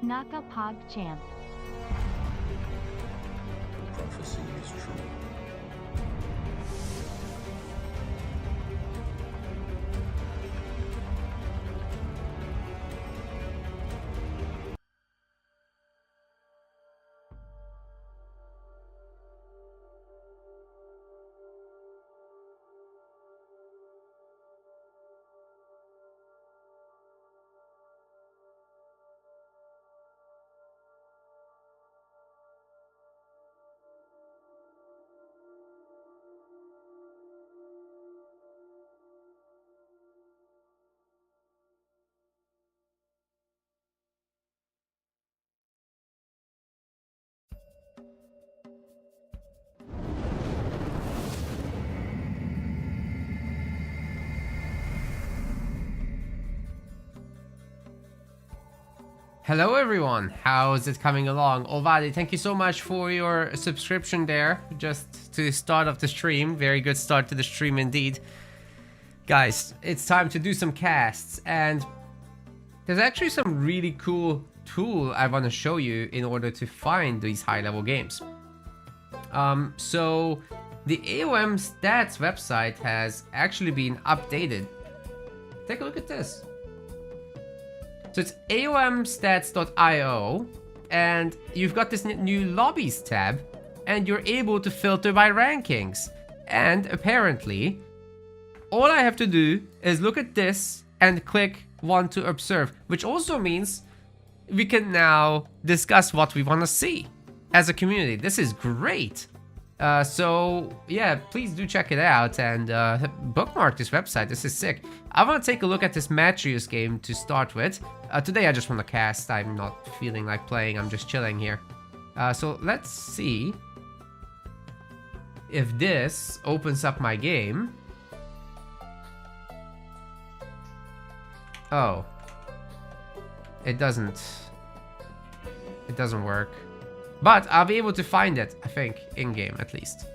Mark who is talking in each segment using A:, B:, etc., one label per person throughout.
A: Naka Pog Champ.
B: The prophecy is true.
C: Hello everyone, how's it coming along? Olvadi, thank you so much for your subscription there, just to start off the stream. Very good start to the stream indeed. Guys, it's time to do some casts, and there's actually some really cool tool I want to show you in order to find these high-level games. So the AOM stats website has actually been updated. Take a look at this. So it's aomstats.io, and you've got this new lobbies tab, and you're able to filter by rankings. And apparently, all I have to do is look at this and click want to observe, which also means we can now discuss what we want to see as a community. This is great. So yeah, please do check it out and bookmark this website. This is sick. I want to take a look at this Matador game to start with. Today I just want to cast. I'm not feeling like playing. I'm just chilling here. So let's see if this opens up my game. Oh, it doesn't work. But I'll be able to find it, I think, in-game at least.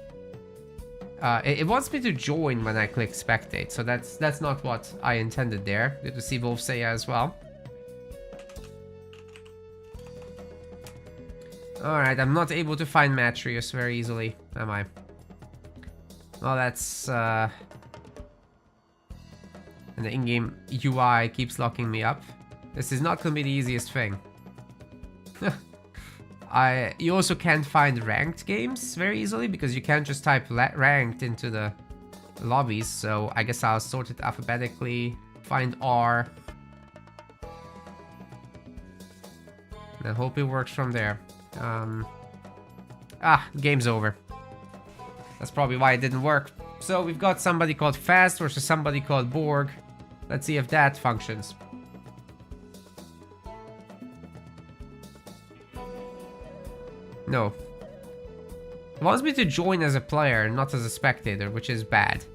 C: It wants me to join when I click spectate, so that's not what I intended there. Good to see Wolf say as well. Alright, I'm not able to find Matrius very easily, am I? Well, that's... And the in-game UI keeps locking me up. This is not gonna be the easiest thing. You also can't find ranked games very easily because you can't just type ranked into the lobbies, so I guess I'll sort it alphabetically, find R, and hope it works from there. Game's over. That's probably why it didn't work. So we've got somebody called Fast versus somebody called Borg. Let's see if that functions. No. It wants me to join as a player, not as a spectator, which is bad.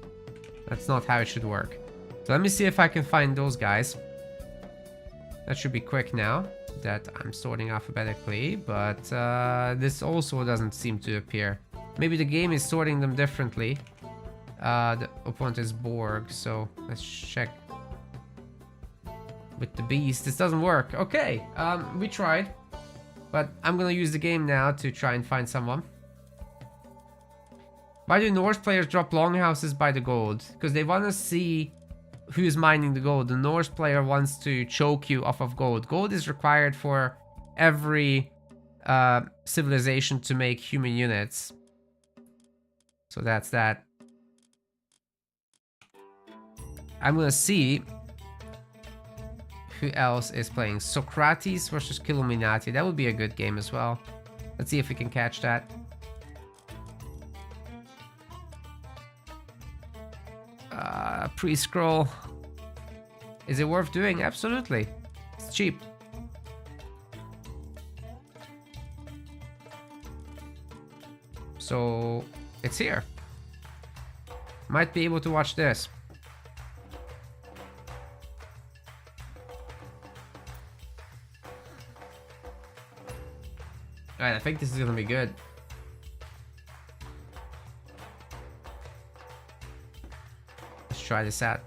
C: That's not how it should work. So let me see if I can find those guys. That should be quick now that I'm sorting alphabetically, but this also doesn't seem to appear. Maybe the game is sorting them differently. The opponent is Borg, so let's check. With the beast, this doesn't work. Okay, we tried. But I'm gonna use the game now to try and find someone. Why do Norse players drop longhouses by the gold? Because they want to see who's mining the gold. The Norse player wants to choke you off of gold. Gold is required for every civilization to make human units. So that's that. I'm gonna see who else is playing. Socrates versus Killuminati. That would be a good game as well. Let's see if we can catch that. Pre-scroll. Is it worth doing? Absolutely. It's cheap. So it's here. Might be able to watch this. Alright, I think this is gonna be good. Let's try this out.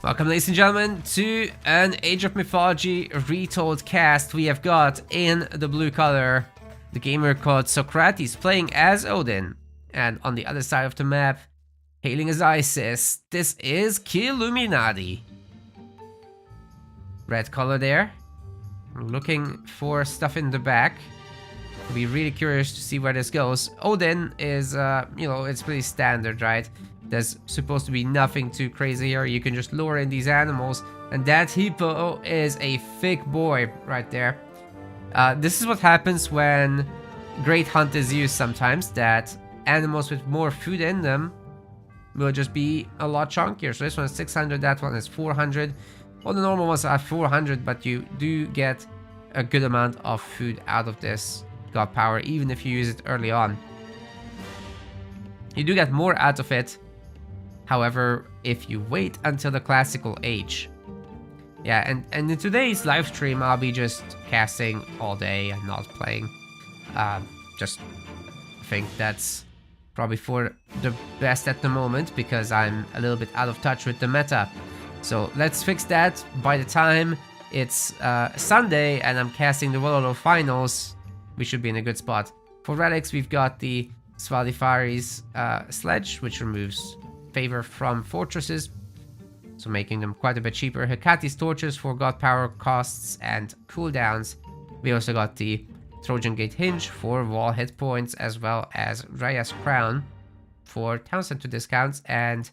C: Welcome, ladies and gentlemen, to an Age of Mythology Retold cast. We have got in the blue color the gamer called Socrates playing as Odin, and on the other side of the map, hailing as Isis, this is Killuminati. Red color there. I'm looking for stuff in the back. I'll be really curious to see where this goes. Odin is, you know, it's pretty standard, right? There's supposed to be nothing too crazy here. You can just lure in these animals. And that hippo is a thick boy right there. This is what happens when Great Hunt is used sometimes. That animals with more food in them will just be a lot chunkier. So this one is 600, that one is 400. Well, the normal ones are 400, but you do get a good amount of food out of this god power, even if you use it early on. You do get more out of it, however, if you wait until the classical age. Yeah, and in today's live stream, I'll be just casting all day and not playing. Just think that's probably for the best at the moment, because I'm a little bit out of touch with the meta. So let's fix that by the time it's Sunday and I'm casting the Revolt finals. We should be in a good spot. For relics, we've got the Svadifari's sledge, which removes favor from fortresses, so making them quite a bit cheaper. Hecate's torches for god power costs and cooldowns. We also got the Trojan Gate hinge for wall hit points, as well as Rhea's crown for town center discounts and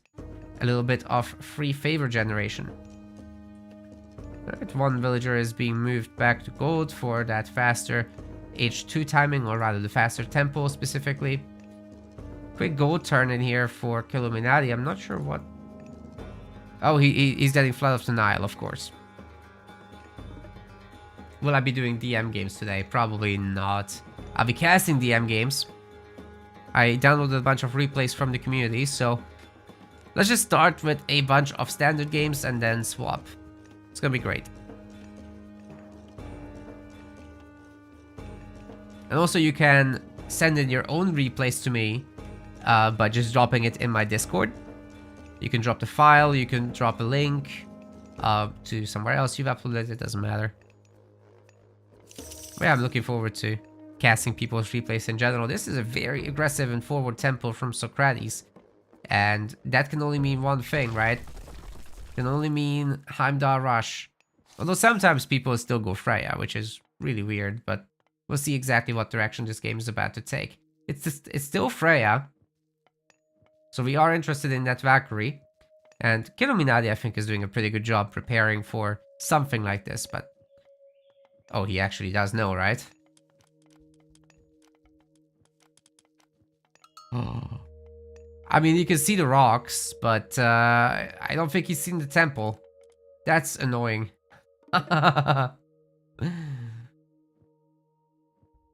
C: a little bit of free favor generation. Right, one villager is being moved back to gold for that faster H2 timing, or rather the faster tempo specifically. Quick gold turn in here for Killuminati. I'm not sure what... Oh, he's getting Flood of the Nile, of course. Will I be doing DM games today? Probably not. I'll be casting DM games. I downloaded a bunch of replays from the community, so let's just start with a bunch of standard games and then swap. It's gonna be great. And also you can send in your own replays to me by just dropping it in my Discord. You can drop the file, you can drop a link to somewhere else you've uploaded, it doesn't matter. But yeah, I'm looking forward to casting people's replays in general. This is a very aggressive and forward tempo from Socrates. And that can only mean one thing, right? It can only mean Heimdall Rush. Although sometimes people still go Freya, which is really weird, but we'll see exactly what direction this game is about to take. It's still Freya. So we are interested in that Valkyrie. And Killuminati, I think, is doing a pretty good job preparing for something like this, but... Oh, he actually does know, right? Oh. I mean, you can see the rocks, but I don't think he's seen the temple. That's annoying.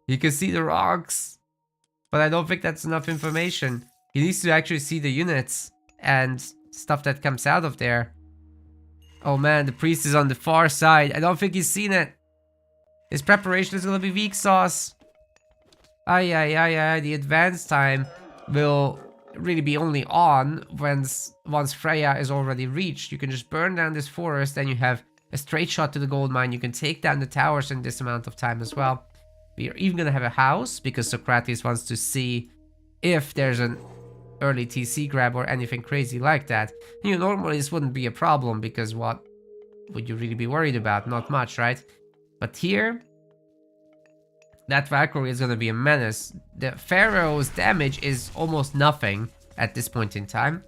C: You can see the rocks, but I don't think that's enough information. He needs to actually see the units and stuff that comes out of there. Oh man, the priest is on the far side. I don't think he's seen it. His preparation is gonna be weak sauce. The advance time will really be only on once Freya is already reached. You can just burn down this forest, then you have a straight shot to the gold mine. You can take down the towers in this amount of time as well. We are even gonna have a house because Socrates wants to see if there's an early TC grab or anything crazy like that. You know, normally this wouldn't be a problem because what would you really be worried about? Not much, right? But here, that Valkyrie is going to be a menace. The Pharaoh's damage is almost nothing at this point in time.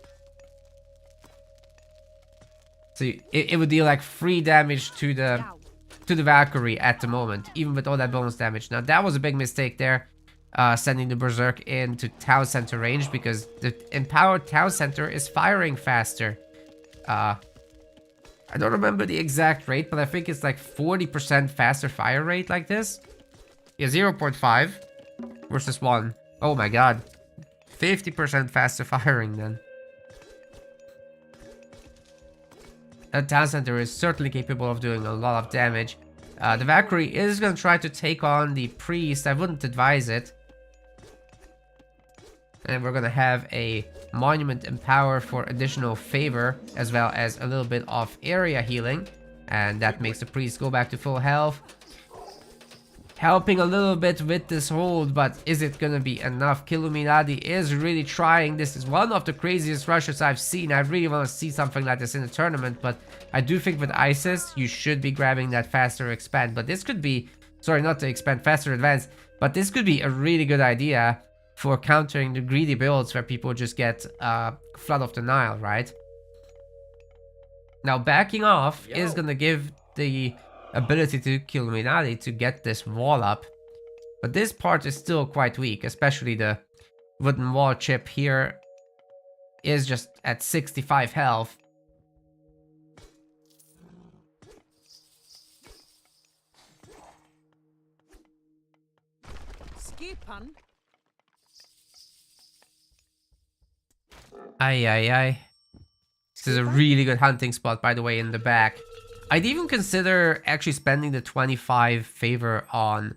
C: So it would deal like 3 damage to the Valkyrie at the moment, even with all that bonus damage. Now that was a big mistake there, sending the Berserk into town center range, because the empowered town center is firing faster. I don't remember the exact rate, but I think it's like 40% faster fire rate like this. Yeah, 0.5 versus 1. Oh my god. 50% faster firing then. That town center is certainly capable of doing a lot of damage. The Valkyrie is going to try to take on the priest. I wouldn't advise it. And we're going to have a Monument and Power for additional favor, as well as a little bit of area healing. And that makes the priest go back to full health. Helping a little bit with this hold, but is it gonna be enough? Killuminati is really trying. This is one of the craziest rushes I've seen. I really want to see something like this in the tournament, but I do think with Isis, you should be grabbing that faster expand. But this could be, sorry, not to expand, faster advance, but this could be a really good idea for countering the greedy builds where people just get Flood of the Nile, right? Now, backing off is gonna give the ability to Killuminati to get this wall up, but this part is still quite weak, especially the wooden wall chip here is just at 65 health.
A: Skipan.
C: Aye. This is a really good hunting spot, by the way, in the back. I'd even consider actually spending the 25 favor on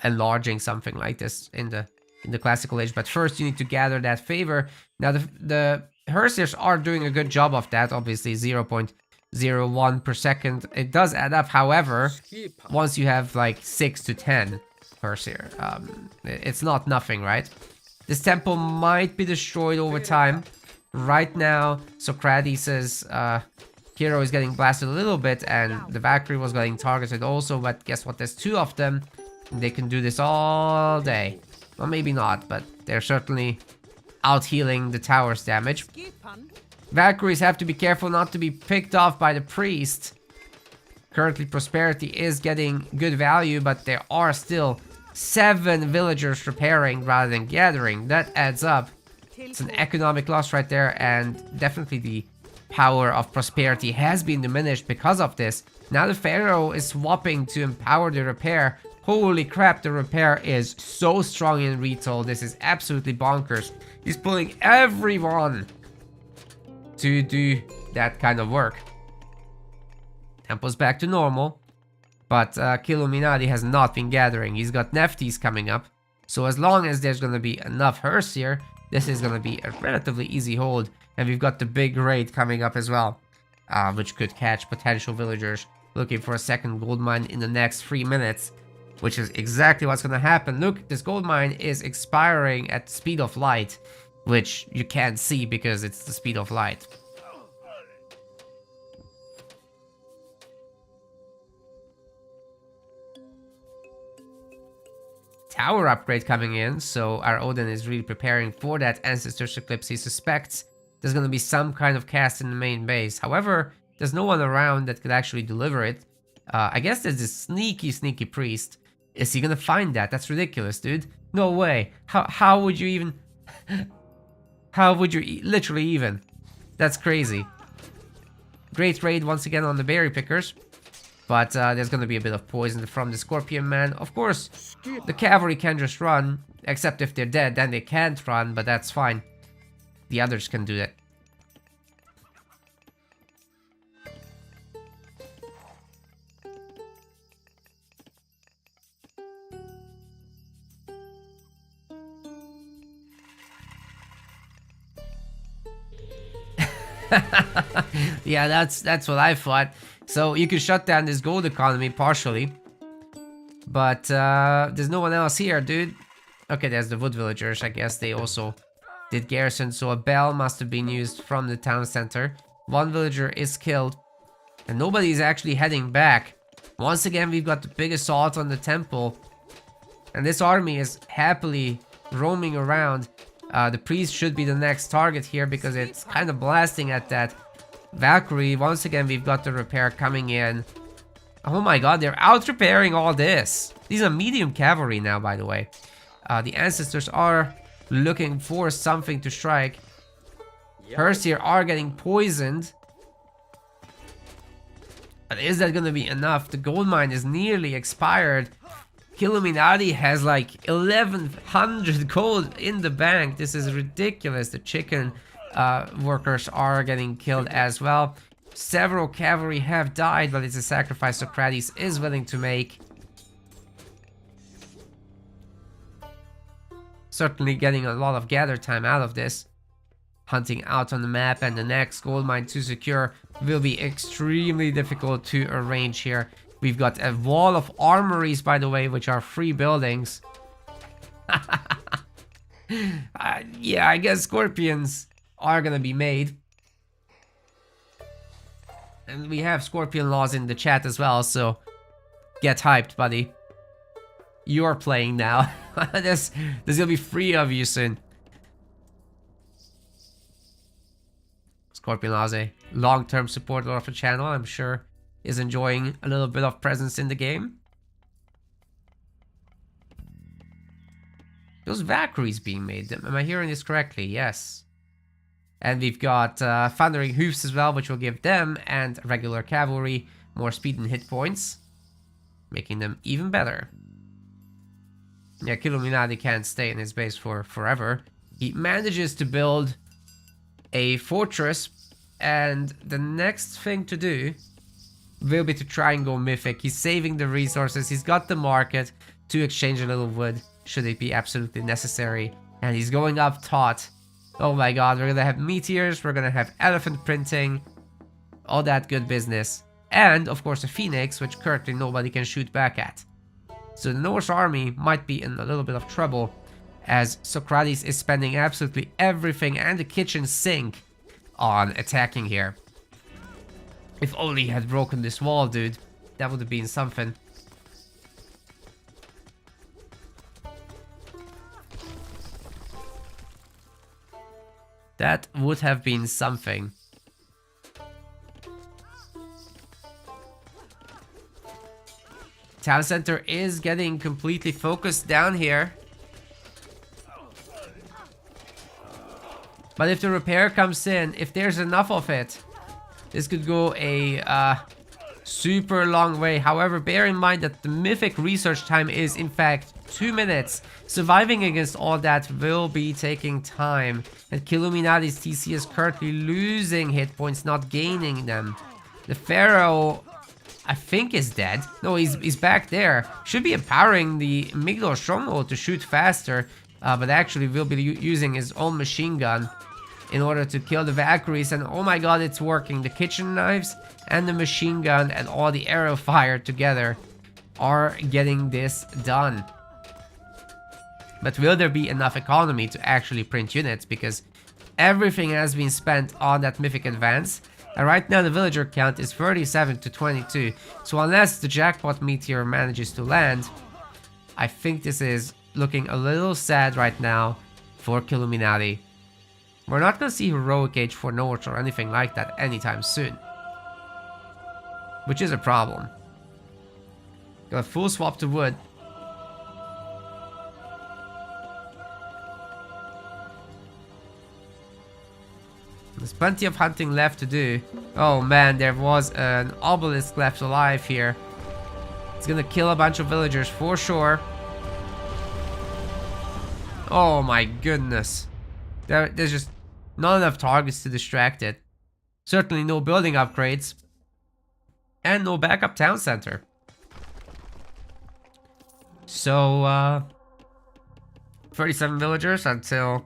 C: enlarging something like this in the classical age. But first, you need to gather that favor. Now, the Hersiers are doing a good job of that. Obviously, 0.01 per second. It does add up. However, once you have like 6 to 10 Hersier, it's not nothing, right? This temple might be destroyed over time. Right now, Socrates' hero is getting blasted a little bit, and the Valkyrie was getting targeted also, but guess what? There's two of them. They can do this all day. Well, maybe not, but they're certainly out healing the tower's damage. Valkyries have to be careful not to be picked off by the priest. Currently, Prosperity is getting good value, but there are still 7 villagers repairing rather than gathering. That adds up. It's an economic loss right there, and definitely the power of Prosperity has been diminished because of this. Now the Pharaoh is swapping to empower the repair. Holy crap, the repair is so strong in Retold. This is absolutely bonkers. He's pulling everyone to do that kind of work. Temple's back to normal, but Killuminati has not been gathering. He's got Neftis coming up, so as long as there's going to be enough Hersier, this is going to be a relatively easy hold. And we've got the big raid coming up as well, which could catch potential villagers looking for a second gold mine in the next 3 minutes, which is exactly what's going to happen. Look, this gold mine is expiring at the speed of light, which you can't see because it's the speed of light. Tower upgrade coming in, so our Odin is really preparing for that Ancestor's Eclipse. He suspects there's going to be some kind of cast in the main base. However, there's no one around that could actually deliver it. I guess there's this sneaky priest. Is he going to find that? That's ridiculous, dude. No way. How would you even... How would you literally even? That's crazy. Great raid once again on the berry pickers. But there's going to be a bit of poison from the Scorpion Man. Of course, the cavalry can just run. Except if they're dead, then they can't run, but that's fine. The others can do that. Yeah, that's what I thought. So you could shut down this gold economy partially. But there's no one else here, dude. Okay, there's the wood villagers. I guess they also did garrison, so a bell must have been used from the town center. One villager is killed, and nobody is actually heading back. Once again, we've got the big assault on the temple, and this army is happily roaming around. The priest should be the next target here because it's kind of blasting at that Valkyrie. Once again, we've got the repair coming in. Oh my god, they're out repairing all this. These are medium cavalry now, by the way. The ancestors are looking for something to strike. Hersier are getting poisoned. But is that going to be enough? The gold mine is nearly expired. Killuminati has like 1100 gold in the bank. This is ridiculous. The chicken workers are getting killed as well. Several cavalry have died, but it's a sacrifice Socrates is willing to make. Certainly getting a lot of gather time out of this. hunting out on the map, and the next gold mine to secure will be extremely difficult to arrange here. We've got a wall of armories, by the way, which are free buildings. Yeah, I guess scorpions are gonna be made. And we have scorpion laws in the chat as well, so get hyped, buddy. You're playing now. There's gonna be 3 of you soon. Scorpion Laws, a long-term supporter of the channel, I'm sure is enjoying a little bit of presence in the game. Those Valkyries being made, am I hearing this correctly? Yes. And we've got Thundering Hoofs as well, which will give them and regular cavalry more speed and hit points, making them even better. Yeah, Killuminati can't stay in his base for forever. He manages to build a fortress, and the next thing to do will be to try and go mythic. He's saving the resources, he's got the market to exchange a little wood should it be absolutely necessary, and he's going up taut. Oh my god, we're gonna have meteors, we're gonna have elephant printing, all that good business, and of course a phoenix, which currently nobody can shoot back at. So the Norse army might be in a little bit of trouble, as Socrates is spending absolutely everything and the kitchen sink on attacking here. If only he had broken this wall, dude. That would have been something. That would have been something. Town center is getting completely focused down here. But if the repair comes in, if there's enough of it, this could go a super long way. However, bear in mind that the mythic research time is in fact 2 minutes. Surviving against all that will be taking time. And Killuminati's TC is currently losing hit points, not gaining them. The Pharaoh, I think, is dead. No, he's back there. Should be empowering the Migdol Stronghold to shoot faster. But actually will be using his own machine gun in order to kill the Valkyries, and oh my god, it's working. The kitchen knives and the machine gun and all the arrow fire together are getting this done. But will there be enough economy to actually print units? Because everything has been spent on that mythic advance, and right now the villager count is 37 to 22. So unless the jackpot meteor manages to land, I think this is looking a little sad right now for Killuminati. We're not gonna see Heroic Age for North or anything like that anytime soon, which is a problem. Got a full swap to wood. There's plenty of hunting left to do. Oh man, there was an obelisk left alive here. It's gonna kill a bunch of villagers for sure. Oh my goodness. There's just not enough targets to distract it. Certainly no building upgrades. And no backup town center. So, 37 villagers until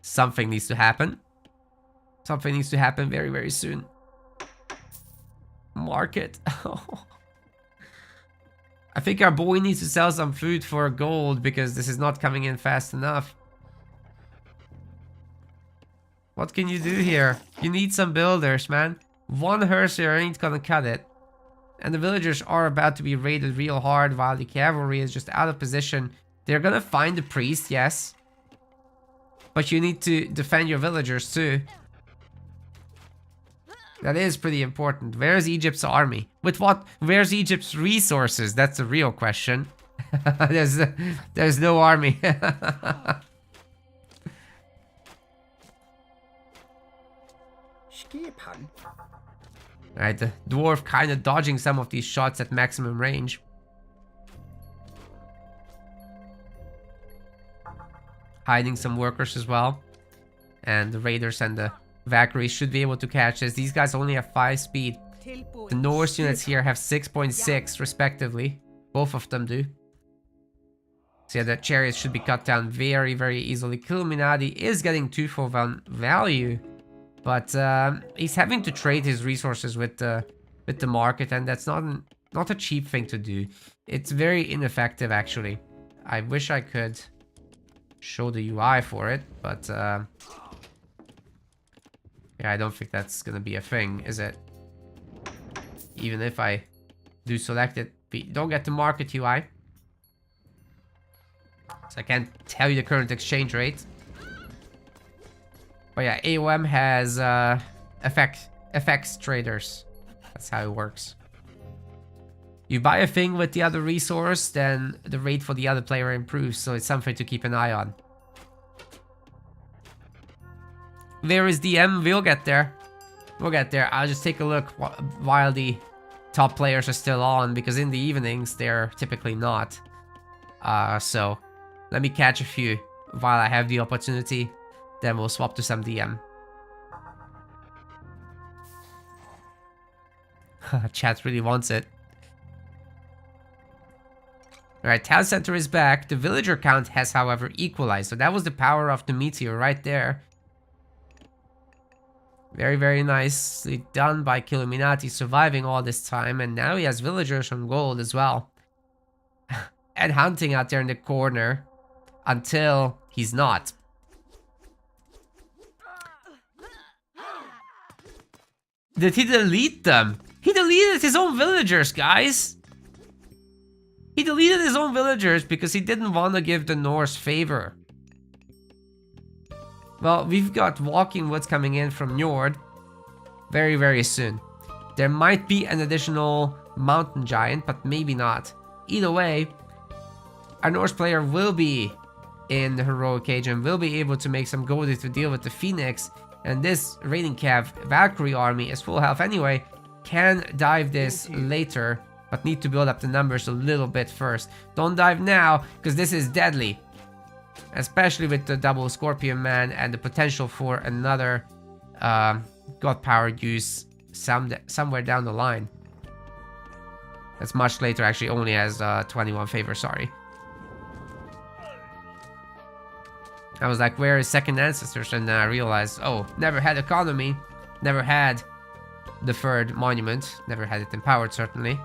C: something needs to happen. Something needs to happen very, very soon. Market. I think our boy needs to sell some food for gold because this is not coming in fast enough. What can you do here? You need some builders, man. One Hersier ain't gonna cut it. And the villagers are about to be raided real hard while the cavalry is just out of position. They're gonna find the priest, yes. But you need to defend your villagers too. That is pretty important. Where's Egypt's army? With what? Where's Egypt's resources? That's the real question. There's no army. Alright, the dwarf kind of dodging some of these shots at maximum range. Hiding some workers as well. And the raiders and the Valkyries should be able to catch this. These guys only have 5 speed. The Norse units here have 6.6 respectively. Both of them do. So yeah, the chariots should be cut down very, very easily. Killuminati is getting 2-for-1 value, but he's having to trade his resources with the market, and that's not a cheap thing to do. It's very ineffective, actually. I wish I could show the UI for it, but yeah, I don't think that's gonna be a thing, is it? Even if I do select it, don't get the market UI. So I can't tell you the current exchange rate. But yeah, AOM has FX traders. That's how it works. You buy a thing with the other resource, then the rate for the other player improves, so it's something to keep an eye on. There is DM, we'll get there. We'll get there. I'll just take a look while the top players are still on, because in the evenings they're typically not. So let me catch a few while I have the opportunity, then we'll swap to some DM. Chat really wants it. Alright, town center is back. The villager count has, however, equalized. So that was the power of the meteor right there. Very, very nicely done by Killuminati, surviving all this time. And now he has villagers on gold as well. And hunting out there in the corner until he's not. Did he delete them? He deleted his own villagers, guys. He deleted his own villagers because he didn't want to give the Norse favor. Well, we've got Walking Woods coming in from Njord very, very soon. There might be an additional mountain giant, but maybe not. Either way, our Norse player will be in the Heroic Age and will be able to make some gold to deal with the Phoenix. And this Raiding Cav Valkyrie army is full health anyway. Can dive this later, but need to build up the numbers a little bit first. Don't dive now, because this is deadly. Especially with the double Scorpion Man and the potential for another God Power use somewhere down the line. That's much later, actually only has 21 favor, sorry. I was like, where is Second Ancestors? And then I realized, oh, never had economy, never had the third monument, never had it empowered, certainly.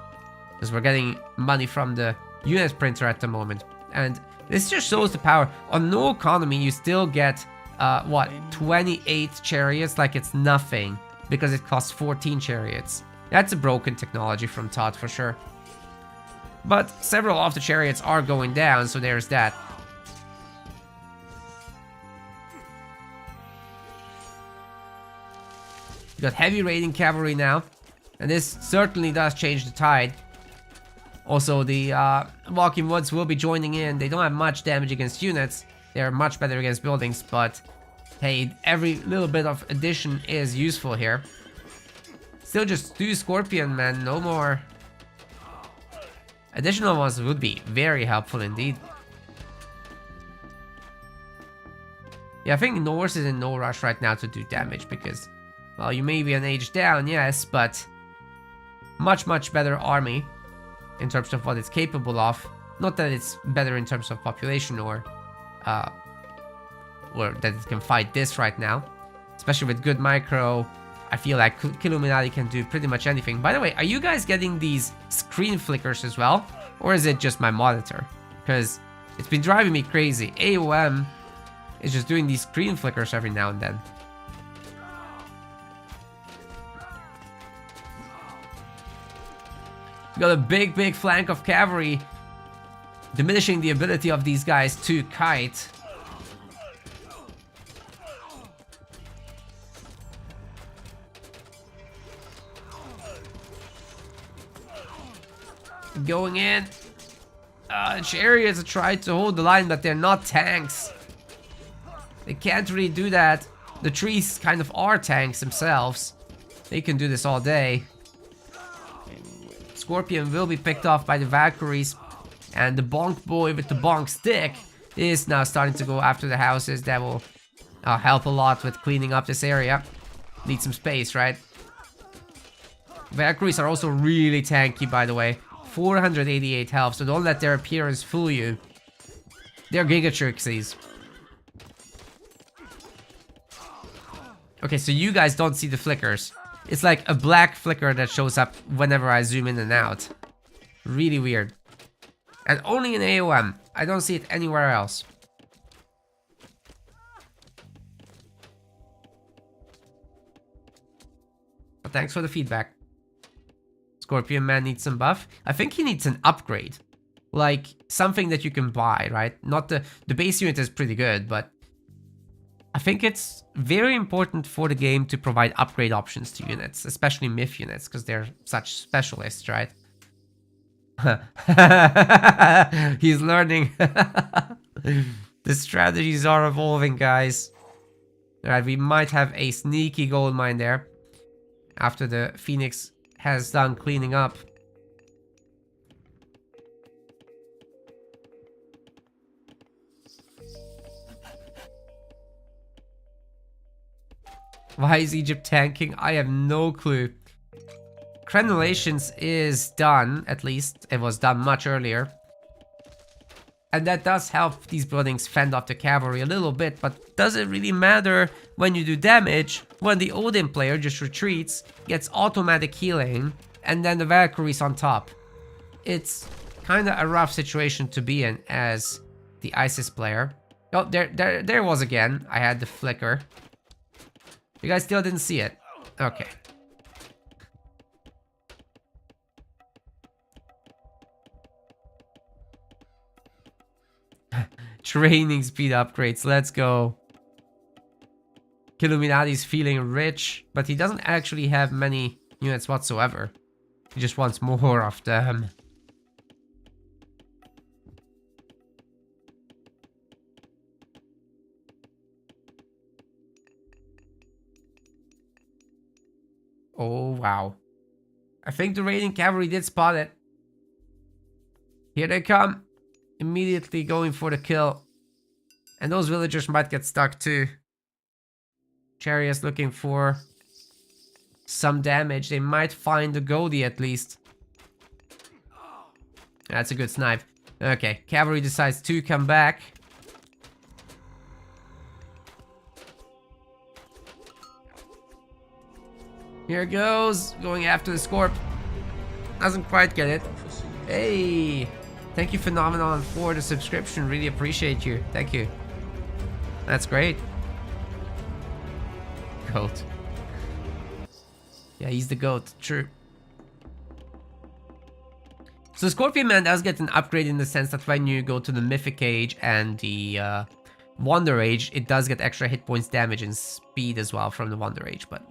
C: Because we're getting money from the unit printer at the moment. And this just shows the power. On no economy, you still get, what, 28 chariots like it's nothing. Because it costs 14 chariots. That's a broken technology from Todd for sure. But several of the chariots are going down, so there's that. We got heavy raiding cavalry now. And this certainly does change the tide. Also, the Walking Woods will be joining in. They don't have much damage against units. They're much better against buildings, but hey, every little bit of addition is useful here. Still just 2 Scorpion Men, no more. Additional ones would be very helpful indeed. Yeah, I think Norse is in no rush right now to do damage because, well, you may be an age down, yes, but much, much better army in terms of what it's capable of. Not that it's better in terms of population or that it can fight this right now. Especially with good micro, I feel like Killuminati can do pretty much anything. By the way, are you guys getting these screen flickers as well? Or is it just my monitor? Because it's been driving me crazy. AOM is just doing these screen flickers every now and then. Got a big, big flank of cavalry, diminishing the ability of these guys to kite. Going in. Chariots tried to hold the line, but they're not tanks. They can't really do that. The trees kind of are tanks themselves. They can do this all day. Scorpion will be picked off by the Valkyries, and the Bonk Boy with the Bonk Stick is now starting to go after the houses. That will help a lot with cleaning up this area. Need some space, right? Valkyries are also really tanky, by the way. 488 health, so don't let their appearance fool you. They're Giga Xerxes. Okay, so you guys don't see the flickers. It's like a black flicker that shows up whenever I zoom in and out. Really weird. And only in AOM. I don't see it anywhere else. But thanks for the feedback. Scorpion Man needs some buff. I think he needs an upgrade. Like, something that you can buy, right? Not the base unit is pretty good, but I think it's very important for the game to provide upgrade options to units, especially myth units, because they're such specialists, right? He's learning. The strategies are evolving, guys. Alright, we might have a sneaky gold mine there after the Phoenix has done cleaning up. Why is Egypt tanking? I have no clue. Crenulations is done, at least. It was done much earlier. And that does help these buildings fend off the cavalry a little bit, but does it really matter when you do damage, when the Odin player just retreats, gets automatic healing, and then the Valkyries on top? It's kind of a rough situation to be in as the Isis player. Oh, there was again. I had the flicker. You guys still didn't see it? Okay. Training speed upgrades, let's go. Killuminati's feeling rich, but he doesn't actually have many units whatsoever. He just wants more of them. Oh, wow. I think the raiding cavalry did spot it. Here they come. Immediately going for the kill. And those villagers might get stuck too. Chariots looking for some damage. They might find the Goldie at least. That's a good snipe. Okay, cavalry decides to come back. Here it goes, going after the Scorp. Doesn't quite get it. Hey, thank you Phenomenon for the subscription, really appreciate you, thank you. That's great. Goat. Yeah, he's the goat, true. So Scorpion Man does get an upgrade in the sense that when you go to the Mythic Age and the Wonder Age, it does get extra hit points, damage, and speed as well from the Wonder Age, but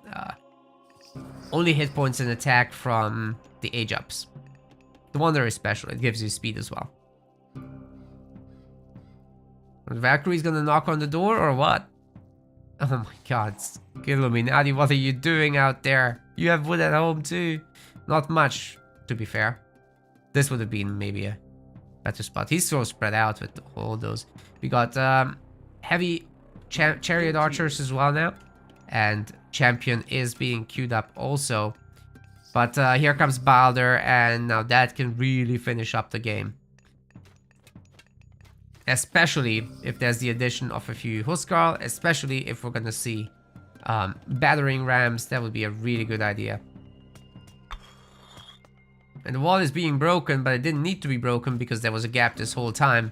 C: only hit points and attack from the age ups. The Wonder is special, it gives you speed as well. Valkyrie's gonna knock on the door or what? Oh my god, Killuminati, what are you doing out there? You have wood at home too. Not much, to be fair. This would have been maybe a better spot. He's so spread out with all those. We got heavy chariot archers as well now. And champion is being queued up also. But here comes Balder, and now that can really finish up the game. Especially if there's the addition of a few Huskarl, especially if we're gonna see battering rams, that would be a really good idea. And the wall is being broken, but it didn't need to be broken because there was a gap this whole time.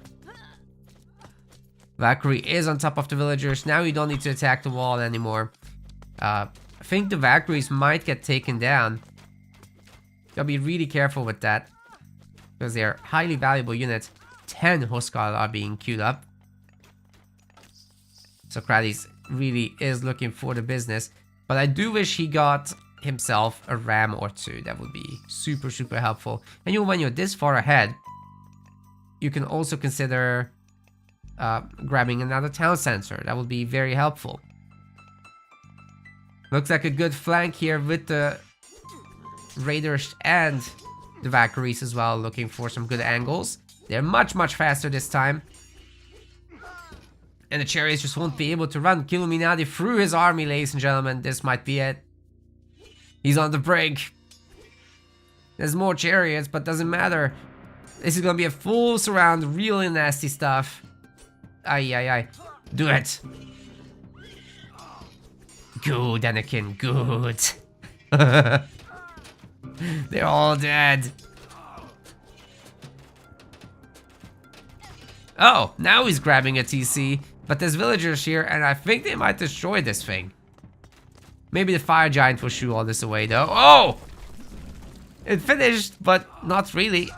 C: Valkyrie is on top of the villagers. Now you don't need to attack the wall anymore. I think the Valkyries might get taken down. Gotta be really careful with that, because they're highly valuable units. 10 Huskarl are being queued up. Socrates really is looking for the business, but I do wish he got himself a ram or two. That would be super helpful. And when you're this far ahead, you can also consider grabbing another town center. That would be very helpful. Looks like a good flank here with the Raiders and the Valkyries as well, looking for some good angles. They're much faster this time. And the chariots just won't be able to run Killuminati through his army, ladies and gentlemen. This might be it. He's on the brink. There's more chariots, but doesn't matter. This is gonna be a full surround, really nasty stuff. Ay, ay, ay. Do it. Good, Anakin, good. They're all dead. Oh, now he's grabbing a TC. But there's villagers here, and I think they might destroy this thing. Maybe the fire giant will shoo all this away, though. Oh! It finished, but not really.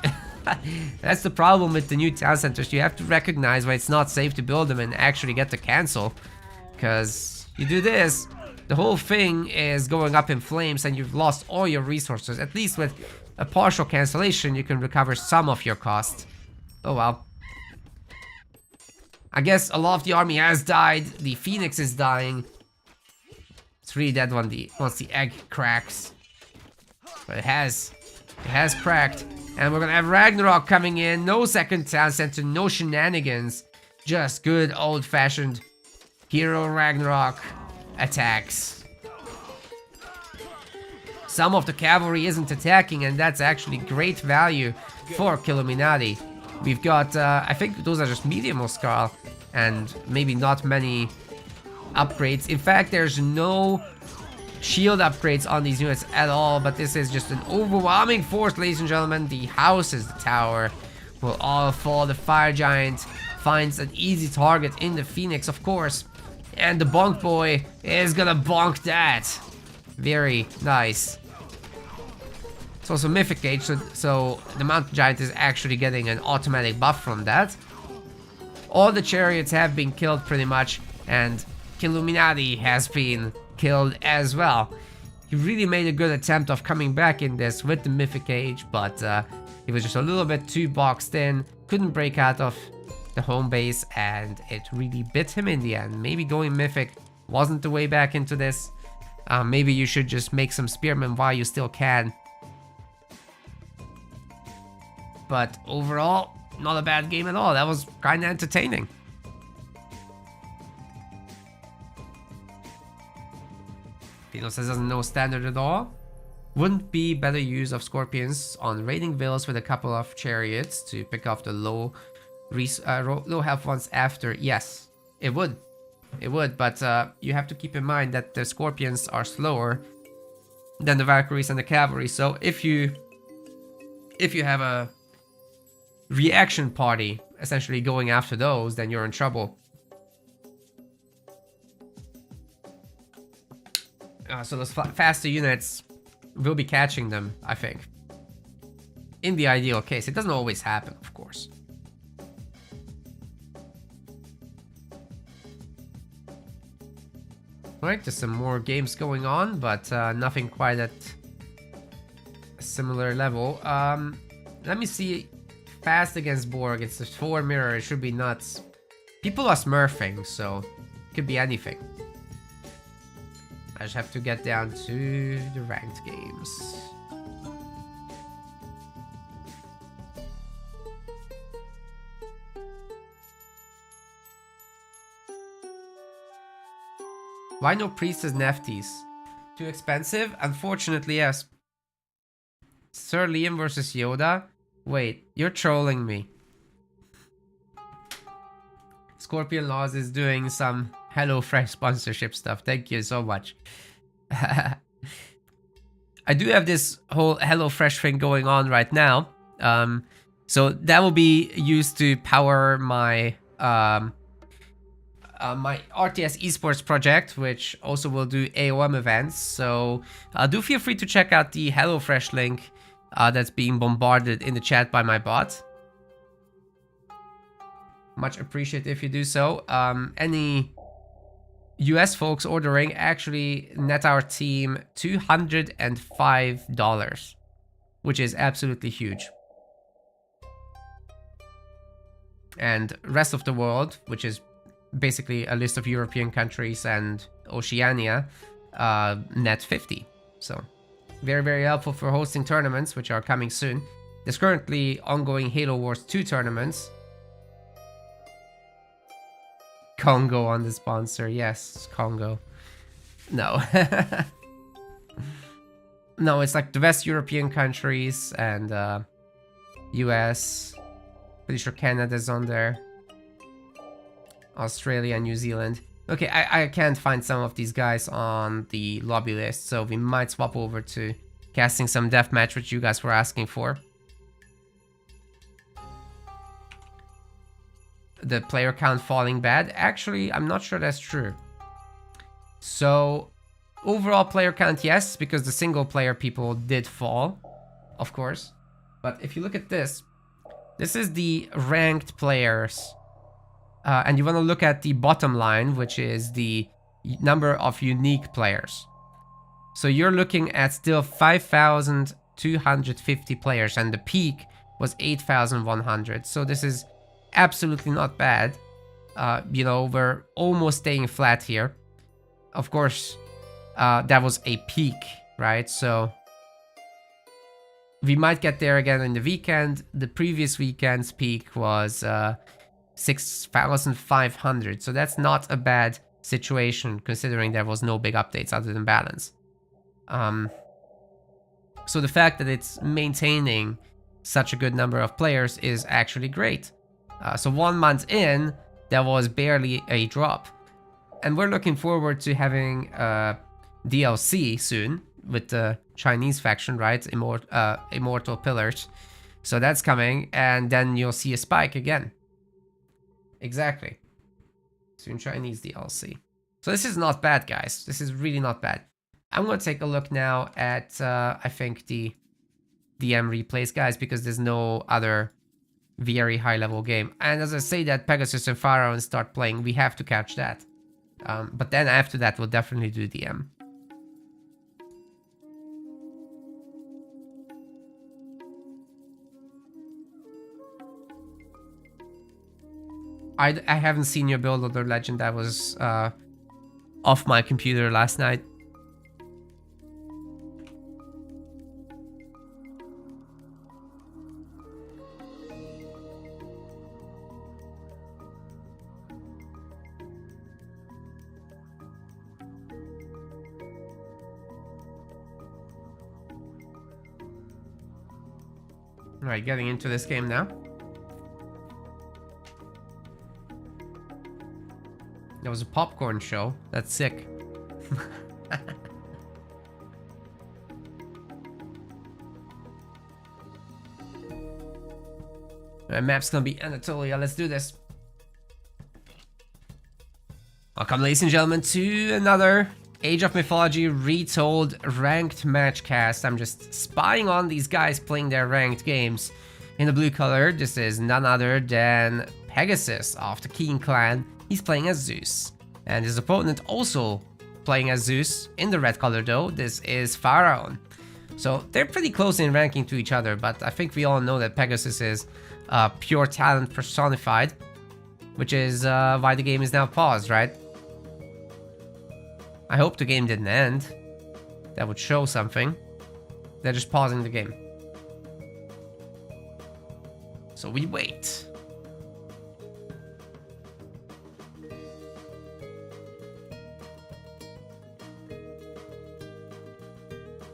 C: That's the problem with the new town centers. You have to recognize when it's not safe to build them and actually get to cancel. Because you do this, the whole thing is going up in flames and you've lost all your resources. At least with a partial cancellation, you can recover some of your cost. Oh well. I guess a lot of the army has died. The Phoenix is dying. It's really dead once the egg cracks. But it has cracked. And we're gonna have Ragnarok coming in. No second town center, no shenanigans. Just good old-fashioned hero Ragnarok attacks. Some of the cavalry isn't attacking, and that's actually great value for Killuminati. We've got, I think those are just medium Oscar, and maybe not many upgrades. In fact, there's no shield upgrades on these units at all, but this is just an overwhelming force, ladies and gentlemen. The houses, the tower, will all fall. The fire giant finds an easy target in the Phoenix, of course. And the bonk boy is gonna bonk that. Very nice. It's also Mythic Age, so the Mountain Giant is actually getting an automatic buff from that. All the chariots have been killed pretty much, and Killuminati has been killed as well. He really made a good attempt of coming back in this with the Mythic Age, but he was just a little bit too boxed in, couldn't break out of the home base, and it really bit him in the end. Maybe going Mythic wasn't the way back into this. Maybe you should just make some spearmen while you still can. But overall, not a bad game at all. That was kind of entertaining. Pheno says doesn't know standard at all. Wouldn't be better use of scorpions on raiding villas with a couple of chariots to pick off the low health ones after? Yes, it would. It would, but you have to keep in mind that the scorpions are slower than the Valkyries and the cavalry. So if you have a reaction party essentially going after those, then you're in trouble. So those faster units will be catching them, I think. In the ideal case. It doesn't always happen, of course. Alright, there's some more games going on, but nothing quite at a similar level. Let me see. Fast against Borg, it's a 4 mirror, it should be nuts. People are smurfing, so it could be anything. I just have to get down to the ranked games. Why no Priestess Nefties? Too expensive? Unfortunately, yes. Sir Liam versus Yoda? Wait, you're trolling me. Scorpion Laws is doing some HelloFresh sponsorship stuff. Thank you so much. I do have this whole HelloFresh thing going on right now. So that will be used to power my my RTS esports project, which also will do AOM events. So do feel free to check out the HelloFresh link that's being bombarded in the chat by my bot. Much appreciated if you do so. Any US folks ordering actually net our team $205, which is absolutely huge. And rest of the world, which is basically a list of European countries and Oceania, net 50. So very, very helpful for hosting tournaments, which are coming soon. There's currently ongoing Halo Wars 2 tournaments. Congo on the sponsor. Yes, Congo. No. No, it's like the West European countries and US. Pretty sure Canada's on there. Australia, New Zealand. Okay, I can't find some of these guys on the lobby list, so we might swap over to casting some deathmatch, which you guys were asking for. The player count falling bad? Actually, I'm not sure that's true. So, overall player count, yes, because the single player people did fall, of course. But if you look at this is the ranked players. And you want to look at the bottom line, which is the number of unique players. So you're looking at still 5,250 players, and the peak was 8,100. So this is absolutely not bad. You know, we're almost staying flat here. Of course, that was a peak, right? So we might get there again in the weekend. The previous weekend's peak was 6,500. So that's not a bad situation considering there was no big updates other than balance. So the fact that it's maintaining such a good number of players is actually great. So 1 month in, there was barely a drop. And we're looking forward to having DLC soon with the Chinese faction, right? Immortal Pillars. So that's coming, and then you'll see a spike again. Exactly. Soon Chinese DLC. So this is not bad, guys. This is really not bad. I'm going to take a look now at, I think, the DM replays, guys, because there's no other very high-level game. And as I say that Pegasus and Pharaoh start playing, we have to catch that. But then after that, we'll definitely do DM. I haven't seen your build other legend. That was off my computer last night. Alright, getting into this game now. There was a popcorn show. That's sick. Alright, map's gonna be Anatolia. Let's do this. Welcome, ladies and gentlemen, to another Age of Mythology Retold ranked match cast. I'm just spying on these guys playing their ranked games. In the blue color, this is none other than Pegasus of the Keen clan. He's playing as Zeus. And his opponent also playing as Zeus. In the red color though, this is Pharaoh. So they're pretty close in ranking to each other, but I think we all know that Pegasus is pure talent personified, which is why the game is now paused, right? I hope the game didn't end. That would show something. They're just pausing the game. So we wait.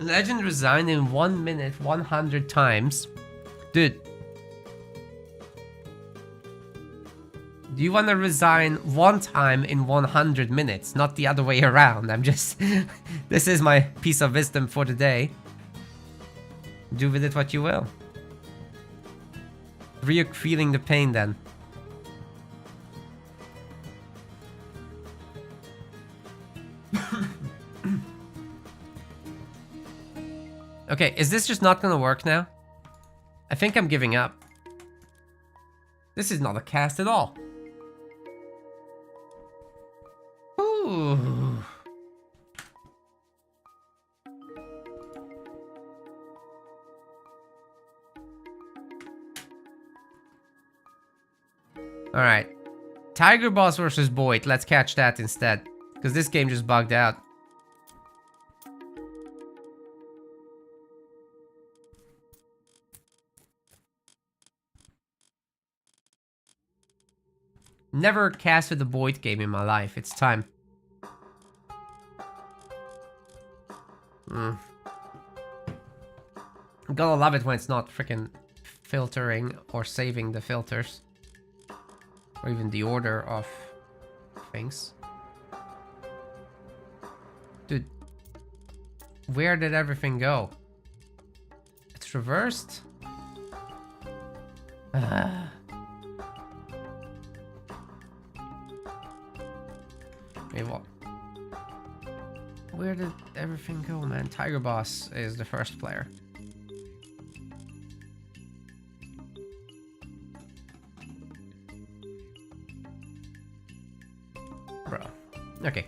C: Legend resigned in 1 minute 100 times. Dude. Do you want to resign one time in 100 minutes? Not the other way around. I'm just... This is my piece of wisdom for the day. Do with it what you will. Ryuk feeling the pain then. Okay, is this just not gonna work now? I think I'm giving up. This is not a cast at all. Ooh. Alright. Tigerboss versus Boit. Let's catch that instead. Because this game just bugged out. Never casted a Boit game in my life. It's time. I'm gonna love it when it's not freaking filtering or saving the filters. Or even the order of things. Dude, where did everything go? It's reversed? Wait, what? Where did everything go, man? Tigerboss is the first player. Bro. Okay.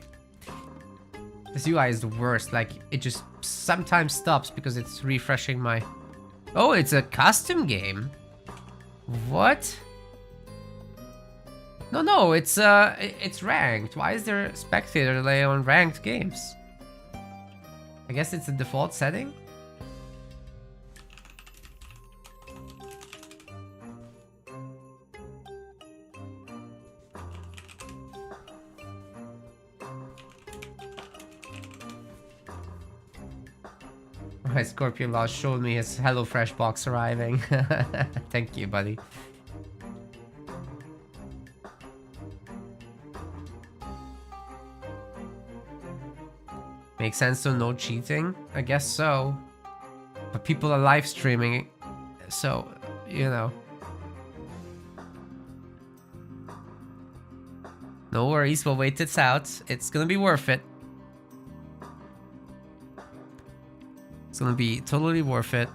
C: This UI is the worst. Like, it just sometimes stops because it's refreshing my... Oh, it's a custom game. What? No, it's ranked. Why is there a spectator delay on ranked games? I guess it's a default setting. My Scorpion Law showed me his HelloFresh box arriving. Thank you, buddy. Makes sense, so no cheating? I guess so. But people are live streaming, so, you know. No worries, we'll wait this out. It's gonna be worth it. It's gonna be totally worth it.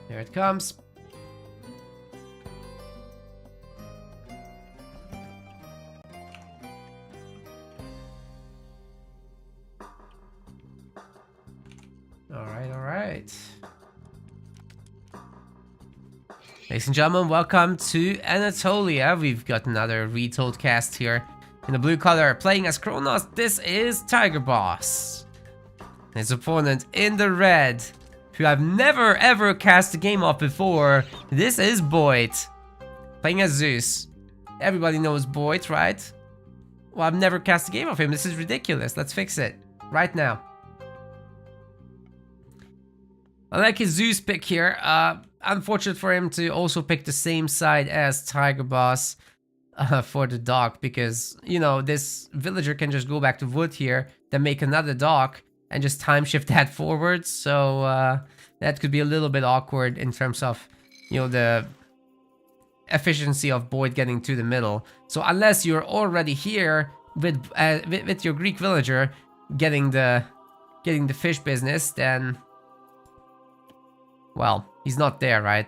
C: There it comes. All right. Ladies and gentlemen, welcome to Anatolia. We've got another Retold cast here. In the blue color, playing as Kronos, this is Tigerboss. His opponent in the red, who I've never ever cast a game of before, this is Boit. Playing as Zeus. Everybody knows Boit, right? Well, I've never cast a game of him. This is ridiculous. Let's fix it. Right now. I like his Zeus pick here. Unfortunate for him to also pick the same side as Tigerboss for the dock, because, you know, this villager can just go back to wood here, then make another dock, and just time shift that forward. So that could be a little bit awkward in terms of, you know, the efficiency of Boit getting to the middle. So unless you're already here with your Greek villager getting the fish business, then, well, he's not there, right?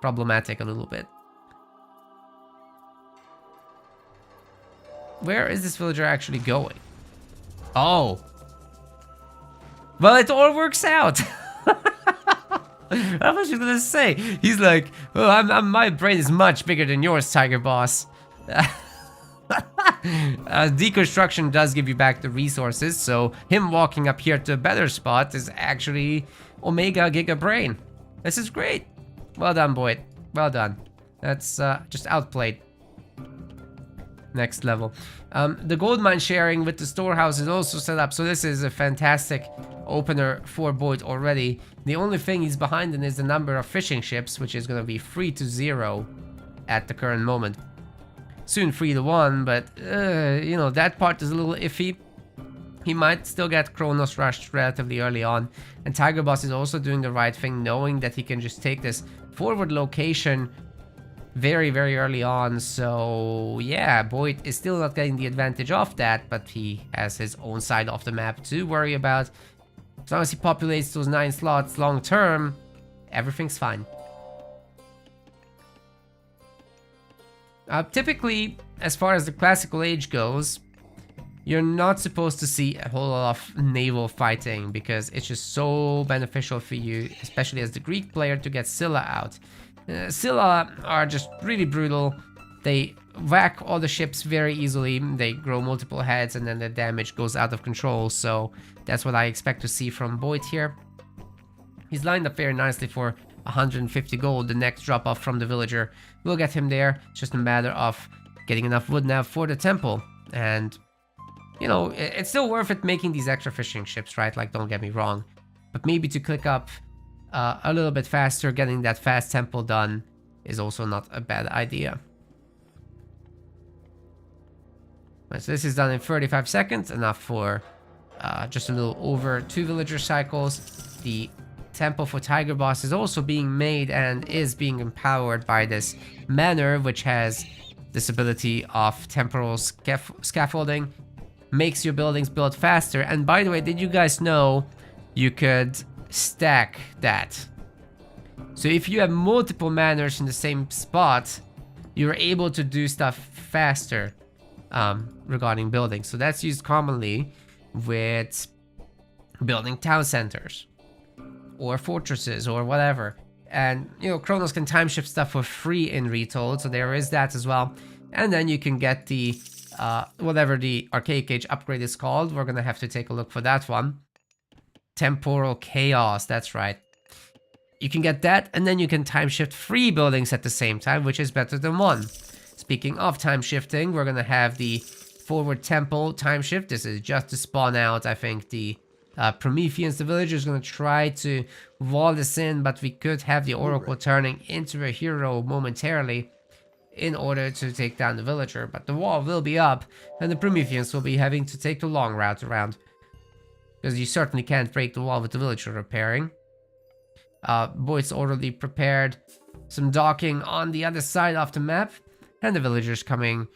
C: Problematic a little bit. Where is this villager actually going? Oh. Well, it all works out. I was just gonna say, he's like, oh, my brain is much bigger than yours, Tigerboss. Deconstruction does give you back the resources, so him walking up here to a better spot is actually Omega Giga Brain. This is great. Well done, Boit. Well done. That's just outplayed. Next level. The gold mine sharing with the storehouse is also set up, so this is a fantastic opener for Boit already. The only thing he's behind in is the number of fishing ships, which is going to be 3 to 0 at the current moment. Soon 3 to 1, but you know, that part is a little iffy. He might still get Kronos rushed relatively early on, and Tigerboss is also doing the right thing, knowing that he can just take this forward location very, very early on. So yeah, Boit is still not getting the advantage of that, but he has his own side of the map to worry about. As long as he populates those 9 slots long term, everything's fine. Typically, as far as the classical age goes, you're not supposed to see a whole lot of naval fighting, because it's just so beneficial for you, especially as the Greek player, to get Scylla out. Scylla are just really brutal. They whack all the ships very easily, they grow multiple heads, and then the damage goes out of control. So that's what I expect to see from Boit here. He's lined up very nicely for 150 gold. The next drop off from the villager will get him there. It's just a matter of getting enough wood now for the temple. And you know, it's still worth it making these extra fishing ships, right? Like, don't get me wrong. But maybe to click up a little bit faster, getting that fast temple done is also not a bad idea. Right, so this is done in 35 seconds, enough for just a little over 2 villager cycles. The temple for Tigerboss is also being made and is being empowered by this manor, which has this ability of temporal scaffolding. Makes your buildings build faster. And by the way, did you guys know you could stack that? So if you have multiple manors in the same spot, you're able to do stuff faster regarding buildings. So that's used commonly with building town centers or fortresses or whatever. And, you know, Chronos can time shift stuff for free in Retold, so there is that as well. And then you can get the, whatever the Archaic Age upgrade is called. We're gonna have to take a look for that one. Temporal Chaos, that's right. You can get that, and then you can time shift 3 buildings at the same time, which is better than 1. Speaking of time shifting, we're gonna have the Forward Temple time shift. This is just to spawn out, I think, the Prometheans. The villager is going to try to wall this in, but we could have the Oracle turning into a hero momentarily in order to take down the villager. But the wall will be up, and the Prometheans will be having to take the long route around, because you certainly can't break the wall with the villager repairing. Boit's already prepared some docking on the other side of the map, and the villagers coming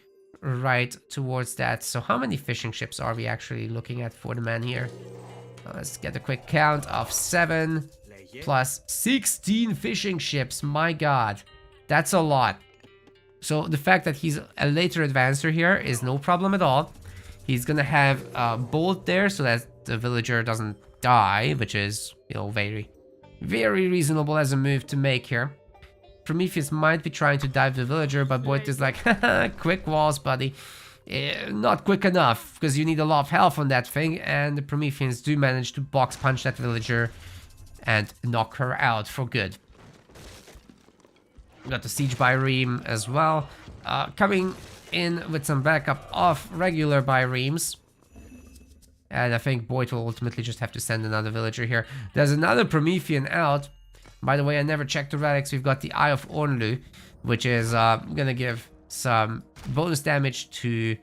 C: right towards that. So how many fishing ships are we actually looking at for the man here? Let's get a quick count of 7 plus 16 fishing ships. My god, that's a lot. So the fact that he's a later advancer here is no problem at all. He's gonna have Bolt there so that the villager doesn't die, which is, you know, very reasonable as a move to make here. Prometheus might be trying to dive the villager, but Boit is like, haha, quick walls, buddy. Not quick enough, because you need a lot of health on that thing, and the Prometheans do manage to box punch that villager and knock her out for good. We got the Siege Bireem as well, coming in with some backup of regular Bireems. And I think Boit will ultimately just have to send another villager here. There's another Promethean out. By the way, I never checked the relics. We've got the Eye of Ornlu, which is gonna give some bonus damage to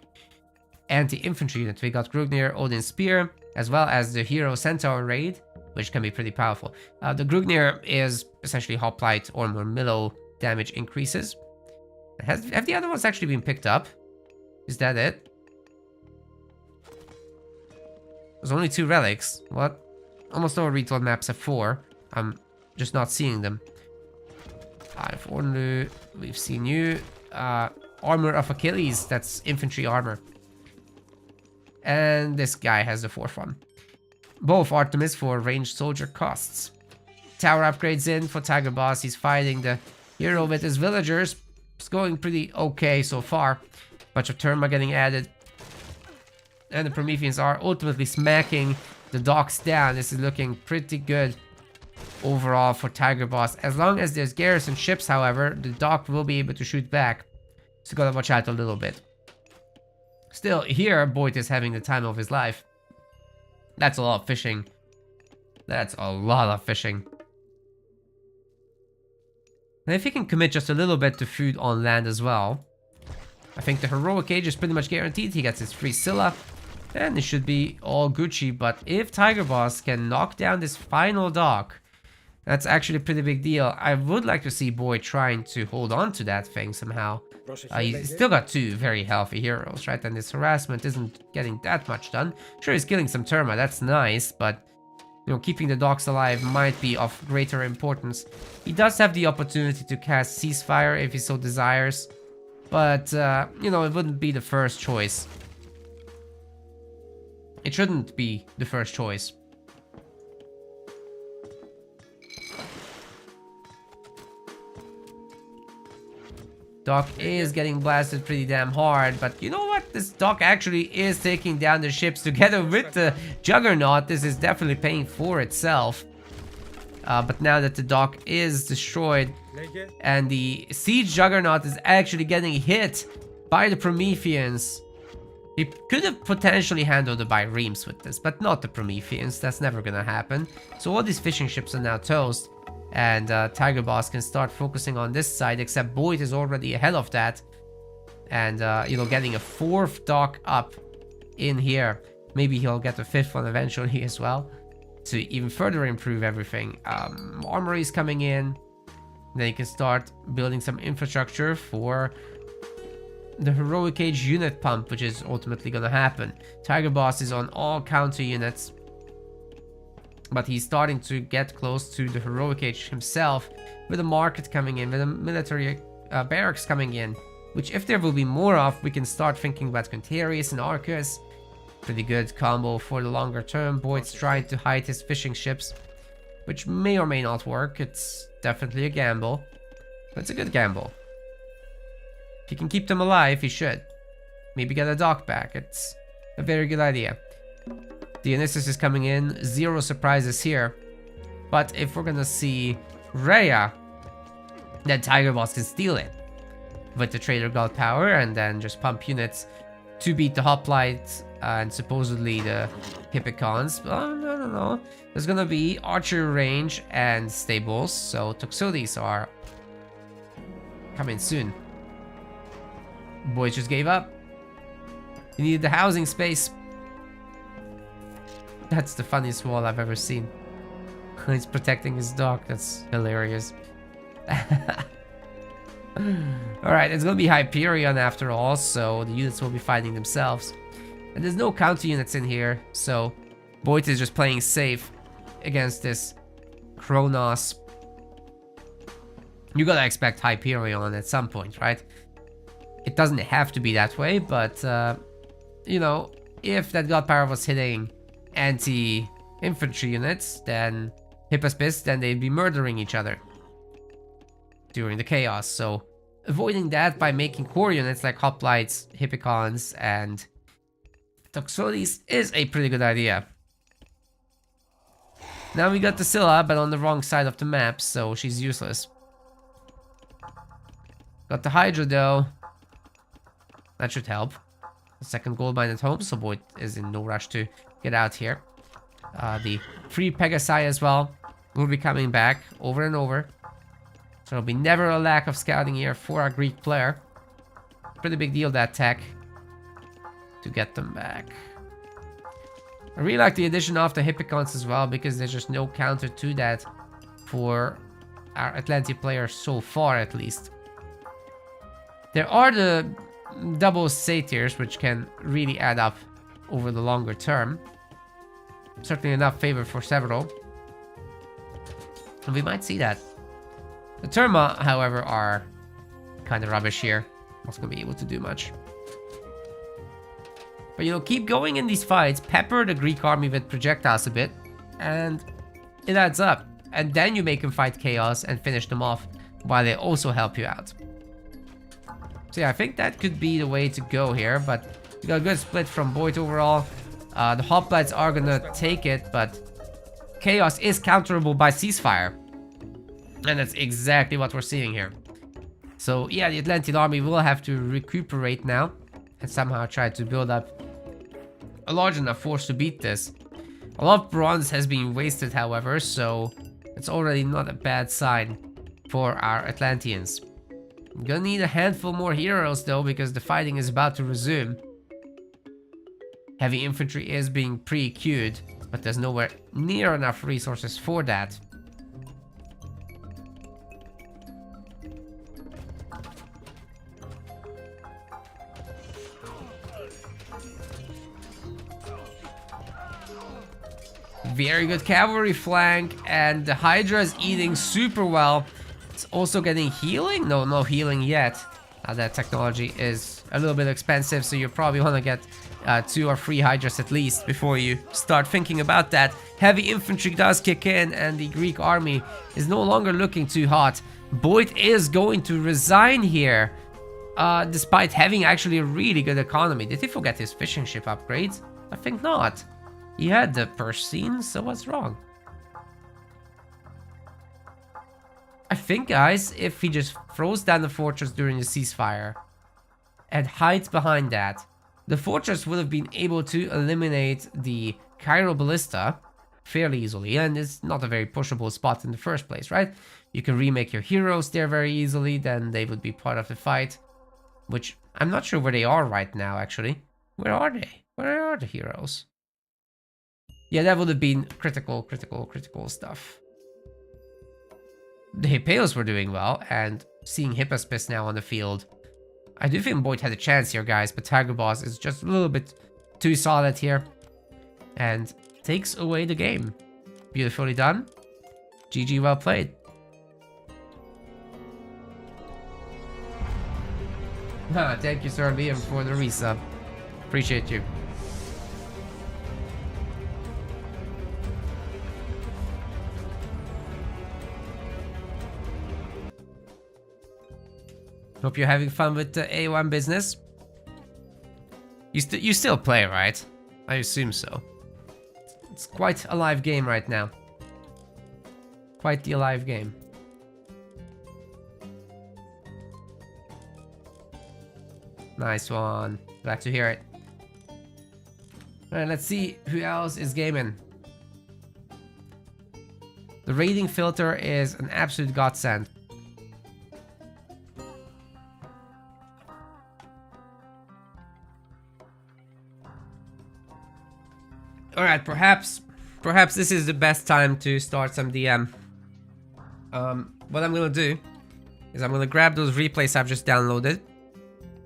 C: anti-infantry units. We got Grugnir, Odin's Spear, as well as the Hero Centaur Raid, which can be pretty powerful. The Grugnir is essentially Hoplite or more Milo damage increases. Have the other ones actually been picked up? Is that it? There's only 2 relics. What? Almost all Retold maps have 4. I'm just not seeing them. I've only... We've seen you. Armor of Achilles. That's infantry armor. And this guy has the 4th one. Both Artemis for ranged soldier costs. Tower upgrades in for Tigerboss. He's fighting the hero with his villagers. It's going pretty okay so far. Bunch of Terma getting added. And the Prometheans are ultimately smacking the docks down. This is looking pretty good overall for Tigerboss. As long as there's garrison ships, however, the dock will be able to shoot back. So gotta watch out a little bit. Still, here, Boit is having the time of his life. That's a lot of fishing. That's a lot of fishing. And if he can commit just a little bit to food on land as well, I think the Heroic Age is pretty much guaranteed. He gets his free Scylla, and it should be all Gucci. But if Tigerboss can knock down this final dock, that's actually a pretty big deal. I would like to see Boit trying to hold on to that thing somehow. He's still got 2 very healthy heroes, right? And this harassment isn't getting that much done. Sure, he's killing some Terma, that's nice, but you know, keeping the docks alive might be of greater importance. He does have the opportunity to cast Ceasefire if he so desires, but you know, it wouldn't be the first choice. It shouldn't be the first choice. Dock is getting blasted pretty damn hard, but you know what? This Dock actually is taking down the ships together with the Juggernaut. This is definitely paying for itself. But now that the Dock is destroyed and the Siege Juggernaut is actually getting hit by the Prometheans, He could have potentially handled the Biremes with this, but not the Prometheans. That's never gonna happen. So all these fishing ships are now toast, and Tigerboss can start focusing on this side, except Boit is already ahead of that. And, you know, getting a 4th dock up in here. Maybe he'll get a 5th one eventually as well, to even further improve everything. Armory is coming in. Then you can start building some infrastructure for the Heroic Age unit pump, which is ultimately gonna happen. Tigerboss is on all counter units, but he's starting to get close to the Heroic Age himself, with a market coming in, with a military barracks coming in, which if there will be more of, we can start thinking about Quintarius and Arcus. Pretty good combo for the longer term. Boyd's trying to hide his fishing ships, which may or may not work. It's definitely a gamble, but it's a good gamble. If he can keep them alive, he should. Maybe get a dock back. It's a very good idea. Dionysus is coming in. 0 surprises here. But if we're gonna see Rhea, then Tigerboss can steal it with the Trader God power and then just pump units to beat the Hoplites and supposedly the Hippicons. Oh, no. There's gonna be Archer range and stables, so Toxotes are coming soon. Boy just gave up. He needed the housing space. That's the funniest wall I've ever seen. He's protecting his dog. That's hilarious. Alright, it's gonna be Hyperion after all, so the units will be fighting themselves. And there's no counter units in here, so Boit is just playing safe against this Kronos. You gotta expect Hyperion at some point, right? It doesn't have to be that way, but, you know, if that God Power was hitting anti-infantry units, then Hippospis, then they'd be murdering each other during the chaos. So avoiding that by making core units like Hoplites, Hippicons, and Toxotes is a pretty good idea. Now we got the Scylla, but on the wrong side of the map, so she's useless. Got the Hydra though. That should help. The second gold mine at home, so Boyd is in no rush to get out here. The free Pegasi as well will be coming back over and over. So there'll be never a lack of scouting here for a Greek player. Pretty big deal, that tech, to get them back. I really like the addition of the Hippicons as well, because there's just no counter to that for our Atlantean players so far, at least. There are the double satyrs, which can really add up over the longer term. Certainly enough favor for several. And we might see that. The Terma, however, are kind of rubbish here. Not going to be able to do much. But, you know, keep going in these fights. Pepper the Greek army with projectiles a bit. And it adds up. And then you make them fight chaos and finish them off while they also help you out. So yeah, I think that could be the way to go here. But we got a good split from Boyd overall. The Hoplites are going to take it, but chaos is counterable by ceasefire. And that's exactly what we're seeing here. So yeah, the Atlantean army will have to recuperate now and somehow try to build up a large enough force to beat this. A lot of bronze has been wasted, however, so it's already not a bad sign for our Atlanteans. I'm gonna need a handful more heroes though, because the fighting is about to resume. Heavy infantry is being pre-queued, but there's nowhere near enough resources for that. Very good cavalry flank, and the Hydra is eating super well. It's also getting healing? No healing yet. That technology is a little bit expensive, so you probably want to get 2 or 3 Hydras at least before you start thinking about that. Heavy infantry does kick in, and the Greek army is no longer looking too hot. Boyd is going to resign here, despite having actually a really good economy. Did he forget his fishing ship upgrades? I think not. He had the purse scene, so what's wrong? I think, guys, if he just throws down the fortress during the ceasefire and hides behind that, the fortress would have been able to eliminate the Cairo Ballista fairly easily, and it's not a very pushable spot in the first place, right? You can remake your heroes there very easily, then they would be part of the fight, which I'm not sure where they are right now, actually. Where are they? Where are the heroes? Yeah, that would have been critical stuff. The Hippeos were doing well, and seeing Hippospis now on the field, I do think Boit had a chance here, guys, but Tigerboss is just a little bit too solid here, and takes away the game. Beautifully done. GG, well played. Thank you, Sir Liam, for the resub. Appreciate you. Hope you're having fun with the A1 business. You still play, right? I assume so. It's quite a live game right now. Quite the alive game. Nice one. Glad to hear it. Alright, let's see who else is gaming. The rating filter is an absolute godsend. Alright, perhaps this is the best time to start some DM. What I'm gonna do is I'm gonna grab those replays I've just downloaded,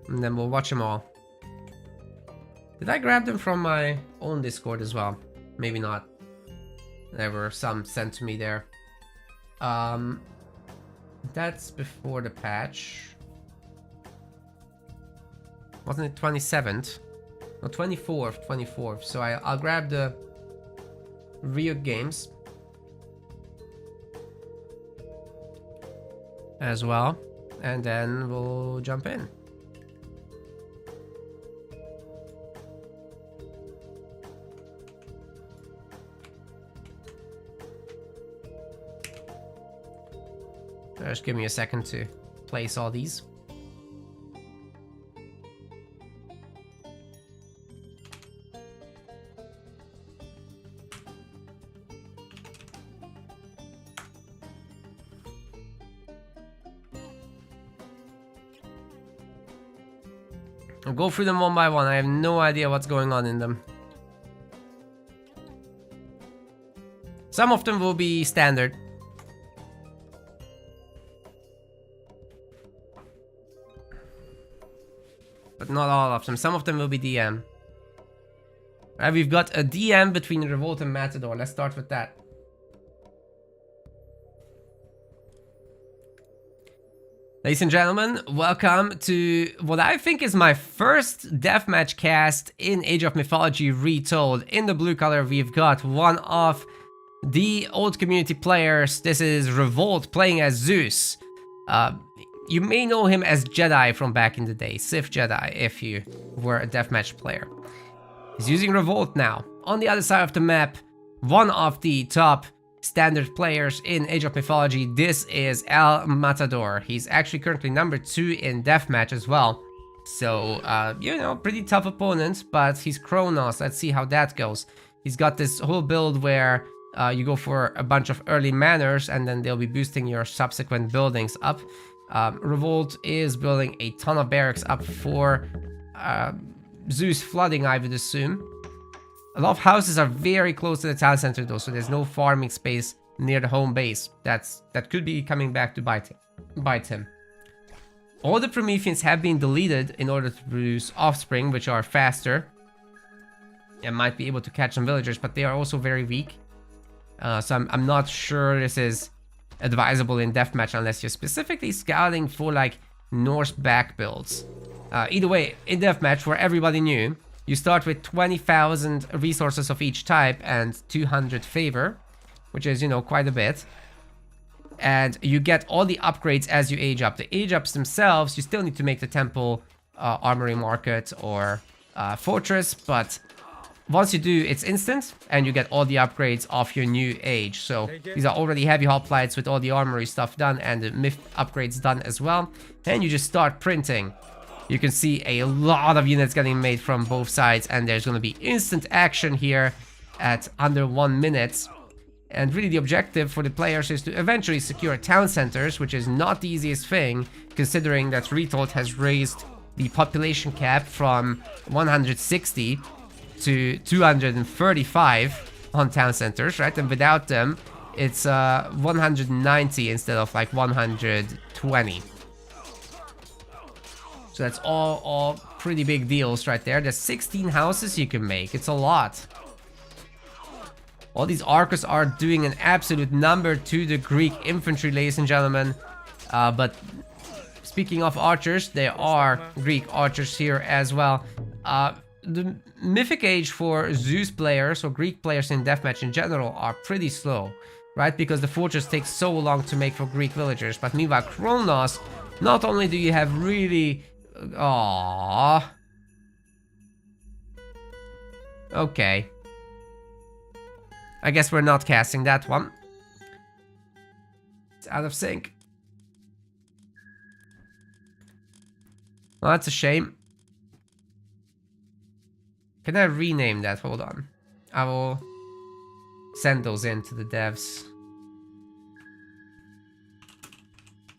C: and then we'll watch them all. Did I grab them from my own Discord as well? Maybe not. There were some sent to me there. That's before the patch. Wasn't it 27th? No, 24th. So I'll grab the Ryuk games as well, and then we'll jump in. Just give me a second to place all these. I'll go through them one by one. I have no idea what's going on in them. Some of them will be standard. But not all of them. Some of them will be DM. Alright, we've got a DM between Revolt and Matador. Let's start with that. Ladies and gentlemen, welcome to what I think is my first deathmatch cast in Age of Mythology Retold. In the blue color, we've got one of the old community players. This is Revolt playing as Zeus. You may know him as Jedi from back in the day, Sith Jedi, if you were a deathmatch player. He's using Revolt now. On the other side of the map, one of the top standard players in Age of Mythology, this is El Matador. He's actually currently number 2 in deathmatch as well. So, you know, pretty tough opponent, but he's Kronos. Let's see how that goes. He's got this whole build where you go for a bunch of early manors, and then they'll be boosting your subsequent buildings up. Revolt is building a ton of barracks up for Zeus flooding, I would assume. A lot of houses are very close to the town center though, so there's no farming space near the home base. That could be coming back to bite him. All the Prometheans have been deleted in order to produce offspring, which are faster and might be able to catch some villagers, but they are also very weak. So I'm not sure this is advisable in deathmatch unless you're specifically scouting for like Norse back builds. Either way, in deathmatch, where everybody knew, you start with 20,000 resources of each type and 200 favor, which is, you know, quite a bit. And you get all the upgrades as you age up. The age ups themselves, you still need to make the temple, armory market, or fortress, but once you do, it's instant, and you get all the upgrades of your new age. So these are already heavy hoplites with all the armory stuff done and the myth upgrades done as well. And you just start printing You can see a lot of units getting made from both sides, and there's going to be instant action here at under 1 minute. And really the objective for the players is to eventually secure town centers, which is not the easiest thing, considering that Retold has raised the population cap from 160 to 235 on town centers, right? And without them, it's 190 instead of like 120. So that's all pretty big deals right there. There's 16 houses you can make. It's a lot. All these archers are doing an absolute number to the Greek infantry, ladies and gentlemen. But speaking of archers, there are Greek archers here as well. The Mythic Age for Zeus players or Greek players in deathmatch in general are pretty slow, right? Because the fortress takes so long to make for Greek villagers. But meanwhile, Kronos, not only do you have really... Aww. Okay. I guess we're not casting that one. It's out of sync. Well, that's a shame. Can I rename that? Hold on. I will send those in to the devs.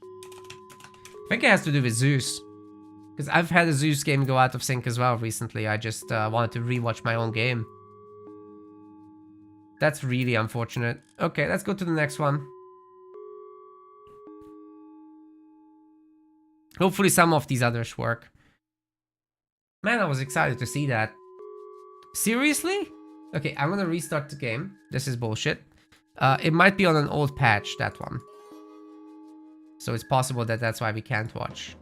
C: I think it has to do with Zeus. Because I've had a Zeus game go out of sync as well recently. I just wanted to rewatch my own game. That's really unfortunate. Okay, let's go to the next one. Hopefully some of these others work. Man, I was excited to see that. Seriously? Okay, I'm gonna restart the game. This is bullshit. It might be on an old patch, that one. So it's possible that that's why we can't watch.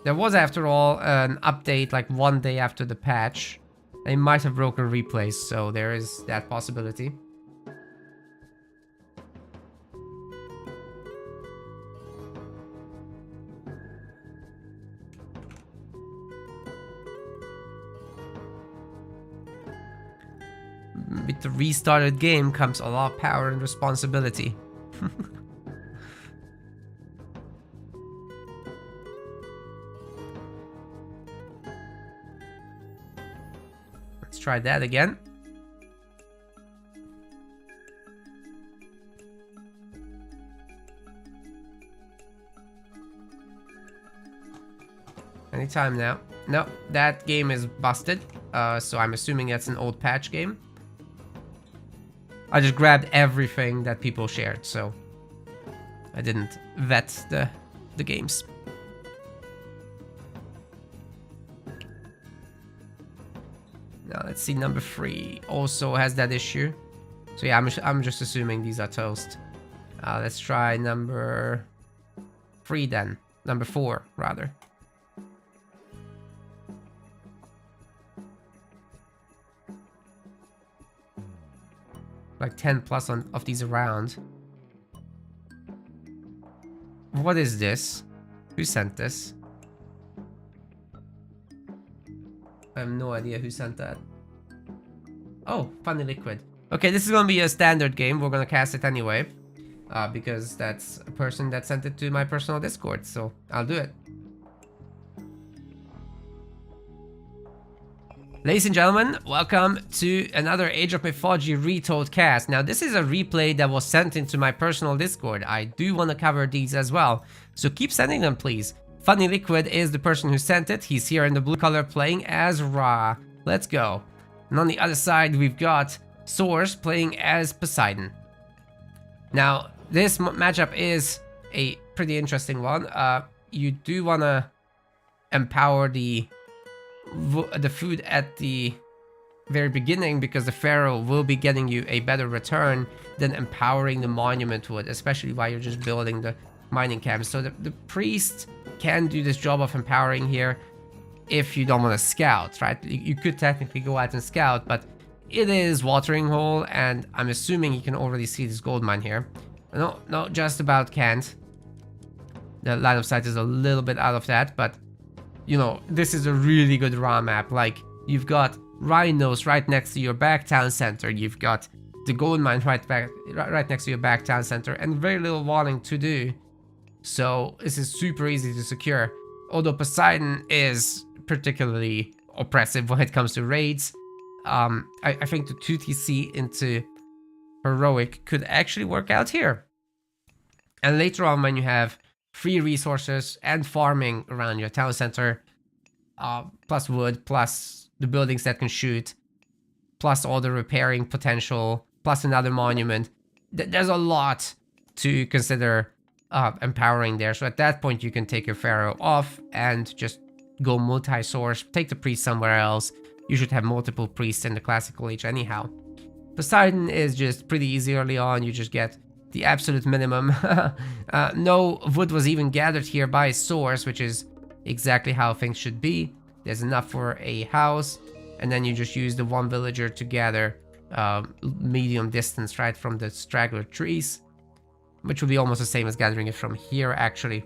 C: There was, after all, an update like 1 day after the patch. They might have broken replays, so there is that possibility. With the restarted game comes a lot of power and responsibility. Let's try that again. Anytime now. No, that game is busted. So I'm assuming that's an old patch game. I just grabbed everything that people shared, so I didn't vet the games. Now let's see, number 3 also has that issue. So yeah, I'm just assuming these are toast. Let's try number 3 then. Number 4 rather. Like 10 plus of these around. What is this? Who sent this? I have no idea who sent that. Oh, Funny Liquid. Okay, this is gonna be a standard game. We're gonna cast it anyway. Because that's a person that sent it to my personal Discord, so I'll do it. Ladies and gentlemen, welcome to another Age of Mythology Retold cast. Now, this is a replay that was sent into my personal Discord. I do want to cover these as well, so keep sending them, please. Funny Liquid is the person who sent it. He's here in the blue color playing as Ra. Let's go. And on the other side, we've got Source playing as Poseidon. Now, this matchup is a pretty interesting one. You do want to empower the food at the very beginning, because the pharaoh will be getting you a better return than empowering the monument would, especially while you're just building the mining camps. So the priest can do this job of empowering here if you don't want to scout, right? You could technically go out and scout, but it is watering hole, and I'm assuming you can already see this gold mine here. No, just about can't. The line of sight is a little bit out of that, but you know, this is a really good raw map. Like, you've got rhinos right next to your back town center. You've got the gold mine right next to your back town center, and very little walling to do. So this is super easy to secure. Although Poseidon is particularly oppressive when it comes to raids. I think the 2TC into Heroic could actually work out here. And later on, when you have free resources and farming around your town center, plus wood, plus the buildings that can shoot, plus all the repairing potential, plus another monument, there's a lot to consider empowering there. So at that point, you can take your pharaoh off and just go multi-source, take the priest somewhere else. You should have multiple priests in the classical age anyhow. Poseidon is just pretty easy early on. You just get the absolute minimum. No wood was even gathered here by source, which is exactly how things should be. There's enough for a house, and then you just use the one villager to gather medium distance right from the straggler trees, which will be almost the same as gathering it from here actually.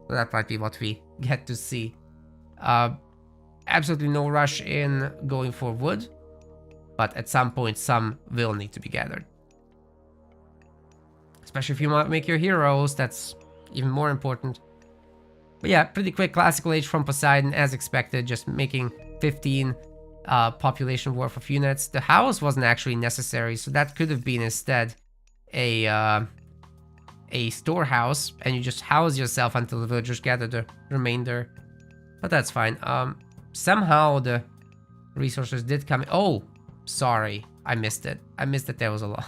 C: So that might be what we get to see. Absolutely no rush in going for wood, but at some point some will need to be gathered. Especially if you want to make your heroes, that's even more important. But yeah, pretty quick classical age from Poseidon as expected, just making 15 population worth of units. The house wasn't actually necessary, so that could have been instead a storehouse, and you just house yourself until the villagers gather the remainder. But that's fine. Somehow the resources did come in. Oh, sorry, I missed it. I missed that there was a lot.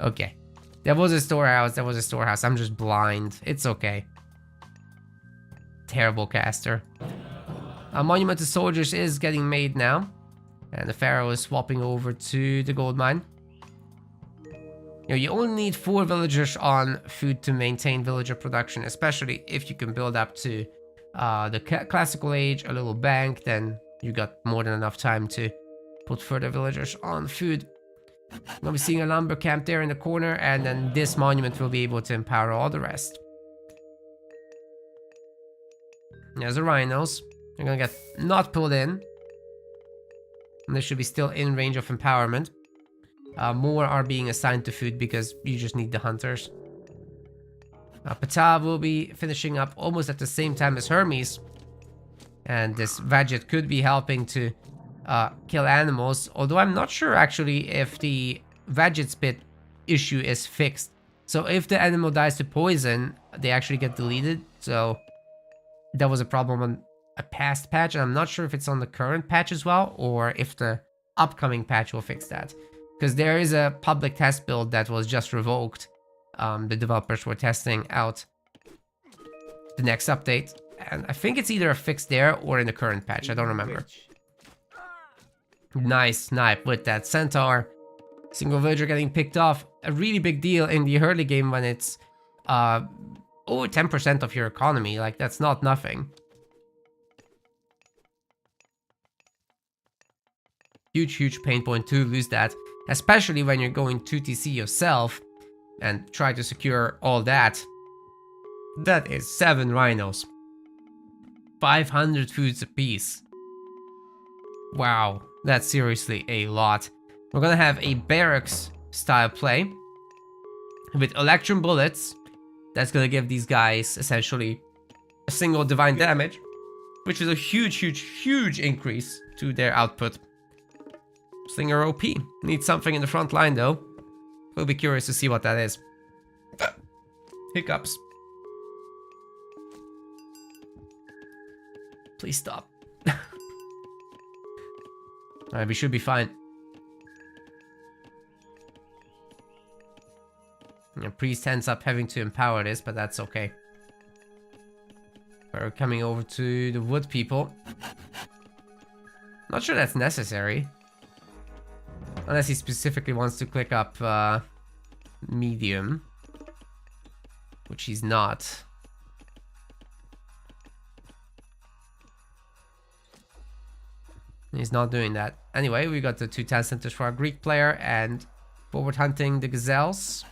C: Okay. There was a storehouse. I'm just blind. It's okay. Terrible caster. A monument to soldiers is getting made now. And the pharaoh is swapping over to the gold mine. You know, you only need 4 villagers on food to maintain villager production, especially if you can build up to the classical age, a little bank, then you got more than enough time to put further villagers on food. We'll be seeing a lumber camp there in the corner, and then this monument will be able to empower all the rest. There's the rhinos. They're gonna get not pulled in. And they should be still in range of empowerment. More are being assigned to food because you just need the hunters. Ptah will be finishing up almost at the same time as Hermes. And this Vadget could be helping to kill animals, although I'm not sure actually if the Vadget spit issue is fixed. So if the animal dies to poison, they actually get deleted. So that was a problem on a past patch, and I'm not sure if it's on the current patch as well, or if the upcoming patch will fix that. Because there is a public test build that was just revoked. The developers were testing out the next update, and I think it's either a fix there or in the current patch. I don't remember. Nice snipe with that centaur. Single villager getting picked off. A really big deal in the early game when it's over 10% of your economy. Like, that's not nothing. Huge pain point to lose that, especially when you're going 2TC yourself and try to secure all that. That is 7 rhinos. 500 foods apiece. Wow, that's seriously a lot. We're gonna have a barracks style play with electrum bullets. That's gonna give these guys essentially a single divine damage, which is a huge increase to their output. Slinger OP. Needs something in the front line though. We'll be curious to see what that is. Hiccups. Please stop. Alright, we should be fine. Priest ends up having to empower this, but that's okay. We're coming over to the wood people. Not sure that's necessary. Unless he specifically wants to click up medium. Which he's not. He's not doing that. Anyway, we got the 2 town centers for our Greek player, and forward hunting the gazelles.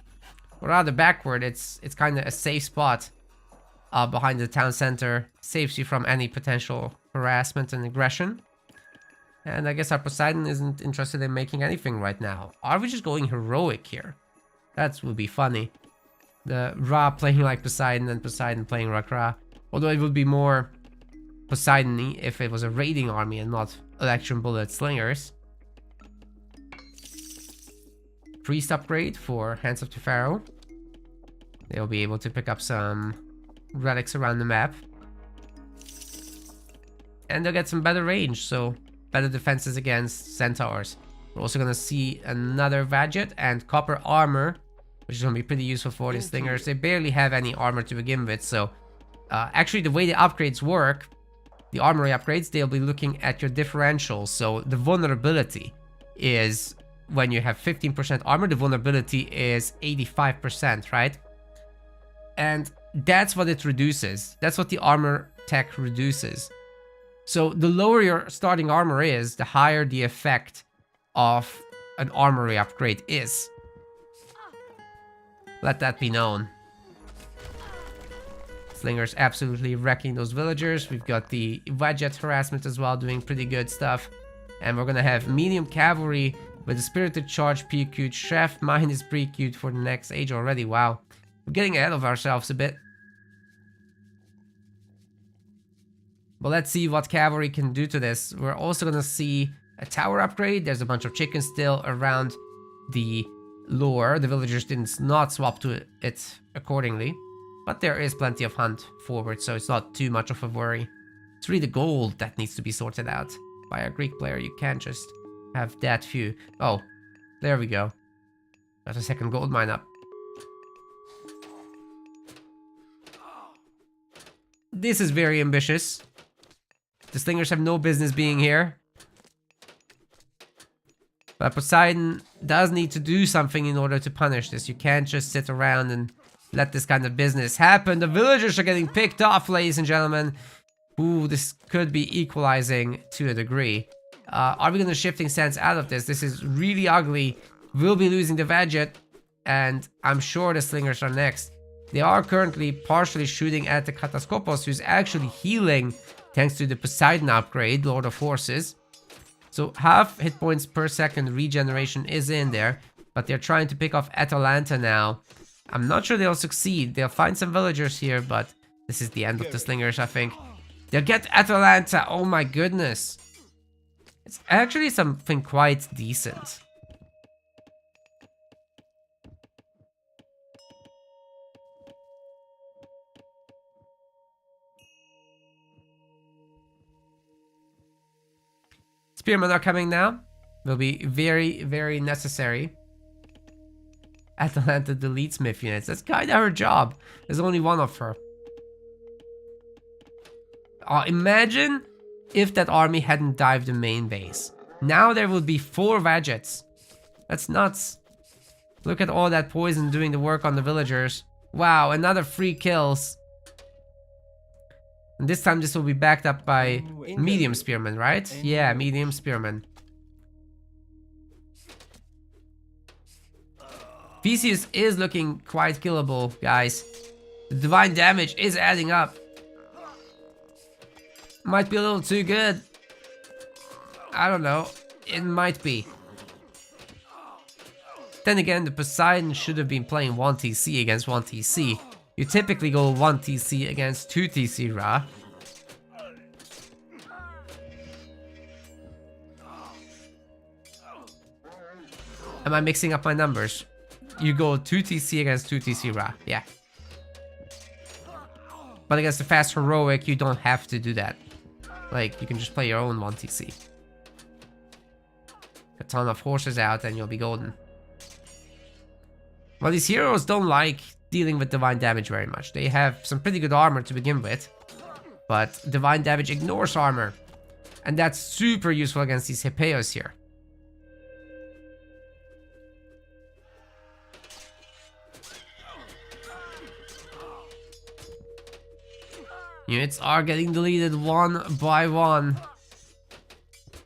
C: Or rather backward, it's kind of a safe spot behind the town center. Saves you from any potential harassment and aggression. And I guess our Poseidon isn't interested in making anything right now. Are we just going heroic here? That would be funny. The Ra playing like Poseidon and Poseidon playing Ra. Although it would be more Poseidon-y if it was a raiding army and not election bullet slingers. Priest upgrade for Hands of the Pharaoh. They'll be able to pick up some relics around the map. And they'll get some better range, so better defenses against centaurs. We're also going to see another Vadget and copper armor, which is going to be pretty useful for the slingers. They barely have any armor to begin with, so actually the way the upgrades work, the armory upgrades, they'll be looking at your differentials. So the vulnerability is when you have 15% armor, the vulnerability is 85%, right? And that's what it reduces. That's what the armor tech reduces. So the lower your starting armor is, the higher the effect of an armory upgrade is. Let that be known. Slingers absolutely wrecking those villagers. We've got the Vadget harassment as well, doing pretty good stuff. And we're gonna have medium cavalry with a spirited charge PQ'd. Chef mine is pre-queued for the next age already. Wow. We're getting ahead of ourselves a bit. But let's see what cavalry can do to this. We're also gonna see a tower upgrade. There's a bunch of chickens still around the lore. The villagers did not swap to it accordingly. But there is plenty of hunt forward, so it's not too much of a worry. It's really the gold that needs to be sorted out by a Greek player. You can't just have that few. Oh, there we go. Got a second gold mine up. This is very ambitious. The slingers have no business being here. But Poseidon does need to do something in order to punish this. You can't just sit around and let this kind of business happen. The villagers are getting picked off, ladies and gentlemen. Ooh, this could be equalizing to a degree. Are we going to shifting sense out of this? This is really ugly. We'll be losing the Vadget, and I'm sure the slingers are next. They are currently partially shooting at the Kataskopos, who's actually healing thanks to the Poseidon upgrade, Lord of Horses. So half hit points per second regeneration is in there, but they're trying to pick off Atalanta now. I'm not sure they'll succeed. They'll find some villagers here, but this is the end of the slingers, I think. They'll get Atalanta. Oh my goodness. It's actually something quite decent. Spearmen are coming now. Will be very, very necessary. Atalanta deletes myth units. That's kind of her job. There's only one of her. Imagine if that army hadn't dived the main base. Now there would be 4 Vadgets. That's nuts. Look at all that poison doing the work on the villagers. Wow, another 3 kills. And this time this will be backed up by medium spearmen, right? Yeah, medium spearmen. Theseus is looking quite killable, guys. The divine damage is adding up. Might be a little too good. I don't know. It might be. Then again, the Poseidon should have been playing 1 TC against 1 TC. You typically go 1 TC against 2 TC Ra. Am I mixing up my numbers? You go 2 TC against 2 TC Ra, yeah. But against the fast heroic, you don't have to do that. Like, you can just play your own 1 TC. A ton of horses out and you'll be golden. Well, these heroes don't like dealing with divine damage very much. They have some pretty good armor to begin with. But divine damage ignores armor. And that's super useful against these Hippeos here. Units are getting deleted one by one.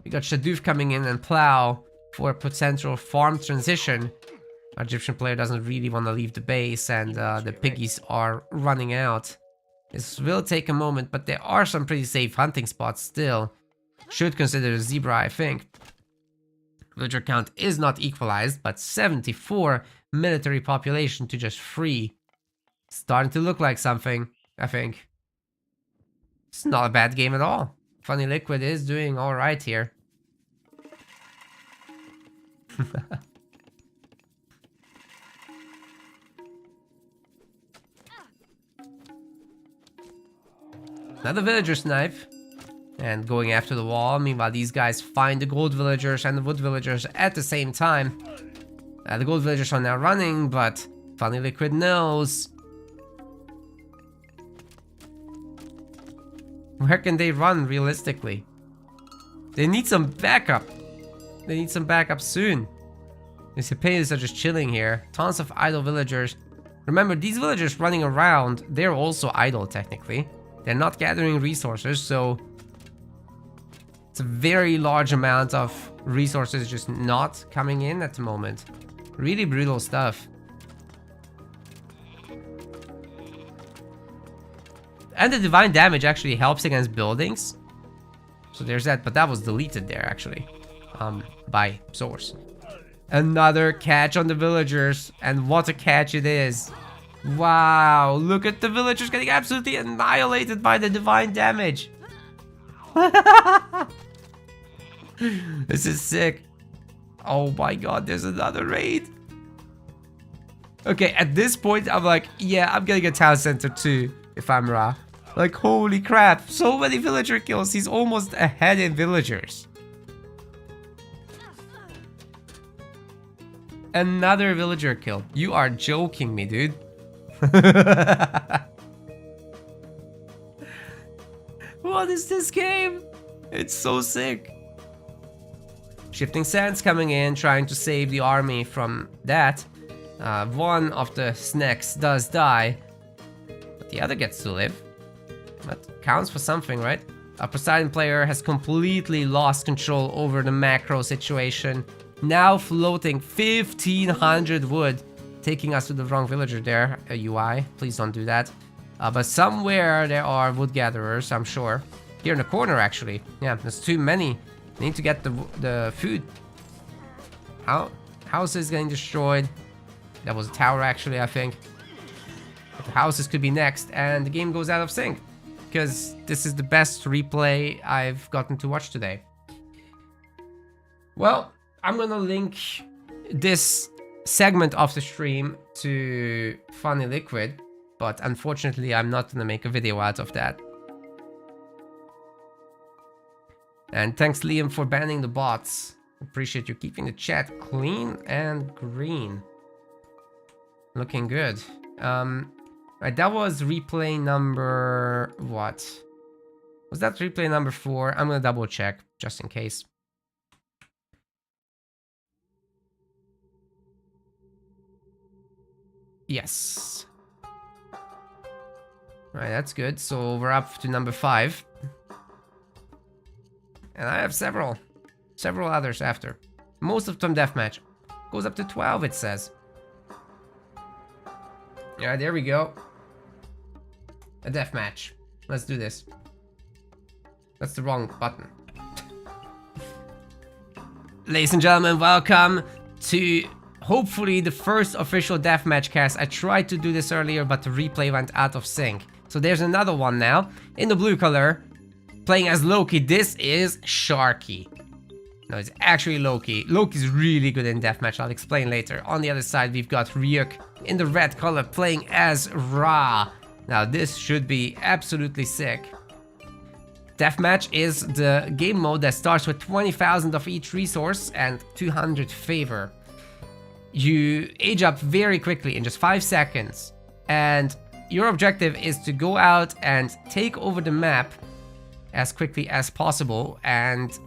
C: We got Shaduf coming in and Plow for a potential farm transition. Our Egyptian player doesn't really want to leave the base, and the piggies are running out. This will take a moment, but there are some pretty safe hunting spots still. Should consider a zebra, I think. Villager count is not equalized, but 74 military population to just 3. Starting to look like something, I think. It's not a bad game at all. Funny Liquid is doing alright here. Another villager's knife. And going after the wall. Meanwhile, these guys find the gold villagers and the wood villagers at the same time. The gold villagers are now running, but Funny Liquid knows. Where can they run realistically? They need some backup. They need some backup soon. The Pheno are just chilling here. Tons of idle villagers. Remember, these villagers running around, they're also idle technically. They're not gathering resources, so it's a very large amount of resources just not coming in at the moment. Really brutal stuff. And the divine damage actually helps against buildings. So there's that, but that was deleted there actually. By source. Another catch on the villagers, and what a catch it is. Wow, look at the villagers getting absolutely annihilated by the divine damage. This is sick. Oh my god, there's another raid. Okay, at this point, I'm like, yeah, I'm getting a town center too, if I'm Ra. Like, holy crap, so many villager kills. He's almost ahead in villagers. Another villager kill. You are joking me, dude. What is this game? It's so sick. Shifting Sands coming in, trying to save the army from that. One of the snacks does die, but the other gets to live. That counts for something, right? A Poseidon player has completely lost control over the macro situation. Now floating 1500 wood, taking us to the wrong villager there. A UI, please don't do that. But somewhere there are wood gatherers, I'm sure. Here in the corner, actually. Yeah, there's too many. They need to get the food. Houses getting destroyed. That was a tower, actually, I think. But the houses could be next, and the game goes out of sync. Because this is the best replay I've gotten to watch today. Well, I'm gonna link this segment of the stream to Funny Liquid, but unfortunately I'm not gonna make a video out of that. And thanks Liam for banning the bots. Appreciate you keeping the chat clean and green. Looking good. Right, that was replay number... what? Was that replay number 4? I'm gonna double check, just in case. Yes. Right, that's good. So we're up to number 5. And I have several others after. Most of them deathmatch. Goes up to 12, it says. Yeah, there we go. A deathmatch. Let's do this. That's the wrong button. Ladies and gentlemen, welcome to hopefully the first official deathmatch cast. I tried to do this earlier, but the replay went out of sync. So there's another one now. In the blue color, playing as Loki. This is Sharky. No, it's actually Loki. Loki's really good in deathmatch. I'll explain later. On the other side, we've got Ryuk in the red color playing as Ra. Now, this should be absolutely sick. Deathmatch is the game mode that starts with 20,000 of each resource and 200 favor. You age up very quickly in just 5 seconds. And your objective is to go out and take over the map as quickly as possible and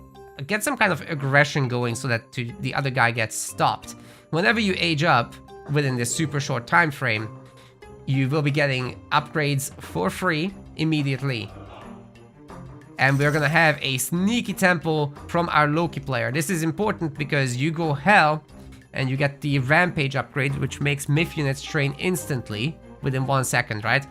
C: get some kind of aggression going so that the other guy gets stopped. Whenever you age up within this super short time frame, you will be getting upgrades for free immediately. And we're gonna have a sneaky tempo from our Loki player. This is important because you go hell and you get the rampage upgrade, which makes myth units train instantly within 1 second, right?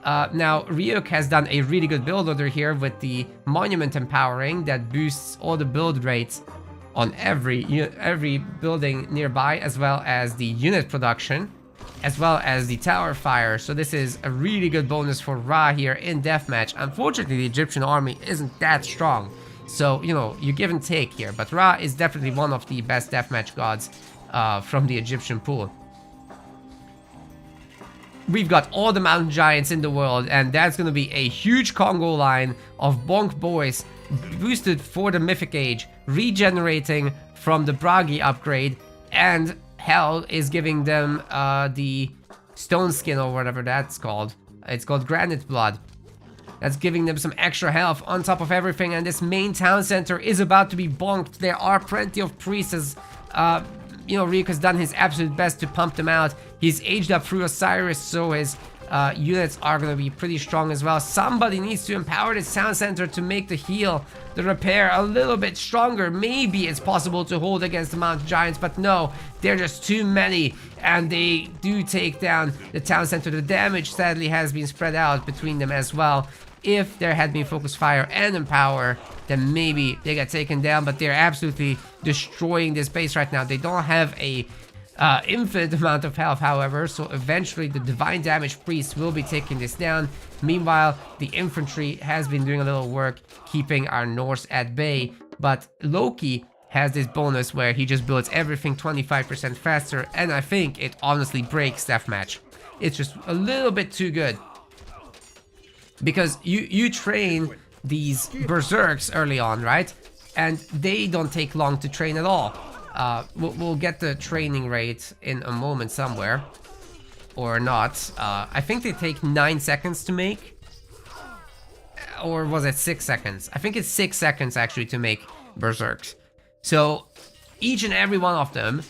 C: Now, Ryuk has done a really good build order here with the monument empowering that boosts all the build rates on every building nearby, as well as the unit production. as well as the tower fire. So this is a really good bonus for Ra here in deathmatch. Unfortunately, the Egyptian army isn't that strong. So, you know, you give and take here. But Ra is definitely one of the best deathmatch gods from the Egyptian pool. We've got all the mountain giants in the world, and that's going to be a huge Congo line of bonk boys boosted for the Mythic Age, regenerating from the Bragi upgrade, and Hell is giving them the stone skin or whatever that's called. It's called Granite Blood. That's giving them some extra health on top of everything, and this main town center is about to be bonked. There are plenty of priests as, you know, Ryuk has done his absolute best to pump them out. He's aged up through Osiris, so his units are going to be pretty strong as well. Somebody needs to empower this town center to make the heal, the repair a little bit stronger. Maybe it's possible to hold against the mountain giants, but no, they're just too many, and they do take down the town center. The damage sadly has been spread out between them as well. If there had been focus fire and empower, then maybe they get taken down, but they're absolutely destroying this base right now. They don't have a infinite amount of health, however, so eventually the divine damage priest will be taking this down. Meanwhile, the infantry has been doing a little work keeping our Norse at bay, but Loki has this bonus where he just builds everything 25% faster, and I think it honestly breaks deathmatch. It's just a little bit too good. Because you train these berserks early on, right? And they don't take long to train at all. We'll get the training rate in a moment somewhere. Or not. I think they take 9 seconds to make. Or was it 6 seconds? I think it's 6 seconds actually to make berserks. So each and every one of them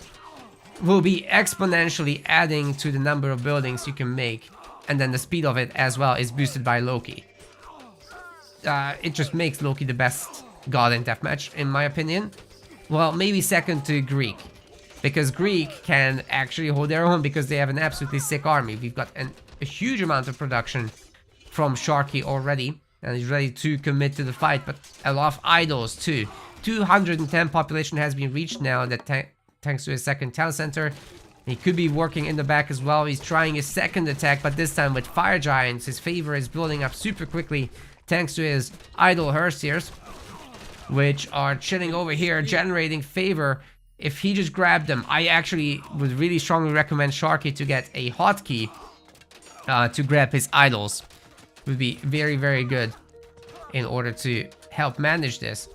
C: will be exponentially adding to the number of buildings you can make. And then the speed of it as well is boosted by Loki. It just makes Loki the best god in deathmatch, in my opinion. Well, maybe second to Greek. Because Greek can actually hold their own because they have an absolutely sick army. We've got a huge amount of production from Sharky already. And he's ready to commit to the fight, but a lot of idols too. 210 population has been reached now, that thanks to his second town center. He could be working in the back as well. He's trying his second attack, but this time with fire giants. His favor is building up super quickly thanks to his idol Hersiers, which are chilling over here, generating favor. If he just grabbed them, I actually would really strongly recommend Sharky to get a hotkey to grab his idols. It would be very, very good in order to help manage this.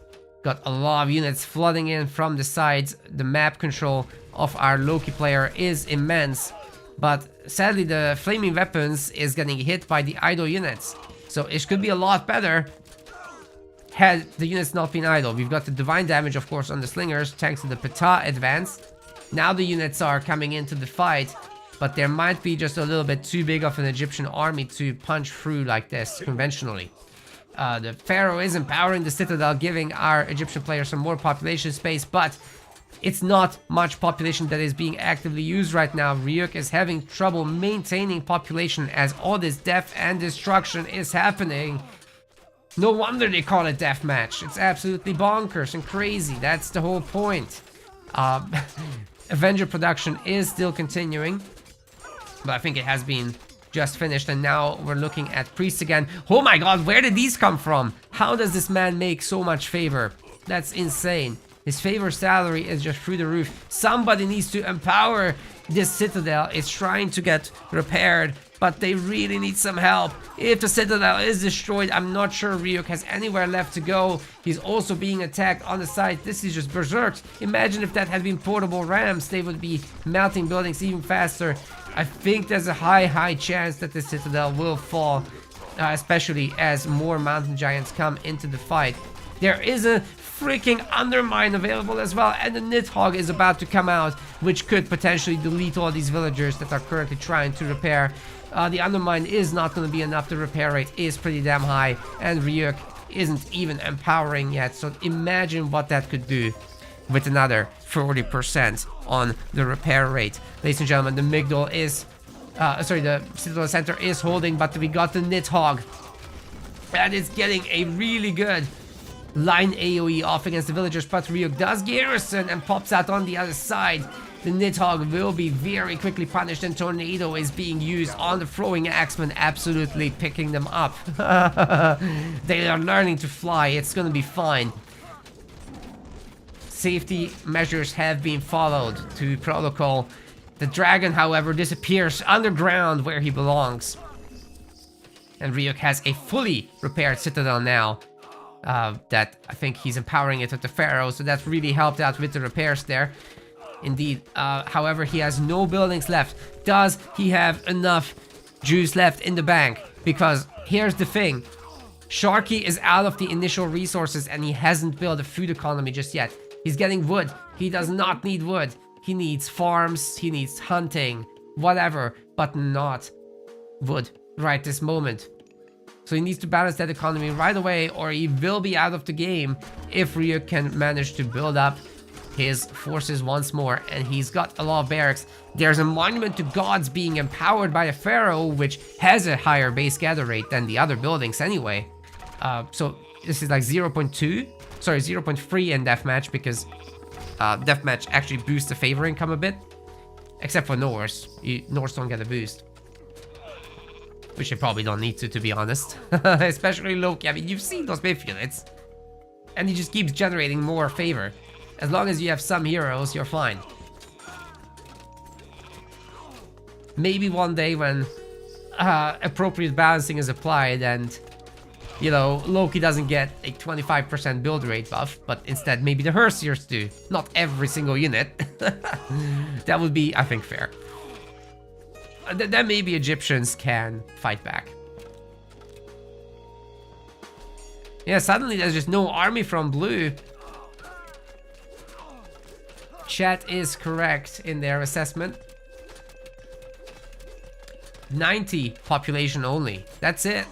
C: Got a lot of units flooding in from the sides. The map control of our Loki player is immense, but sadly the flaming weapons is getting hit by the idle units, so it could be a lot better had the units not been idle. We've got the divine damage, of course, on the slingers thanks to the Ptah advance. Now the units are coming into the fight, but there might be just a little bit too big of an Egyptian army to punch through like this conventionally. The Pharaoh is empowering the Citadel, giving our Egyptian player some more population space, but it's not much population that is being actively used right now. Ryuk is having trouble maintaining population as all this death and destruction is happening. No wonder they call it deathmatch. It's absolutely bonkers and crazy. That's the whole point. Avenger production is still continuing, but I think it has been just finished, and now we're looking at priests again. Oh my god, where did these come from? How does this man make so much favor? That's insane. His favor salary is just through the roof. Somebody needs to empower this Citadel. It's trying to get repaired, but they really need some help. If the Citadel is destroyed, I'm not sure Ryuk has anywhere left to go. He's also being attacked on the side. This is just berserk. Imagine if that had been portable rams. They would be melting buildings even faster. I think there's a high chance that the Citadel will fall, especially as more mountain giants come into the fight. There is a freaking undermine available as well, and the Nidhogg is about to come out, which could potentially delete all these villagers that are currently trying to repair. The undermine is not going to be enough. The repair rate is pretty damn high, and Ryuk isn't even empowering yet, so imagine what that could do with another 40% on the repair rate. Ladies and gentlemen, the Migdol is, the Citadel Center is holding, but we got the Nidhogg. And it's getting a really good line AoE off against the villagers, but Ryuk does garrison and pops out on the other side. The Nidhogg will be very quickly punished, and Tornado is being used on the throwing axeman, absolutely picking them up. They are learning to fly, it's gonna be fine. Safety measures have been followed to protocol. The dragon, however, disappears underground where he belongs. And Ryuk has a fully repaired citadel now. That I think he's empowering it with the Pharaoh, so that's really helped out with the repairs there. Indeed. However, he has no buildings left. Does he have enough juice left in the bank? Because here's the thing. Sharky is out of the initial resources and he hasn't built a food economy just yet. He's getting wood. He does not need wood. He needs farms, he needs hunting, whatever, but not wood right this moment. So he needs to balance that economy right away, or he will be out of the game if Ryuk can manage to build up his forces once more. And he's got a lot of barracks. There's a monument to gods being empowered by a pharaoh, which has a higher base gather rate than the other buildings anyway. So this is like 0.2, sorry, 0.3 in deathmatch, because deathmatch actually boosts the favor income a bit. Except for Norse. Norse don't get a boost. Which they probably don't need to be honest. Especially Loki. I mean, you've seen those myth units. And he just keeps generating more favor. As long as you have some heroes, you're fine. Maybe one day when appropriate balancing is applied and, you know, Loki doesn't get a 25% build rate buff, but instead maybe the Hersiers do. Not every single unit. That would be, I think, fair. Then maybe Egyptians can fight back. Yeah, suddenly there's just no army from blue. Chat is correct in their assessment. 90 population only. That's it.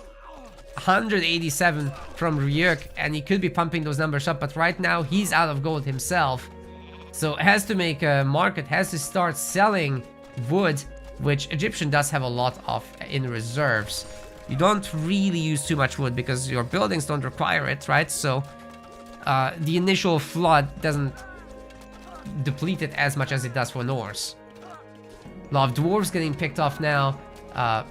C: 187 from Ryuk, and he could be pumping those numbers up, but right now he's out of gold himself. So has to make a market, has to start selling wood, which Egyptian does have a lot of in reserves. You don't really use too much wood because your buildings don't require it, right? So the initial flood doesn't deplete it as much as it does for Norse. A lot of dwarves getting picked off now.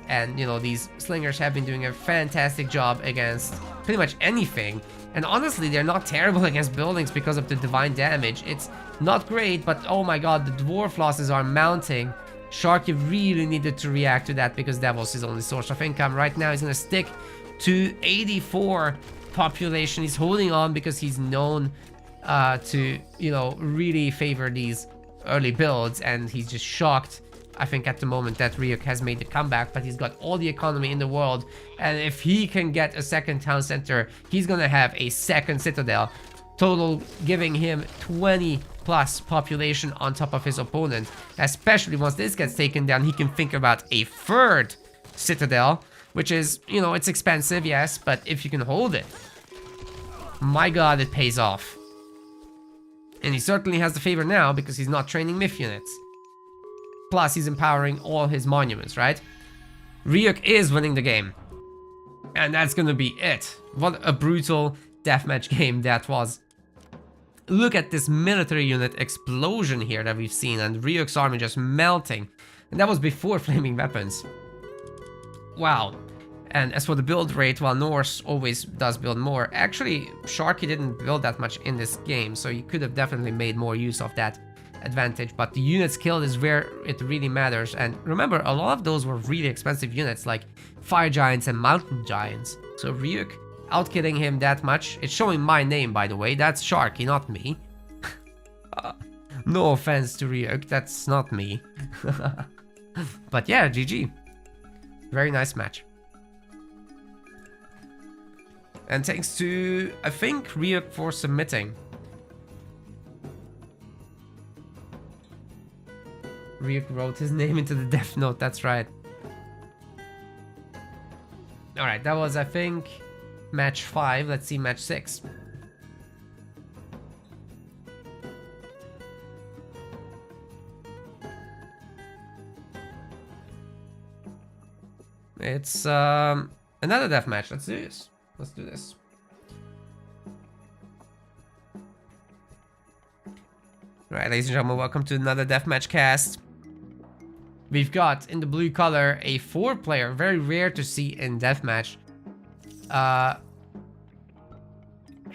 C: And, you know, these slingers have been doing a fantastic job against pretty much anything. And honestly, they're not terrible against buildings because of the divine damage. It's not great, but oh my god, the dwarf losses are mounting. Sharky really needed to react to that because that was his only source of income. Right now, he's going to stick to 84 population. He's holding on because he's known to, you know, really favor these early builds. And he's just shocked, I think, at the moment that Ryuk has made the comeback, but he's got all the economy in the world. And if he can get a second town center, he's gonna have a second citadel, total giving him 20 plus population on top of his opponent. Especially once this gets taken down, he can think about a third citadel, which is, you know, it's expensive, yes, but if you can hold it, my god, it pays off. And he certainly has the favor now because he's not training myth units. Plus, he's empowering all his monuments, right? Ryuk is winning the game. And that's gonna be it. What a brutal deathmatch game that was. Look at this military unit explosion here that we've seen, and Ryuk's army just melting. And that was before flaming weapons. Wow. And as for the build rate, while Norse always does build more, actually, Sharky didn't build that much in this game, so you could have definitely made more use of that advantage, but the units killed is where it really matters. And remember, a lot of those were really expensive units like fire giants and mountain giants. So Ryuk outkilling him that much. It's showing my name, by the way. That's Sharky, not me. No offense to Ryuk, that's not me. But yeah, GG. Very nice match. And thanks to, I think, Ryuk for submitting. Ryuk wrote his name into the death note, that's right. Alright, that was, I think, match 5. Let's see match 6. It's another death match. Let's do this. Let's do this. Alright, ladies and gentlemen, welcome to another deathmatch cast. We've got, in the blue color, a 4-player, very rare to see in deathmatch.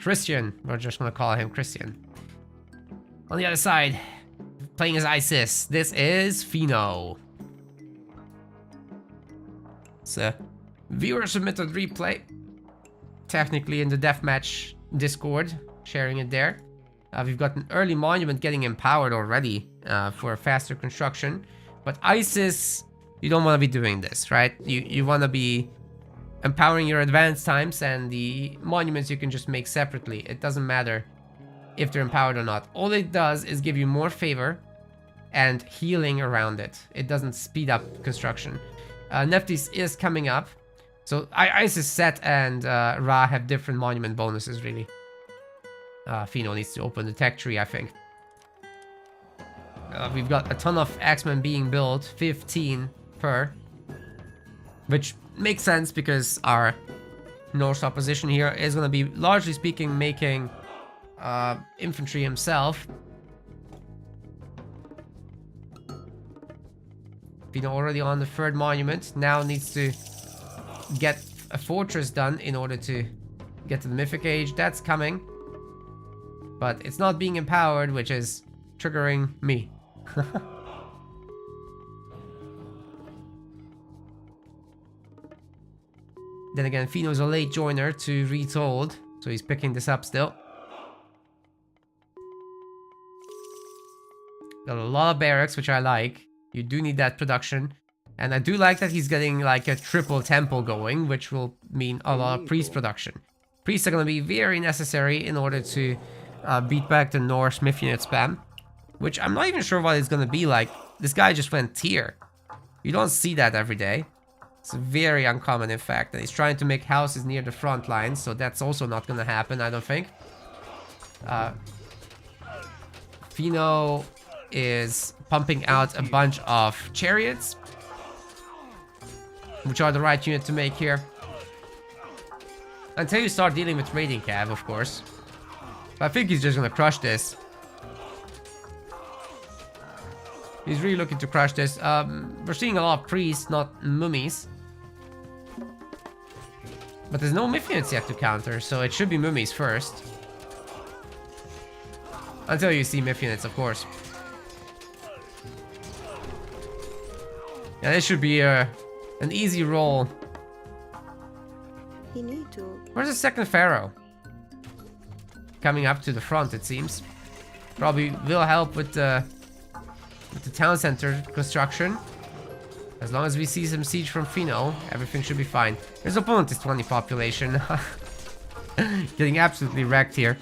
C: Christian, we're just gonna call him Christian. On the other side, playing as Isis, this is Pheno. So, viewer submitted replay. Technically in the deathmatch Discord, sharing it there. We've got an early monument getting empowered already for a faster construction. But Isis, you don't want to be doing this, right? You want to be empowering your advance times, and the monuments you can just make separately. It doesn't matter if they're empowered or not. All it does is give you more favor and healing around it. It doesn't speed up construction. Nephthys is coming up. So Isis, Set, and Ra have different monument bonuses, really. Pheno needs to open the tech tree, I think. We've got a ton of Axemen being built, 15 per. Which makes sense because our Norse opposition here is going to be, largely speaking, making infantry himself. Pheno already on the 3rd monument, now needs to get a fortress done in order to get to the Mythic Age. That's coming. But it's not being empowered, which is triggering me. Then again, Pheno's a late joiner to Retold, so he's picking this up still. Got a lot of barracks, which I like. You do need that production. And I do like that he's getting like a triple temple going, which will mean a lot of priest production. Priests are going to be very necessary in order to beat back the Norse myth unit spam. Which I'm not even sure what it's going to be like. This guy just went tier. You don't see that every day. It's very uncommon, in fact. And he's trying to make houses near the front lines, so that's also not going to happen, I don't think. Pheno is pumping out a bunch of chariots, which are the right unit to make here. Until you start dealing with raiding cav, of course. But I think he's just gonna crush this. He's really looking to crush this. We're seeing a lot of priests, not mummies. But there's no myth units yet to counter, so it should be mummies first. Until you see myth units, of course. Yeah, this should be an easy roll. Where's the 2nd pharaoh? Coming up to the front, it seems. Probably will help with the town center construction. As long as we see some siege from Pheno, everything should be fine. His opponent is 20 population. Getting absolutely wrecked here.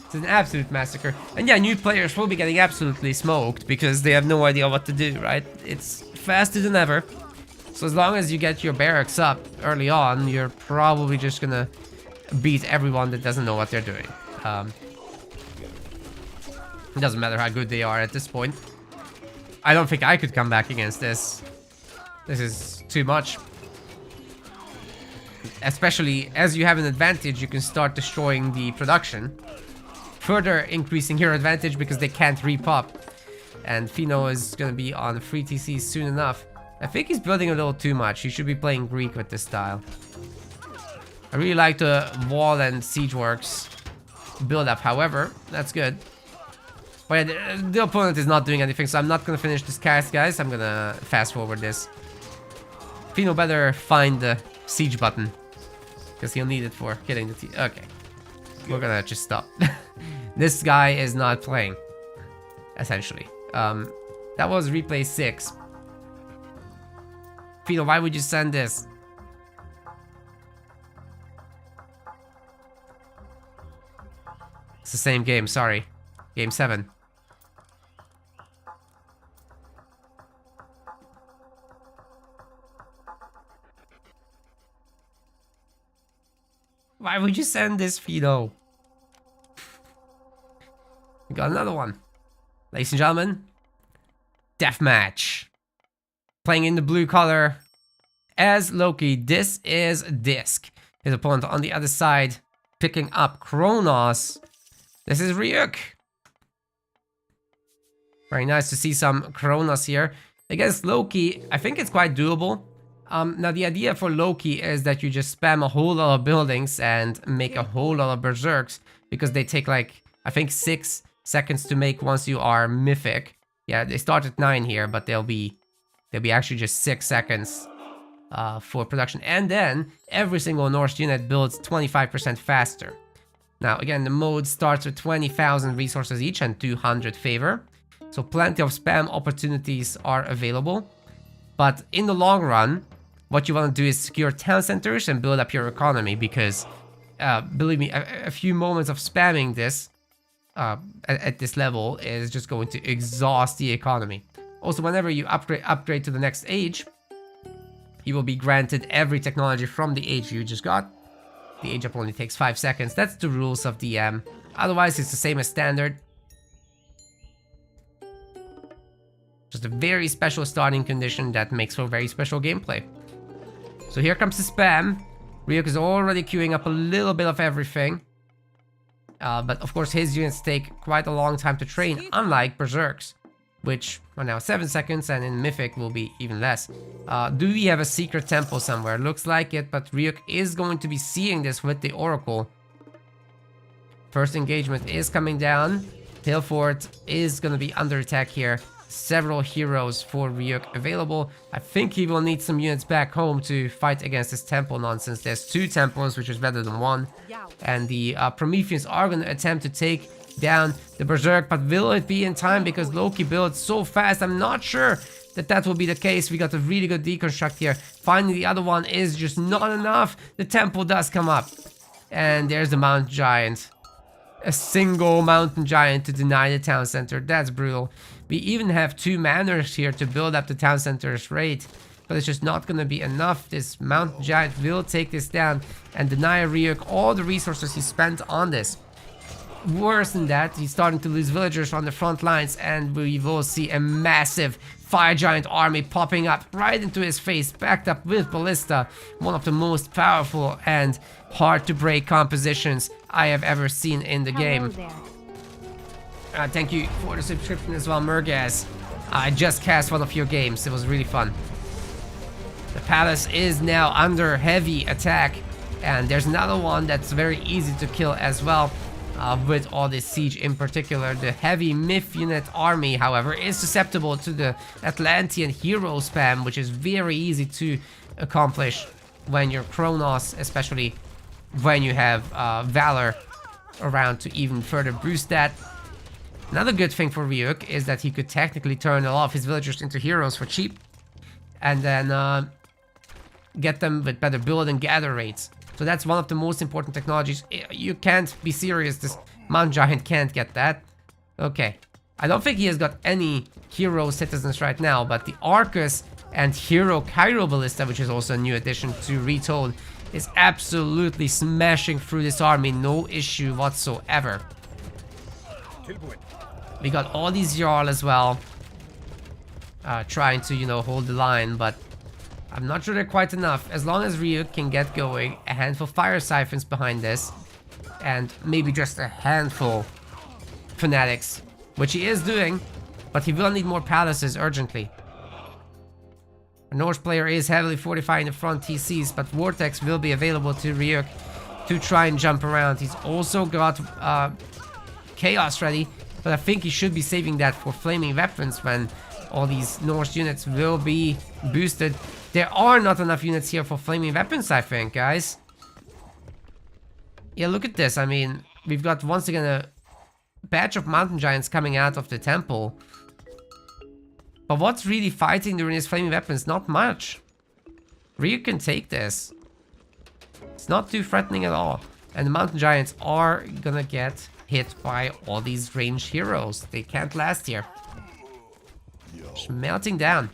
C: It's an absolute massacre. And yeah, new players will be getting absolutely smoked because they have no idea what to do, right? It's faster than ever. So as long as you get your barracks up early on, you're probably just gonna beat everyone that doesn't know what they're doing. It doesn't matter how good they are at this point. I don't think I could come back against this. This is too much. Especially as you have an advantage, you can start destroying the production. Further increasing your advantage because they can't repop. And Pheno is going to be on free TC soon enough. I think he's building a little too much. He should be playing Greek with this style. I really like the wall and siege works build up, however. That's good. But yeah, the opponent is not doing anything, so I'm not going to finish this cast, guys. I'm going to fast forward this. Pheno better find the siege button. Because he'll need it for getting the okay. We're going to just stop. This guy is not playing. Essentially. That was replay 6. Pheno, why would you send this? It's the same game, sorry. Game 7. Why would you send this, Pheno? We got another one. Ladies and gentlemen, deathmatch. Playing in the blue color as Loki. This is Disc. His opponent on the other side picking up Kronos. This is Ryuk. Very nice to see some Coronas here. Against Loki, I think it's quite doable. Now the idea for Loki is that you just spam a whole lot of buildings and make a whole lot of berserks, because they take like, I think 6 seconds to make once you are mythic. Yeah, they start at 9 here, but they'll be actually just 6 seconds for production. And then every single Norse unit builds 25% faster. Now again, the mode starts with 20,000 resources each and 200 favor. So plenty of spam opportunities are available. But in the long run, what you want to do is secure town centers and build up your economy, because believe me, a few moments of spamming this at this level is just going to exhaust the economy. Also, whenever you upgrade to the next age, you will be granted every technology from the age you just got. The age up only takes 5 seconds. That's the rules of DM. Otherwise, it's the same as standard. Just a very special starting condition that makes for very special gameplay. So here comes the spam. Ryuk is already queuing up a little bit of everything. But of course his units take quite a long time to train, unlike Berserks, which are now 7 seconds, and in Mythic will be even less. Do we have a secret temple somewhere? Looks like it, but Ryuk is going to be seeing this with the Oracle. First engagement is coming down. Hillfort is going to be under attack here. Several heroes for Ryuk available. I think he will need some units back home to fight against this temple nonsense. There's 2 temples, which is better than 1. And the Prometheans are going to attempt to take down the Berserk, but will it be in time? Because Loki builds so fast, I'm not sure that will be the case. We got a really good deconstruct here. Finding the other one is just not enough. The temple does come up. And there's the Mountain Giant. A single Mountain Giant to deny the town center. That's brutal. We even have 2 manors here to build up the town center's rate, but it's just not going to be enough. This Mountain Giant will take this down and deny Ryuk all the resources he spent on this. Worse than that, he's starting to lose villagers on the front lines, and we will see a massive Fire Giant army popping up right into his face, backed up with Ballista, one of the most powerful and hard to break compositions I have ever seen in the game. Thank you for the subscription as well, Murgaz. I just cast one of your games. It was really fun. The palace is now under heavy attack, and there's another one that's very easy to kill as well. With all this siege in particular. The heavy myth unit army, however, is susceptible to the Atlantean hero spam, which is very easy to accomplish when you're Kronos, especially when you have Valor around to even further boost that. Another good thing for Ryuk is that he could technically turn a lot of his villagers into heroes for cheap, and then get them with better build and gather rates. So that's one of the most important technologies. You can't be serious. This Mountain Giant can't get that. Okay. I don't think he has got any hero citizens right now, but the Arcus and Hero Cairo Ballista, which is also a new addition to Retold, is absolutely smashing through this army. No issue whatsoever. We got all these Jarl as well. Trying to, you know, hold the line, but I'm not sure they're quite enough. As long as Ryuk can get going, a handful of fire siphons behind this, and maybe just a handful fanatics, which he is doing, but he will need more palaces urgently. A Norse player is heavily fortifying the front TCs, but Vortex will be available to Ryuk to try and jump around. He's also got Chaos ready, but I think he should be saving that for flaming weapons when all these Norse units will be boosted. There are not enough units here for flaming weapons, I think, guys. Yeah, look at this. I mean, we've got once again a batch of Mountain Giants coming out of the temple. But what's really fighting during his flaming weapons? Not much. Ryuk can take this. It's not too threatening at all. And the Mountain Giants are gonna get hit by all these ranged heroes. They can't last here. Just melting down.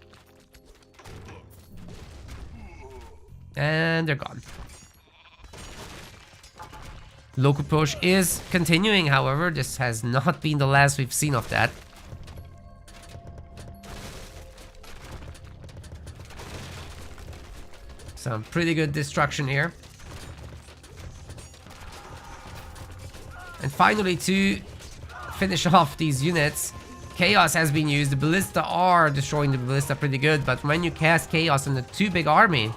C: And they're gone. Local push is continuing, however. This has not been the last we've seen of that. Some pretty good destruction here. And finally, to finish off these units, Chaos has been used. The Ballista are destroying the Ballista pretty good, but when you cast Chaos in a too big army,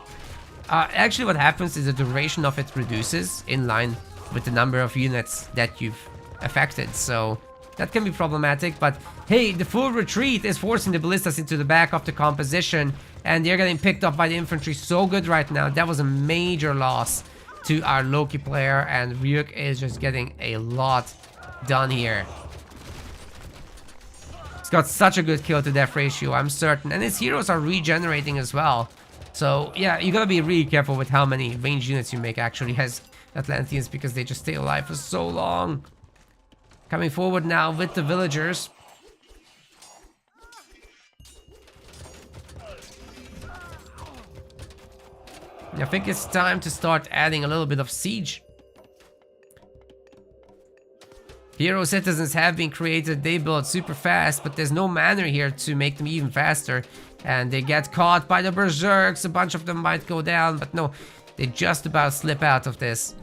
C: actually what happens is the duration of it reduces in line with the number of units that you've affected, so that can be problematic. But hey, the full retreat is forcing the Ballistas into the back of the composition, and they're getting picked up by the infantry so good right now. That was a major loss to our Loki player, and Ryuk is just getting a lot done here. He's got such a good kill to death ratio, I'm certain, and his heroes are regenerating as well. So yeah, you gotta be really careful with how many ranged units you make actually as Atlanteans, because they just stay alive for so long. Coming forward now with the villagers. I think it's time to start adding a little bit of siege. Hero citizens have been created, they build super fast, but there's no mana here to make them even faster. And they get caught by the berserks, a bunch of them might go down, but no, they just about slip out of this.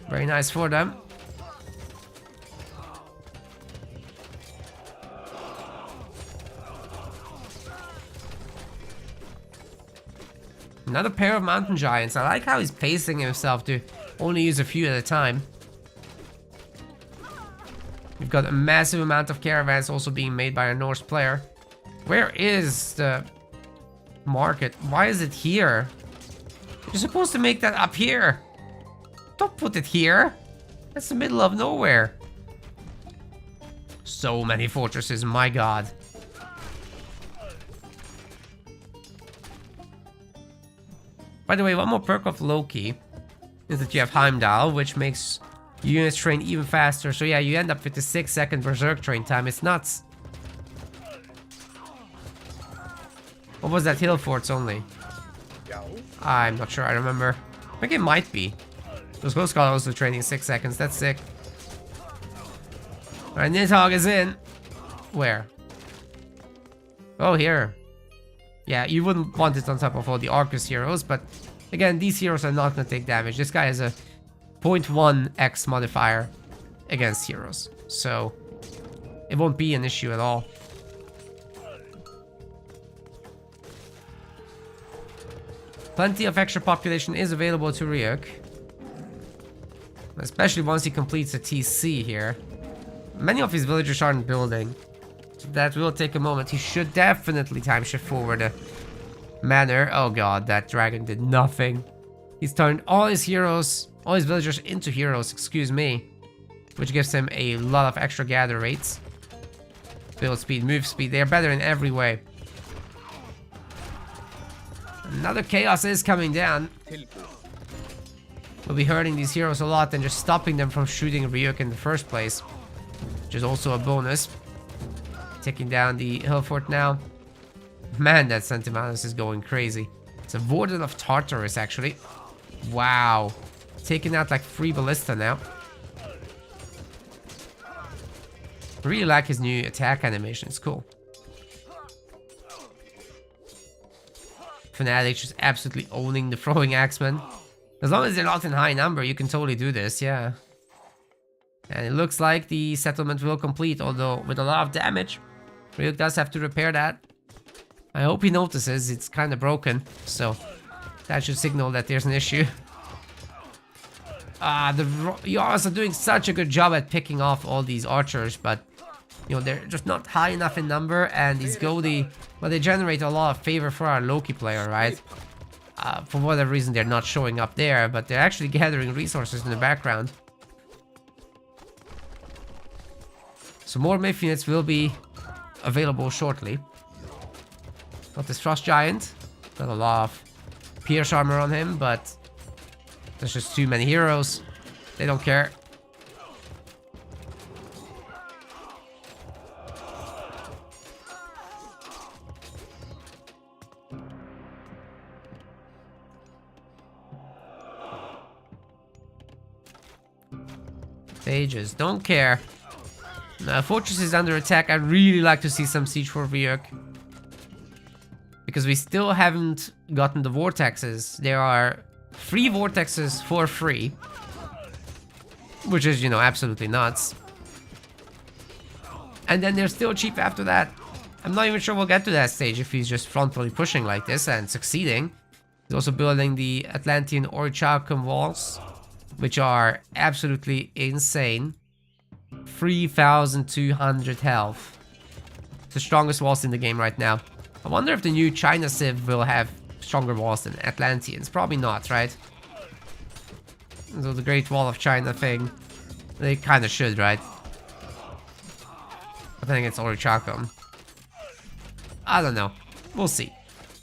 C: Very nice for them. Another pair of mountain giants. I like how he's pacing himself to only use a few at a time. We've got a massive amount of caravans also being made by a Norse player. Where is the market? Why is it here? You're supposed to make that up here. Don't put it here. That's the middle of nowhere. So many fortresses, my god. By the way, one more perk of Loki is that you have Heimdall, which makes units train even faster. So yeah, you end up with a 6-second berserk train time. It's nuts. What was that? Hill forts only? I'm not sure, I remember. I think it might be. Those Ghost Skull also training 6 seconds, that's sick. Alright, Nidhogg is in. Where? Oh, here. Yeah, you wouldn't want it on top of all the Arcus heroes, but again, these heroes are not gonna take damage. This guy has a 0.1x modifier against heroes, so it won't be an issue at all. Plenty of extra population is available to Ryuk, especially once he completes a TC here. Many of his villagers aren't building, so that will take a moment. He should definitely time shift forward a manor. Oh god, that dragon did nothing. He's turned all his heroes, all his villagers into heroes, excuse me, which gives him a lot of extra gather rates. Build speed, move speed, they are better in every way. Another chaos is coming down. We'll be hurting these heroes a lot and just stopping them from shooting Ryuk in the first place, which is also a bonus. Taking down the hill fort now. Man, that Sentimanus is going crazy. It's a Warden of Tartarus, actually. Wow. Taking out like 3 ballista now. I really like his new attack animation, it's cool. Fanatics just absolutely owning the throwing axemen. As long as they're not in high number, you can totally do this, yeah. And it looks like the settlement will complete, although with a lot of damage. Ryuk does have to repair that. I hope he notices it's kind of broken, so that should signal that there's an issue. The Yars are doing such a good job at picking off all these archers, but you know, they're just not high enough in number, and these Goldie, well, they generate a lot of favor for our Loki player, right? For whatever reason, they're not showing up there, but they're actually gathering resources in the background. So more Myth units will be available shortly. Got this Frost Giant. Got a lot of Pierce armor on him, but there's just too many heroes. They don't care. They just don't care. Fortress is under attack. I'd really like to see some siege for Ryuk, because we still haven't gotten the vortexes. There are 3 vortexes for free. which is, you know, absolutely nuts. And then they're still cheap after that. I'm not even sure we'll get to that stage if he's just frontally pushing like this and succeeding. He's also building the Atlantean Orichalcum walls, which are absolutely insane. 3,200 health. The strongest walls in the game right now. I wonder if the new China Civ will have stronger walls than Atlanteans. Probably not, right? So the Great Wall of China thing, they kind of should, right? I think it's Orichalcum. I don't know. We'll see.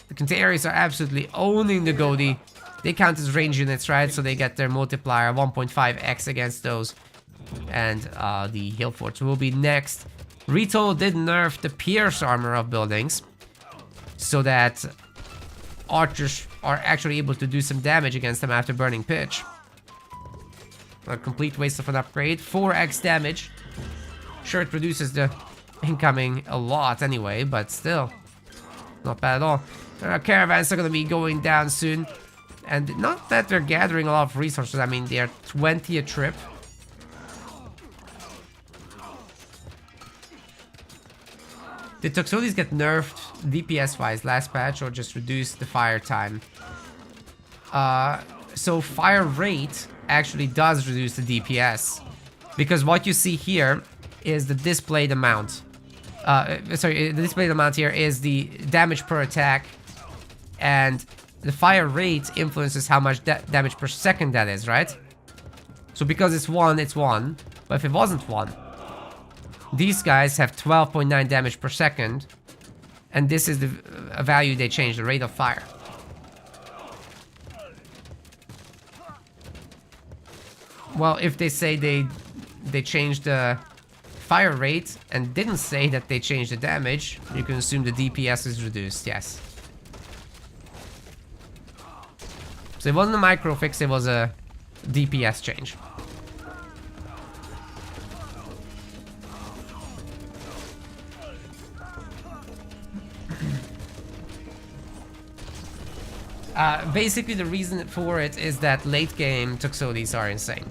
C: The Cantaries are absolutely owning the Godi. They count as range units, right? So they get their multiplier 1.5x against those. And the Hill Forts will be next. Retold did nerf the Pierce armor of buildings, so that archers are actually able to do some damage against them after burning pitch. A complete waste of an upgrade. 4x damage. Sure, it reduces the incoming a lot anyway, but still. Not bad at all. Caravans are going to be going down soon. And not that they're gathering a lot of resources. I mean, they're 20 a trip. Did Toxotes get nerfed DPS-wise last patch, or just reduced the fire time? So fire rate actually does reduce the DPS. Because what you see here is the displayed amount. Sorry, the displayed amount here is the damage per attack. And the fire rate influences how much damage per second that is, right? So because it's 1, it's 1. But if it wasn't 1... These guys have 12.9 damage per second, and this is the value they change, the rate of fire. Well, if they say they changed the fire rate and didn't say that they changed the damage, you can assume the DPS is reduced, yes. So it wasn't a micro fix, it was a DPS change. Basically, the reason for it is that late game Toxotes are insane.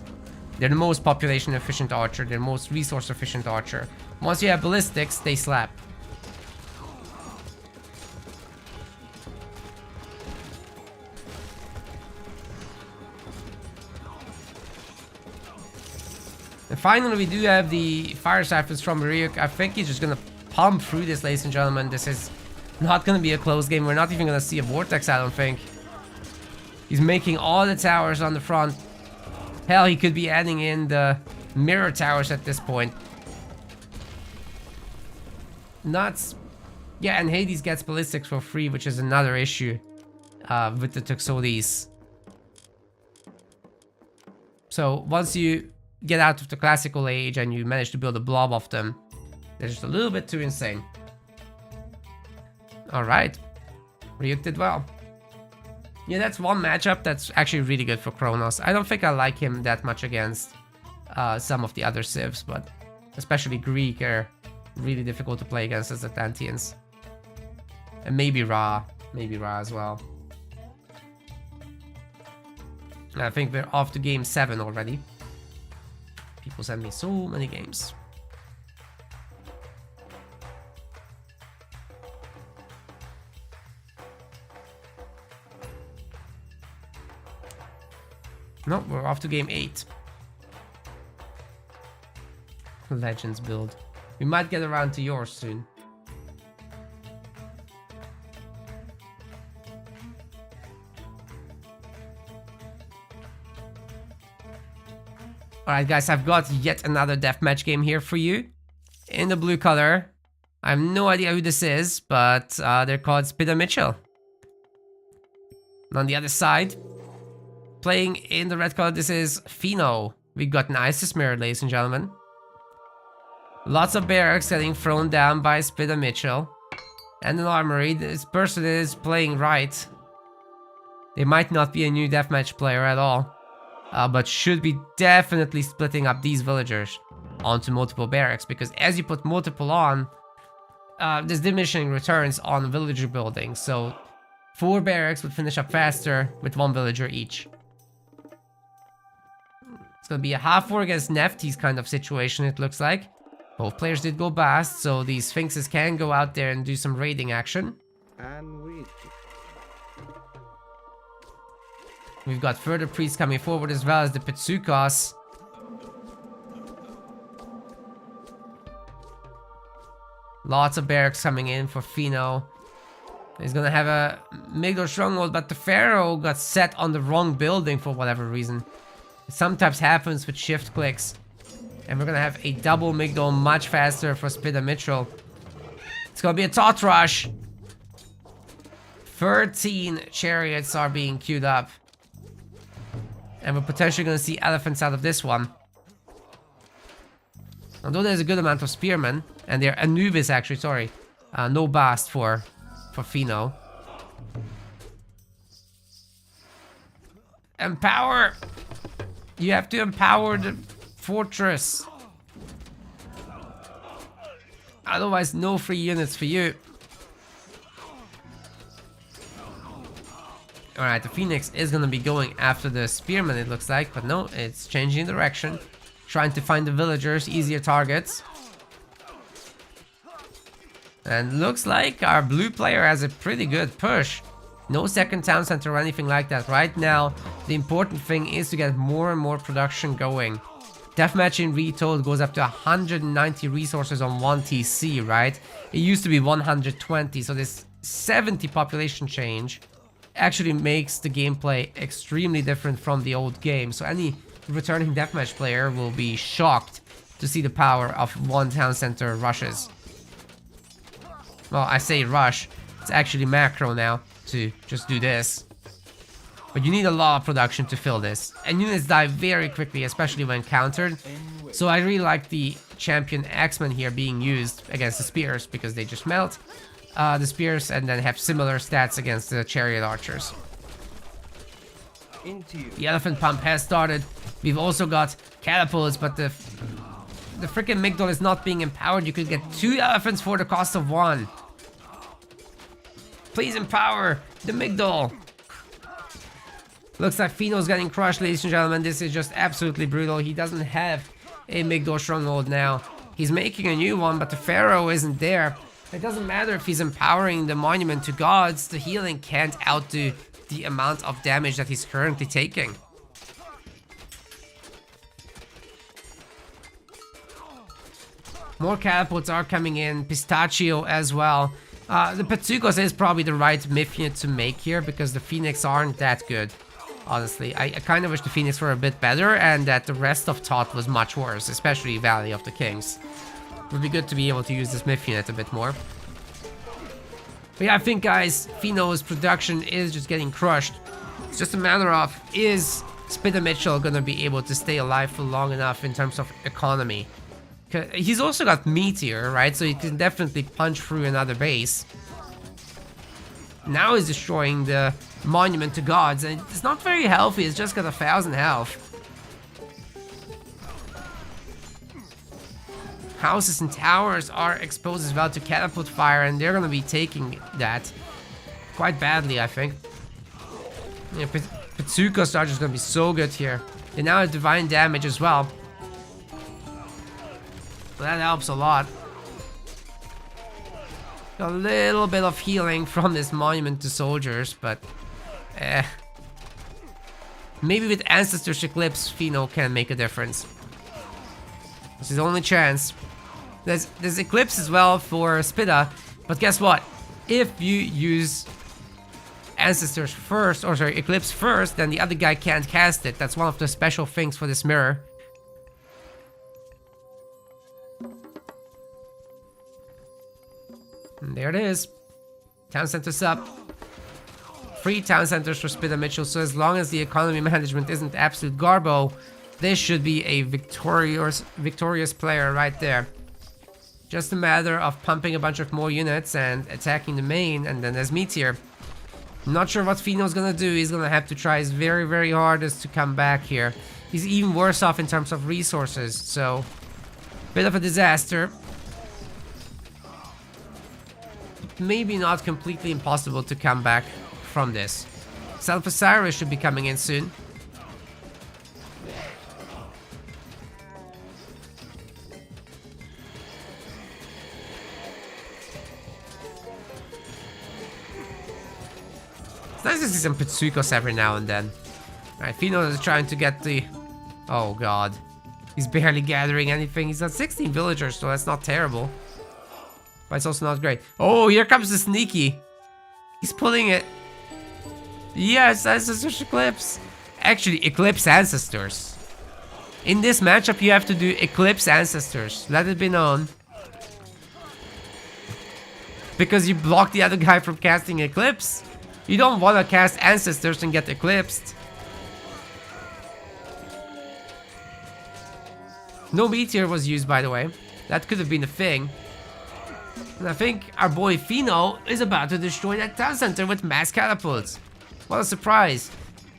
C: They're the most population efficient archer, they're the most resource efficient archer. Once you have ballistics, they slap. And finally, we do have the fire siphons from Ryuk. I think he's just gonna pump through this, ladies and gentlemen. This is not gonna be a close game. We're not even gonna see a vortex, I don't think. He's making all the towers on the front. Hell, he could be adding in the mirror towers at this point. Nuts. Yeah, and Hades gets ballistics for free, which is another issue with the Toxotes. So once you get out of the classical age and you manage to build a blob of them, they're just a little bit too insane. Alright. Ryuk did well. Yeah, that's one matchup that's actually really good for Kronos. I don't think I like him that much against some of the other civs, but especially Greek are really difficult to play against as Atlanteans. And maybe Ra as well. I think we're off to game 7 already. People send me so many games. No, we're off to game 8. Legends build. We might get around to yours soon. Alright guys, I've got yet another deathmatch game here for you. In the blue color. I have no idea who this is, but they're called Spida Mitchell. And on the other side, playing in the red color, this is Pheno. We got an Isis mirror, ladies and gentlemen. Lots of barracks getting thrown down by Spida Mitchell. And an armory. This person is playing right. They might not be a new deathmatch player at all. But should be definitely splitting up these villagers onto multiple barracks. Because as you put multiple on, there's diminishing returns on villager building. So 4 barracks would finish up faster with 1 villager each. It's gonna be a half war against Nefty's kind of situation, it looks like. Both players did go bast, so these Sphinxes can go out there and do some raiding action.
A: And
C: We've got further priests coming forward as well as the Petsukas. Lots of barracks coming in for Pheno. He's gonna have a Migdol stronghold, but the Pharaoh got set on the wrong building for whatever reason. It sometimes happens with shift clicks. And we're gonna have a double Migdol much faster for Spida Mitchell. It's gonna be a tot rush. 13 chariots are being queued up. And we're potentially gonna see elephants out of this one. Although there's a good amount of spearmen. And they're Anubis actually, sorry. No bast for Pheno. Empower! You have to empower the fortress. Otherwise, no free units for you. Alright, the Phoenix is gonna be going after the spearmen, it looks like. But no, it's changing direction. Trying to find the villagers, easier targets. And looks like our blue player has a pretty good push. No second town center or anything like that. Right now, the important thing is to get more and more production going. Deathmatch in Retold goes up to 190 resources on 1 TC, right? It used to be 120, so this 70 population change actually makes the gameplay extremely different from the old game. So any returning deathmatch player will be shocked to see the power of 1 town center rushes. Well, I say rush, it's actually macro now to just do this. But you need a lot of production to fill this. And units die very quickly, especially when countered. So I really like the champion X-Men here being used against the spears, because they just melt the spears and then have similar stats against the chariot archers. The elephant pump has started. We've also got catapults, but the freaking Migdol is not being empowered. You could get 2 elephants for the cost of 1. Please empower the Migdol. Looks like Pheno's getting crushed, ladies and gentlemen. This is just absolutely brutal. He doesn't have a Migdol stronghold now. He's making a new one, but the Pharaoh isn't there. It doesn't matter if he's empowering the monument to gods. The healing can't outdo the amount of damage that he's currently taking. More catapults are coming in. Pistachio as well. The Petsukos is probably the right myth unit to make here, because the Phoenix aren't that good. Honestly, I kind of wish the Phoenix were a bit better and that the rest of Tot was much worse, especially Valley of the Kings. It would be good to be able to use this myth unit a bit more. But yeah, I think, guys, Pheno's production is just getting crushed. It's just a matter of, is Spida Mitchell gonna be able to stay alive for long enough in terms of economy? He's also got Meteor, right? So he can definitely punch through another base. Now he's destroying the monument to gods, and it's not very healthy. It's just got 1,000 health. Houses and towers are exposed as well to catapult fire, and they're gonna be taking that quite badly, I think. Yeah, Petsukos are just gonna be so good here. They now have divine damage as well. So that helps a lot. A little bit of healing from this monument to soldiers, but maybe with Ancestor's Eclipse, Pheno can make a difference. It's his only chance. There's Eclipse as well for Spida, but guess what? If you use Ancestors first, or sorry, Eclipse first, then the other guy can't cast it. That's one of the special things for this mirror. And there it is. Town centers up. 3 town centers for Spida Mitchell, so as long as the economy management isn't absolute garbo, this should be a victorious player right there. Just a matter of pumping a bunch of more units and attacking the main, and then there's Meteor. I'm not sure what Pheno's gonna do. He's gonna have to try his very, very hardest to come back here. He's even worse off in terms of resources, so bit of a disaster. Maybe not completely impossible to come back from this. Self Osiris should be coming in soon. Nice to see some Pitsukos every now and then. Alright, Pheno is trying to get the... Oh god. He's barely gathering anything. He's got 16 villagers, so that's not terrible. But it's also not great. Oh, here comes the sneaky. He's pulling it. Yes, Ancestors Eclipse. Actually, Eclipse Ancestors. In this matchup, you have to do Eclipse Ancestors. Let it be known. Because you block the other guy from casting Eclipse. You don't want to cast Ancestors and get Eclipsed. No Meteor was used, by the way. That could have been a thing. And I think our boy Pheno is about to destroy that town center with mass catapults. What a surprise.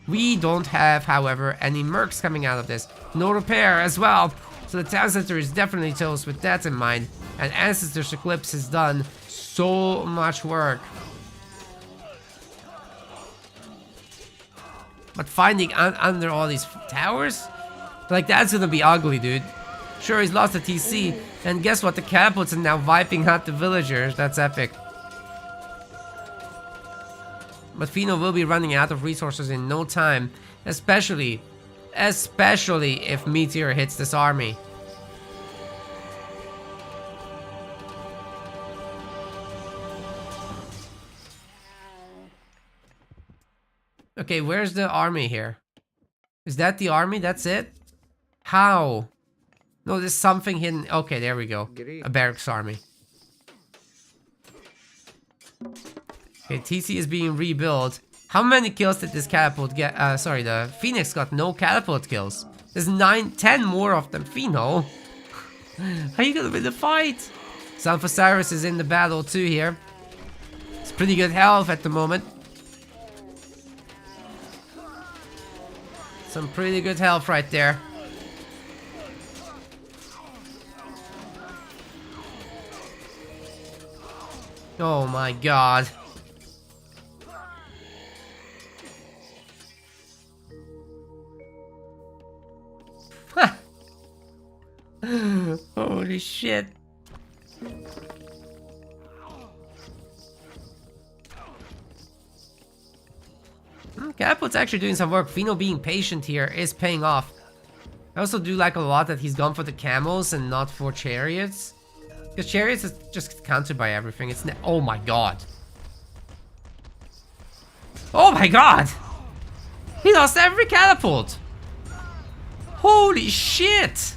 C: We don't have, however, any mercs coming out of this. No repair as well. So the town center is definitely toast with that in mind. And Ancestors Eclipse has done so much work. But finding under all these towers? Like, that's gonna be ugly, dude. Sure, he's lost the TC. And guess what? The catapults are now wiping out the villagers. That's epic. But Pheno will be running out of resources in no time. Especially if Meteor hits this army. Okay, where's the army here? Is that the army? That's it? How? No, there's something hidden. Okay, there we go. A barracks army. Okay, TC is being rebuilt. How many kills did this catapult get? Sorry, the Phoenix got no catapult kills. There's 10 more of them. Pheno. How are you gonna win the fight? Son of Osiris is in the battle too here. It's pretty good health at the moment. Some pretty good health right there. Oh my god. Holy shit. Catapult's actually doing some work. Pheno being patient here is paying off. I also do like a lot that he's gone for the camels and not for chariots. Because chariots is just countered by everything. It's oh my god. Oh my god! He lost every catapult! Holy shit!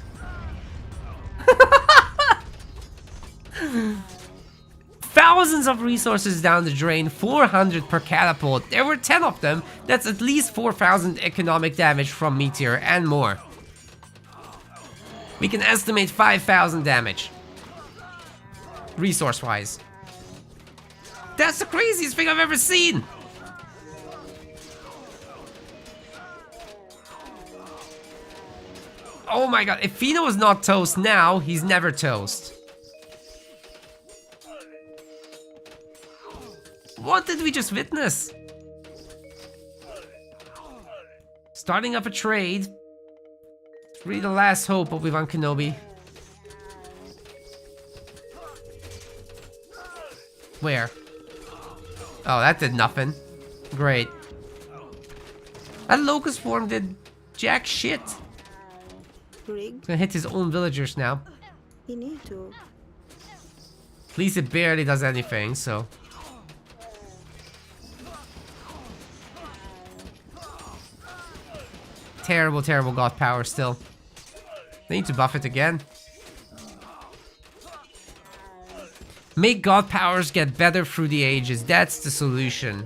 C: Thousands of resources down the drain, 400 per catapult. There were 10 of them. That's at least 4,000 economic damage from Meteor and more. We can estimate 5,000 damage. Resource-wise. That's the craziest thing I've ever seen! Oh my god, if Pheno is not toast now, he's never toast. What did we just witness? Starting up a trade. It's really the last hope of Obi-Wan Kenobi. Where? Oh, that did nothing. Great. That locust form did jack shit. He's gonna hit his own villagers now. At least it barely does anything, so. Terrible, terrible god power still. They need to buff it again. Make god powers get better through the ages. That's the solution.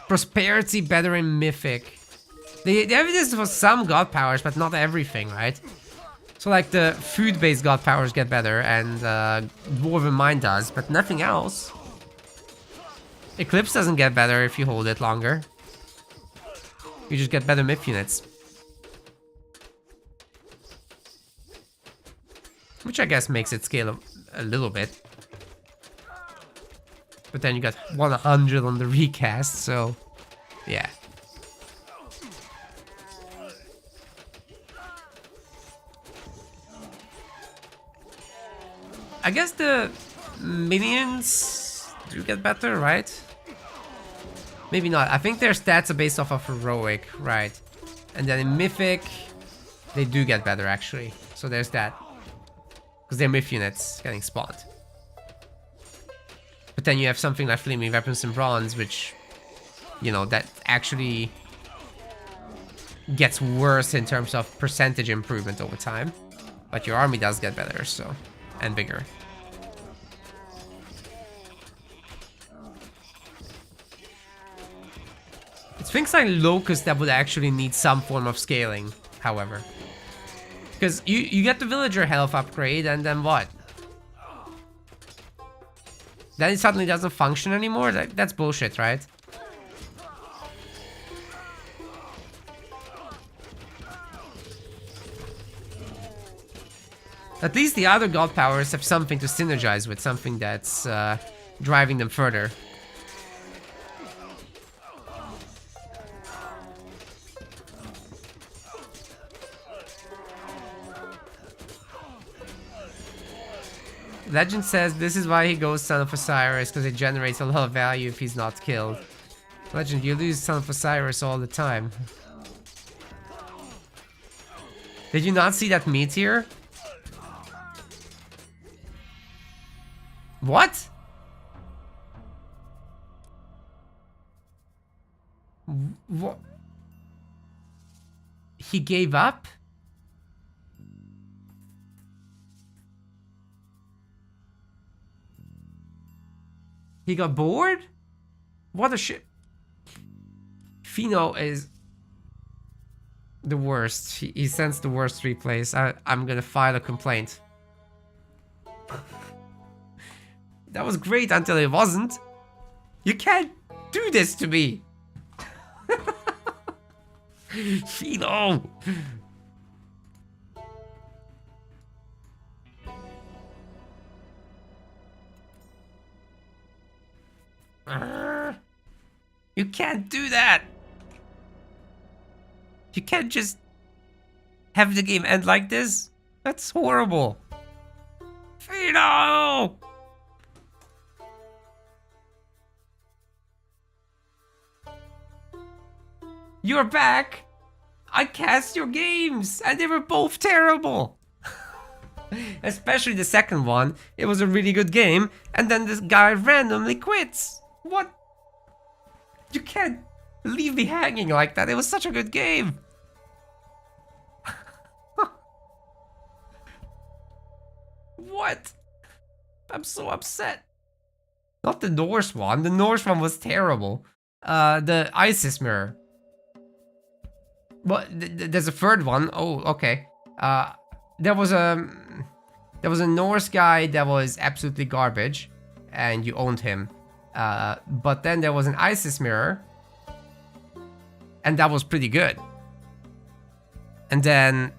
C: Prosperity better in Mythic. They have this for some god powers, but not everything, right? So like the food-based god powers get better, and Dwarven Mind does, but nothing else. Eclipse doesn't get better if you hold it longer. You just get better myth units. Which I guess makes it scale a little bit. But then you got 100 on the recast, so yeah. I guess the minions do get better, right? Maybe not. I think their stats are based off of heroic, right? And then in mythic, they do get better actually. So there's that. Because they're myth units getting spawned. But then you have something like flaming weapons in bronze, which, you know, that actually gets worse in terms of percentage improvement over time. But your army does get better, so, and bigger. It's things like Locust that would actually need some form of scaling, however. Because you get the villager health upgrade, and then what? Then it suddenly doesn't function anymore? That's bullshit, right? At least the other god powers have something to synergize with, something that's driving them further. Legend says this is why he goes Son of Osiris, because it generates a lot of value if he's not killed. Legend, you lose Son of Osiris all the time. Did you not see that meteor? What? What? He gave up? He got bored? What a shit. Pheno is the worst. He sends the worst replays. I'm gonna file a complaint. That was great until it wasn't. You can't do this to me. Pheno. You can't do that. You can't just have the game end like this. That's horrible. Pheno! You're back. I cast your games and they were both terrible. Especially the second one. It was a really good game and then this guy randomly quits. What? You can't leave me hanging like that. It was such a good game. What? I'm so upset. Not the Norse one. The Norse one was terrible. The Isis Mirror. But there's a third one. Oh, okay. There was a Norse guy that was absolutely garbage, and you owned him. But then there was an Isis Mirror, and that was pretty good. And then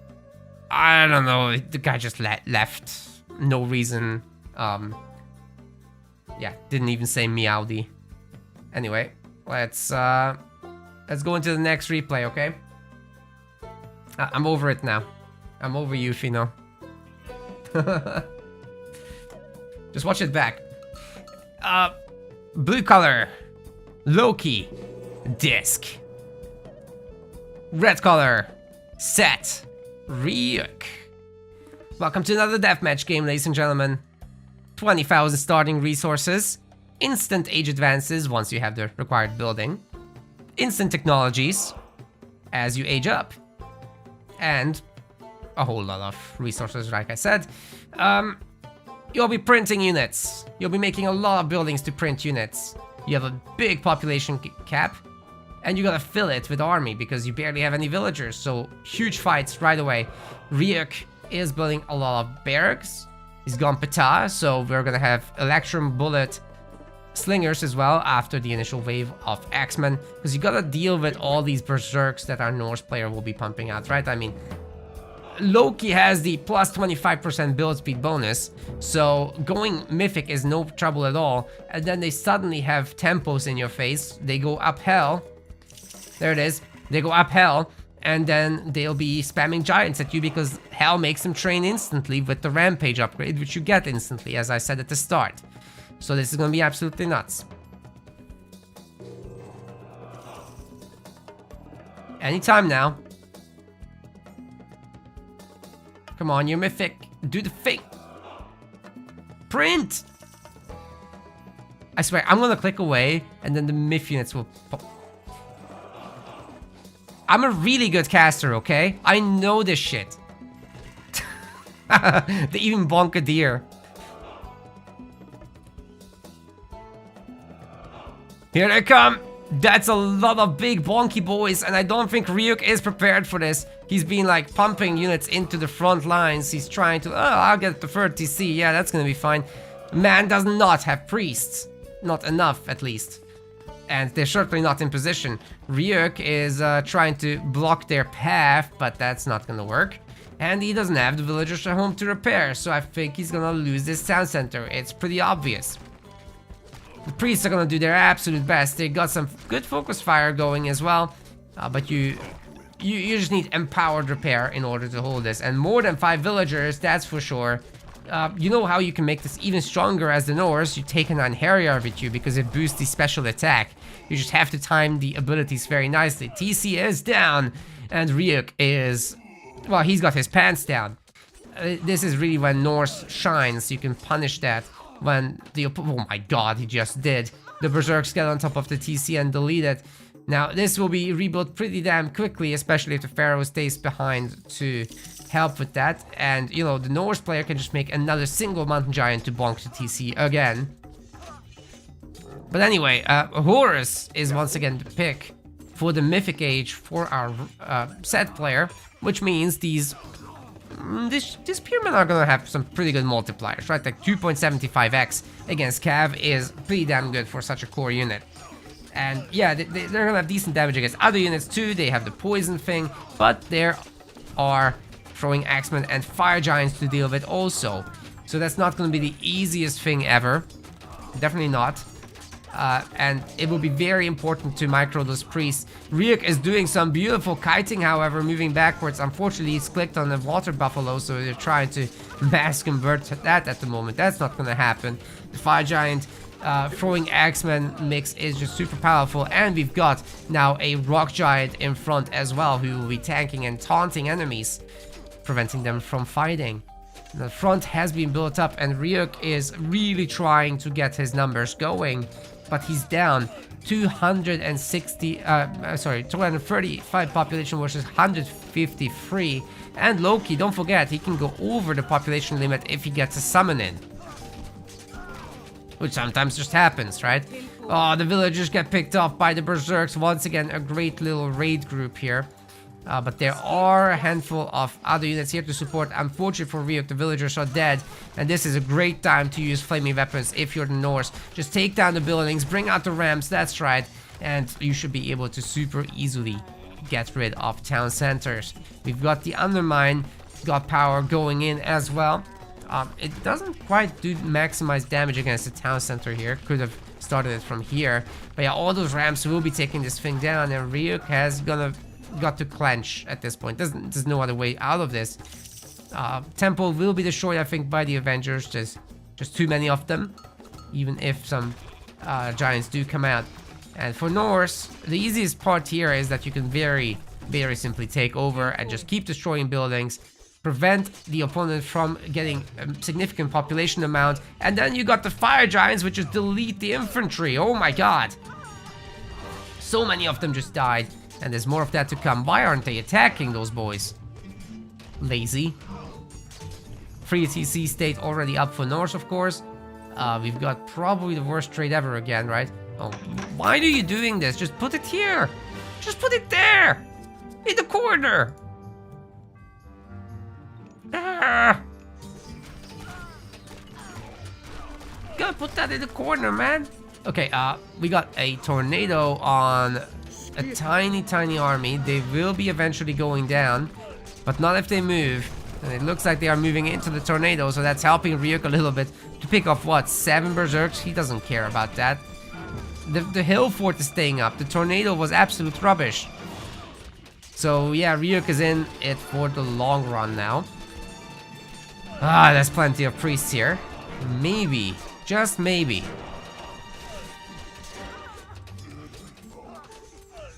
C: I don't know, the guy just left, no reason. Yeah, didn't even say meowdy. Anyway, let's go into the next replay, okay? I'm over it now. I'm over you, Pheno. Just watch it back. Blue color, Loki, disc. Red color, Set, Ryuk. Welcome to another deathmatch game, ladies and gentlemen. 20,000 starting resources, instant age advances once you have the required building, instant technologies as you age up, and a whole lot of resources, like I said. You'll be printing units. You'll be making a lot of buildings to print units. You have a big population cap, and you gotta fill it with army because you barely have any villagers, so huge fights right away. Ryuk is building a lot of barracks. He's gone Ptah, so we're gonna have Electrum Bullet Slingers as well after the initial wave of X-Men, because you gotta deal with all these berserks that our Norse player will be pumping out, right? I mean, Loki has the plus 25% build speed bonus, so going mythic is no trouble at all. And then they suddenly have tempos in your face. They go up hell. There it is. They go up hell, and then they'll be spamming giants at you because hell makes them train instantly with the rampage upgrade, which you get instantly, as I said at the start. So this is gonna be absolutely nuts. Anytime now. Come on, you're mythic. Do the fake. Print! I swear, I'm gonna click away, and then the myth units will pop. I'm a really good caster, okay? I know this shit. They even bonk a deer. Here they come! That's a lot of big bonky boys, and I don't think Ryuk is prepared for this. He's been like pumping units into the front lines. He's trying to, oh, I'll get the third TC. Yeah, that's gonna be fine. Man does not have priests. Not enough, at least. And they're certainly not in position. Ryuk is trying to block their path, but that's not gonna work. And he doesn't have the villagers at home to repair, so I think he's gonna lose this town center. It's pretty obvious. The priests are gonna do their absolute best. They got some good focus fire going as well, but you just need empowered repair in order to hold this, and more than 5 villagers, that's for sure. You know how you can make this even stronger as the Norse? You take an Harrier with you because it boosts the special attack. You just have to time the abilities very nicely. TC is down, and Ryuk is, well, he's got his pants down. This is really when Norse shines. You can punish that when the, oh my god, he just did. The Berserks get on top of the TC and delete it. Now, this will be rebuilt pretty damn quickly, especially if the Pharaoh stays behind to help with that. And, you know, the Norse player can just make another single Mountain Giant to bonk the TC again. But anyway, Horus is once again the pick for the Mythic Age for our set player, which means these spearmen are gonna have some pretty good multipliers, right? Like 2.75x against Cav is pretty damn good for such a core unit. And yeah, they're gonna have decent damage against other units too. They have the poison thing, but there are throwing axemen and fire giants to deal with also. So that's not gonna be the easiest thing ever. Definitely not. And it will be very important to micro those priests. Ryuk is doing some beautiful kiting, however, moving backwards. Unfortunately, he's clicked on the water buffalo, so they're trying to mass convert that at the moment. That's not gonna happen. The fire giant throwing axemen mix is just super powerful, and we've got now a rock giant in front as well, who will be tanking and taunting enemies, preventing them from fighting. The front has been built up, and Ryuk is really trying to get his numbers going, but he's down 235 population versus 153. And Loki, don't forget, he can go over the population limit if he gets a summon in, which sometimes just happens, right? Oh, the villagers get picked off by the berserks. Once again, a great little raid group here. But there are a handful of other units here to support. Unfortunately for Ryuk, the villagers are dead, and this is a great time to use flaming weapons if you're the Norse. Just take down the buildings, bring out the ramps, that's right, and you should be able to super easily get rid of town centers. We've got the Undermine, got power going in as well. It doesn't quite do maximize damage against the town center here. Could have started it from here, but yeah, all those ramps will be taking this thing down, and Ryuk has got to clench at this point. There's no other way out of this. Temple will be destroyed, I think, by the Avengers. There's just too many of them, even if some giants do come out. And for Norse, the easiest part here is that you can very, very simply take over and just keep destroying buildings, prevent the opponent from getting a significant population amount, and then you got the fire giants, which just delete the infantry. Oh my god. So many of them just died. And there's more of that to come. Why aren't they attacking those boys? Lazy. Free TC state already up for Norse, of course. We've got probably the worst trade ever again, right? Oh, why are you doing this? Just put it here. Just put it there. In the corner. Ah. Gotta put that in the corner, man. Okay, we got a tornado on a tiny army. They will be eventually going down, but not if they move. And it looks like they are moving into the tornado, so that's helping Ryuk a little bit to pick off, what, 7 berserks? He doesn't care about that. The hill fort is staying up. The tornado was absolute rubbish. So yeah, Ryuk is in it for the long run now. There's plenty of priests here. Maybe, Just maybe.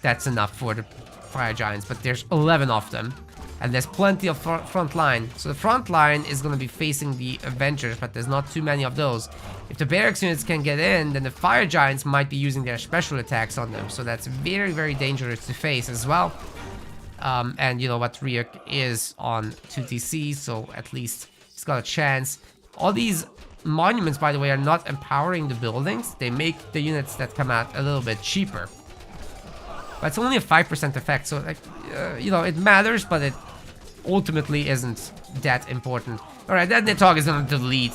C: That's enough for the fire giants, but there's 11 of them. And there's plenty of front line. So the front line is going to be facing the Avengers, but there's not too many of those. If the barracks units can get in, then the fire giants might be using their special attacks on them. So that's very, very dangerous to face as well. And you know what, Ryuk is on 2TC, so at least he's got a chance. All these monuments, by the way, are not empowering the buildings. They make the units that come out a little bit cheaper. But it's only a 5% effect, so like, you know, it matters, but it ultimately isn't that important. Alright, that Nidhogg is gonna delete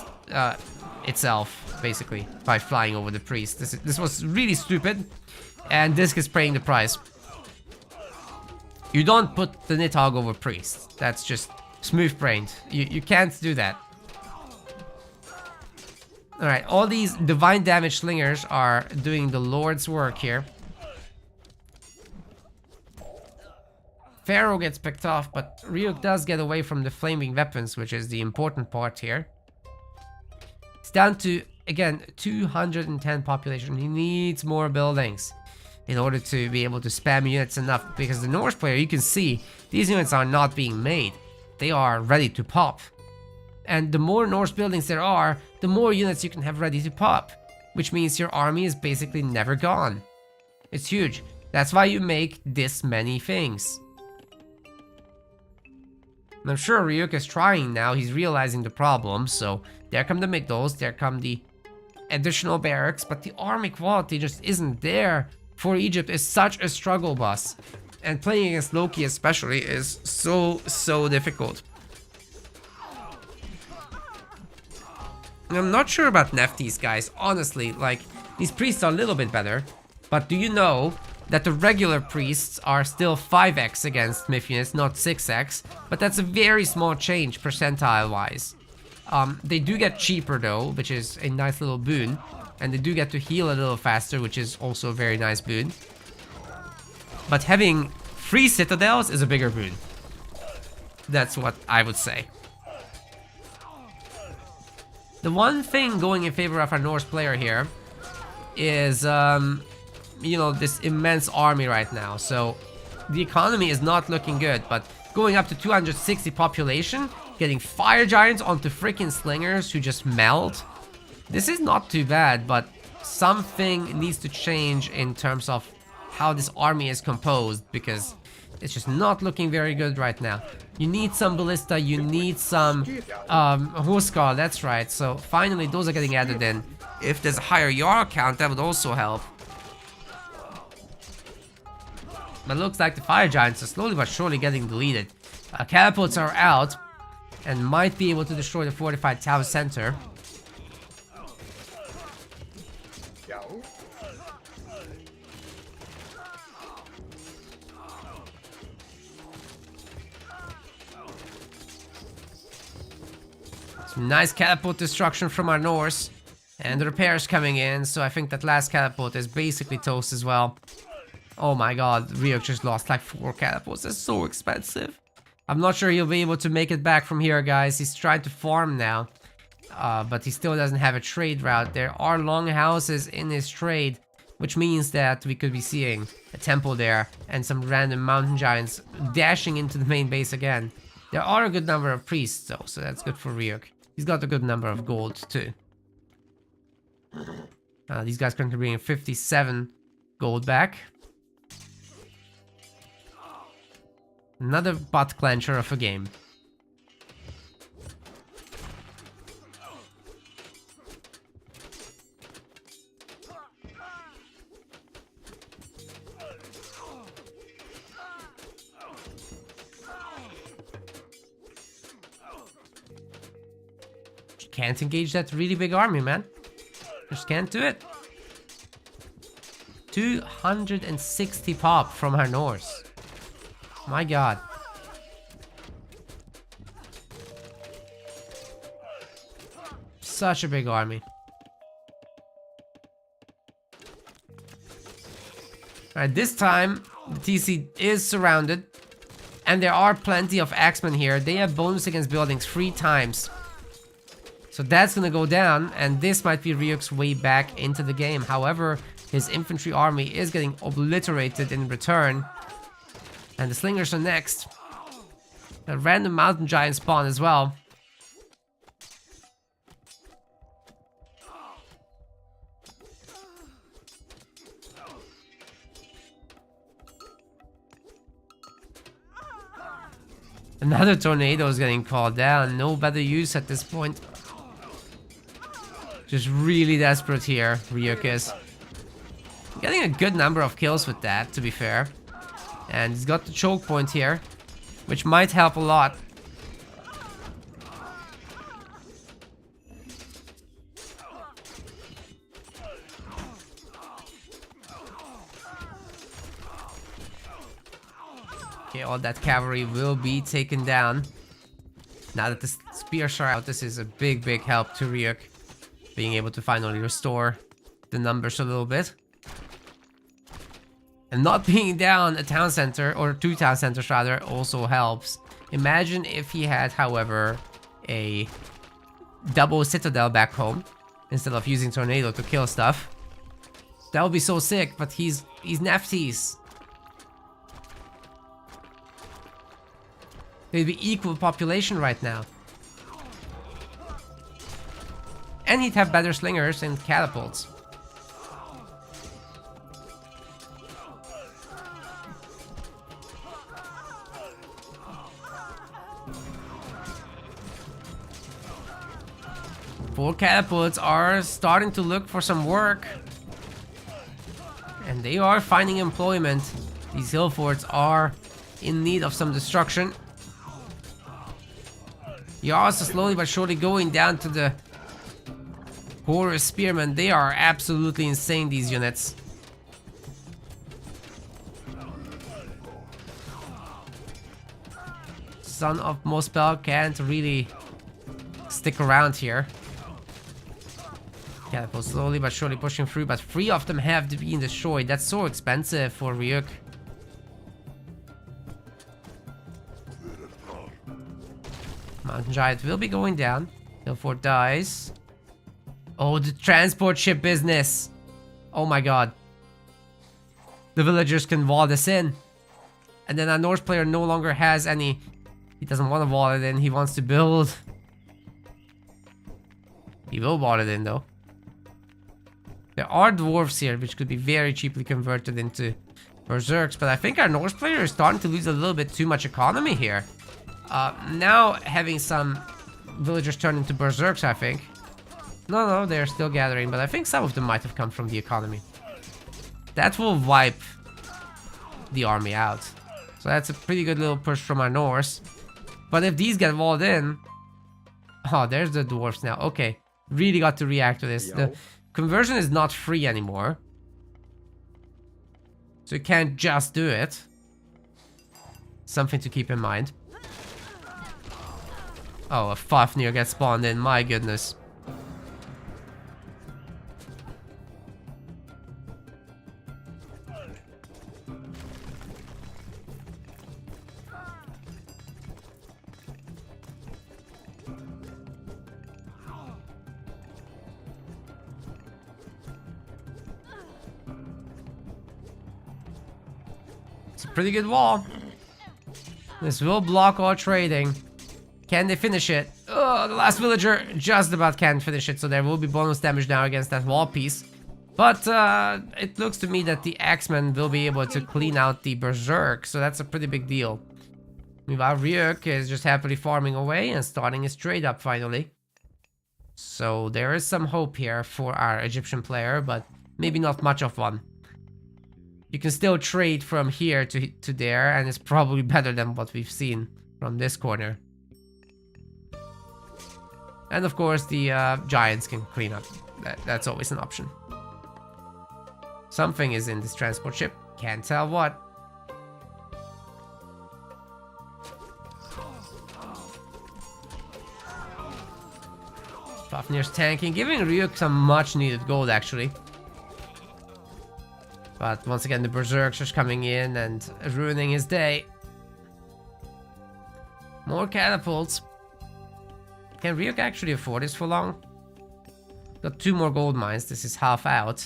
C: itself, basically, by flying over the priest. This was really stupid, and Disc is paying the price. You don't put the Nidhogg over priest. That's just smooth-brained. You can't do that. Alright, all these divine damage slingers are doing the Lord's work here. Pharaoh gets picked off, but Ryuk does get away from the flaming weapons, which is the important part here. It's down to, again, 210 population. He needs more buildings in order to be able to spam units enough, because the Norse player, you can see, these units are not being made. They are ready to pop. And the more Norse buildings there are, the more units you can have ready to pop, which means your army is basically never gone. It's huge. That's why you make this many things. And I'm sure Ryuk is trying now. He's realizing the problem. So there come the Migdals, there come the additional barracks, but the army quality just isn't there for Egypt. Is such a struggle, boss. And playing against Loki especially is so difficult. And I'm not sure about Nephthys, guys. Honestly, like, these priests are a little bit better. But do you know that the regular priests are still 5x against myth units, not 6x, but that's a very small change percentile-wise. They do get cheaper though, which is a nice little boon, and they do get to heal a little faster, which is also a very nice boon. But having 3 citadels is a bigger boon. That's what I would say. The one thing going in favor of our Norse player here is, you know, this immense army right now. So the economy is not looking good, but going up to 260 population, getting fire giants onto freaking slingers who just melt. This is not too bad, but something needs to change in terms of how this army is composed, because it's just not looking very good right now. You need some ballista, you need some Huskar, that's right. So finally those are getting added in. If there's a higher Jarl count, that would also help. But it looks like the fire giants are slowly but surely getting deleted. Catapults are out and might be able to destroy the fortified town center. Some nice catapult destruction from our Norse. And the repairs coming in, so I think that last catapult is basically toast as well. Oh my god, Ryuk just lost like 4 catapults. That's so expensive. I'm not sure he'll be able to make it back from here, guys. He's trying to farm now. But he still doesn't have a trade route. There are long houses in his trade, which means that we could be seeing a temple there and some random mountain giants dashing into the main base again. There are a good number of priests though, so that's good for Ryuk. He's got a good number of gold too. These guys currently bringing 57 gold back. Another butt clencher of a game. Can't engage that really big army, man. Just can't do it. 260 pop from our Norse. My god. Such a big army. Alright, this time the TC is surrounded. And there are plenty of axemen here. They have bonus against buildings 3 times. So that's gonna go down, and this might be Ryuk's way back into the game. However, his infantry army is getting obliterated in return. And the slingers are next. A random mountain giant spawn as well. Another tornado is getting called down. No better use at this point. Just really desperate here, Ryuk is. Getting a good number of kills with that, to be fair. And he's got the choke point here, which might help a lot. Okay, all that cavalry will be taken down. Now that the spears are out, this is a big, big help to Ryuk. Being able to finally restore the numbers a little bit. And not being down a town center, or 2 town centers rather, also helps. Imagine if he had, however, a double citadel back home, instead of using tornado to kill stuff. That would be so sick, but he's nefties. They'd be equal population right now. And he'd have better slingers and catapults. Four catapults are starting to look for some work. And they are finding employment. These hill forts are in need of some destruction. You're also slowly but surely going down to the Horus Spearmen. They are absolutely insane, these units. Son of Mospel can't really stick around here. Catapult slowly but surely pushing through, but 3 of them have to be destroyed. That's so expensive for Ryuk. Mountain Giant will be going down. Hill Fort dies. Oh, the transport ship business. Oh my god. The villagers can wall this in. And then our Norse player no longer has any... He doesn't want to wall it in. He wants to build. He will wall it in though. There are dwarves here, which could be very cheaply converted into berserks. But I think our Norse player is starting to lose a little bit too much economy here. Now having some villagers turn into berserks, I think. No, they're still gathering, but I think some of them might have come from the economy. That will wipe the army out. So that's a pretty good little push from our Norse. But if these get walled in... Oh, there's the dwarves now. Okay, really got to react to this. The conversion is not free anymore. So you can't just do it. Something to keep in mind. Oh, a Fafnir gets spawned in, my goodness. It's a pretty good wall. This will block all trading. Can they finish it? Oh, the last villager just about can't finish it, so there will be bonus damage now against that wall piece. But it looks to me that the Axemen will be able to clean out the Berserk, so that's a pretty big deal. Meanwhile, Ryuk is just happily farming away and starting his trade up finally. So there is some hope here for our Egyptian player, but maybe not much of one. You can still trade from here to there, and it's probably better than what we've seen from this corner. And of course, the giants can clean up. That's always an option. Something is in this transport ship. Can't tell what. Fafnir's tanking, giving Ryuk some much needed gold actually. But once again, the Berserks are coming in and ruining his day. More catapults. Can Ryuk actually afford this for long? Got 2 more gold mines. This is half out.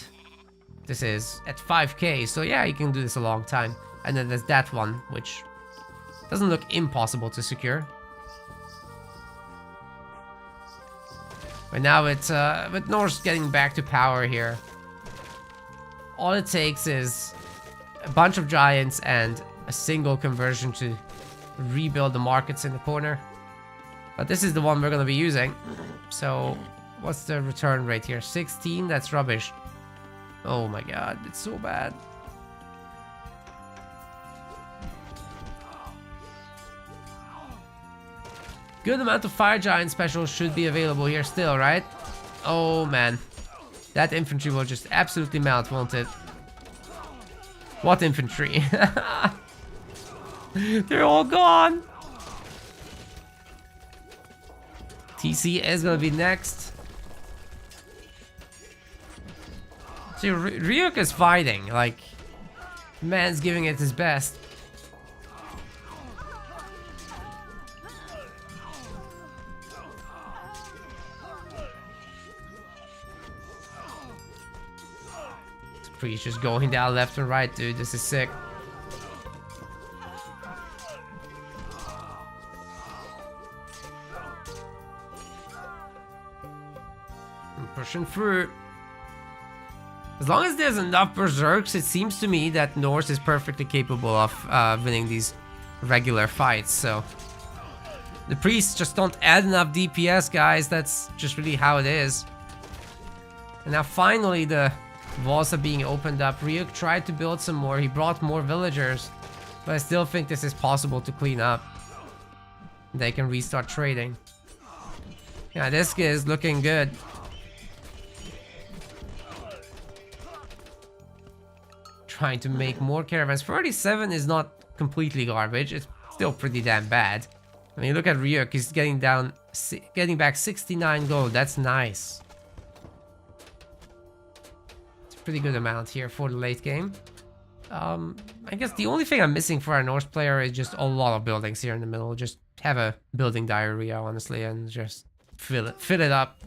C: This is at 5k, so yeah, you can do this a long time. And then there's that one, which doesn't look impossible to secure. But now it's with Norse getting back to power here, all it takes is a bunch of giants and a single conversion to rebuild the markets in the corner. But this is the one we're gonna be using. So what's the return rate here? 16? That's rubbish. Oh my god, it's so bad. Good amount of fire giant specials should be available here still, right? Oh man. That infantry will just absolutely melt, won't it? What infantry? They're all gone. TC is gonna be next. See, Ryuk is fighting, like, man's giving it his best. This priest just going down left and right, dude. This is sick. I'm pushing through. As long as there's enough berserks, it seems to me that Norse is perfectly capable of winning these regular fights, so... The priests just don't add enough DPS, guys. That's just really how it is. And now finally the walls are being opened up. Ryuk tried to build some more. He brought more villagers. But I still think this is possible to clean up. They can restart trading. Yeah, this is looking good. Trying to make more caravans. 37 is not completely garbage. It's still pretty damn bad. I mean, look at Ryuk. He's getting back 69 gold. That's nice. It's a pretty good amount here for the late game. I guess the only thing I'm missing for our Norse player is just a lot of buildings here in the middle. Just have a building diarrhea, honestly, and just fill it up.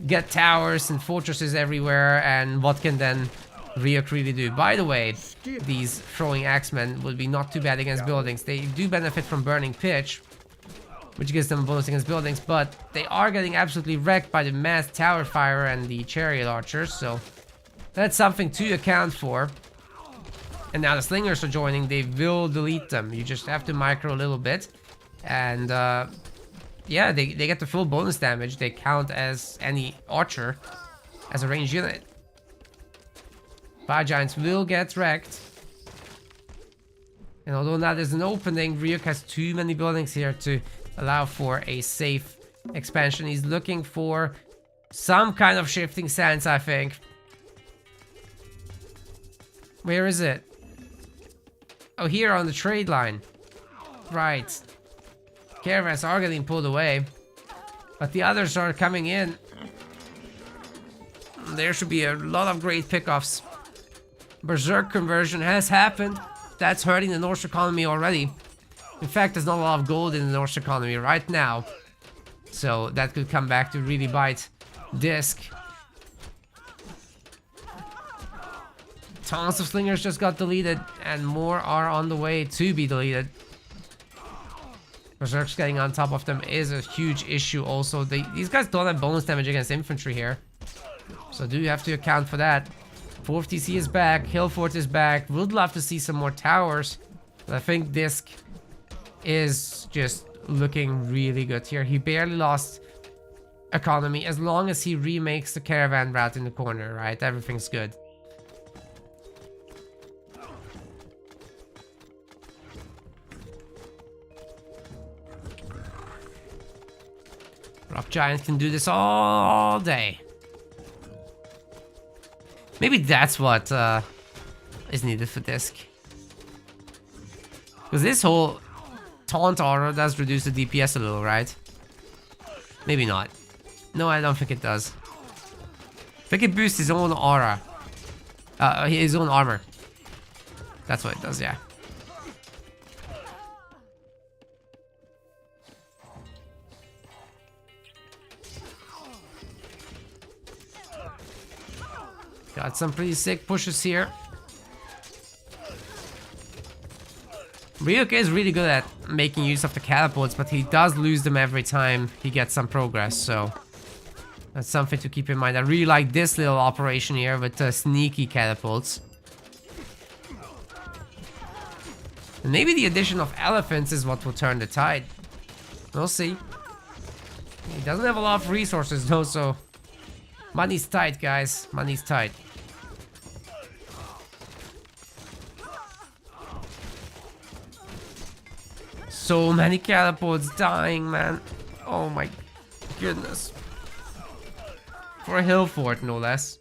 C: Get towers and fortresses everywhere, and what can then Ryuk really do? By the way, these throwing axemen would be not too bad against buildings. They do benefit from burning pitch, which gives them a bonus against buildings, but they are getting absolutely wrecked by the mass tower fire and the chariot archers, so that's something to account for. And now the slingers are joining. They will delete them. You just have to micro a little bit, and yeah, they get the full bonus damage. They count as any archer as a ranged unit. Fire giants will get wrecked. And although now there's an opening, Ryuk has too many buildings here to allow for a safe expansion. He's looking for some kind of shifting sands, I think. Where is it? Oh, here on the trade line. Right. Caravans are getting pulled away, but the others are coming in. There should be a lot of great pickoffs. Berserk conversion has happened. That's hurting the Norse economy already. In fact, there's not a lot of gold in the Norse economy right now, so that could come back to really bite Disc. Tons of slingers just got deleted, and more are on the way to be deleted. Berserks getting on top of them is a huge issue also. These guys don't have bonus damage against infantry here, so do you have to account for that. 4th TC is back, Hillfort is back. Would love to see some more towers, but I think Disc is just looking really good here. He barely lost economy as long as he remakes the caravan route in the corner, right? Everything's good. Rock Giants can do this all day. Maybe that's what is needed for Disc. Because this whole taunt aura does reduce the DPS a little, right? Maybe not. No, I don't think it does. I think it boosts his own aura. His own armor. That's what it does, yeah. Got some pretty sick pushes here. Ryuk is really good at making use of the catapults, but he does lose them every time he gets some progress, so that's something to keep in mind. I really like this little operation here with the sneaky catapults. And maybe the addition of elephants is what will turn the tide. We'll see. He doesn't have a lot of resources though, so money's tight, guys. Money's tight. So many catapults dying, man. Oh my goodness. For a hill fort, no less.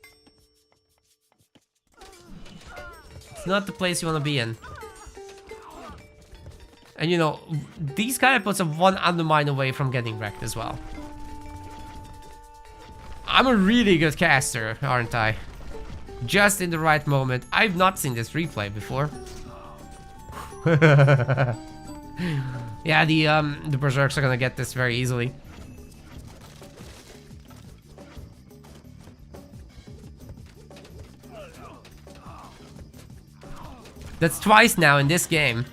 C: It's not the place you want to be in. And you know, these catapults are one undermine away from getting wrecked as well. I'm a really good caster, aren't I? Just in the right moment. I've not seen this replay before. Yeah, the berserks are gonna get this very easily. That's twice now in this game.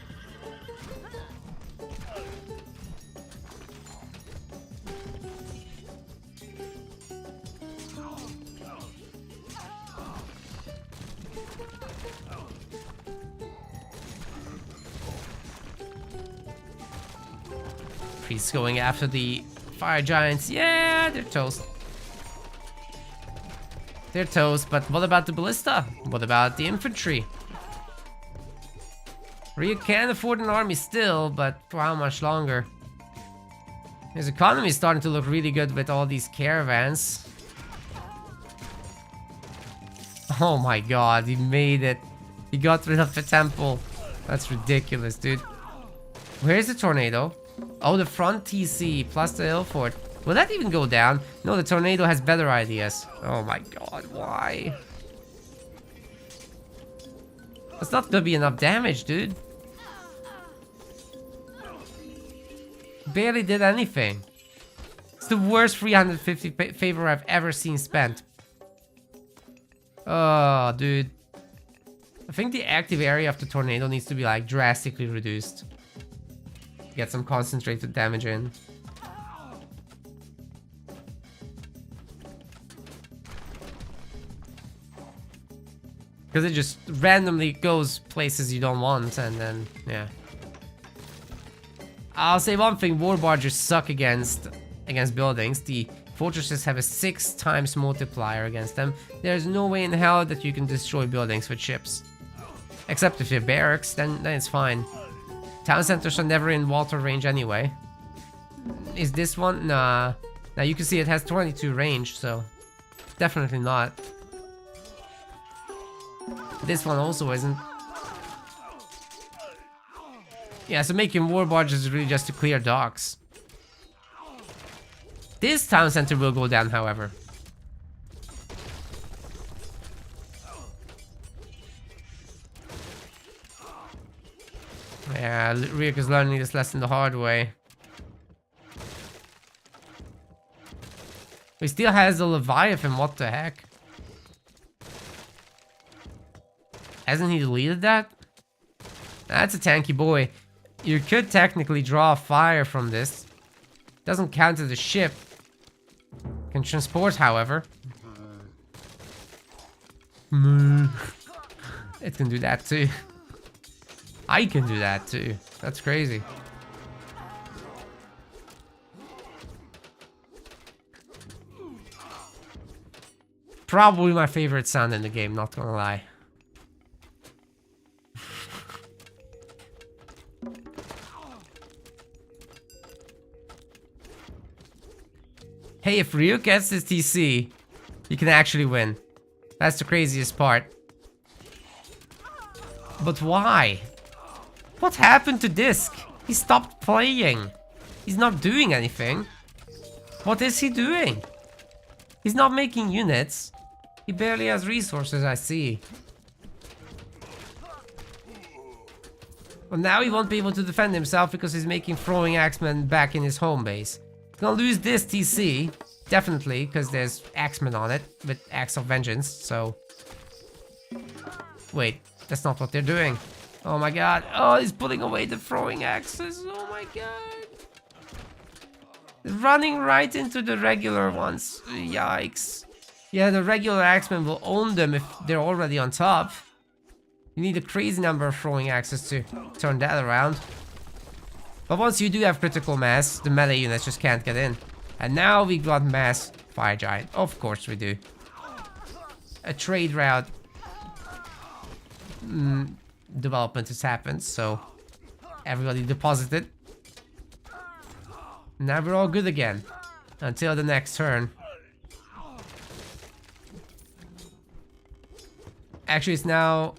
C: Priests going after the fire giants. Yeah, they're toast. They're toast, but what about the ballista? What about the infantry? Ryuk can afford an army still, but for how much longer? His economy is starting to look really good with all these caravans. Oh my god, he made it. He got rid of the temple. That's ridiculous, dude. Where's the tornado? Oh, the front TC plus the hill fort. Will that even go down? No, the tornado has better ideas. Oh my god, why? That's not gonna be enough damage, dude. Barely did anything. It's the worst 350 favor I've ever seen spent. Oh, dude. I think the active area of the tornado needs to be like drastically reduced. Get some concentrated damage in. Because it just randomly goes places you don't want, and then, yeah. I'll say one thing, war barges suck against buildings. The fortresses have a 6 times multiplier against them. There's no way in hell that you can destroy buildings with ships. Except if you're barracks, then it's fine. Town centers are never in water range anyway. Is this one? Nah. Now you can see it has 22 range, so definitely not. This one also isn't. Yeah, so making war barges is really just to clear docks. This town center will go down, however. Yeah, Ryuk is learning this lesson the hard way. He still has the Leviathan, what the heck? Hasn't he deleted that? That's a tanky boy. You could technically draw fire from this. Doesn't count as a ship. Can transport, however. It can do that too. I can do that too. That's crazy. Probably my favorite sound in the game, not gonna lie. Hey, if Ryuk gets this TC, he can actually win. That's the craziest part. But why? What happened to Disc? He stopped playing. He's not doing anything. What is he doing? He's not making units. He barely has resources, I see. Well, now he won't be able to defend himself because he's making throwing axemen back in his home base. He's gonna lose this TC, definitely, because there's axemen on it with Axe of Vengeance, so Wait, that's not what they're doing. Oh my god. Oh, he's pulling away the throwing axes. Oh my god. Running right into the regular ones. Yikes. Yeah, the regular axemen will own them if they're already on top. You need a crazy number of throwing axes to turn that around. But once you do have critical mass, the melee units just can't get in. And now we got mass fire giant. Of course we do. A trade route development has happened, so everybody deposited. Now we're all good again until the next turn. Actually, it's now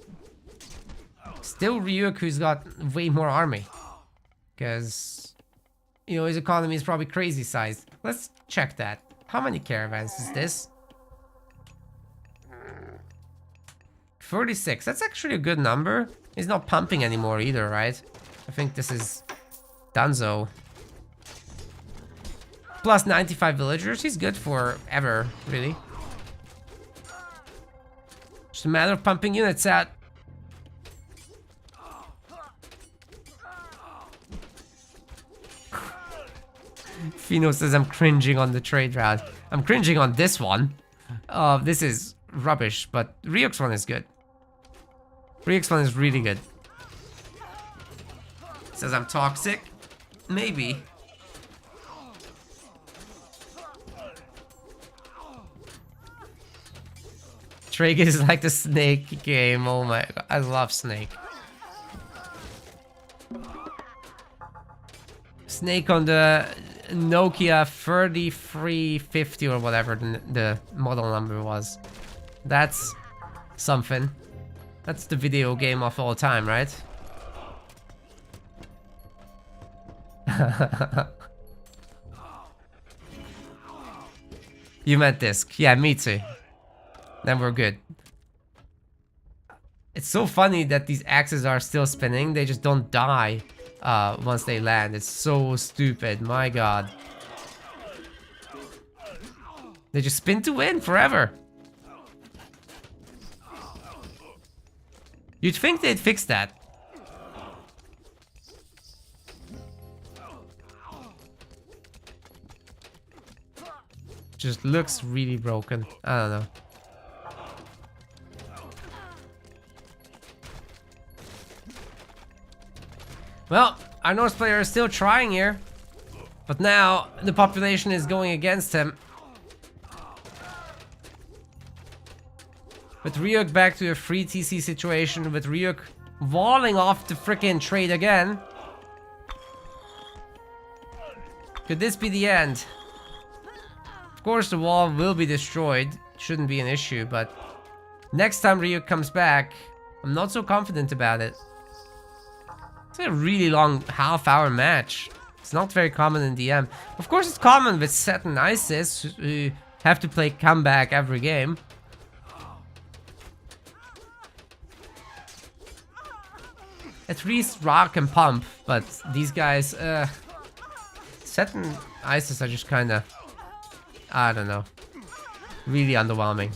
C: still Ryuk who's got way more army, because you know his economy is probably crazy sized. Let's check that. How many caravans is this? 36. That's actually a good number. He's not pumping anymore either, right? I think this is Dunzo. Plus 95 villagers. He's good for ever, really. Just a matter of pumping units out. Pheno says I'm cringing on the trade route. I'm cringing on this one. This is rubbish, but Ryuk's one is good. Ryuk's one is really good. Says I'm toxic. Maybe. Drake is like the Snake game. Oh my god, I love Snake. Snake on the Nokia 3350 or whatever the model number was. That's something. That's the video game of all time, right? You meant disc. Yeah, me too. Then we're good. It's so funny that these axes are still spinning. They just don't die once they land. It's so stupid. My god. They just spin to win forever. You'd think they'd fix that. Just looks really broken. I don't know. Well, our Norse player is still trying here. But now the population is going against him. With Ryuk back to a free TC situation, with Ryuk walling off the frickin' trade again. Could this be the end? Of course the wall will be destroyed, shouldn't be an issue, but next time Ryuk comes back, I'm not so confident about it. It's a really long half-hour match. It's not very common in DM. Of course it's common with Set and Isis, who have to play comeback every game. At least Rock and Pump, but these guys, Set and Isis are just kinda, I don't know, really underwhelming.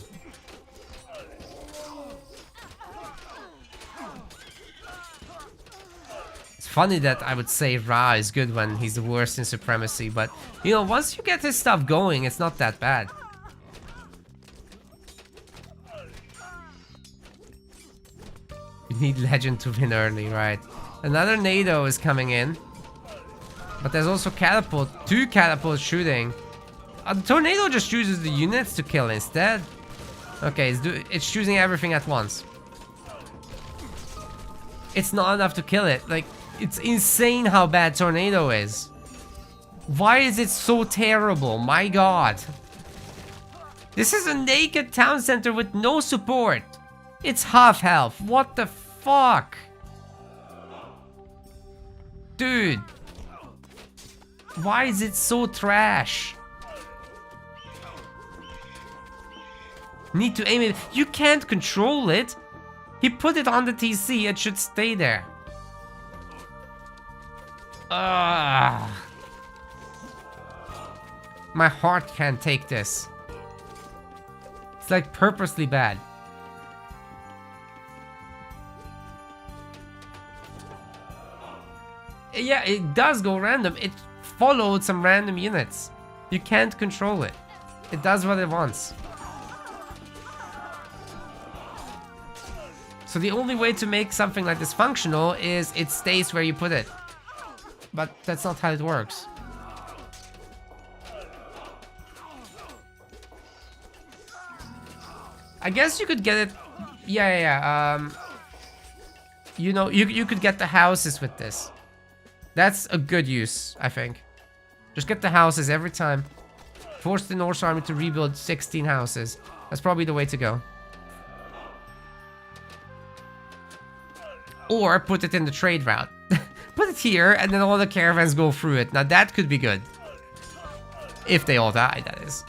C: It's funny that I would say Ra is good when he's the worst in Supremacy, but you know, once you get his stuff going, it's not that bad. You need Legend to win early, right? Another NATO is coming in. But there's also Catapult. 2 Catapults shooting. The Tornado just chooses the units to kill instead. Okay, it's choosing everything at once. It's not enough to kill it. Like, it's insane how bad Tornado is. Why is it so terrible? My god. This is a naked town center with no support. It's half health. What the fuck? Dude. Why is it so trash? Need to aim it. You can't control it. He put it on the TC. It should stay there. My heart can't take this. It's like purposely bad. Yeah, it does go random. It followed some random units. You can't control it. It does what it wants. So the only way to make something like this functional is it stays where you put it. But that's not how it works. I guess you could get it. Yeah. You know, you could get the houses with this. That's a good use, I think. Just get the houses every time. Force the Norse army to rebuild 16 houses. That's probably the way to go. Or put it in the trade route. Put it here, and then all the caravans go through it. Now that could be good. If they all die, that is.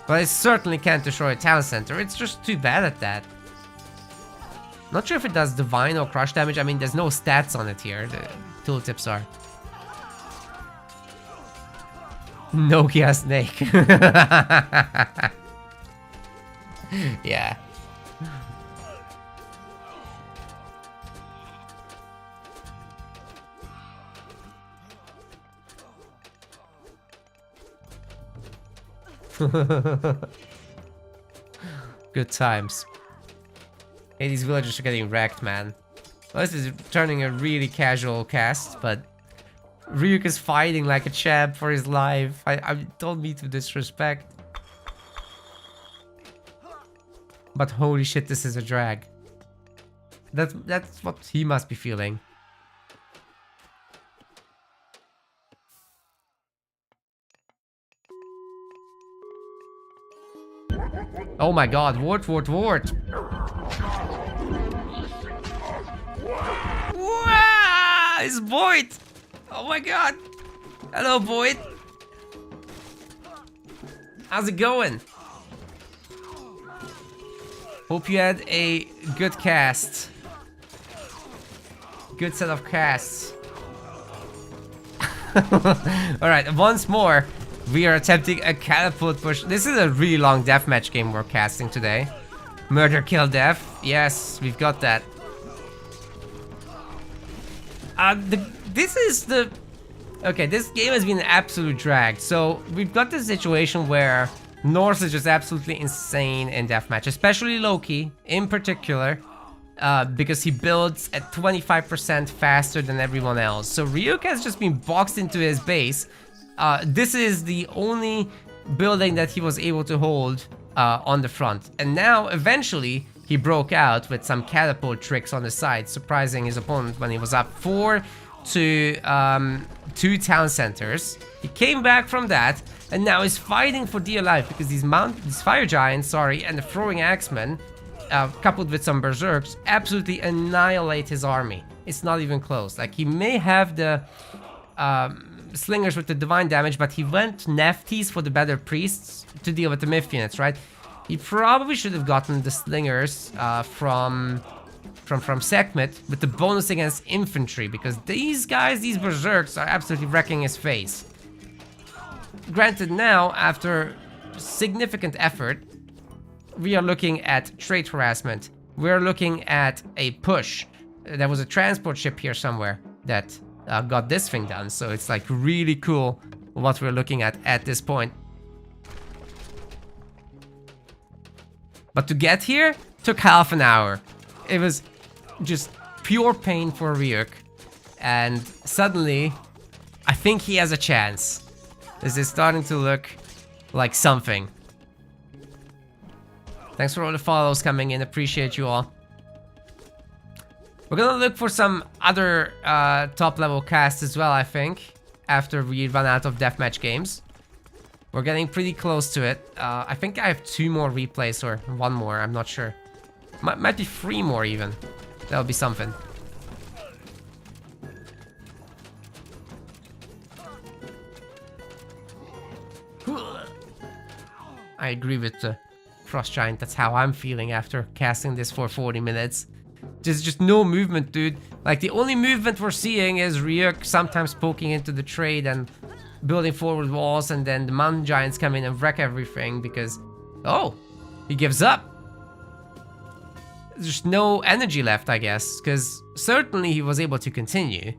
C: But it certainly can't destroy a town center. It's just too bad at that. Not sure if it does divine or crush damage. I mean, there's no stats on it here. The tooltips are. Nokia snake. Yeah. Good times. Hey, these villagers are getting wrecked, man. Well, this is turning a really casual cast, but Ryuk is fighting like a champ for his life. I don't mean to disrespect. But holy shit, this is a drag. That's what he must be feeling. Oh my god, wart. Wow, it's Boit! Oh my god! Hello, Boit! How's it going? Hope you had a good cast. Good set of casts. Alright, once more, we are attempting a catapult push. This is a really long deathmatch game we're casting today. Murder, kill, death. Yes, we've got that. Okay, this game has been an absolute drag. So we've got this situation where Norse is just absolutely insane in deathmatch, especially Loki in particular, because he builds at 25% faster than everyone else. So Ryuk has just been boxed into his base. This is the only building that he was able to hold on the front. And now, eventually, he broke out with some catapult tricks on the side, surprising his opponent when he was up 4 to 2 town centers. He came back from that, and now he's fighting for dear life because these fire giants, and the throwing axemen, coupled with some berserks, absolutely annihilate his army. It's not even close. Like, he may have the slingers with the divine damage, but he went Neftis for the better priests to deal with the myth units, right? He probably should have gotten the slingers from Sekhmet with the bonus against infantry, because these guys, these berserks, are absolutely wrecking his face. Granted, now, after significant effort, we are looking at trade harassment. We're looking at a push. There was a transport ship here somewhere that got this thing done, so it's like really cool what we're looking at this point. But to get here took half an hour. It was just pure pain for Ryuk, and suddenly I think he has a chance. This is starting to look like something. Thanks for all the follows coming in, appreciate you all. We're gonna look for some other top level casts as well, I think, after we run out of deathmatch games. We're getting pretty close to it. I think I have 2 more replays, or 1 more, I'm not sure. Might be 3 more even. That'll be something. I agree with the Frost Giant, that's how I'm feeling after casting this for 40 minutes. There's just no movement, dude. Like, the only movement we're seeing is Ryuk sometimes poking into the trade and building forward walls, and then the mountain giants come in and wreck everything because Oh, he gives up. There's no energy left, I guess, because certainly he was able to continue.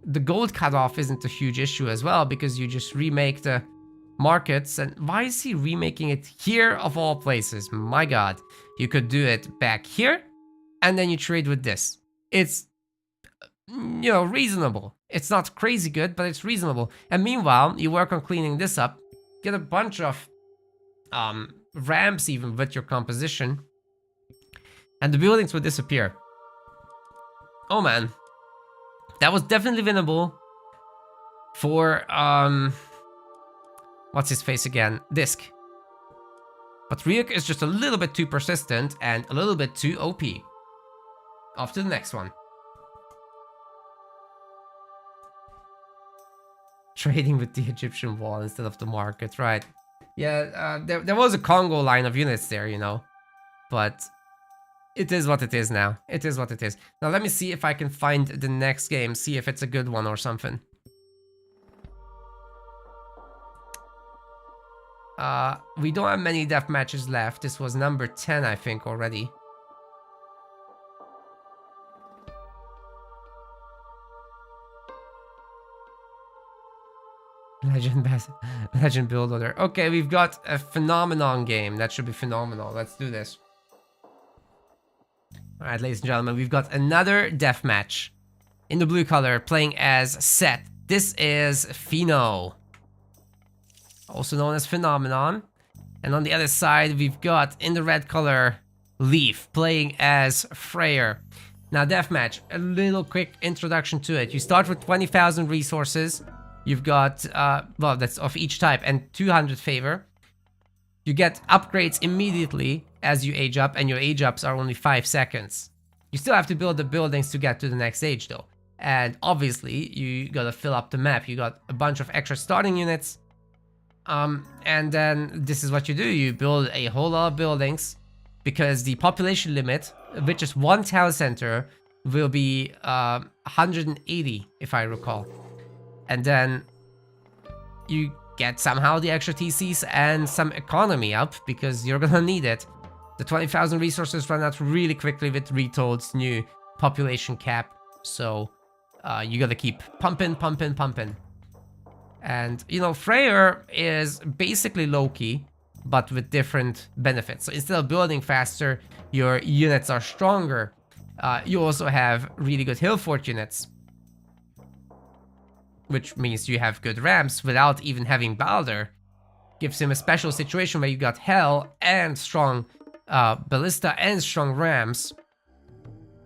C: The gold cutoff isn't a huge issue as well, because you just remake the markets. And why is he remaking it here of all places? My god. You could do it back here, and then you trade with this. It's, you know, reasonable. It's not crazy good, but it's reasonable. And meanwhile, you work on cleaning this up, get a bunch of ramps even with your composition, and the buildings will disappear. Oh man. That was definitely winnable for, what's his face again? Disc. But Ryuk is just a little bit too persistent and a little bit too OP. Off to the next one. Trading with the Egyptian wall instead of the market, right? Yeah, there was a Congo line of units there, you know. But it is what it is now. It is what it is. Now let me see if I can find the next game, see if it's a good one or something. We don't have many death matches left. This was number 10, I think, already. Legend build order. Okay, we've got a phenomenon game. That should be phenomenal. Let's do this. Alright, ladies and gentlemen, we've got another death match. In the blue color, playing as Set. This is Pheno, also known as Phenomenon. And on the other side, we've got, in the red color, Leaf, playing as Freyr. Now, deathmatch, a little quick introduction to it. You start with 20,000 resources. You've got, well, that's of each type, and 200 favor. You get upgrades immediately as you age up, and your age ups are only 5 seconds. You still have to build the buildings to get to the next age, though. And obviously, you gotta fill up the map. You got a bunch of extra starting units. And then this is what you do. You build a whole lot of buildings, because the population limit, which is one town center, will be 180, if I recall. And then you get somehow the extra TCs and some economy up, because you're gonna need it. The 20,000 resources run out really quickly with Retold's new population cap. So you gotta keep pumping. And, you know, Freyr is basically Loki, but with different benefits. So instead of building faster, your units are stronger. You also have really good hill fort units, which means you have good ramps without even having Balder. Gives him a special situation where you got Hell and strong ballista and strong rams.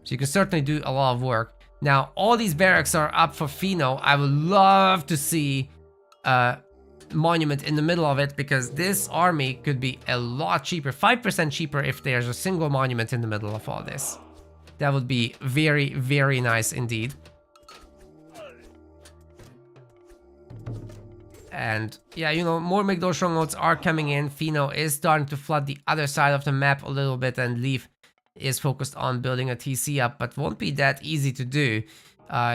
C: So you can certainly do a lot of work. Now, all these barracks are up for Pheno. I would love to see a monument in the middle of it, because this army could be a lot cheaper. 5% cheaper if there's a single monument in the middle of all this. That would be very, very nice indeed. And yeah, you know, more Migdol strongholds are coming in. Pheno is starting to flood the other side of the map a little bit, and Leaf is focused on building a TC up, but won't be that easy to do.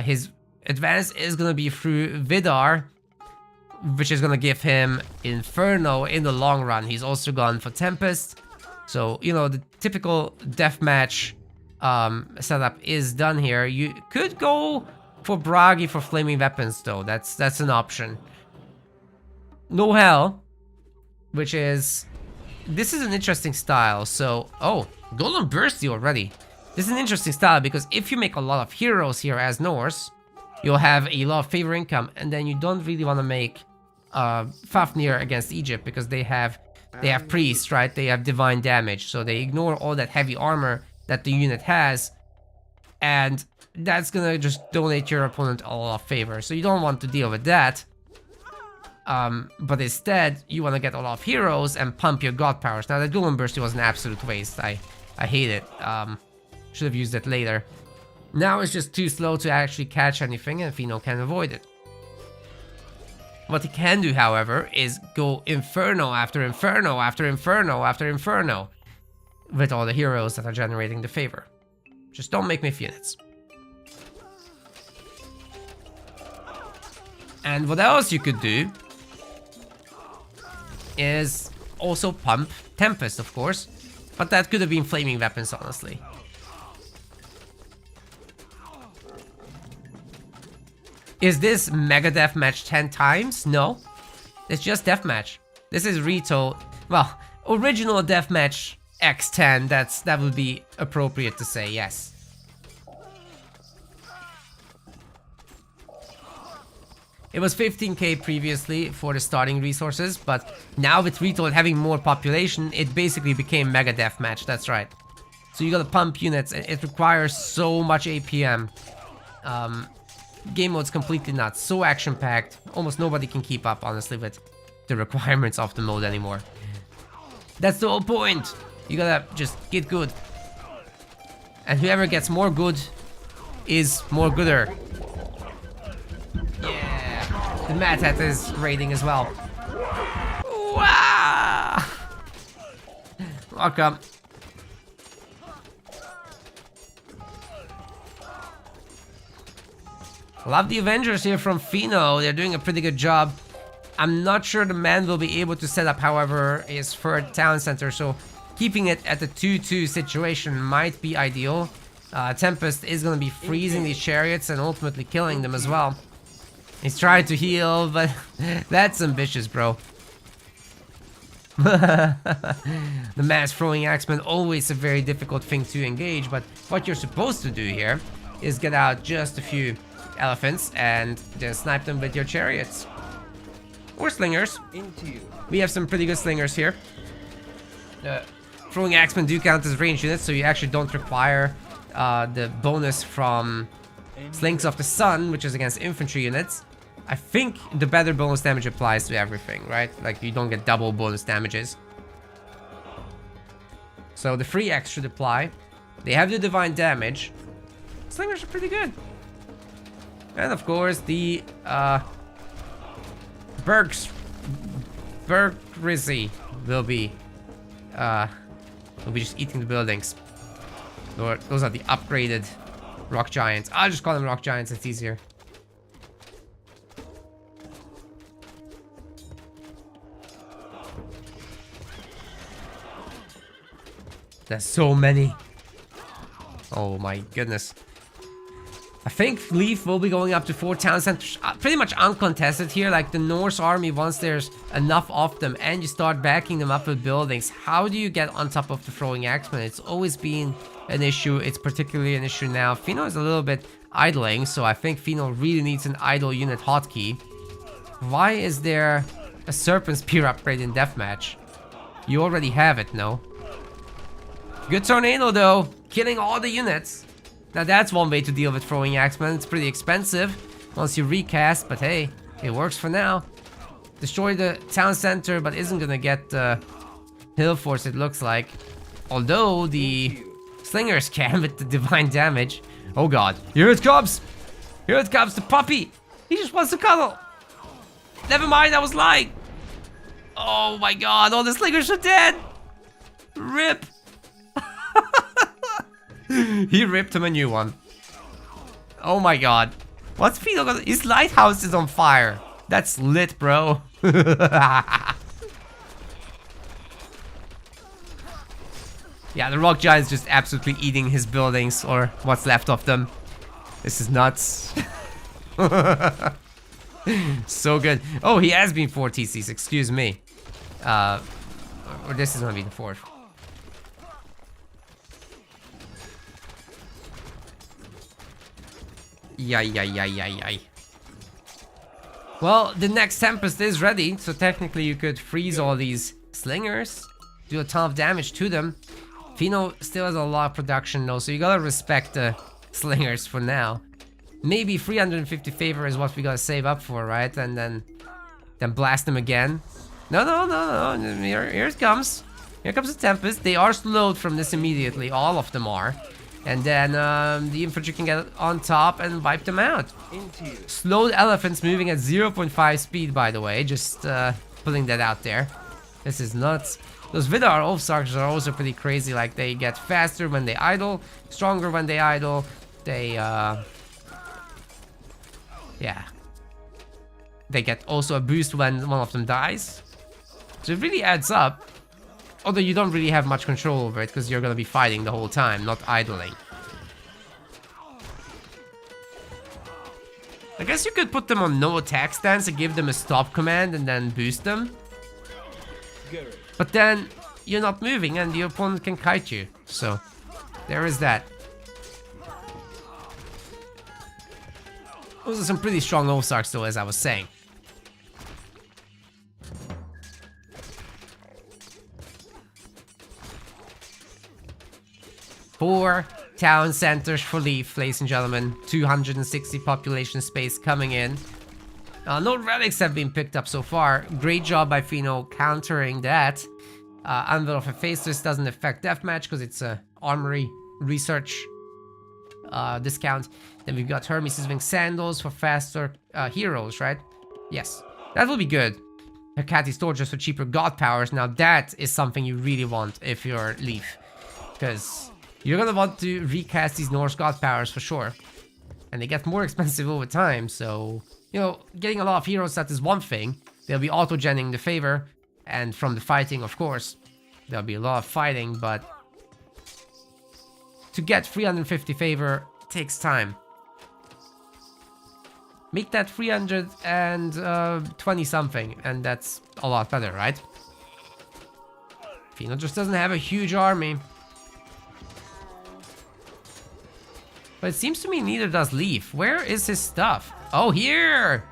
C: His advance is going to be through Vidar, which is going to give him Inferno in the long run. He's also gone for Tempest. So, you know, the typical deathmatch setup is done here. You could go for Bragi for flaming weapons, though. That's an option. No Hell, which is... This is an interesting style, so... Oh, Golden Bursty already. This is an interesting style, because if you make a lot of heroes here as Norse, you'll have a lot of favor income, and then you don't really want to make Fafnir against Egypt, because they have priests, right? They have divine damage, so they ignore all that heavy armor that the unit has, and that's gonna just donate your opponent a lot of favor, so you don't want to deal with that. But instead, you want to get a lot of heroes and pump your god powers. Now, that Golden Bursty was an absolute waste. I hate it. Should have used it later. Now it's just too slow to actually catch anything, and Pheno can avoid it. What he can do, however, is go Inferno after Inferno after Inferno after Inferno with all the heroes that are generating the favor. Just don't make me units. And what else you could do is also pump Tempest, of course. But that could have been flaming weapons, honestly. Is this Mega Deathmatch 10 times? No. It's just Deathmatch. This is Retold. Well, original Deathmatch X10. That would be appropriate to say, yes. It was 15k previously for the starting resources, but now with Retold having more population, it basically became Mega Deathmatch, that's right. So you gotta pump units, and it requires so much APM. Game mode's completely nuts, so action-packed, almost nobody can keep up, honestly, with the requirements of the mode anymore. That's the whole point! You gotta just get good. And whoever gets more good is more gooder. Yeah! The Mad Hat is raiding as well. Wow! Welcome. Love the Avengers here from Pheno. They're doing a pretty good job. I'm not sure the man will be able to set up, however, his third town center, so keeping it at the 2-2 situation might be ideal. Tempest is going to be freezing these chariots and ultimately killing them as well. He's trying to heal, but that's ambitious, bro. The mass throwing axeman, always a very difficult thing to engage, but what you're supposed to do here is get out just a few elephants and just snipe them with your chariots. Or slingers. We have some pretty good slingers here. Throwing axemen do count as ranged units, so you actually don't require the bonus from Slings of the Sun, which is against infantry units. I think the better bonus damage applies to everything, right? Like, you don't get double bonus damages. So the free X should apply. They have the divine damage. Slingers are pretty good. And of course, the Bergrizzi will be just eating the buildings. Those are the upgraded rock giants. I'll just call them rock giants, it's easier. There's so many. Oh my goodness. I think Leaf will be going up to 4 town centers, pretty much uncontested here. Like the Norse army, once there's enough of them and you start backing them up with buildings, how do you get on top of the throwing axemen? It's always been an issue. It's particularly an issue now. Pheno is a little bit idling, so I think Pheno really needs an idle unit hotkey. Why is there a Serpent Spear upgrade in Deathmatch? You already have it, no? Good tornado though, killing all the units. Now that's one way to deal with throwing axemen. It's pretty expensive once you recast, but hey, it works for now. Destroy the town center, but isn't gonna get hill force, it looks like. Although the slingers can with the divine damage. Oh god, here it comes! Here it comes, the puppy! He just wants to cuddle! Never mind, I was lying! Oh my god, all the slingers are dead! RIP! He ripped him a new one. Oh my god. What's Pheno got? His lighthouse is on fire. That's lit, bro. Yeah, the rock giant's just absolutely eating his buildings, or what's left of them. This is nuts. So good. Oh, he has been 4 TCs, excuse me. Or this is gonna be the 4th. Yay. Well, the next Tempest is ready, so technically you could freeze all these slingers, do a ton of damage to them. Pheno still has a lot of production though, so you gotta respect the slingers for now. Maybe 350 favor is what we gotta save up for, right? And then blast them again. No. Here it comes. Here comes the Tempest. They are slowed from this immediately. All of them are. And then the infantry can get on top and wipe them out. Slowed elephants moving at 0.5 speed, by the way. Just putting that out there. This is nuts. Those Vidar Ulfsarks are also pretty crazy. Like, they get faster when they idle, stronger when they idle. They, yeah. They get also a boost when one of them dies. So it really adds up. Although you don't really have much control over it because you're going to be fighting the whole time, not idling. I guess you could put them on no attack stance and give them a stop command and then boost them. But then you're not moving and the opponent can kite you. So there is that. Those are some pretty strong Ozarks though, as I was saying. Four town centers for Leaf, ladies and gentlemen. 260 population space coming in. No relics have been picked up so far. Great job by Pheno countering that. Anvil of Hephaestus doesn't affect deathmatch because it's a armory research discount. Then we've got Hermes' Wing Sandals for faster heroes, right? Yes, that will be good. Hecate's Torches for cheaper god powers. Now that is something you really want if you're Leaf, because you're gonna want to recast these Norse god powers for sure, and they get more expensive over time. So you know, getting a lot of heroes that is one thing. They'll be auto-genning the favor, and from the fighting, of course, there'll be a lot of fighting, but to get 350 favor takes time. Make that 320 something, and that's a lot better, right? Pheno just doesn't have a huge army. But it seems to me neither does Leaf. Where is his stuff? Oh, here!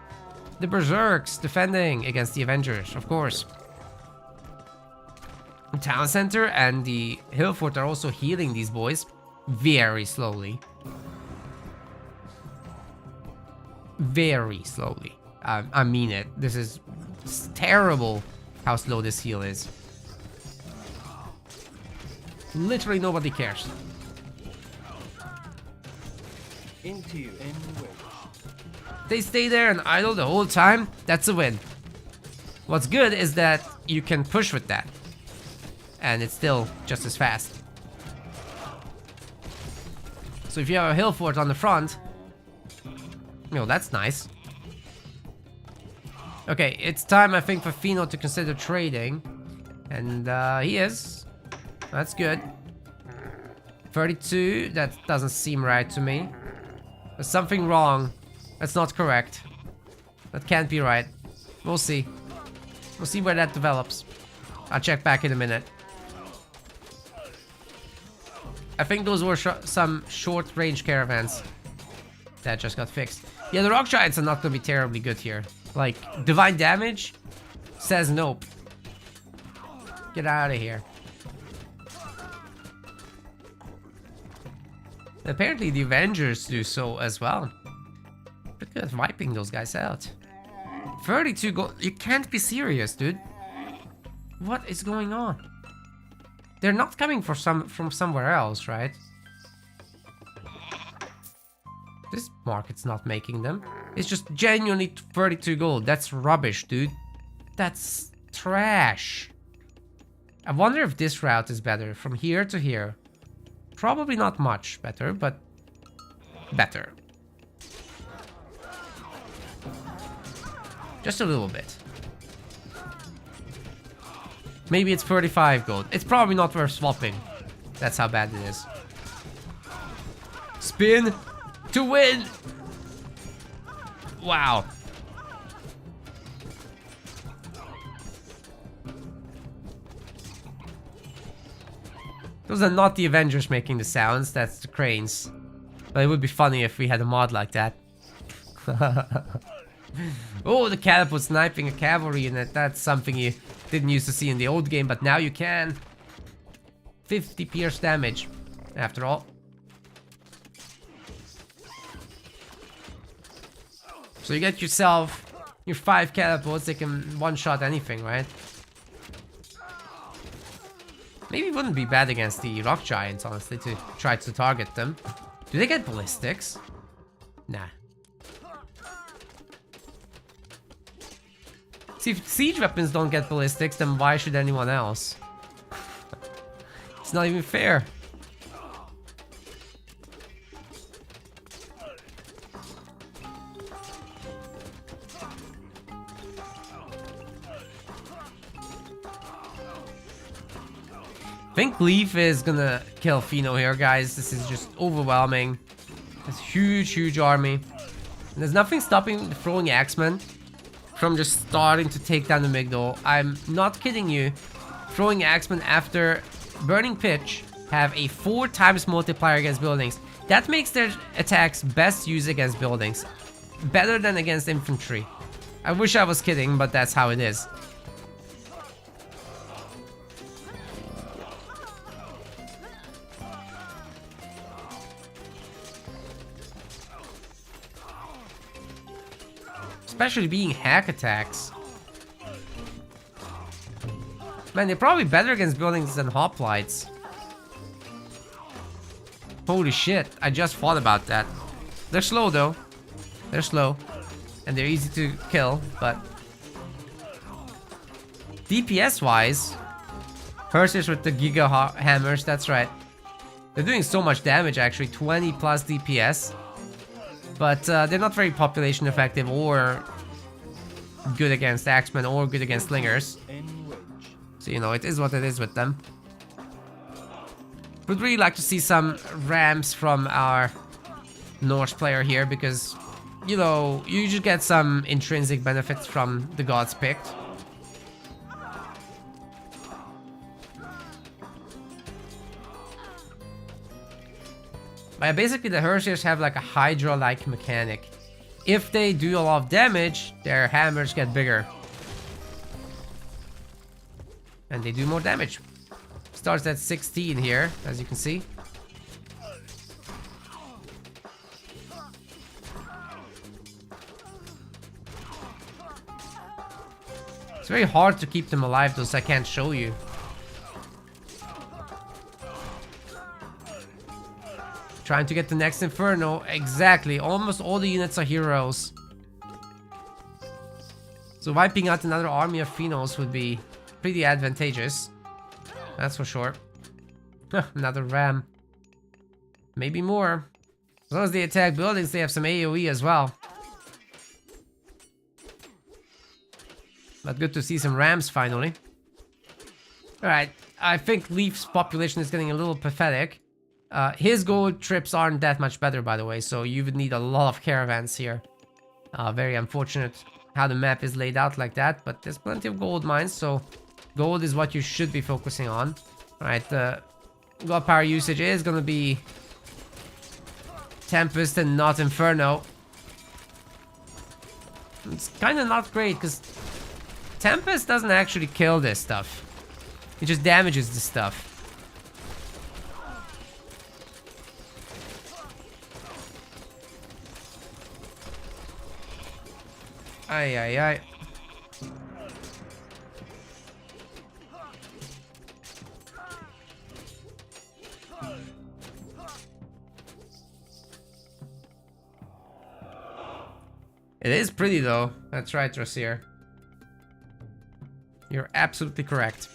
C: The Berserks defending against the Avengers, of course. The Town Center and the Hill Fort are also healing these boys very slowly. Very slowly. I mean it. This is terrible how slow this heal is. Literally nobody cares. They stay there and idle the whole time. That's a win. What's good is that you can push with that, and it's still just as fast. So if you have a hill fort on the front, you know, that's nice. Okay, it's time, I think, for Pheno to consider trading. And he is. That's good. 32, that doesn't seem right to me. There's something wrong. That's not correct. That can't be right. We'll see. We'll see where that develops. I'll check back in a minute. I think those were some short-range caravans that just got fixed. Yeah, the rock giants are not gonna be terribly good here. Like, divine damage says nope. Get out of here. Apparently the Avengers do so as well. Pretty good at wiping those guys out. 32 gold. You can't be serious, dude. What is going on? They're not coming from somewhere else, right? This market's not making them. It's just genuinely 32 gold. That's rubbish, dude. That's trash. I wonder if this route is better. From here to here. Probably not much better, but better. Just a little bit. Maybe it's 35 gold. It's probably not worth swapping. That's how bad it is. Spin to win. Wow. Those are not the Avengers making the sounds, that's the cranes. But it would be funny if we had a mod like that. Oh, the catapult sniping a cavalry unit. That's something you didn't used to see in the old game, but now you can. 50 pierce damage, after all. So you get yourself your 5 catapults, they can one-shot anything, right? Maybe it wouldn't be bad against the rock giants, honestly, to try to target them. Do they get ballistics? Nah. See, if siege weapons don't get ballistics, then why should anyone else? It's not even fair. think Leaf is gonna kill Pheno here, guys. This is just overwhelming. This huge army. And there's nothing stopping the throwing axemen from just starting to take down the Migdol. I'm not kidding you. Throwing axemen after burning pitch have a 4 times multiplier against buildings. That makes their attacks best used against buildings. Better than against infantry. I wish I was kidding, but that's how it is. Especially being hack attacks. Man, they're probably better against buildings than hoplites. Holy shit, I just thought about that. They're slow though. They're slow. And they're easy to kill, but... DPS wise... Hersers with the Giga Hammers, that's right. They're doing so much damage actually, 20 plus DPS. But they're not very population effective or good against axemen or good against slingers. So you know, it is what it is with them. Would really like to see some rams from our Norse player here because, you know, you just get some intrinsic benefits from the gods picked. But basically the Hersers have like a Hydra-like mechanic. If they do a lot of damage, their hammers get bigger. And they do more damage. Starts at 16 here, as you can see. It's very hard to keep them alive, those I can't show you. Trying to get the next Inferno. Exactly. Almost all the units are heroes. So wiping out another army of Phenos would be pretty advantageous. That's for sure. Another ram. Maybe more. As long as they attack buildings, they have some AoE as well. But good to see some rams finally. Alright, I think Leaf's population is getting a little pathetic. His gold trips aren't that much better, by the way, so you would need a lot of caravans here. Very unfortunate how the map is laid out like that, but there's plenty of gold mines, so gold is what you should be focusing on. Alright, god power usage is gonna be Tempest and not Inferno. It's kind of not great, because Tempest doesn't actually kill this stuff. It just damages the stuff. Ay, ay, ay. It is pretty though. That's right, Rosier. You're absolutely correct.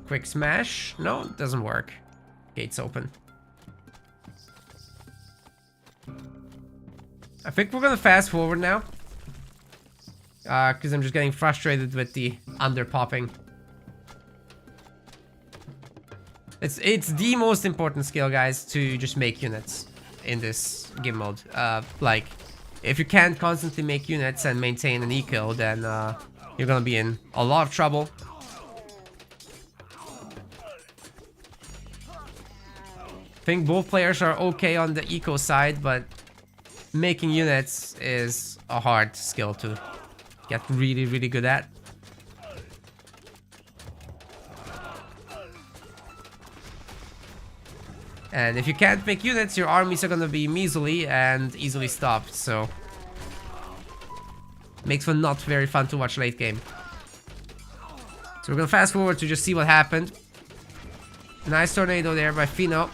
C: Quick smash? No, it doesn't work. Gates open. I think we're gonna fast forward now. Because I'm just getting frustrated with the underpopping. It's the most important skill, guys, to just make units in this game mode. Like, if you can't constantly make units and maintain an eco, then you're gonna be in a lot of trouble. I think both players are okay on the eco side, but making units is a hard skill to get really, really good at. And if you can't make units, your armies are gonna be measly and easily stopped, so makes for not very fun to watch late game. So we're gonna fast forward to just see what happened. Nice tornado there by Pheno.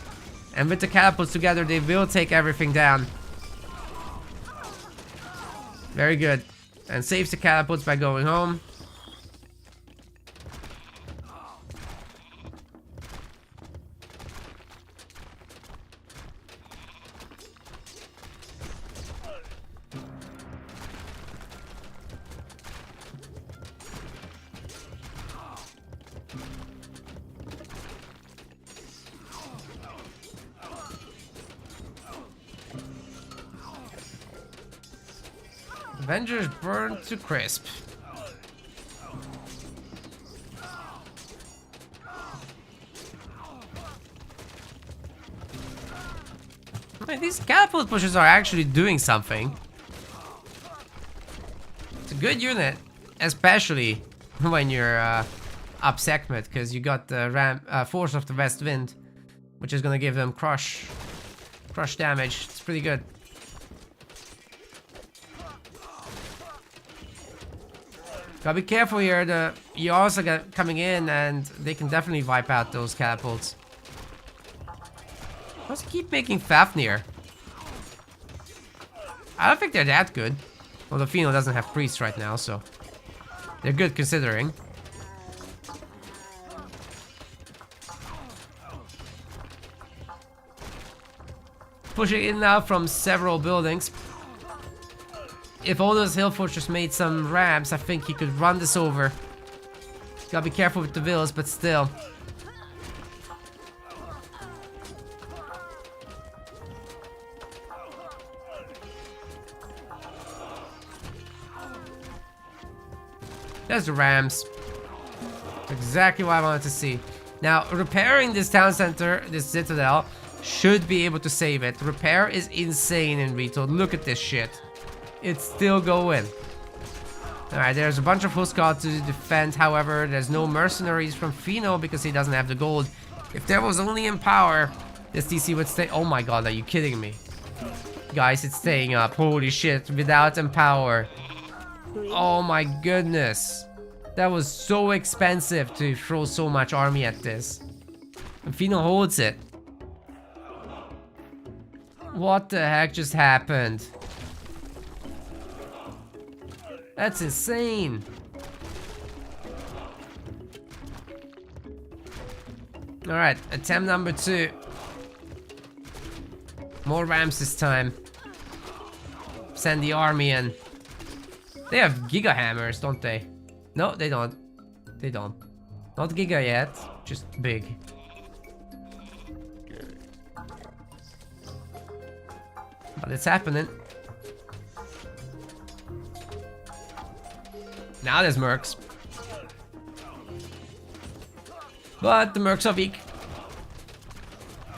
C: And with the catapults together, they will take everything down. Very good. And saves the catapults by going home. Avengers burned to crisp. I mean, these catapult pushes are actually doing something. It's a good unit, especially when you're up Sekhmet, because you got the Force of the West Wind, which is gonna give them crush damage. It's pretty good. Gotta be careful here. You also got coming in, and they can definitely wipe out those catapults. Why does he keep making Fafnir? I don't think they're that good. Well, the Pheno doesn't have priests right now, so they're good considering. Pushing in now from several buildings. If all those hill fortress made some ramps, I think he could run this over. Gotta be careful with the villas, but still. There's the rams. Exactly what I wanted to see. Now, repairing this town center, this citadel, should be able to save it. Repair is insane in Retold. Look at this shit. It's still going. Alright, there's a bunch of Huskar to defend. However, there's no mercenaries from Pheno because he doesn't have the gold. If there was only Empower, this DC would stay. Oh my god, are you kidding me? Guys, it's staying up. Holy shit, without Empower. Oh my goodness. That was so expensive to throw so much army at this. And Pheno holds it. What the heck just happened? That's insane. Alright, attempt number 2. More rams this time. Send the army in. They have Giga Hammers, don't they? No, they don't. They don't. Not Giga yet, just big. But it's happening. Now there's mercs. But the mercs are weak.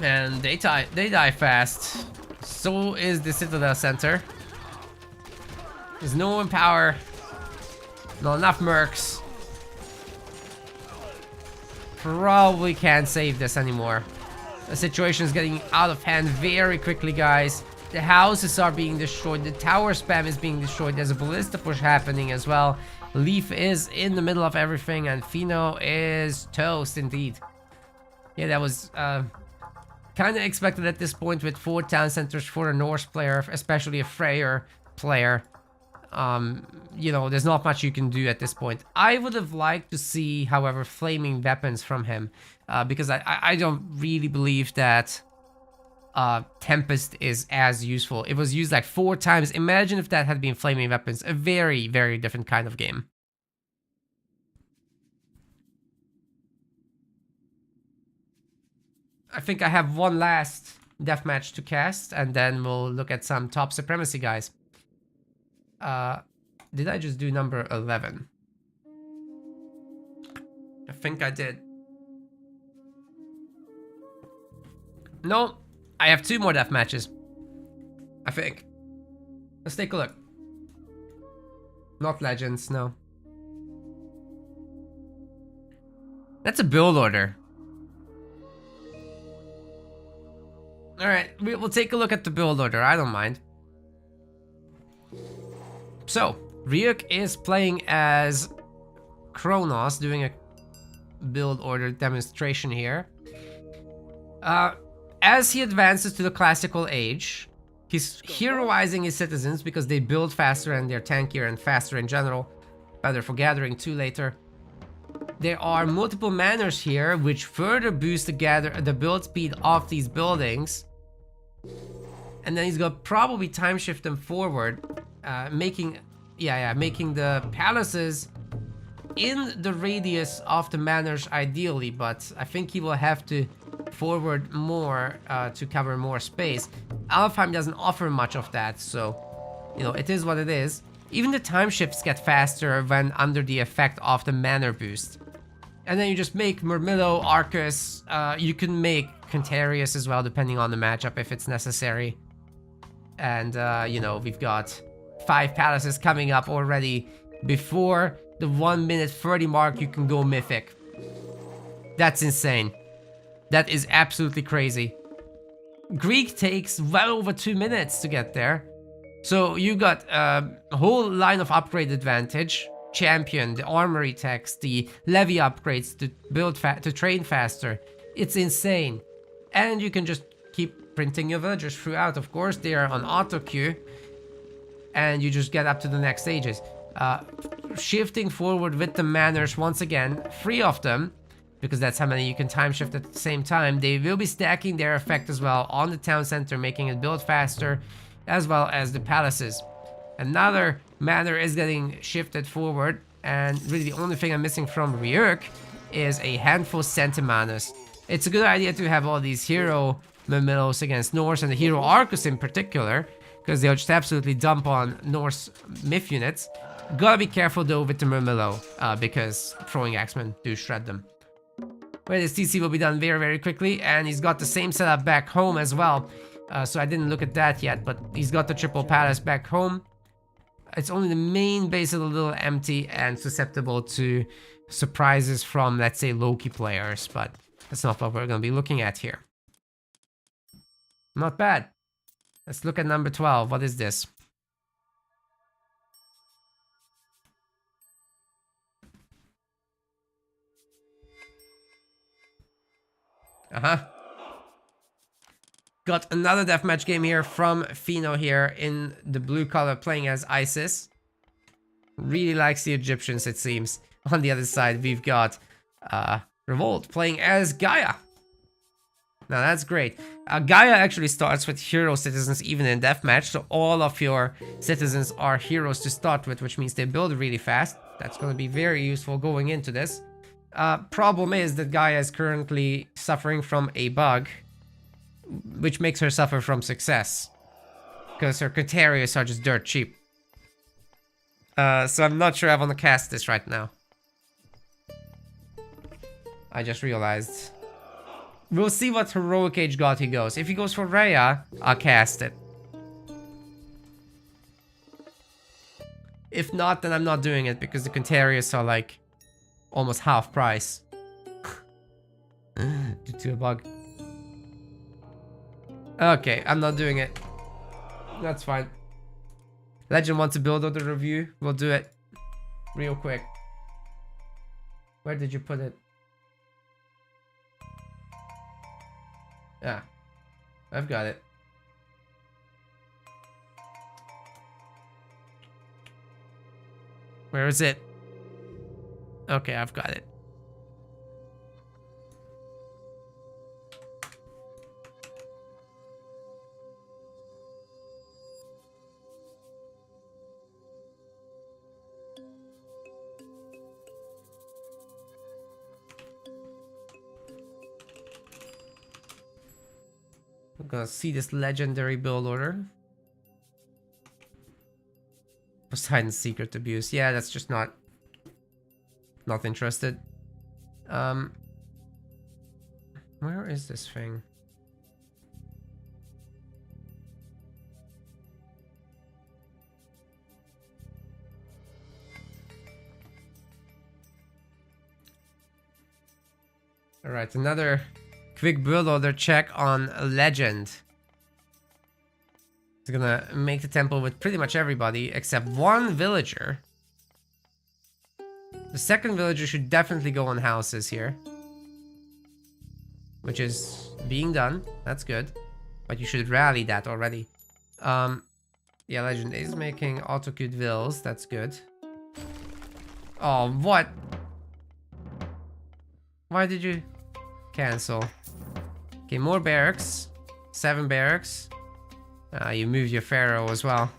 C: And they die fast. So is the Citadel Center. There's no Empower. Not enough mercs. Probably can't save this anymore. The situation is getting out of hand very quickly, guys. The houses are being destroyed. The tower spam is being destroyed. There's a ballista push happening as well. Leaf is in the middle of everything, and Pheno is toast indeed. Yeah, that was kind of expected at this point with 4 town centers for a Norse player, especially a Freyr player. You know, there's not much you can do at this point. I would have liked to see, however, flaming weapons from him, because I don't really believe that Tempest is as useful. It was used like 4 times. Imagine if that had been flaming weapons. A very, very different kind of game. I think I have one last deathmatch to cast, and then we'll look at some top supremacy guys. Did I just do number 11? I think I did. No, I have 2 more death matches. I think. Let's take a look. Not legends, no. That's a build order. Alright, we'll take a look at the build order. I don't mind. So, Ryuk is playing as Kronos, doing a build order demonstration here. As he advances to the classical age, he's heroizing his citizens because they build faster and they're tankier and faster in general. Better for gathering 2 later. There are multiple manors here which further boost the build speed of these buildings. And then he's gonna probably time shift them forward, making the palaces in the radius of the manors ideally, but I think he will have to forward more to cover more space. Alfheim doesn't offer much of that, so you know, it is what it is. Even the time shifts get faster when under the effect of the mana boost. And then you just make Murmillo, Arcus, you can make Contarius as well, depending on the matchup if it's necessary. And, you know, we've got 5 palaces coming up already. Before the 1 minute 30 mark, you can go Mythic. That's insane. That is absolutely crazy. Greek takes well over 2 minutes to get there. So you got a whole line of upgrade advantage. Champion, the armory text, the levy upgrades to build to train faster. It's insane. And you can just keep printing your villagers throughout. Of course, they are on auto queue. And you just get up to the next stages. Shifting forward with the manners once again, 3 of them, because that's how many you can time shift at the same time. They will be stacking their effect as well on the town center, making it build faster, as well as the palaces. Another manor is getting shifted forward, and really the only thing I'm missing from Ryuk is a handful Centimanus. It's a good idea to have all these hero Murmillos against Norse, and the hero Arcus in particular, because they'll just absolutely dump on Norse myth units. Gotta be careful though with the Murmillo, because throwing axemen do shred them. Well, this TC will be done very, very quickly, and he's got the same setup back home as well. So I didn't look at that yet, but he's got the triple palace back home. It's only the main base is a little empty and susceptible to surprises from, let's say, Loki players, but that's not what we're going to be looking at here. Not bad. Let's look at number 12. What is this? Got another deathmatch game here from Pheno here in the blue color, playing as Isis. Really likes the Egyptians, it seems. On the other side, we've got Revolt playing as Gaia. Now that's great. Gaia actually starts with hero citizens even in deathmatch, so all of your citizens are heroes to start with, which means they build really fast. That's going to be very useful going into this. Problem is that Gaia is currently suffering from a bug, which makes her suffer from success, because her Contarius are just dirt cheap. So I'm not sure I want to cast this right now. I just realized. We'll see what heroic age god he goes. If he goes for Rhea, I'll cast it. If not, then I'm not doing it, because the Contarius are like almost half price. Due to a bug. Okay, I'm not doing it. That's fine. Legend wants to build out the review. We'll do it real quick. Where did you put it? Ah, I've got it. Where is it? Okay, I've got it. I'm gonna see this legendary build order. Poseidon's secret abuse. Yeah, that's just not interested. Where is this thing? All right, another quick build order check on a legend. It's gonna make the temple with pretty much everybody except one villager. The second villager should definitely go on houses here, which is being done. That's good, but you should rally that already. Yeah, legend is making auto-queued vills. That's good. Oh, what? Why did you cancel? Okay, more barracks. 7 barracks. You moved your pharaoh as well.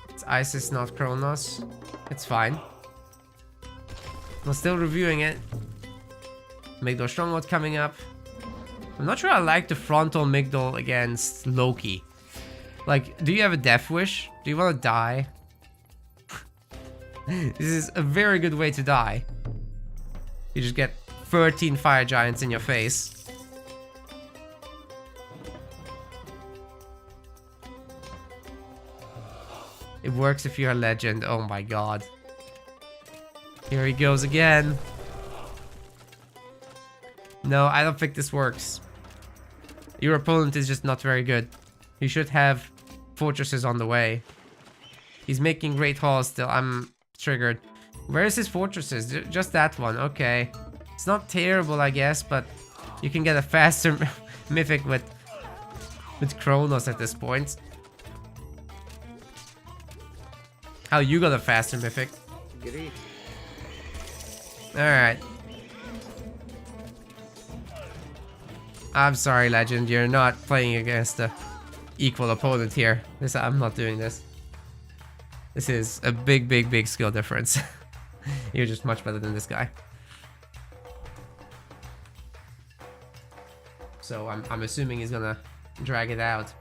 C: It's Isis, not Kronos. It's fine. I'm still reviewing it. Magdor Stronghold coming up. I'm not sure I like the frontal amygdala against Loki. Like, do you have a death wish? Do you want to die? This is a very good way to die. You just get 13 fire giants in your face. It works if you're a legend. Oh my god. Here he goes again. No, I don't think this works. Your opponent is just not very good. You should have fortresses on the way. He's making great hauls still. I'm triggered. Where is his fortresses? Just that one. Okay. It's not terrible, I guess, but you can get a faster mythic with Kronos at this point. How you got a faster mythic?
A: Great.
C: Alright. I'm sorry, Legend. You're not playing against a equal opponent here. I'm not doing this. This is a big skill difference. You're just much better than this guy. So I'm assuming he's gonna drag it out.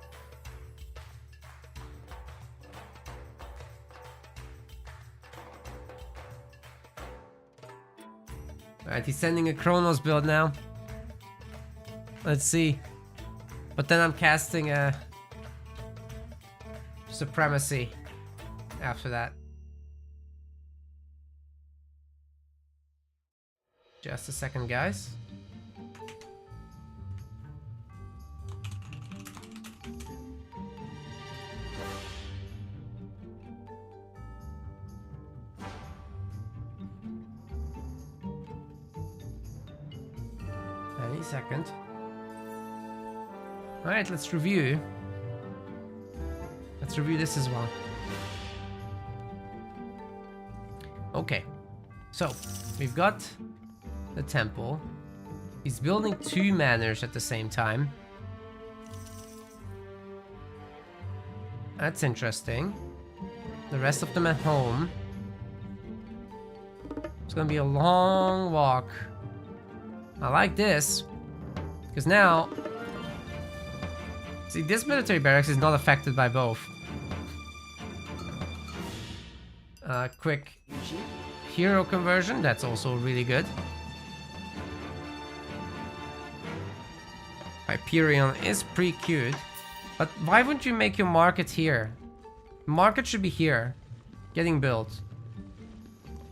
C: Alright, he's sending a Kronos build now. Let's see. But then I'm casting a Supremacy after that. Just a second, guys. Any second. Alright, let's review. Let's review this as well. Okay, so we've got the temple. He's building 2 manors at the same time. That's interesting. The rest of them at home. It's gonna be a long walk. I like this, because now, see, this military barracks is not affected by both. Quick hero conversion, that's also really good. Hyperion is pretty cute, but why wouldn't you make your market here? Market should be here, getting built.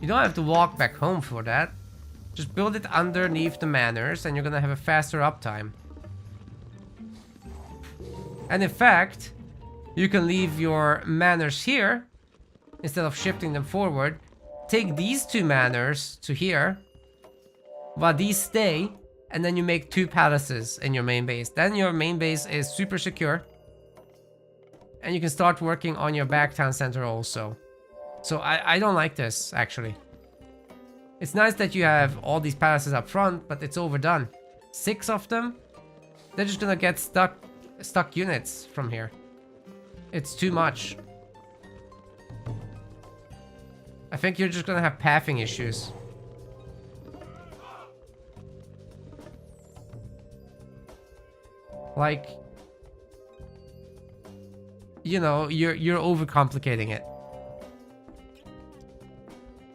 C: You don't have to walk back home for that. Just build it underneath the manors and you're gonna have a faster uptime. And in fact, you can leave your manors here instead of shifting them forward. Take these 2 manors to here while these stay, and then you make 2 palaces in your main base. Then your main base is super secure and you can start working on your back town center also. So I don't like this, actually. It's nice that you have all these palaces up front, but it's overdone. 6 of them, they're just gonna get stuck units from here. It's too much. I think you're just gonna have pathing issues. Like, you know, you're overcomplicating it.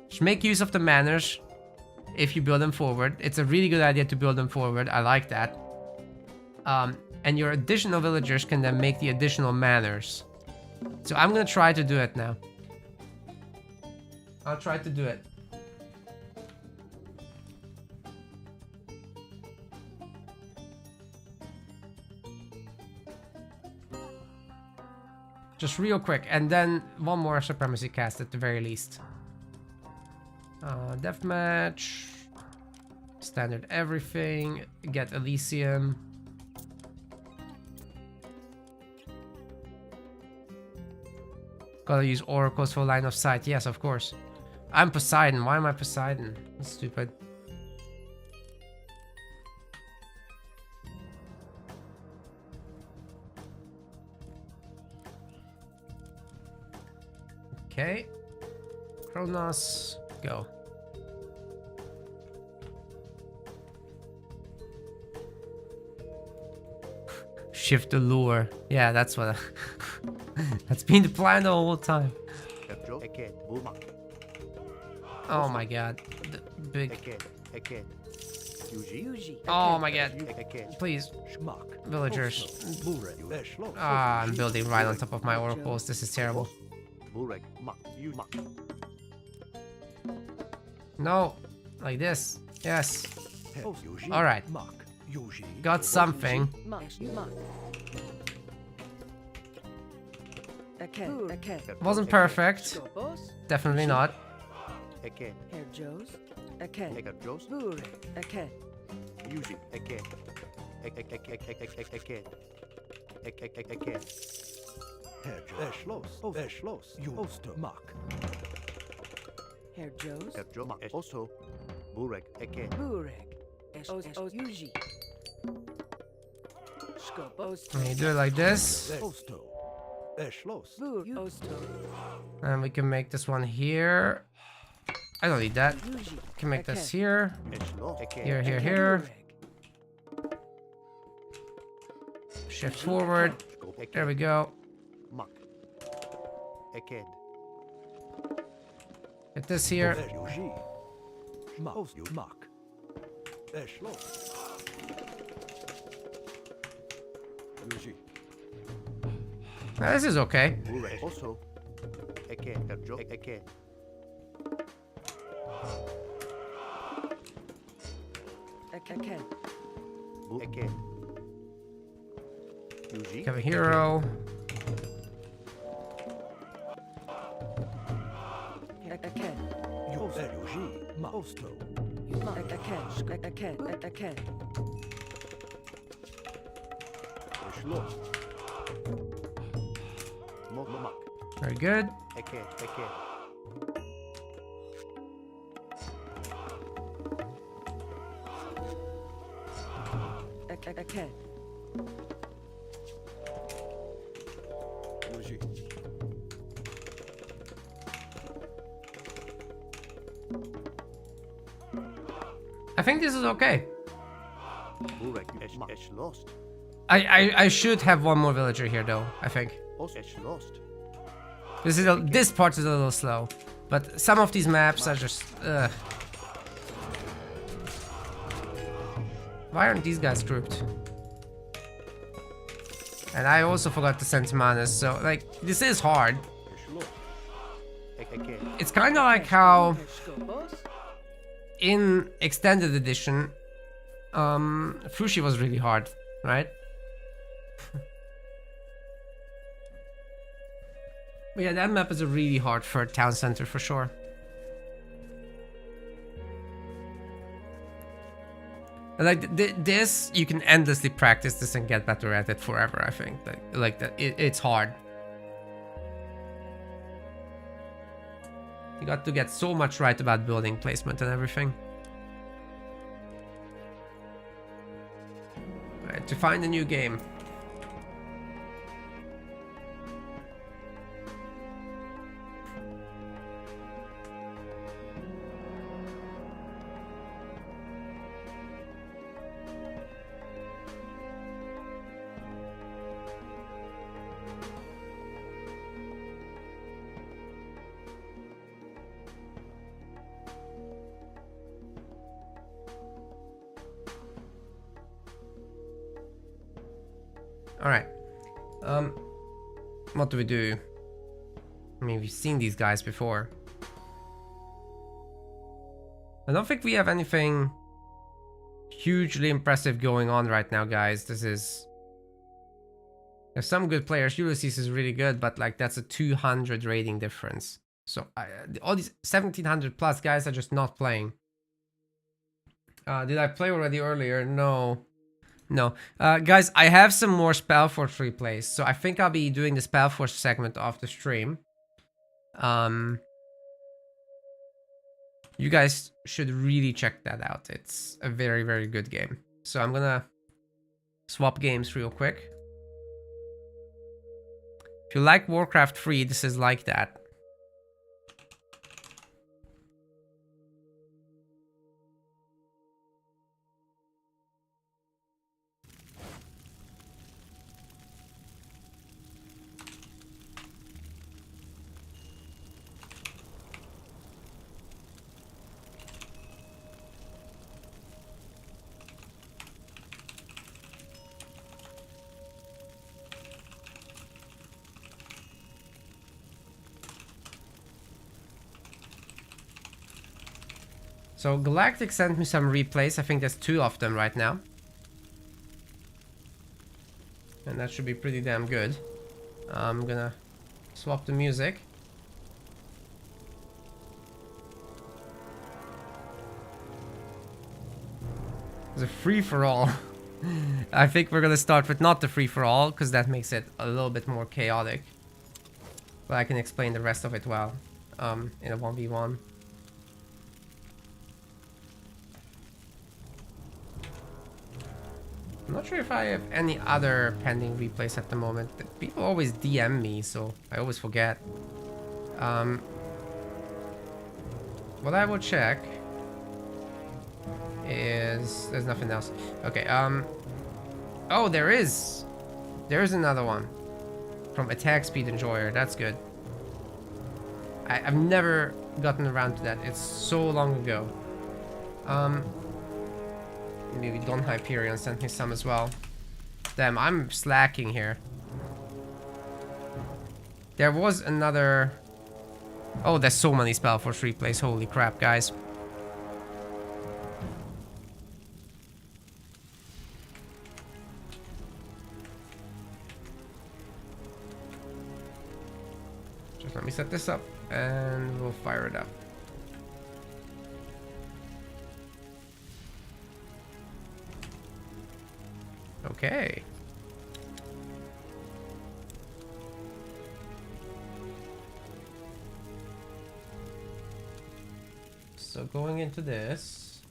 C: Just make use of the manors if you build them forward. It's a really good idea to build them forward. I like that. And your additional villagers can then make the additional manors. So I'm gonna try to do it now. I'll try to do it. Just real quick, and then one more supremacy cast at the very least. Deathmatch, standard everything, get Elysium. Gotta use oracles for line of sight, yes, of course. I'm Poseidon, why am I Poseidon? That's stupid. Okay, Kronos, go. Shift the lure. Yeah, that's what. That's been the plan the whole time. Oh my god. The big. Oh my god. Please. Villagers. Ah, I'm building right on top of my oracles. This is terrible. No. Like this. Yes. Alright. Got something. Wasn't perfect. Definitely not. You do it like this. And we can make this one here. I don't need that. Can make this here. Here, here, here. Shift forward. There we go. Get this here. Now, this is okay. Have a hero. Very good. I think this is okay. I should have one more villager here though, I think. This part is a little slow, but some of these maps are just why aren't these guys grouped? And I also forgot to send Manus, so like this is hard. It's kind of like how in extended edition Fushi was really hard, right? But yeah, that map is a really hard for a town center for sure. And like this, you can endlessly practice this and get better at it forever. I think like that, it's hard. You got to get so much right about building placement and everything. Right, to find a new game. Alright. What do we do? I mean, we've seen these guys before. I don't think we have anything hugely impressive going on right now, guys. There's some good players. Ulysses is really good, but like that's a 200 rating difference. So all these 1700 plus guys are just not playing. Did I play already earlier? No. No. Guys, I have some more SpellForce replays, so I think I'll be doing the SpellForce segment off the stream. You guys should really check that out. It's a very, very good game. So I'm gonna swap games real quick. If you like Warcraft 3, this is like that. So Galactic sent me some replays. I think there's 2 of them right now. And that should be pretty damn good. I'm gonna swap the music. It's a free-for-all. I think we're gonna start with not the free-for-all, because that makes it a little bit more chaotic. But I can explain the rest of it well in a 1v1. I'm not sure if I have any other pending replays at the moment. People always DM me, so I always forget. What I will check is... there's nothing else. Okay, oh, there is another one. From Attack Speed Enjoyer, that's good. I've never gotten around to that. It's so long ago. Maybe Don Hyperion sent me some as well. Damn, I'm slacking here. There was another... oh, there's so many SpellForce replays. Holy crap, guys. Just let me set this up and we'll fire it up. Okay. So going into this,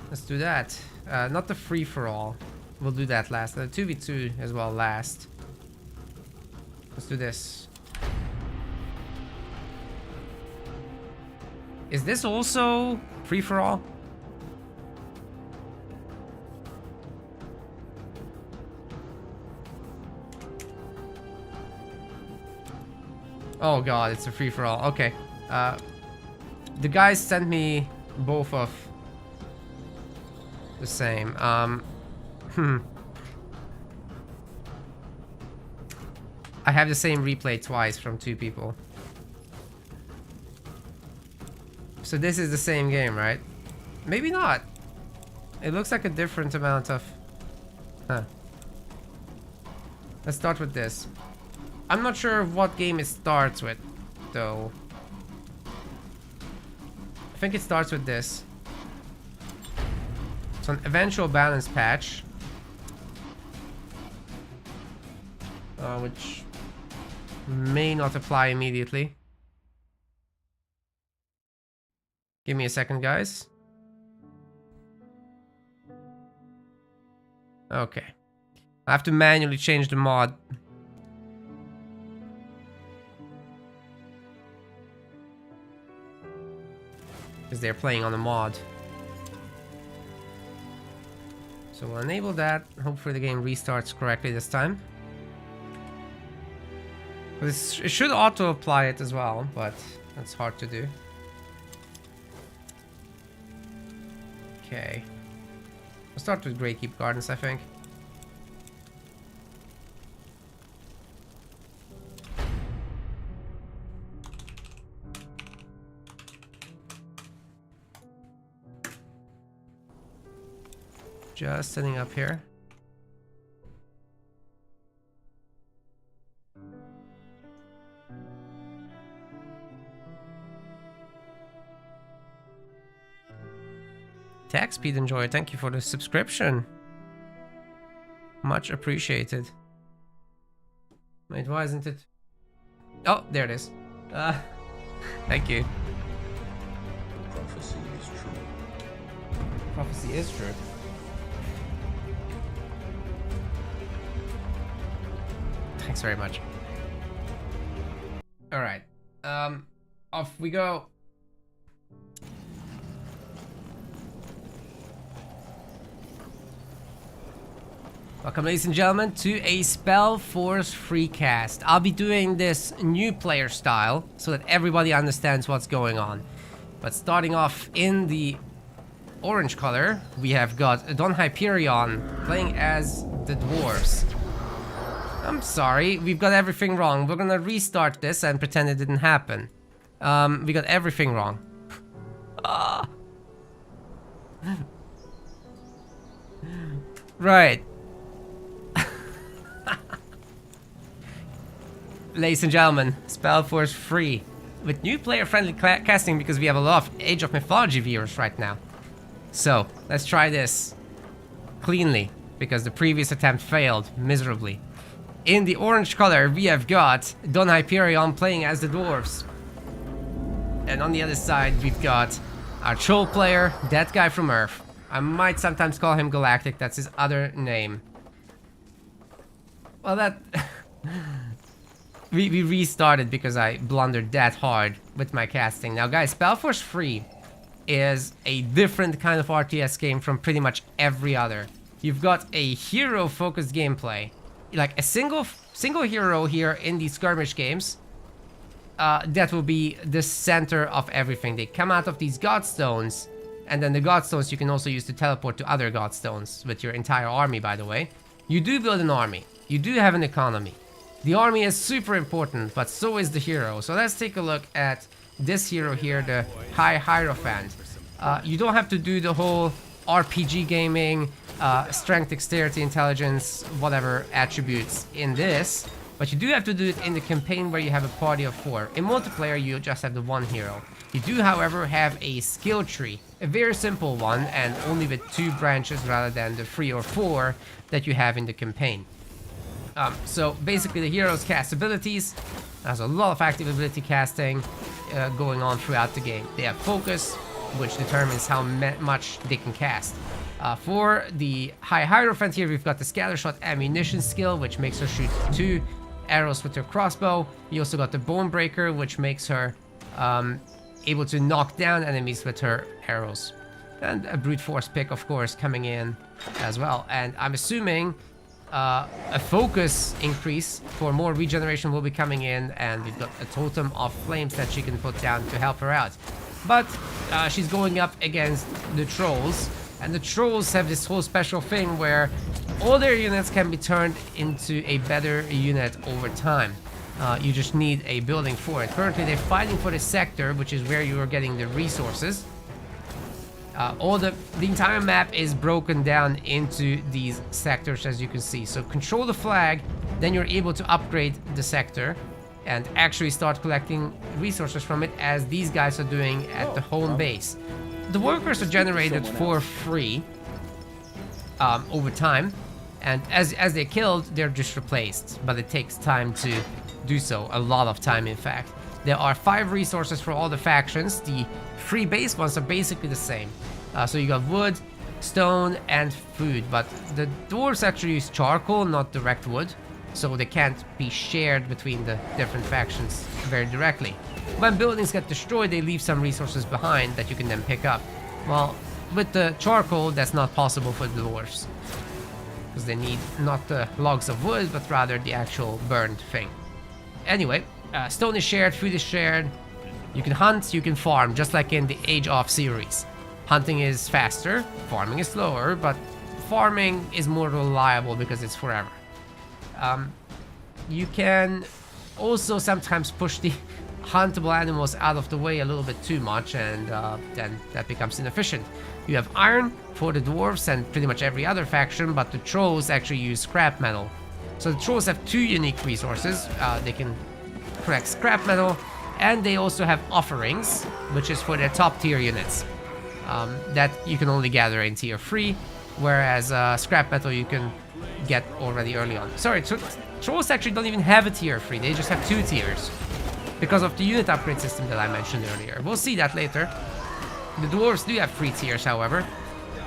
C: let's do that. Not the free-for-all. We'll do that last. The 2v2 as well last. Let's do this. Is this also free-for-all? Oh god, it's a free-for-all. Okay. The guys sent me both of the same. I have the same replay twice from 2 people. So this is the same game, right? Maybe not. It looks like a different amount of... huh. Let's start with this. I'm not sure what game it starts with, though. I think it starts with this. It's an eventual balance patch. Which may not apply immediately. Give me a second, guys. Okay. I have to manually change the mod. Because they're playing on a mod. So we'll enable that. Hopefully the game restarts correctly this time. It should auto-apply it as well, but that's hard to do. Okay. We'll start with Greykeep Gardens, I think. Just setting up here. Attack Speed Enjoyer, thank you for the subscription. Much appreciated. Wait, why isn't it? Oh, there it is. Thank you.
B: Prophecy is true.
C: Prophecy is true. Thanks very much. Alright. Off we go. Welcome, ladies and gentlemen, to a SpellForce freecast. I'll be doing this new player style so that everybody understands what's going on. But starting off in the orange color, we have got Don Hyperion playing as the dwarves. I'm sorry, we've got everything wrong. We're gonna restart this and pretend it didn't happen. We got everything wrong. Right. Ladies and gentlemen, SpellForce free. With new player-friendly casting because we have a lot of Age of Mythology viewers right now. So, let's try this cleanly, because the previous attempt failed miserably. In the orange color, we have got Don Hyperion playing as the dwarves. And on the other side, we've got our troll player, that guy from Earth. I might sometimes call him Galactic, that's his other name. Well, that... we restarted because I blundered that hard with my casting. Now guys, SpellForce Free is a different kind of RTS game from pretty much every other. You've got a hero-focused gameplay. Like a single hero here in these skirmish games. That will be the center of everything. They come out of these godstones, and then the godstones you can also use to teleport to other godstones with your entire army, by the way. You do build an army. You do have an economy. The army is super important, but so is the hero. So let's take a look at this hero here, the High Hierophant. You don't have to do the whole RPG gaming, strength, dexterity, intelligence, whatever attributes in this, but you do have to do it in the campaign where you have a party of 4. In multiplayer, you just have the one hero. You do, however, have a skill tree, a very simple one, and only with 2 branches rather than the 3 or 4 that you have in the campaign. So basically the heroes cast abilities. There's a lot of active ability casting going on throughout the game. They have focus, which determines how much they can cast. For the High Hierophant here, we've got the Scattershot Ammunition skill, which makes her shoot 2 arrows with her crossbow. You also got the Bone Breaker, which makes her able to knock down enemies with her arrows. And a Brute Force pick, of course, coming in as well. And I'm assuming a focus increase for more regeneration will be coming in, and we've got a Totem of Flames that she can put down to help her out. But she's going up against the trolls, and the trolls have this whole special thing where all their units can be turned into a better unit over time. You just need a building for it. Currently they're fighting for the sector, which is where you are getting the resources. The entire map is broken down into these sectors, as you can see. So control the flag, then you're able to upgrade the sector and actually start collecting resources from it, as these guys are doing at the home base. The workers are generated for free over time, and as they're killed, they're just replaced, but it takes time to do so, a lot of time in fact. There are 5 resources for all the factions. The 3 base ones are basically the same. So you got wood, stone, and food, but the dwarves actually use charcoal, not direct wood, so they can't be shared between the different factions very directly. When buildings get destroyed, they leave some resources behind that you can then pick up. Well, with the charcoal, that's not possible for the dwarves, because they need not the logs of wood, but rather the actual burned thing. Anyway, stone is shared, food is shared. You can hunt, you can farm, just like in the Age of series. Hunting is faster, farming is slower, but farming is more reliable because it's forever. You can also sometimes push the huntable animals out of the way a little bit too much, and then that becomes inefficient. You have iron for the dwarves and pretty much every other faction, but the trolls actually use scrap metal. So the trolls have 2 unique resources. They can collect scrap metal, and they also have offerings, which is for their top tier units. That you can only gather in tier 3, whereas scrap metal you can get already early on. Sorry, trolls actually don't even have a tier 3, they just have 2 tiers, because of the unit upgrade system that I mentioned earlier. We'll see that later. The dwarves do have 3 tiers, however,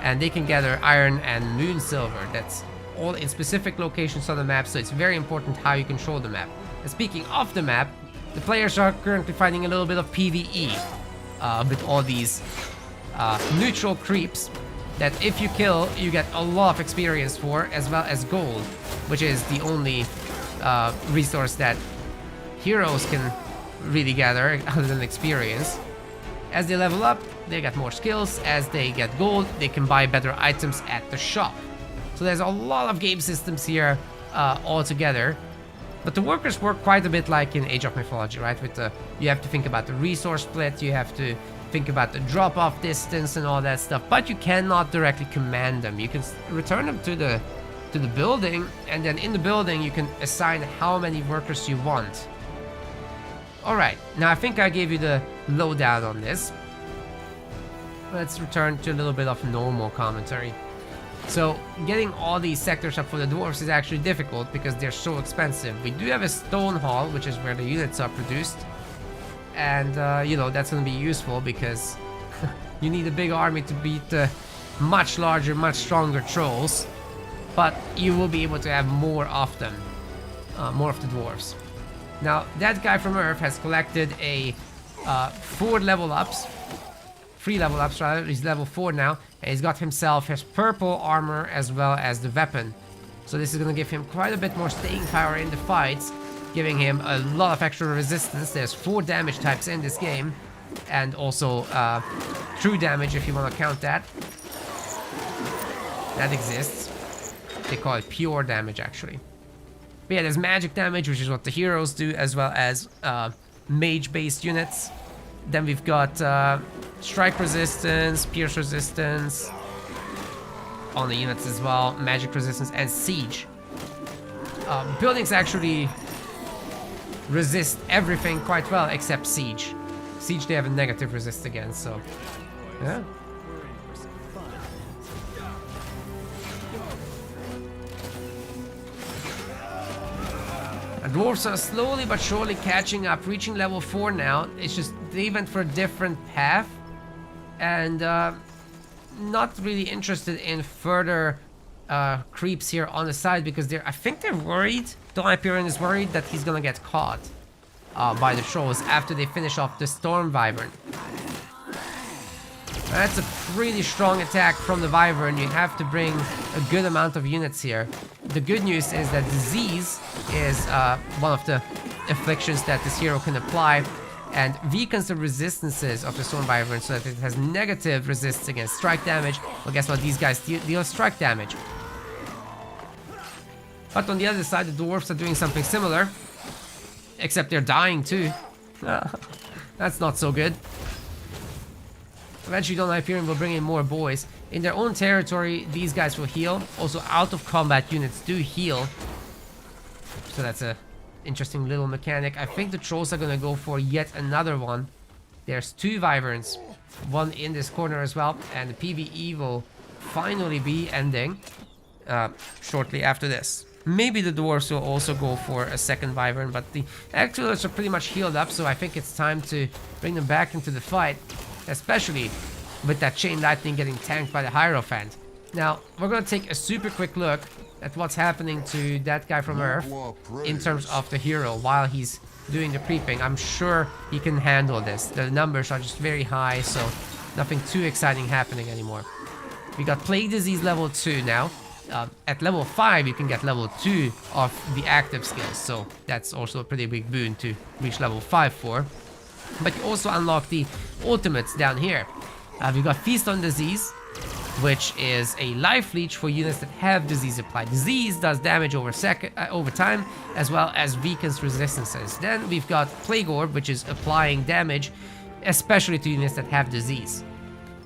C: and they can gather iron and moon silver. That's all in specific locations on the map, so it's very important how you control the map. And speaking of the map, the players are currently fighting a little bit of PvE with all these neutral creeps that if you kill, you get a lot of experience for, as well as gold, which is the only resource that heroes can really gather other than experience. As they level up, they get more skills. As they get gold, they can buy better items at the shop. So there's a lot of game systems here. all together. But the workers work quite a bit like in Age of Mythology, right? With the, you have to think about the resource split, you have to think about the drop-off distance and all that stuff, but you cannot directly command them. You can return them to the building, and then in the building you can assign how many workers you want. Alright, now I think I gave you the lowdown on this. Let's return to a little bit of normal commentary. So, getting all these sectors up for the dwarves is actually difficult because they're so expensive. We do have a stone hall, which is where the units are produced. And, you know, that's going to be useful because you need a big army to beat the much larger, much stronger trolls. But you will be able to have more of them. More of the dwarves. Now, that guy from Earth has collected a 4 level ups. 3 level ups rather. He's level 4 now. And he's got himself his purple armor as well as the weapon. So this is going to give him quite a bit more staying power in the fights, giving him a lot of extra resistance. There's 4 damage types in this game, and also true damage if you want to count that. That exists. They call it pure damage actually. But yeah, there's magic damage, which is what the heroes do, as well as mage-based units. Then we've got strike resistance, pierce resistance on the units as well, magic resistance, and siege. Buildings actually resist everything quite well except siege. Siege they have a negative resist against, so yeah. The dwarves are slowly but surely catching up, reaching level 4 now. It's just they went for a different path, and not really interested in further creeps here on the side because I think they're worried. Don Hyperion is worried that he's gonna get caught by the trolls after they finish off the Storm Wyvern. That's a pretty strong attack from the Wyvern. You have to bring a good amount of units here. The good news is that disease is one of the afflictions that this hero can apply, and weakens the resistances of the Storm Wyvern so that it has negative resistance against strike damage. Well, guess what? These guys deal strike damage. But on the other side, the dwarves are doing something similar, except they're dying too. That's not so good. Eventually, Don Hyperion will bring in more boys. In their own territory, these guys will heal. Also, out of combat units do heal. So that's a interesting little mechanic. I think the trolls are gonna go for yet another one. There's 2 wyverns, one in this corner as well, and the PvE will finally be ending shortly after this. Maybe the dwarves will also go for a second wyvern, but the actuals are pretty much healed up, so I think it's time to bring them back into the fight. Especially with that chain lightning getting tanked by the Hierophant. Now, we're gonna take a super quick look at what's happening to that guy from Earth in terms of the hero while he's doing the creeping. I'm sure he can handle this. The numbers are just very high, so nothing too exciting happening anymore. We got Plague Disease level 2 now. At level 5, you can get level 2 of the active skills, so that's also a pretty big boon to reach level 5 for. But you also unlock the ultimates down here. We've got Feast on Disease, which is a life leech for units that have disease applied. Disease does damage over time, as well as weakens resistances. Then we've got Plague Orb, which is applying damage, especially to units that have disease.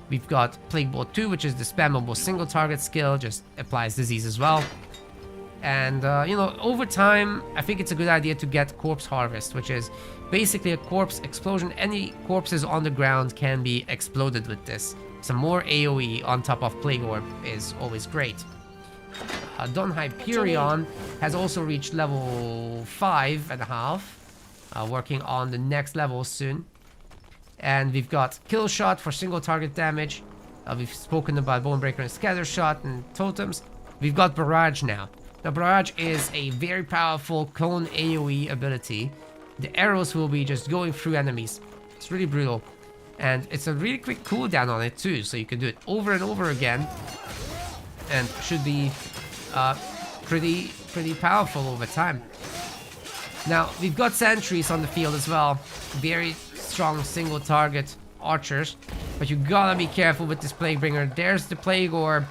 C: We've got Plague Bolt 2, which is the spammable single target skill, just applies disease as well. And, you know, over time, I think it's a good idea to get Corpse Harvest, which is basically a corpse explosion. Any corpses on the ground can be exploded with this. Some more AoE on top of Plague Orb is always great. Don Hyperion has also reached level 5.5, working on the next level soon. And we've got Kill Shot for single target damage. We've spoken about Bonebreaker and Scatter Shot and Totems. We've got Barrage now. Now, Barrage is a very powerful clone AoE ability. The arrows will be just going through enemies. It's really brutal. And it's a really quick cooldown on it too, so you can do it over and over again. And should be pretty powerful over time. Now, we've got sentries on the field as well. Very strong single target archers. But you gotta be careful with this Plague Bringer. There's the Plague Orb.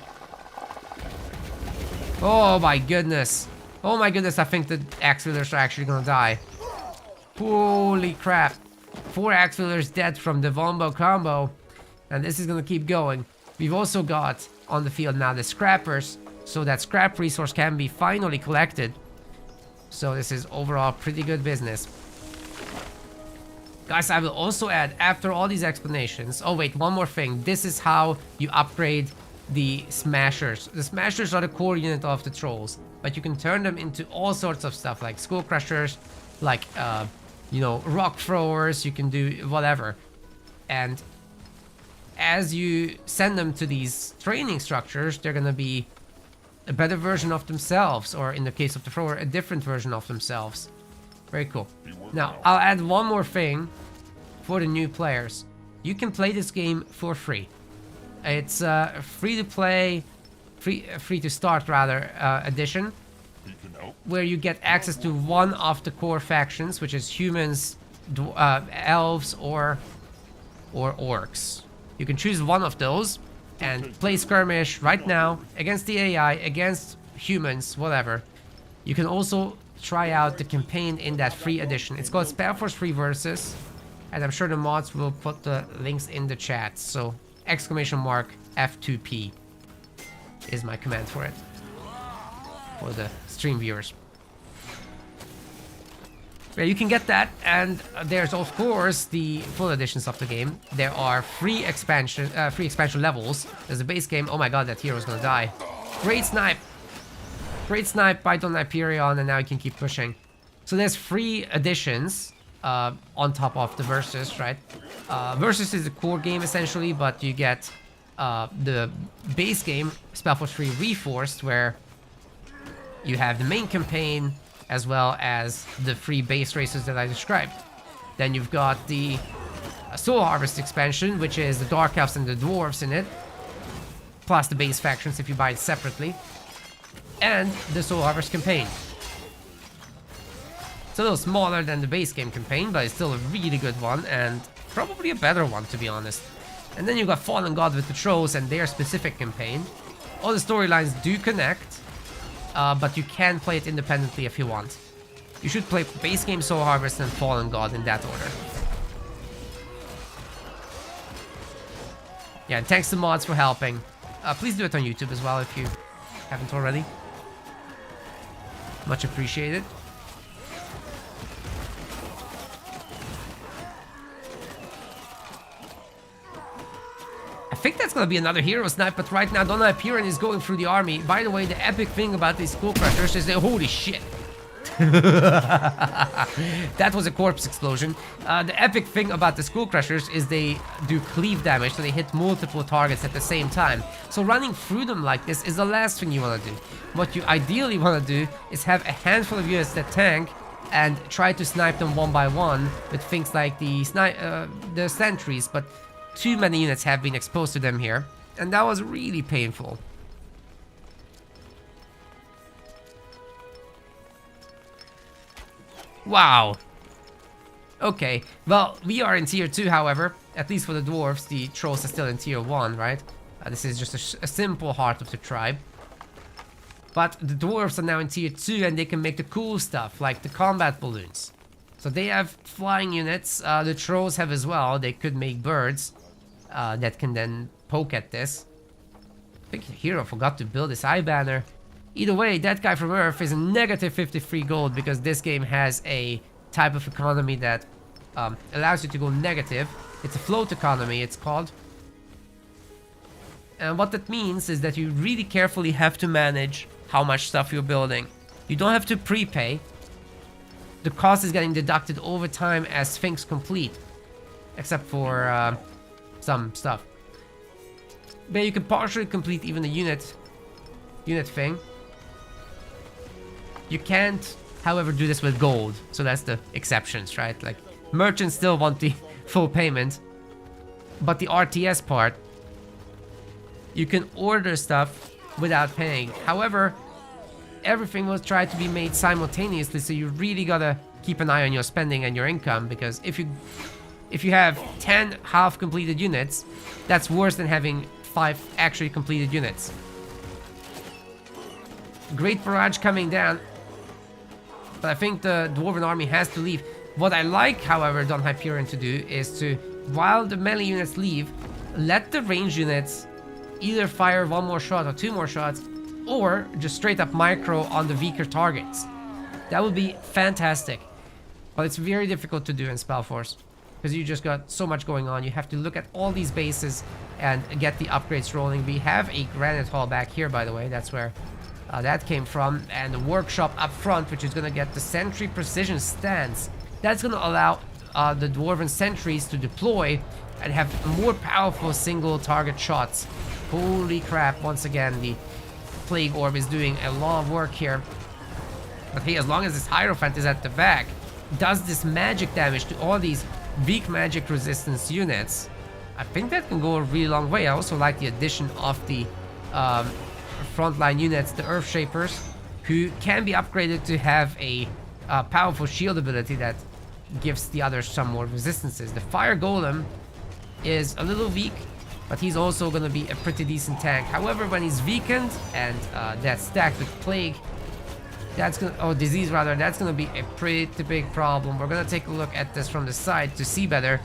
C: Oh my goodness. Oh my goodness, I think the axe wielders are actually gonna die. Holy crap. 4 axe wielders dead from the Wombo combo. And this is gonna keep going. We've also got on the field now the scrappers, so that scrap resource can be finally collected. So this is overall pretty good business. Guys, I will also add, after all these explanations... Oh wait, one more thing. This is how you upgrade the smashers. The smashers are the core unit of the trolls, but you can turn them into all sorts of stuff, like skull crushers, like, you know, rock throwers. You can do whatever. And as you send them to these training structures, they're gonna be a better version of themselves, or in the case of the thrower, a different version of themselves. Very cool. Now, I'll add one more thing for the new players. You can play this game for free. It's free to play, free to start rather, edition, where you get access to one of the core factions, which is humans, elves, or orcs. You can choose one of those and play skirmish right now against the AI, against humans, whatever. You can also try out the campaign in that free edition. It's called SpellForce Free Versus, and I'm sure the mods will put the links in the chat. So !F2P is my command for it, for the stream viewers. Yeah, you can get that, and there's of course the full editions of the game. There are free expansion levels. There's a base game. Oh my god, that hero's gonna die. Great snipe! Great snipe by Don Hyperion, and now you can keep pushing. So there's free additions on top of the Versus, right? Versus is the core game essentially, but you get the base game, SpellForce 3 Reforced, where you have the main campaign as well as the free base races that I described. Then you've got the Soul Harvest expansion, which is the Dark Elves and the Dwarves in it, plus the base factions if you buy it separately, and the Soul Harvest campaign. It's a little smaller than the base game campaign, but it's still a really good one, and probably a better one, to be honest. And then you've got Fallen God with the Trolls and their specific campaign. All the storylines do connect, but you can play it independently if you want. You should play base game, Soul Harvest, and Fallen God in that order. Yeah, and thanks to mods for helping. Please do it on YouTube as well if you haven't already. Much appreciated. I think that's gonna be another hero snipe, but right now Don Hyperion is going through the army. By the way, the epic thing about these skull crushers is that, holy shit. That was a corpse explosion. The epic thing about the skull crushers is they do cleave damage, so they hit multiple targets at the same time. So running through them like this is the last thing you want to do. What you ideally want to do is have a handful of units that tank and try to snipe them one by one with things like the sentries, but too many units have been exposed to them here, and that was really painful. Wow. Okay, well, we are in tier 2, however. At least for the dwarves, the trolls are still in tier 1, right? This is just a simple heart of the tribe. But the dwarves are now in tier 2, and they can make the cool stuff, like the combat balloons. So they have flying units, the trolls have as well. They could make birds that can then poke at this. I think the hero forgot to build his eye banner. Either way, that guy from Earth is a negative 53 gold because this game has a type of economy that allows you to go negative. It's a float economy, it's called. And what that means is that you really carefully have to manage how much stuff you're building. You don't have to prepay. The cost is getting deducted over time as things complete. Except for some stuff. But you can partially complete even the unit thing. You can't, however, do this with gold. So that's the exceptions, right? Like, merchants still want the full payment. But the RTS part, you can order stuff without paying. However, everything will try to be made simultaneously, so you really gotta keep an eye on your spending and your income, because if you have 10 half-completed units, that's worse than having 5 actually completed units. Great barrage coming down. But I think the Dwarven army has to leave. What I like, however, Don Hyperion to do is to, while the melee units leave, let the range units either fire 1 more shot or 2 more shots, or just straight up micro on the weaker targets. That would be fantastic. But it's very difficult to do in SpellForce, because you just got so much going on. You have to look at all these bases and get the upgrades rolling. We have a Granite Hall back here, by the way. That's where that came from. And the workshop up front, which is going to get the sentry precision stance. That's going to allow the Dwarven sentries to deploy and have more powerful single target shots. Holy crap, once again, the Plague Orb is doing a lot of work here. But hey, as long as this Hierophant is at the back, does this magic damage to all these weak magic resistance units, I think that can go a really long way. I also like the addition of the frontline units, the Earth Shapers, who can be upgraded to have a powerful shield ability that gives the others some more resistances. The Fire Golem is a little weak, but he's also going to be a pretty decent tank. However, when he's weakened and that's stacked with Plague, that's gonna, oh, disease rather, that's gonna be a pretty big problem. We're gonna take a look at this from the side to see better.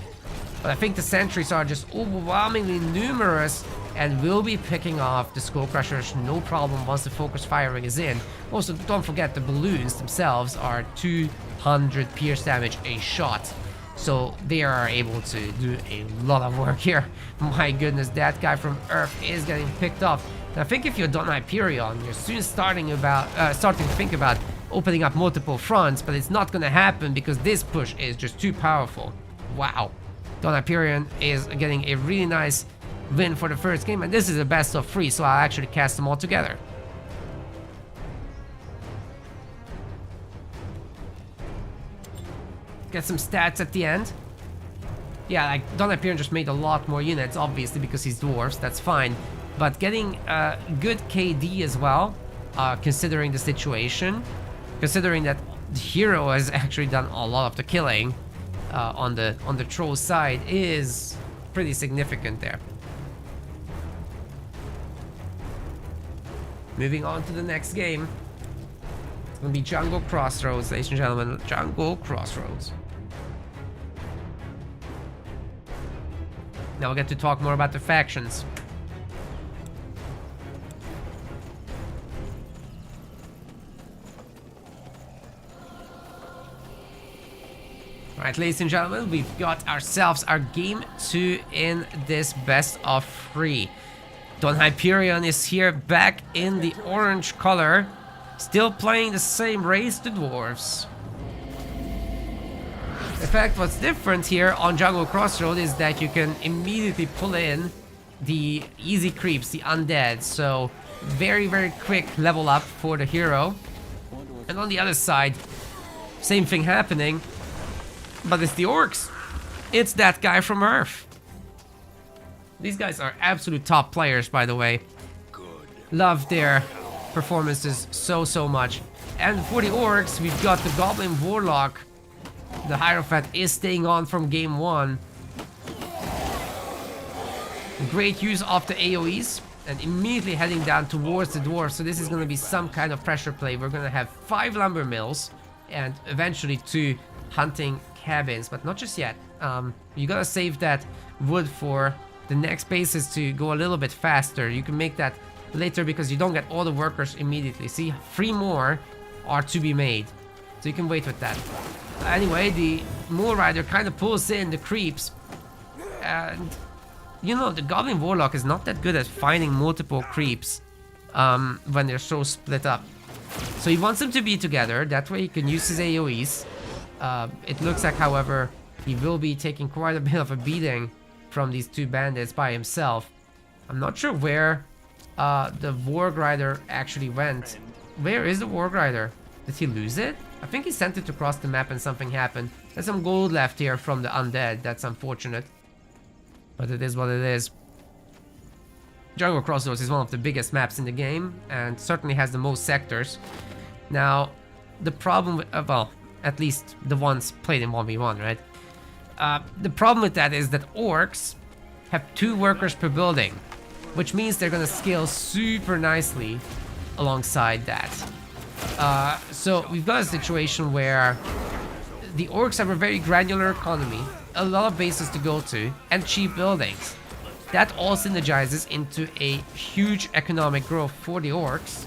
C: But I think the sentries are just overwhelmingly numerous and will be picking off the Skull Crushers no problem once the focus firing is in. Also, don't forget the balloons themselves are 200 pierce damage a shot. So they are able to do a lot of work here. My goodness, that guy from Earth is getting picked off. And I think if you're Don Hyperion, you're soon starting to think about opening up multiple fronts, but it's not gonna happen because this push is just too powerful. Wow. Don Hyperion is getting a really nice win for the first game, and this is a best of 3, so I'll actually cast them all together. Get some stats at the end. Yeah, like Don Hyperion just made a lot more units, obviously, because he's dwarves, that's fine. But getting good KD as well, considering the situation, considering that the hero has actually done a lot of the killing on the troll side, is pretty significant there. Moving on to the next game. It's gonna be Jungle Crossroads, ladies and gentlemen. Jungle Crossroads. Now we'll get to talk more about the factions. Alright, ladies and gentlemen, we've got ourselves our game 2 in this best of 3. Don Hyperion is here back in the orange color, still playing the same race, the dwarves. In fact, what's different here on Jungle Crossroad is that you can immediately pull in the easy creeps, the undead, so very, very quick level up for the hero. And on the other side, same thing happening. But it's the orcs. It's that guy from Earth. These guys are absolute top players, by the way. Love their performances so much. And for the orcs, we've got the Goblin Warlock. The Hierophant is staying on from game 1. Great use of the AoEs. And immediately heading down towards the dwarves. So this is going to be some kind of pressure play. We're going to have 5 lumber mills. And eventually 2 hunting cabins, but not just yet. You gotta save that wood for the next bases to go a little bit faster. You can make that later because you don't get all the workers immediately. See, 3 more are to be made, so you can wait with that. Anyway, the Moor Rider kind of pulls in the creeps, and you know, the Goblin Warlock is not that good at finding multiple creeps when they're so split up. So he wants them to be together, that way he can use his AoEs. It looks like, however, he will be taking quite a bit of a beating from these 2 bandits by himself. I'm not sure where the Warg Rider actually went. Where is the Warg Rider? Did he lose it? I think he sent it across the map and something happened. There's some gold left here from the undead. That's unfortunate. But it is what it is. Jungle Crossroads is one of the biggest maps in the game and certainly has the most sectors. Now, the problem with... well, at least the ones played in 1v1, right? The problem with that is that orcs have 2 workers per building, which means they're gonna scale super nicely alongside that. So we've got a situation where the orcs have a very granular economy, a lot of bases to go to, and cheap buildings. That all synergizes into a huge economic growth for the orcs,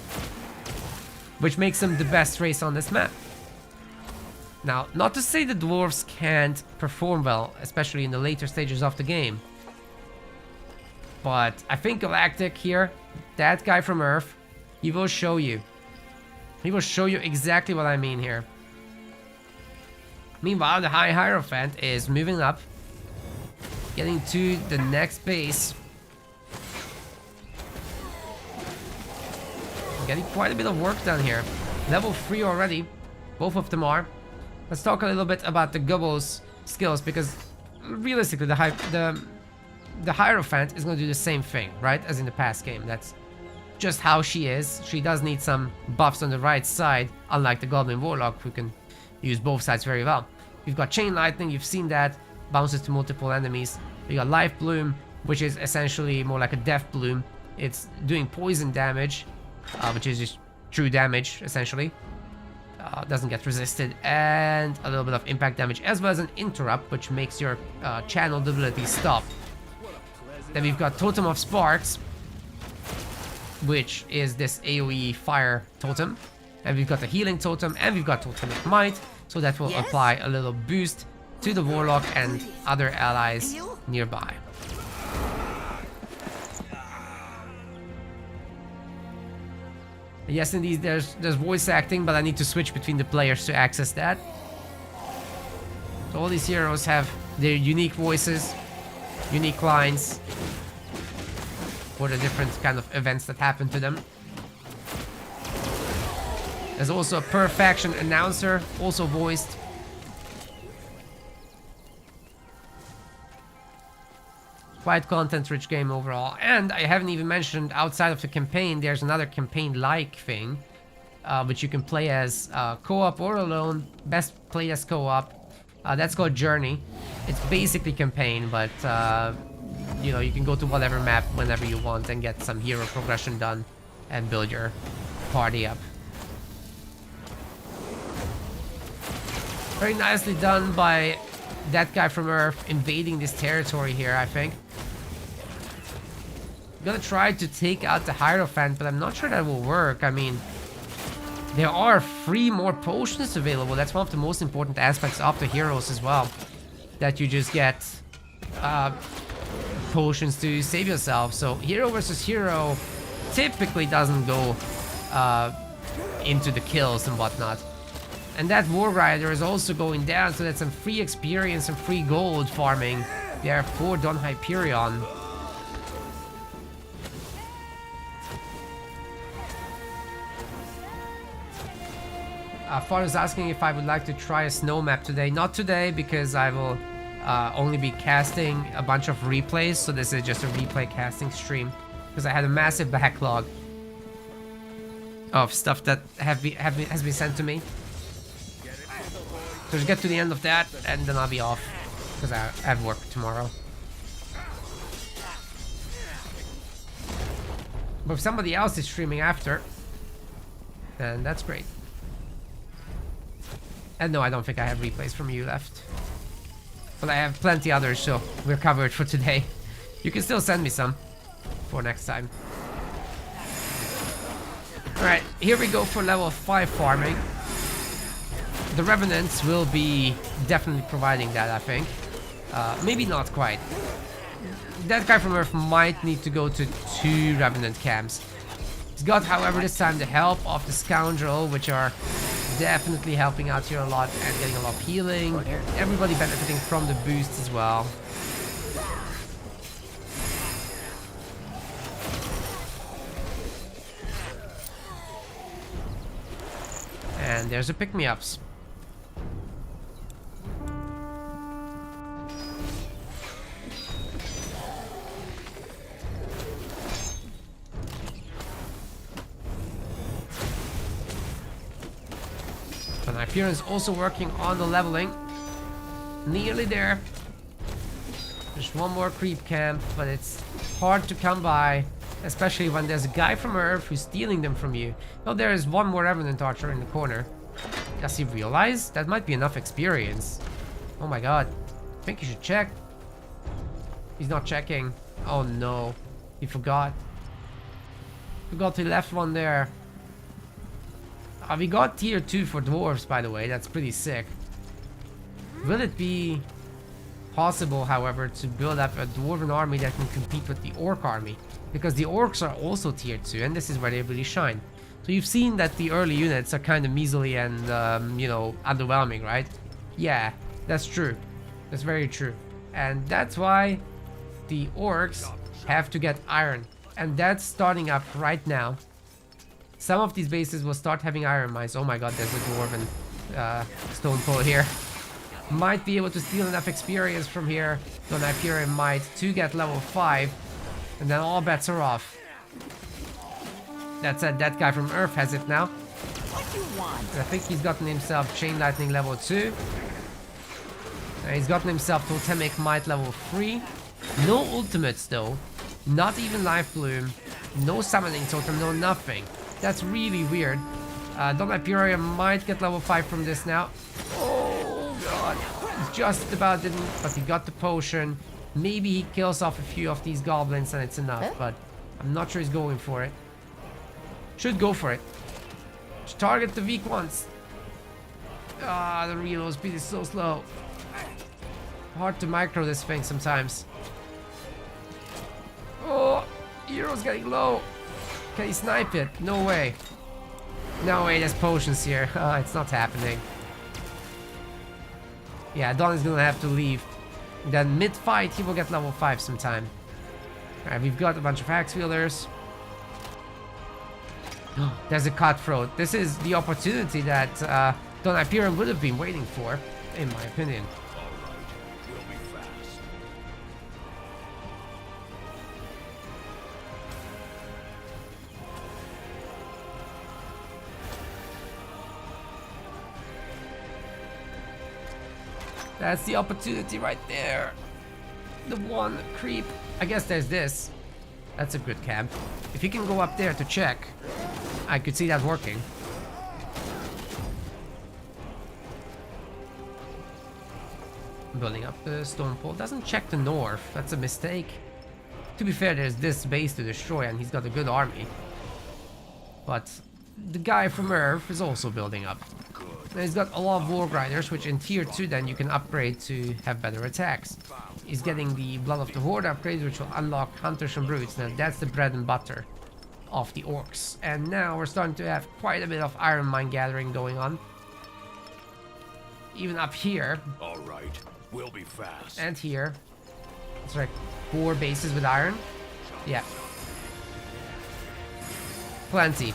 C: which makes them the best race on this map. Now, not to say the dwarves can't perform well, especially in the later stages of the game, but I think Galactic here, that guy from Earth, he will show you. He will show you exactly what I mean here. Meanwhile, the High Hierophant is moving up, getting to the next base. Getting quite a bit of work done here. Level 3 already, both of them are. Let's talk a little bit about the Gobbo's skills, because realistically the Hierophant is going to do the same thing, right, as in the past game. That's just how she is. She does need some buffs on the right side, unlike the Goblin Warlock, who can use both sides very well. You've got Chain Lightning, you've seen that, bounces to multiple enemies. You got Life Bloom, which is essentially more like a Death Bloom. It's doing poison damage, which is just true damage, essentially. Doesn't get resisted, and a little bit of impact damage, as well as an Interrupt, which makes your channeled ability stop. Then we've got Totem of Sparks, which is this AoE fire totem. And we've got the Healing Totem, and we've got Totemic Might, so that will apply a little boost to the Warlock and other allies nearby. Yes, indeed, there's voice acting, but I need to switch between the players to access that. So all these heroes have their unique voices, unique lines for the different kind of events that happen to them. There's also a per faction announcer, also voiced. Quite content-rich game overall. And I haven't even mentioned, outside of the campaign, there's another campaign-like thing, which you can play as co-op or alone. Best played as co-op. That's called Journey. It's basically campaign, but you know, you can go to whatever map whenever you want and get some hero progression done and build your party up. Very nicely done by that guy from Earth invading this territory here, I think. I'm gonna try to take out the Hierophant, but I'm not sure that will work. I mean, there are 3 more potions available. That's one of the most important aspects of the heroes as well. That you just get potions to save yourself. So hero versus hero typically doesn't go into the kills and whatnot. And that War Rider is also going down, so that's some free experience and free gold farming there for Don Hyperion. Far is asking if I would like to try a snow map today. Not today, because I will only be casting a bunch of replays, so this is just a replay casting stream. Because I had a massive backlog of stuff that has been sent to me. So just get to the end of that, and then I'll be off, because I have work tomorrow. But if somebody else is streaming after, then that's great. And no, I don't think I have replays from you left. But I have plenty others, so we're covered for today. You can still send me some for next time. Alright, here we go for level 5 farming. The Revenants will be definitely providing that, I think. Maybe not quite. That guy from Earth might need to go to 2 Revenant camps. He's got, however, this time the help of the Scoundrel, which are definitely helping out here a lot and getting a lot of healing. Everybody benefiting from the boost as well. And there's a pick-me-ups. Hyperion is also working on the leveling. Nearly there. Just one more creep camp, but it's hard to come by Especially when there's a guy from Earth who's stealing them from you. Oh, there is one more Revenant Archer in the corner. Does he realize? That might be enough experience. Oh my god. I think you should check. He's not checking. Oh no. He forgot. Forgot he left one there. We got tier 2 for dwarves, by the way. That's pretty sick. Will it be possible, however, to build up a dwarven army that can compete with the orc army? Because the orcs are also tier 2, and this is where they really shine. So you've seen that the early units are kind of measly and, you know, underwhelming, right? Yeah, that's true. That's very true. And that's why the orcs have to get iron. And that's starting up right now. Some of these bases will start having iron mines. Oh my god, there's a dwarven stone pole here. Might be able to steal enough experience from here. Don Hyperion might to get level 5. And then all bets are off. That said, that guy from Earth has it now. And I think he's gotten himself Chain Lightning level 2. And he's gotten himself Totemic Might level 3. No ultimates though. Not even Life Bloom. No Summoning Totem, no nothing. That's really weird. Don Hyperion might get level 5 from this now. Oh god. Just about didn't, but he got the potion. Maybe he kills off a few of these goblins and it's enough, but I'm not sure he's going for it. Should go for it. Should target the weak ones. Ah, the reload speed is so slow. Hard to micro this thing sometimes. Oh, hero's getting low. Can he snipe it? No way. No way, there's potions here. It's not happening. Yeah, Don is gonna have to leave. Then mid-fight, he will get level 5 sometime. Alright, we've got a bunch of axe wielders. There's a cutthroat. This is the opportunity that Don Hyperion would have been waiting for, in my opinion. That's the opportunity right there. The one creep. I guess there's this. That's a good camp. If you can go up there to check, I could see that working. Building up the stone pole. Doesn't check the north. That's a mistake. To be fair, there's this base to destroy and he's got a good army. But the guy from Earth is also building up. And he's got a lot of War Grinders, which in tier 2 then you can upgrade to have better attacks. He's getting the Blood of the Horde upgrade, which will unlock Hunters and Brutes. Now that's the bread and butter of the orcs. And now we're starting to have quite a bit of iron mine gathering going on. Even up here.
A: Alright, we'll be fast.
C: And here. It's like 4 bases with iron. Yeah. Plenty.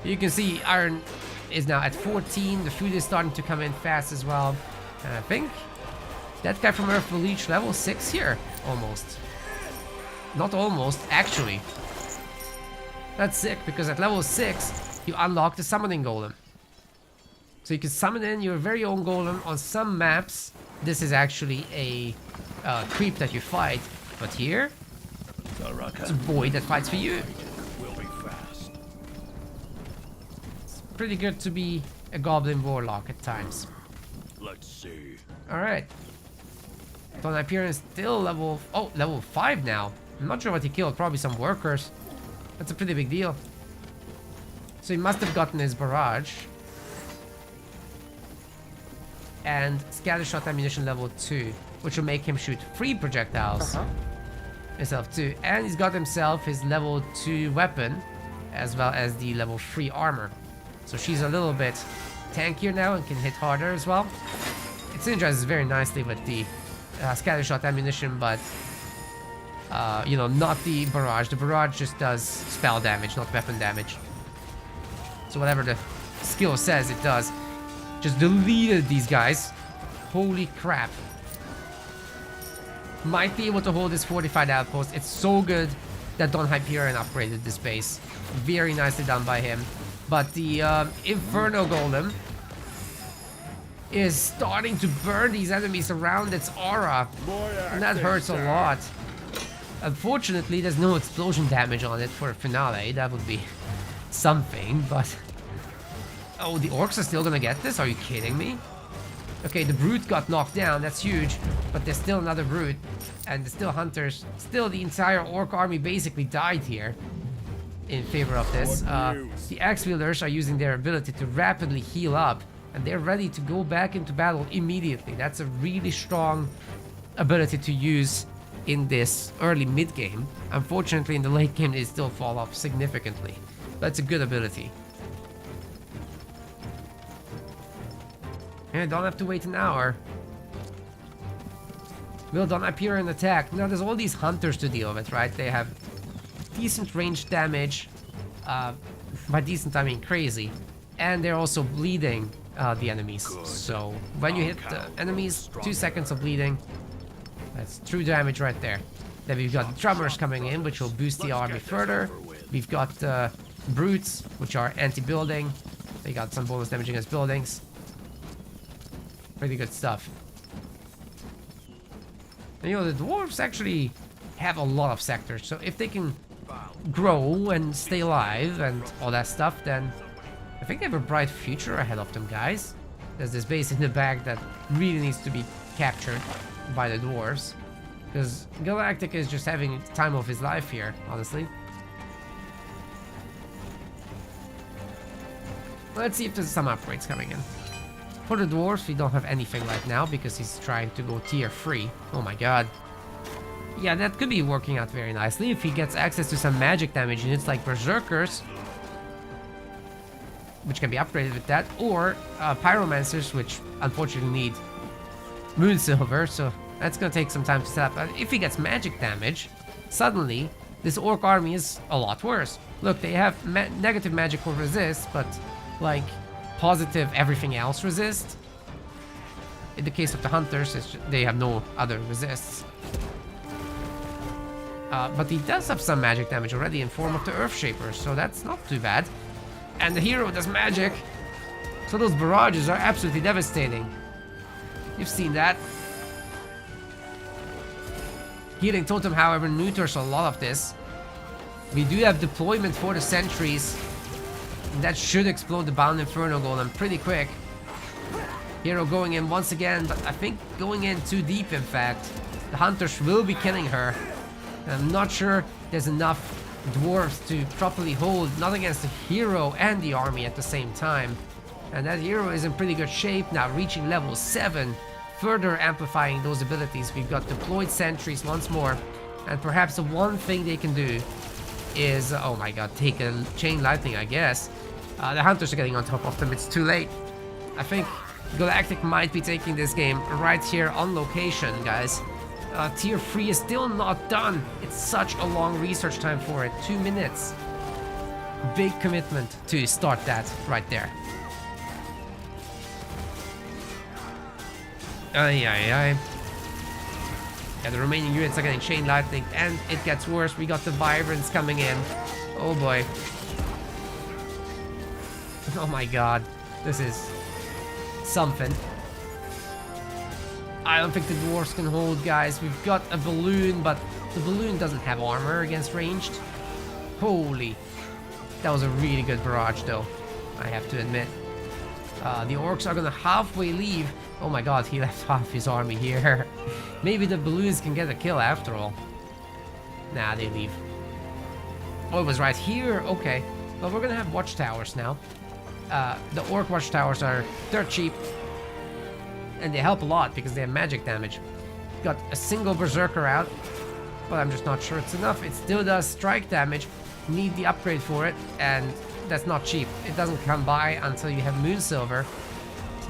C: You can see iron is now at 14. The food is starting to come in fast as well. And I think that guy from Earth will reach level 6 here. Almost. Not almost, actually. That's sick, because at level 6, you unlock the Summoning Golem. So you can summon in your very own golem. On some maps, this is actually a creep that you fight. But here, it's a boy that fights for you. Pretty good to be a goblin warlock at times.
A: Let's see.
C: Alright. Don Hyperion is still level 5 now. I'm not sure what he killed, probably some workers. That's a pretty big deal. So he must have gotten his barrage. And scattershot ammunition level 2, which will make him shoot 3 projectiles. Himself too. And he's got himself his level 2 weapon, as well as the level 3 armor. So she's a little bit tankier now and can hit harder as well. It synergizes very nicely with the scattershot ammunition, but you know, not the barrage. The barrage just does spell damage, not weapon damage. So whatever the skill says, it does. Just deleted these guys. Holy crap. Might be able to hold this fortified outpost. It's so good that Don Hyperion upgraded this base. Very nicely done by him. But the Inferno Golem is starting to burn these enemies around its aura. And that hurts a lot. Unfortunately, there's no explosion damage on it for a finale. That would be something, but... Oh, the orcs are still gonna get this? Are you kidding me? Okay, the brute got knocked down. That's huge. But there's still another brute. And there's still hunters. Still, the entire orc army basically died here in favor of this. The axe wielders are using their ability to rapidly heal up. And they're ready to go back into battle immediately. That's a really strong ability to use in this early mid game. Unfortunately, in the late game, they still fall off significantly. That's a good ability. Yeah, don't have to wait an hour. Will don't appear and attack. Now there's all these hunters to deal with, right? They have decent range damage. By decent I mean crazy. And they're also bleeding the enemies. So when you hit the enemies, 2 seconds of bleeding. That's true damage right there. Then we've got drummers coming in, which will boost the army further. We've got brutes, which are anti-building. They got some bonus damage against buildings. Pretty good stuff. And, you know, the dwarves actually have a lot of sectors, so if they can grow and stay alive and all that stuff, then I think they have a bright future ahead of them, guys. There's this base in the back that really needs to be captured by the dwarves, because Galactic is just having the time of his life here, honestly. Let's see if there's some upgrades coming in. For the dwarves, we don't have anything right now because he's trying to go tier 3. Oh my god. Yeah, that could be working out very nicely if he gets access to some magic damage units like Berserkers, which can be upgraded with that, or Pyromancers, which unfortunately need Moon Silver, so that's gonna take some time to set up. But if he gets magic damage, suddenly this orc army is a lot worse. Look, they have negative magical resist, but like positive everything else resist. In the case of the hunters, they have no other resists. But he does have some magic damage already in form of the Earth Shapers, so that's not too bad. And the hero does magic, so those barrages are absolutely devastating. You've seen that. Healing Totem, however, neuters a lot of this. We do have deployment for the sentries. That should explode the Bound Inferno Golem pretty quick. Hero going in once again, but I think going in too deep, in fact. The hunters will be killing her. I'm not sure there's enough dwarves to properly hold, not against the hero and the army at the same time. And that hero is in pretty good shape now, reaching level 7, further amplifying those abilities. We've got deployed sentries once more, and perhaps the one thing they can do is, oh my god, take a chain lightning, I guess. The hunters are getting on top of them, it's too late. I think Galactic might be taking this game right here on location, guys. Tier 3 is still not done. It's such a long research time for it, 2 minutes. Big commitment to start that right there. Yeah, the remaining units are getting chain lightning, and it gets worse. We got the Vibrants coming in. Oh boy. Oh my god. This is something. I don't think the dwarves can hold, guys. We've got a balloon, but the balloon doesn't have armor against ranged. Holy. That was a really good barrage, though, I have to admit. The orcs are gonna halfway leave. Oh my god, he left half his army here. Maybe the balloons can get a kill after all. Nah, they leave. Oh, it was right here? Okay. Well, we're gonna have watchtowers now. The orc watchtowers are dirt cheap. And they help a lot because they have magic damage. Got a single berserker out, but I'm just not sure it's enough. It still does strike damage. Need the upgrade for it, and that's not cheap. It doesn't come by until you have Moon Silver.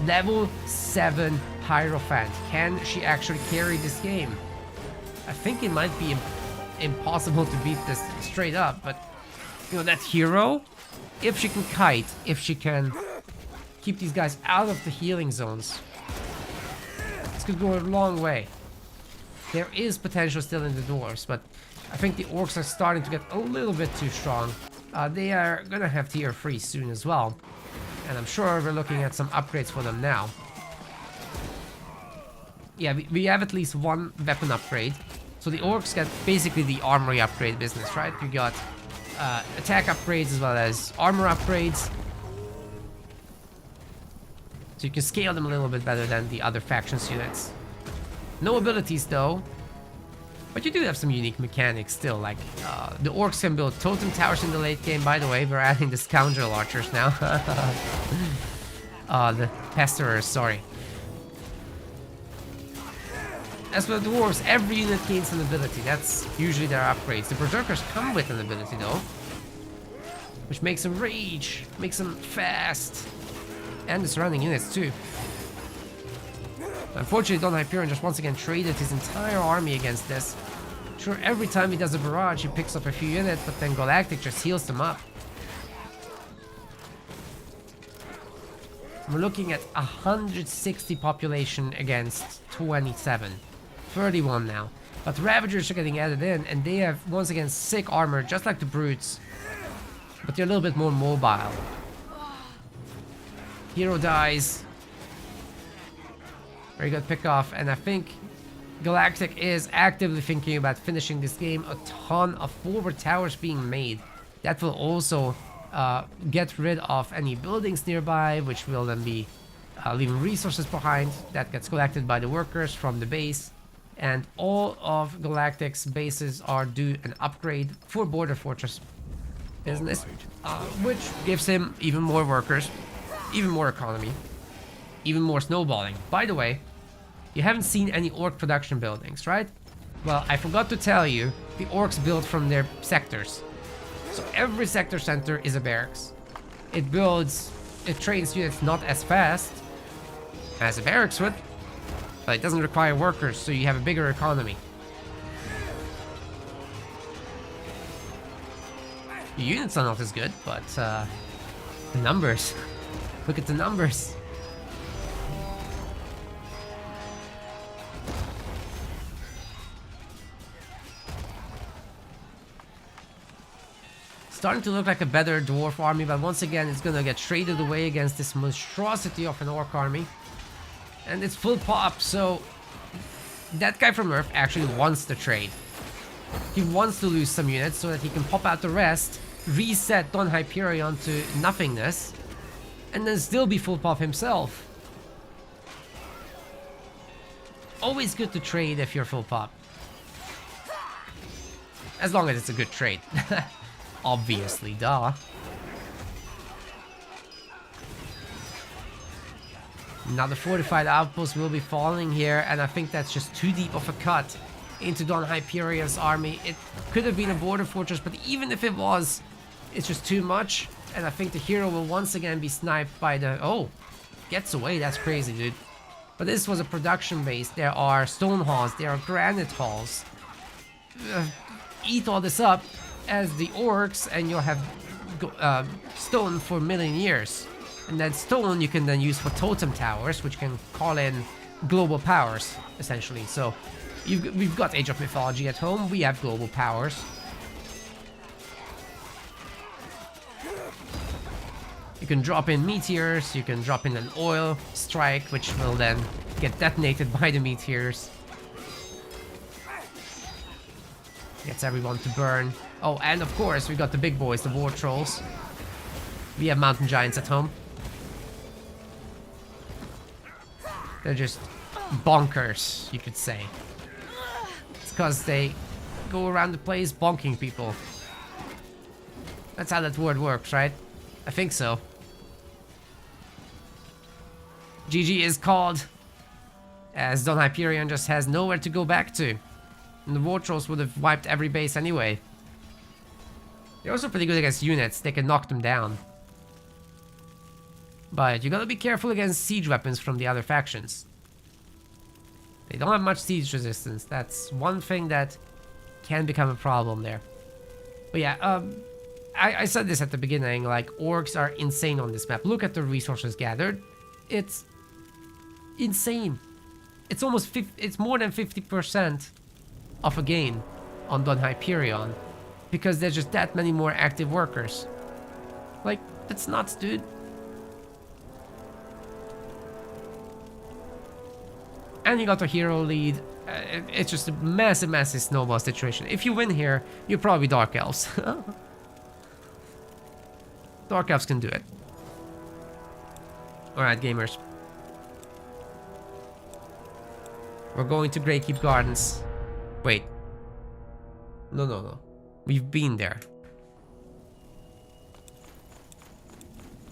C: Level 7 Hierophant. Can she actually carry this game? I think it might be impossible to beat this straight up, but you know, that hero, if she can kite, if she can keep these guys out of the healing zones, this could go a long way. There is potential still in the dwarves, but I think the orcs are starting to get a little bit too strong. They are gonna have tier 3 soon as well, and I'm sure we're looking at some upgrades for them now. Yeah, we have at least one weapon upgrade So the orcs get basically the armory upgrade business, right? You got attack upgrades as well as armor upgrades. So you can scale them a little bit better than the other factions units. No abilities though. But you do have some unique mechanics still, like the orcs can build totem towers in the late game. By the way, we're adding the scoundrel archers now. The pesterers, sorry. As for the dwarves, every unit gains an ability. That's usually their upgrades. The berserkers come with an ability though, which makes them rage, makes them fast, and the surrounding units too. Unfortunately, Don Hyperion just once again traded his entire army against this. Sure, every time he does a barrage, he picks up a few units, but then Galactic just heals them up. We're looking at 160 population against 27. 31 now. But Ravagers are getting added in, and they have, once again, sick armor, just like the Brutes. But they're a little bit more mobile. Hero dies. Very good pick off, and I think Galactic is actively thinking about finishing this game. A ton of forward towers being made. That will also get rid of any buildings nearby, which will then be leaving resources behind. That gets collected by the workers from the base. And all of Galactic's bases are due an upgrade for Border Fortress business, which gives him even more workers, even more economy, even more snowballing. By the way, you haven't seen any orc production buildings, right? Well, I forgot to tell you, the orcs build from their sectors. So every sector center is a barracks. It trains units not as fast as a barracks would, but it doesn't require workers, so you have a bigger economy. Your units are not as good, but the numbers. Look at the numbers. Starting to look like a better dwarf army, but once again it's gonna get traded away against this monstrosity of an orc army. And it's full pop, so that guy from Earth actually wants to trade. He wants to lose some units so that he can pop out the rest, reset Don Hyperion to nothingness, and then still be full pop himself. Always good to trade if you're full pop. As long as it's a good trade. Obviously, duh. Now the fortified outpost will be falling here, and I think that's just too deep of a cut into Don Hyperion's army. It could have been a border fortress, but even if it was, it's just too much. And I think the hero will once again be sniped by the... Oh, gets away, that's crazy, dude. But this was a production base. There are stone halls, there are granite halls. Eat all this up as the orcs, and you'll have stone for a million years. And that stone you can then use for totem towers, which can call in global powers, essentially. So we've got Age of Mythology at home, we have global powers. You can drop in meteors, you can drop in an oil strike, which will then get detonated by the meteors. Gets everyone to burn. Oh, and of course, we got the big boys, the war trolls. We have mountain giants at home. They're just bonkers, you could say. It's because they go around the place bonking people. That's how that word works, right? I think so. GG is called, as Don Hyperion just has nowhere to go back to. And the war trolls would have wiped every base anyway. They're also pretty good against units, they can knock them down. But you gotta be careful against siege weapons from the other factions. They don't have much siege resistance. That's one thing that can become a problem there. But yeah, I said this at the beginning, like, orcs are insane on this map. Look at the resources gathered. It's insane. It's almost it's more than 50% of a gain on Don Hyperion, because there's just that many more active workers. Like, that's nuts, dude. And you got a hero lead It's just a massive, massive snowball situation. If you win here, you're probably Dark Elves. Dark Elves can do it. Alright, gamers. We're going to Greykeep Gardens. Wait. No. We've been there.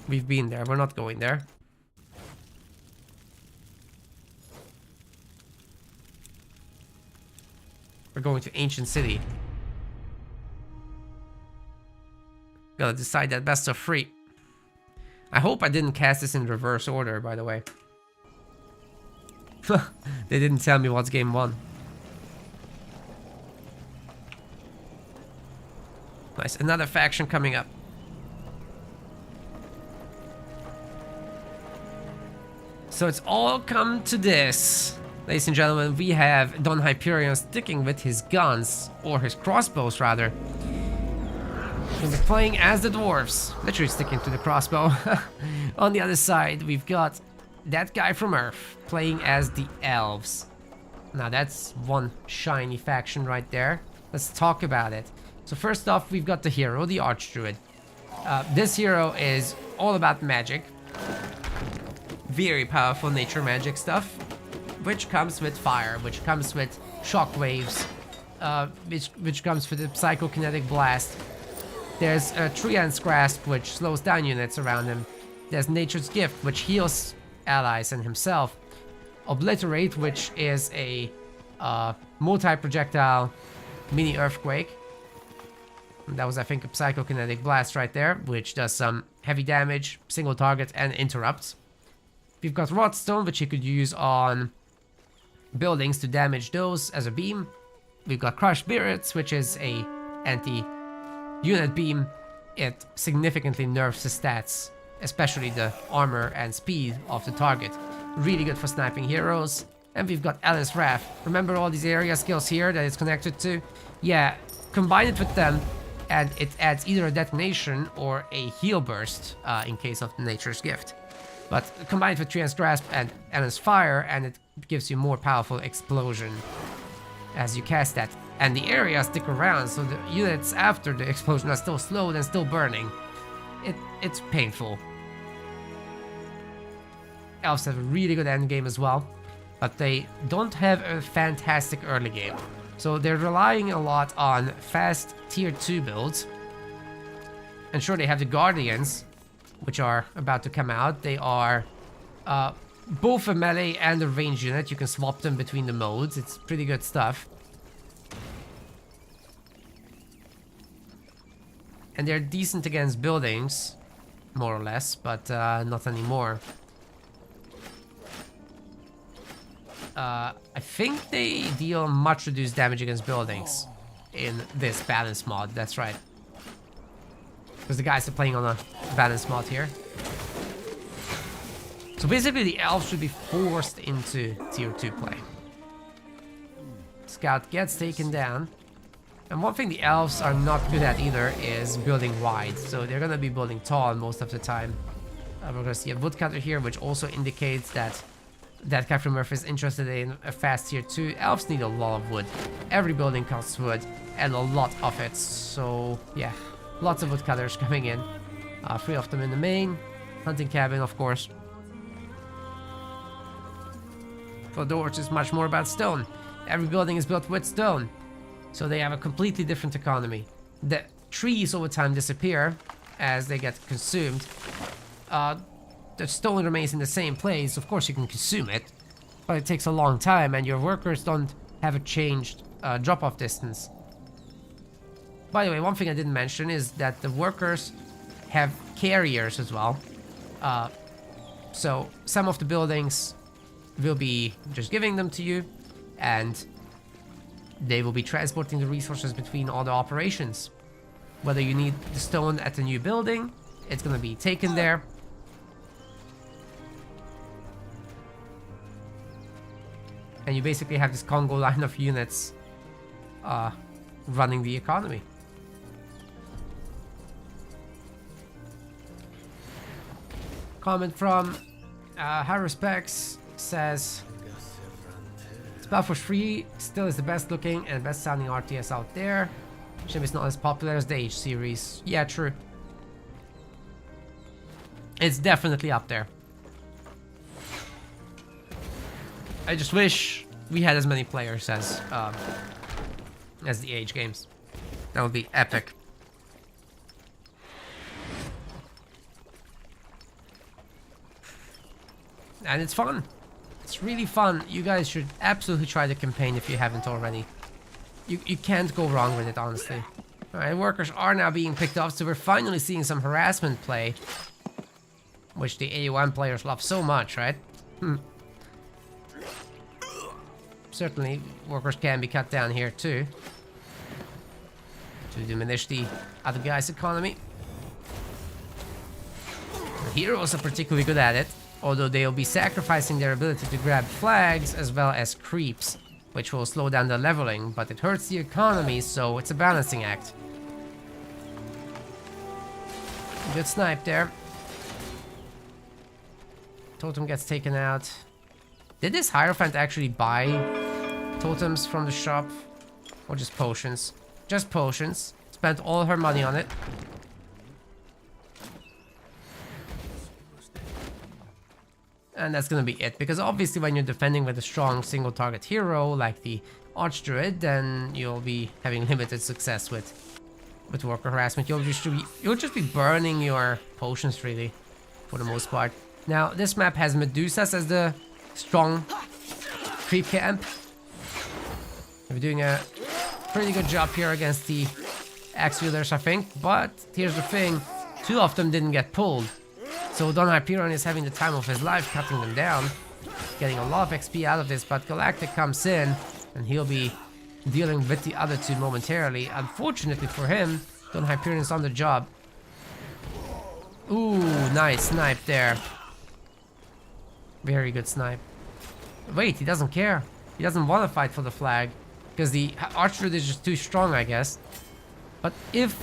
C: We've been there. We're not going there. We're going to Ancient City. Gotta decide that best of 3. I hope I didn't cast this in reverse order, by the way. They didn't tell me what's game 1. Nice, another faction coming up. So it's all come to this. Ladies and gentlemen, we have Don Hyperion sticking with his guns, or his crossbows rather. He'll be playing as the dwarves, literally sticking to the crossbow. On the other side, we've got that guy from Earth playing as the elves. Now that's one shiny faction right there. Let's talk about it. So first off, we've got the hero, the Archdruid. This hero is all about magic. Very powerful nature magic stuff, which comes with fire, which comes with shockwaves, which comes with a psychokinetic blast. There's a Trian's Grasp, which slows down units around him. There's Nature's Gift, which heals allies and himself. Obliterate, which is a multi-projectile mini earthquake. That was, I think, a psychokinetic blast right there, which does some heavy damage, single target, and interrupts. We've got Rodstone, which you could use on buildings to damage those as a beam. We've got Crushed Spirits, which is a anti-unit beam. It significantly nerfs the stats, especially the armor and speed of the target. Really good for sniping heroes. And we've got Alice Wrath. Remember all these area skills here that it's connected to? Yeah, combine it with them, and it adds either a detonation or a heal burst in case of the Nature's Gift. But combine it with Trian's Grasp and Alice Fire, and it gives you more powerful explosion as you cast that. And the areas stick around, so the units after the explosion are still slowed and still burning. It's painful. Elves have a really good end game as well, but they don't have a fantastic early game. So they're relying a lot on fast tier 2 builds. And sure, they have the Guardians, which are about to come out. They are both a melee and a range unit. You can swap them between the modes. It's pretty good stuff. And they're decent against buildings, more or less, but not anymore. I think they deal much reduced damage against buildings in this balance mod. That's right. Because the guys are playing on a balance mod here. So basically the elves should be forced into tier 2 play. Scout gets taken down. And one thing the elves are not good at either is building wide. So they're going to be building tall most of the time. We're going to see a woodcutter here, which also indicates that that guy from Earth is interested in a fast tier 2. Elves need a lot of wood. Every building costs wood, and a lot of it. So yeah, lots of woodcutters coming in. 3 of them in the main. Hunting cabin, of course. For Dwarves, it's much more about stone. Every building is built with stone. So they have a completely different economy. The trees over time disappear as they get consumed. The stone remains in the same place. Of course you can consume it, but it takes a long time, and your workers don't have a changed drop-off distance. By the way, one thing I didn't mention is that the workers have carriers as well. So some of the buildings will be just giving them to you, and they will be transporting the resources between all the operations. Whether you need the stone at the new building, it's gonna be taken there. And you basically have this Congo line of units running the economy. Comment from High Respects says, it's SpellForce 3 still is the best looking and best sounding RTS out there. Shame it's not as popular as the Age series. Yeah, true. It's definitely up there. I just wish we had as many players as the Age games. That would be epic. And it's fun. It's really fun. You guys should absolutely try the campaign if you haven't already. You can't go wrong with it, honestly. Alright, workers are now being picked up, so we're finally seeing some harassment play. Which the AOM players love so much, right? Certainly, workers can be cut down here too. To diminish the other guy's economy. The heroes are particularly good at it. Although they'll be sacrificing their ability to grab flags as well as creeps, which will slow down the leveling, but it hurts the economy, so it's a balancing act. Good snipe there. Totem gets taken out. Did this Hierophant actually buy totems from the shop? Or just potions? Just potions. Spent all her money on it. And that's gonna be it, because obviously when you're defending with a strong single target hero like the Archdruid, then you'll be having limited success with worker harassment. You'll just be burning your potions really, for the most part. Now this map has Medusas as the strong creep camp. We're doing a pretty good job here against the axe wielders, I think. But here's the thing: 2 of them didn't get pulled. So Don Hyperion is having the time of his life cutting them down, getting a lot of XP out of this, but Galactic comes in and he'll be dealing with the other 2 momentarily. Unfortunately for him, Don Hyperion is on the job. Ooh, nice snipe there. Very good snipe. Wait, he doesn't care. He doesn't want to fight for the flag, because the Archdruid is just too strong, I guess. But if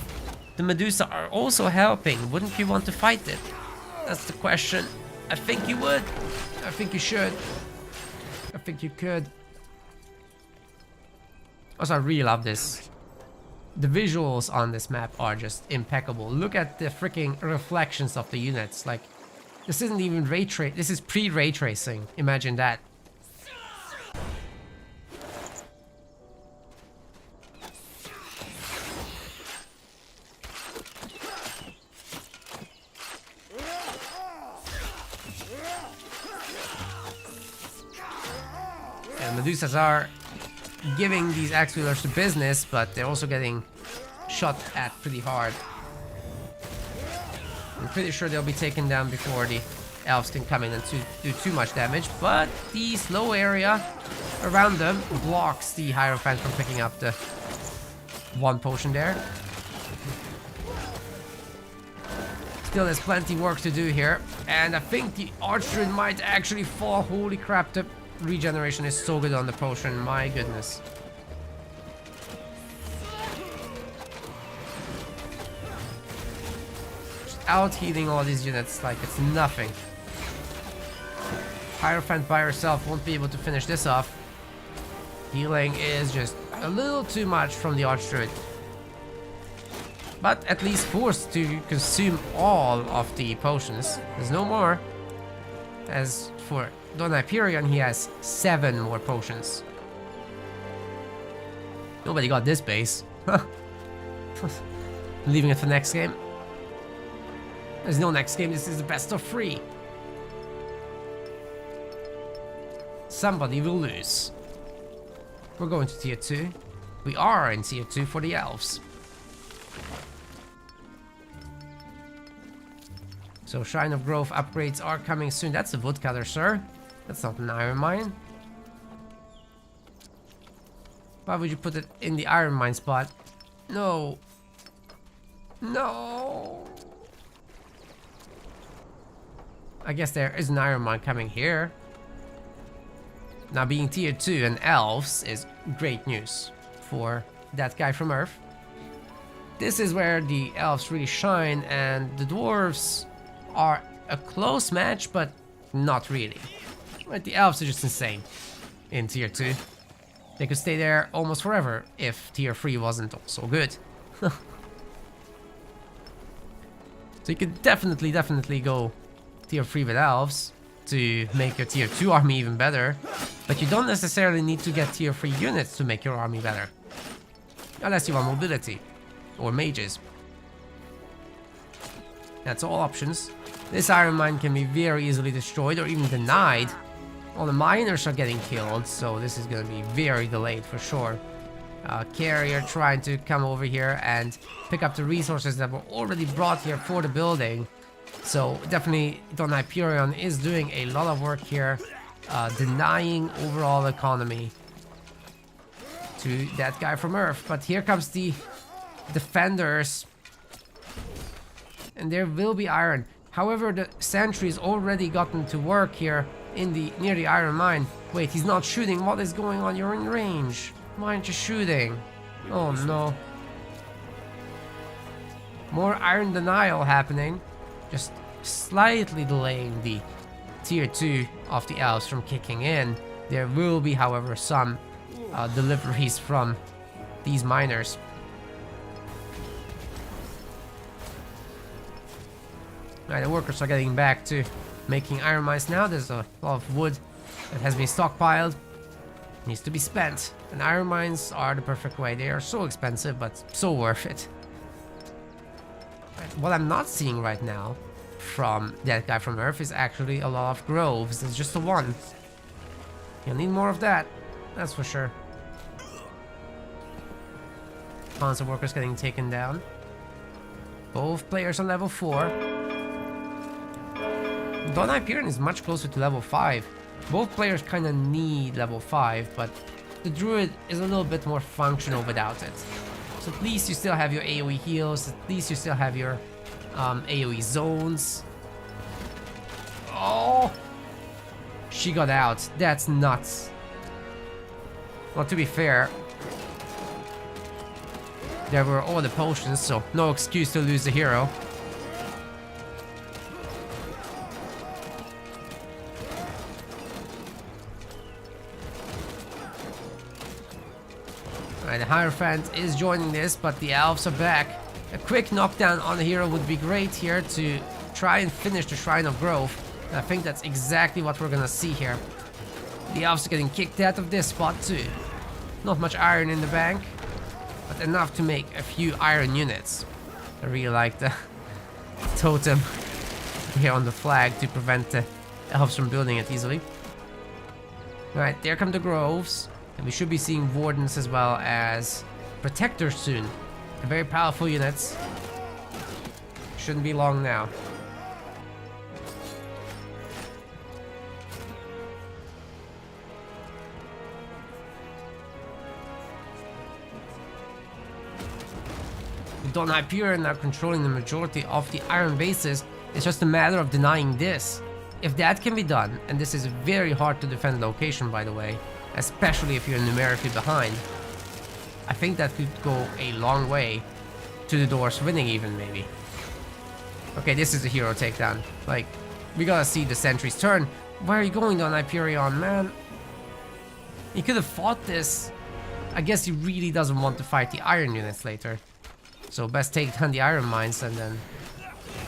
C: the Medusa are also helping, wouldn't you want to fight it? That's the question. I think you would. I think you should. I think you could. Also, I really love this. The visuals on this map are just impeccable. Look at the freaking reflections of the units. Like, this isn't even ray trace. This is pre-ray tracing. Imagine that. Medusas are giving these axe wielders the business, but they're also getting shot at pretty hard. I'm pretty sure they'll be taken down before the elves can come in and do too much damage, but the slow area around them blocks the Hierophant from picking up the 1 potion there. Still, there's plenty work to do here, and I think the Archdruid might actually fall. Holy crap, the regeneration is so good on the potion, my goodness. Just out healing all these units like it's nothing. Hierophant by herself won't be able to finish this off. Healing is just a little too much from the Archdruid. But at least forced to consume all of the potions. There's no more. As for Don Hyperion, he has 7 more potions. Nobody got this base. Leaving it for next game. There's no next game, this is the best of 3. Somebody will lose. We're going to tier 2. We are in tier 2 for the elves. So Shrine of Growth upgrades are coming soon. That's a woodcutter, sir. That's not an iron mine. Why would you put it in the iron mine spot? No. No. I guess there is an iron mine coming here. Now, being tier 2 and elves is great news for that guy from Earth. This is where the elves really shine, and the dwarves are a close match, but not really. Right, the elves are just insane in tier 2. They could stay there almost forever if tier 3 wasn't also good. So you could definitely go tier 3 with elves to make your tier 2 army even better. But you don't necessarily need to get tier 3 units to make your army better. Unless you want mobility or mages. That's all options. This iron mine can be very easily destroyed or even denied. All the miners are getting killed, so this is going to be very delayed for sure. Carrier trying to come over here and pick up the resources that were already brought here for the building. So definitely Don Hyperion is doing a lot of work here, denying overall economy to that guy from Earth. But here comes the defenders, and there will be iron. However, the sentry's already gotten to work here in the near the iron mine. Wait, he's not shooting. What is going on? You're in range. Why aren't you shooting? Oh no. More iron denial happening. Just slightly delaying the tier 2 of the elves from kicking in. There will be, however, some deliveries from these miners. Right, the workers are getting back to making iron mines now. There's a lot of wood that has been stockpiled. Needs to be spent. And iron mines are the perfect way. They are so expensive, but so worth it. Right, what I'm not seeing right now from that guy from Earth is actually a lot of groves. It's just the one. You'll need more of that. That's for sure. Panzer workers getting taken down. Both players on level 4. Don Hyperion is much closer to level 5. Both players kind of need level 5, but the druid is a little bit more functional without it. So at least you still have your AoE heals, at least you still have your AoE zones. Oh! She got out. That's nuts. Well, to be fair, there were all the potions, so no excuse to lose the hero. The Hierophant is joining this, but the elves are back. A quick knockdown on the hero would be great here to try and finish the Shrine of Growth. And I think that's exactly what we're gonna see here. The elves are getting kicked out of this spot too. Not much iron in the bank, but enough to make a few iron units. I really like the totem here on the flag to prevent the elves from building it easily. Alright, there come the groves. And we should be seeing Wardens as well as Protectors soon. Very powerful units. Shouldn't be long now. Don Hyperion are controlling the majority of the iron bases. It's just a matter of denying this. If that can be done, and this is a very hard to defend location by the way, especially if you're numerically behind, I think that could go a long way to the Doors winning even, maybe. Okay, this is a hero takedown. Like, we gotta see the sentry's turn. Where are you going, Don Hyperion, man? He could have fought this. I guess he really doesn't want to fight the iron units later. So best take down the iron mines and then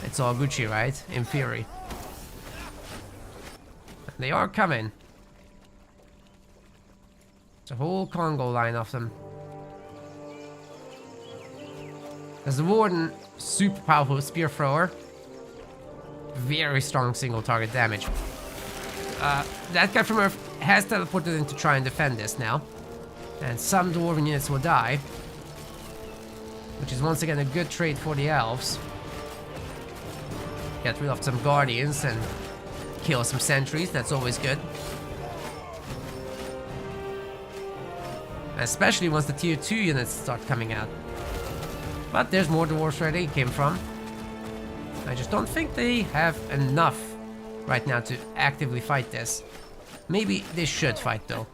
C: it's all Gucci, right? In theory. They are coming. It's a whole Congo line of them. There's the Warden, super powerful spear thrower. Very strong single target damage. That guy from Earth has teleported in to try and defend this now. And some Dwarven units will die. Which is once again a good trade for the elves. Get rid of some Guardians and kill some sentries, that's always good. Especially once the tier 2 units start coming out. But there's more dwarves where they came from. I just don't think they have enough right now to actively fight this. Maybe they should fight though.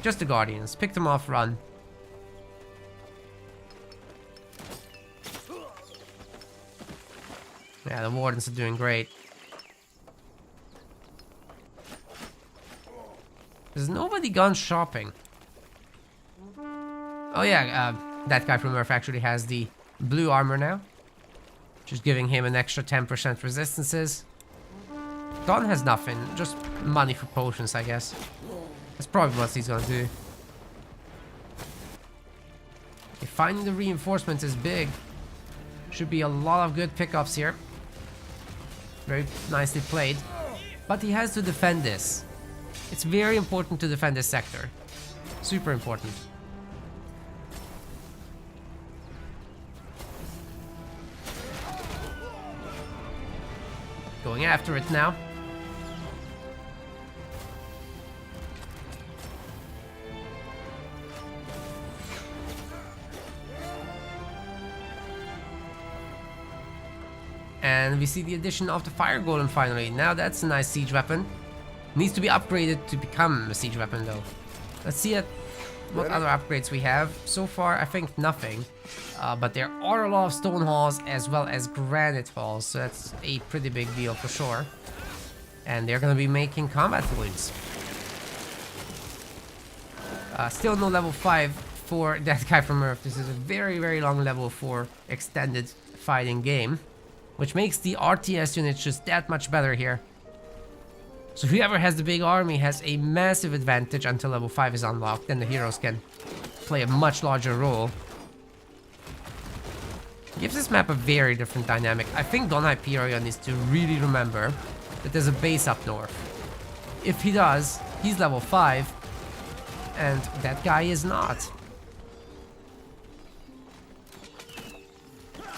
C: Just the Guardians. Pick them off, run. Yeah, the Wardens are doing great. There's nobody gone shopping. Oh yeah, that guy from Earth actually has the blue armor now. Just giving him an extra 10% resistances. Don has nothing, just money for potions, I guess. That's probably what he's gonna do. Okay, finding the reinforcements is big. Should be a lot of good pickups here. Very nicely played. But he has to defend this. It's very important to defend this sector. Super important. Going after it now. And we see the addition of the fire golem finally. Now that's a nice siege weapon. Needs to be upgraded to become a siege weapon though. Let's see what other upgrades we have. So far I think nothing. But there are a lot of stone halls as well as granite halls. So that's a pretty big deal for sure. And they're gonna be making combat wounds. Still no level 5 for that guy from Earth. This is a very, very long level 4 extended fighting game. Which makes the RTS units just that much better here. So whoever has the big army has a massive advantage until level 5 is unlocked. Then the heroes can play a much larger role. Gives this map a very different dynamic. I think Don Hyperion needs to really remember that there's a base up north. If he does, he's level 5. And that guy is not.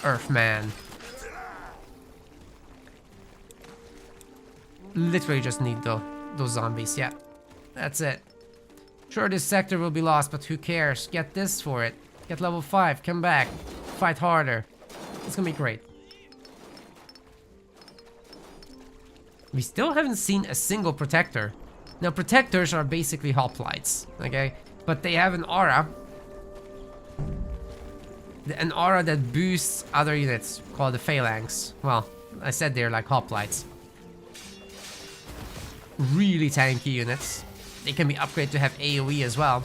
C: Earthman. Literally just need those zombies, yeah. That's it. Sure, this sector will be lost, but who cares? Get this for it. Get level 5, come back. Fight harder. It's gonna be great. We still haven't seen a single protector. Now, protectors are basically hoplites, okay? But they have an aura. An aura that boosts other units, called the phalanx. Well, I said they're like hoplites. Really tanky units. They can be upgraded to have AoE as well.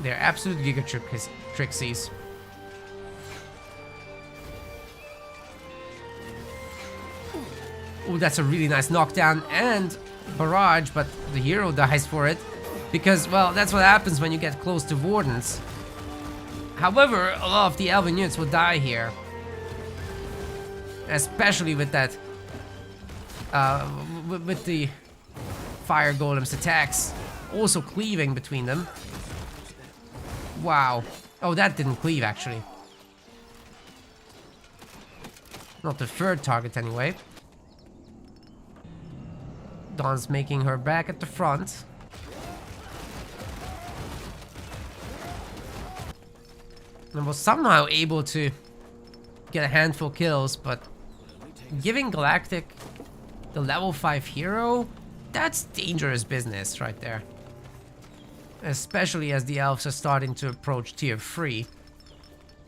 C: They're absolute Giga Trixies. Oh, that's a really nice knockdown and barrage, but the hero dies for it. Because, well, that's what happens when you get close to wardens. However, a lot of the elven units will die here. Especially with that... with the fire golem's attacks. Also cleaving between them. Wow. Oh, that didn't cleave, actually. Not the third target, anyway. Dawn's making her back at the front. And was somehow able to get a handful of kills, but giving Galactic the level 5 hero, that's dangerous business right there. Especially as the elves are starting to approach tier 3.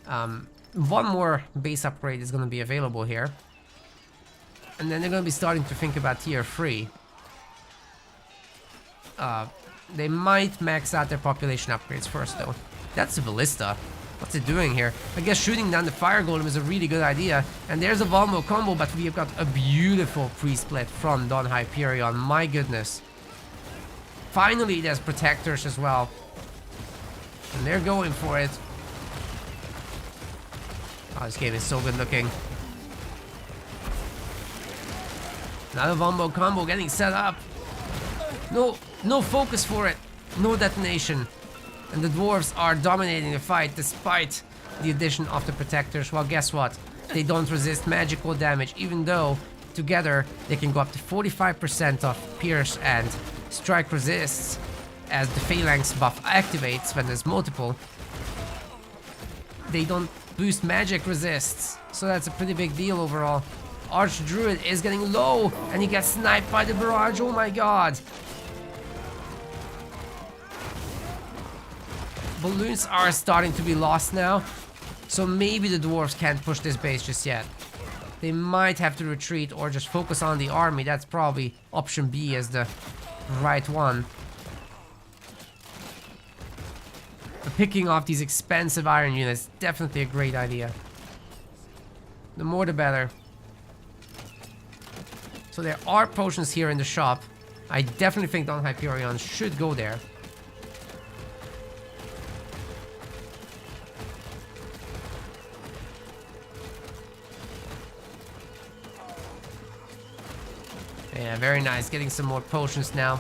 C: One more base upgrade is going to be available here. And then they're going to be starting to think about tier 3. They might max out their population upgrades first though. That's a ballista. What's it doing here? I guess shooting down the fire golem is a really good idea. And there's a Volmo combo, but we have got a beautiful pre-split from Don Hyperion. My goodness. Finally, there's protectors as well. And they're going for it. Oh, this game is so good looking. Another Volmo combo getting set up. No focus for it. No detonation. And the dwarves are dominating the fight despite the addition of the protectors. Well, guess what? They don't resist magical damage, even though together they can go up to 45% of pierce and strike resists as the phalanx buff activates when there's multiple. They don't boost magic resists, so that's a pretty big deal overall. Archdruid is getting low and he gets sniped by the barrage. Oh my god. Balloons are starting to be lost now, so maybe the dwarves can't push this base just yet. They might have to retreat or just focus on the army. That's probably option B as the right one. But picking off these expensive iron units, definitely a great idea. The more the better. So there are potions here in the shop. I definitely think Don Hyperion should go there. Yeah, very nice. Getting some more potions now.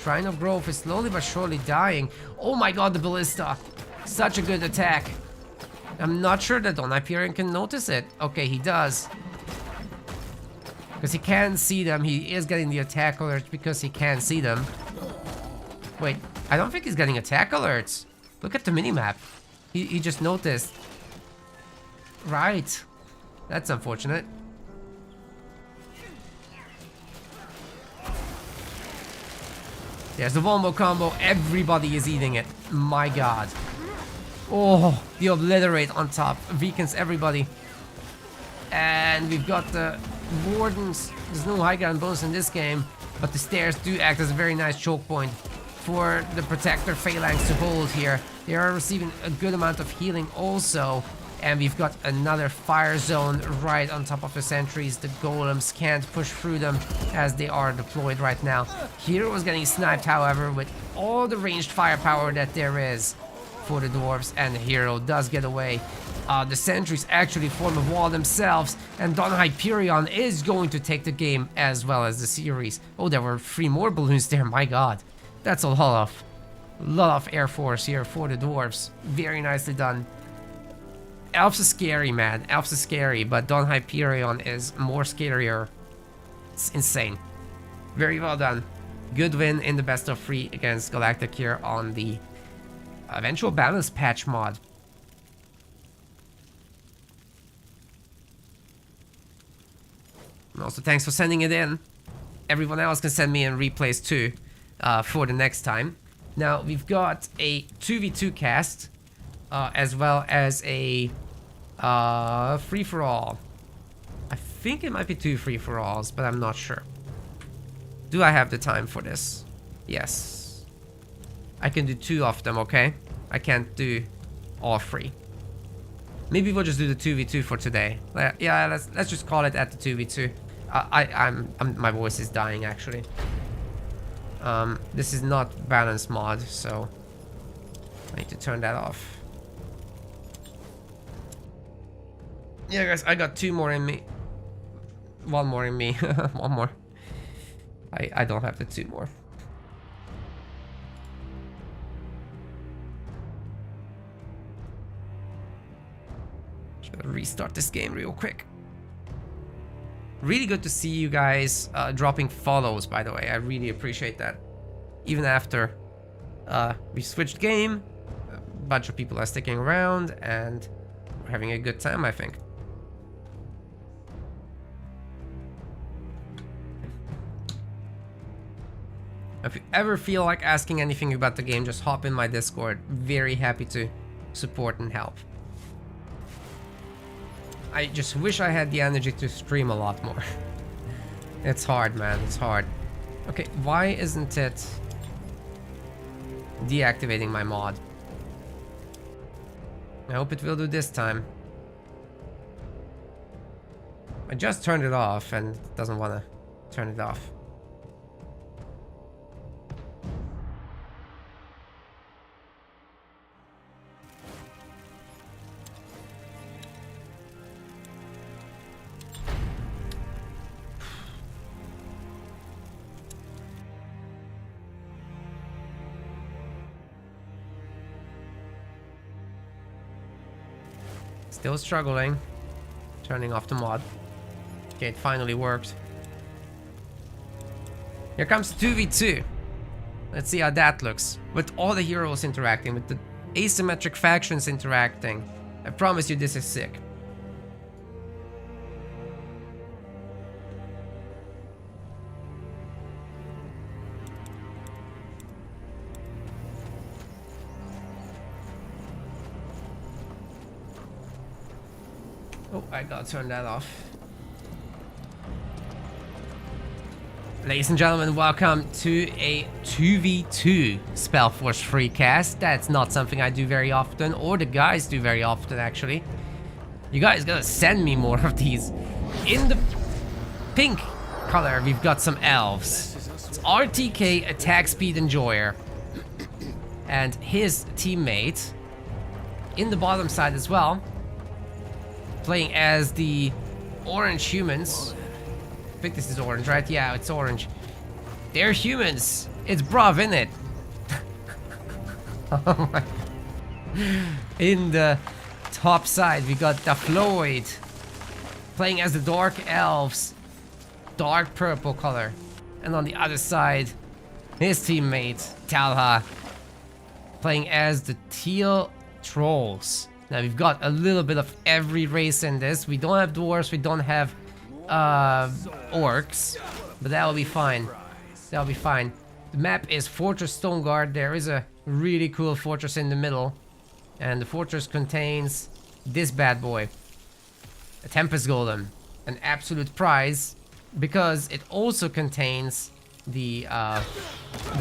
C: Shrine of Growth is slowly but surely dying. Oh my god, the Ballista. Such a good attack. I'm not sure that Don Hyperion can notice it. Okay, he does. Because he can see them. He is getting the attack alerts because he can see them. Wait, I don't think he's getting attack alerts. Look at the minimap. He just noticed. Right. That's unfortunate. There's the Wombo combo. Everybody is eating it. My god. Oh, the Obliterate on top. Weakens everybody. And we've got the Wardens. There's no high ground bonus in this game, but the stairs do act as a very nice choke point for the Protector Phalanx to hold here. They are receiving a good amount of healing also. And we've got another fire zone right on top of the sentries. The golems can't push through them as they are deployed right now. Hero is getting sniped, however, with all the ranged firepower that there is for the dwarves, and the hero does get away. The sentries actually form a wall themselves, and Don Hyperion is going to take the game as well as the series. Oh, there were 3 more balloons there, my god. That's a lot of air force here for the dwarves. Very nicely done. Elves are scary, man. Elves are scary, but Don Hyperion is more scarier. It's insane. Very well done. Good win in the best of 3 against Galactic here on the eventual balance patch mod. And also thanks for sending it in. Everyone else can send me in replays too for the next time. Now we've got a 2v2 cast as well as a free-for-all. I think it might be 2 free-for-alls, but I'm not sure. Do I have the time for this? Yes. I can do 2 of them, okay? I can't do all 3. Maybe we'll just do the 2v2 for today. Yeah, let's just call it at the 2v2. My voice is dying actually. This is not balance mod, so I need to turn that off. Yeah, guys, I got 2 more in me. 1 more in me. 1 more. I don't have the 2 more. Should restart this game real quick. Really good to see you guys dropping follows, by the way. I really appreciate that. Even after we switched game, a bunch of people are sticking around and we're having a good time, I think. If you ever feel like asking anything about the game, just hop in my Discord. Very happy to support and help. I just wish I had the energy to stream a lot more. It's hard, man. It's hard. Okay, why isn't it deactivating my mod? I hope it will do this time. I just turned it off and it doesn't want to turn it off. Still struggling. Turning off the mod. Okay, it finally worked. Here comes 2v2. Let's see how that looks. With all the heroes interacting, with the asymmetric factions interacting. I promise you this is sick. Oh, I gotta turn that off. Ladies and gentlemen, welcome to a 2v2 SpellForce freecast. That's not something I do very often, or the guys do very often, actually. You guys gotta send me more of these. In the pink color, we've got some elves. It's RTK, Attack Speed Enjoyer. And his teammate, in the bottom side as well, playing as the orange humans. I think this is orange, right? Yeah, it's orange. They're humans. It's bruv, innit? Oh my. In the top side, we got the Floyd playing as the dark elves, dark purple color. And on the other side, his teammate, Talha, playing as the teal trolls. Now we've got a little bit of every race in this. We don't have dwarves, we don't have orcs, but that'll be fine. That'll be fine. The map is Fortress Stoneguard. There is a really cool fortress in the middle, and the fortress contains this bad boy, a Tempest Golem, an absolute prize, because it also contains the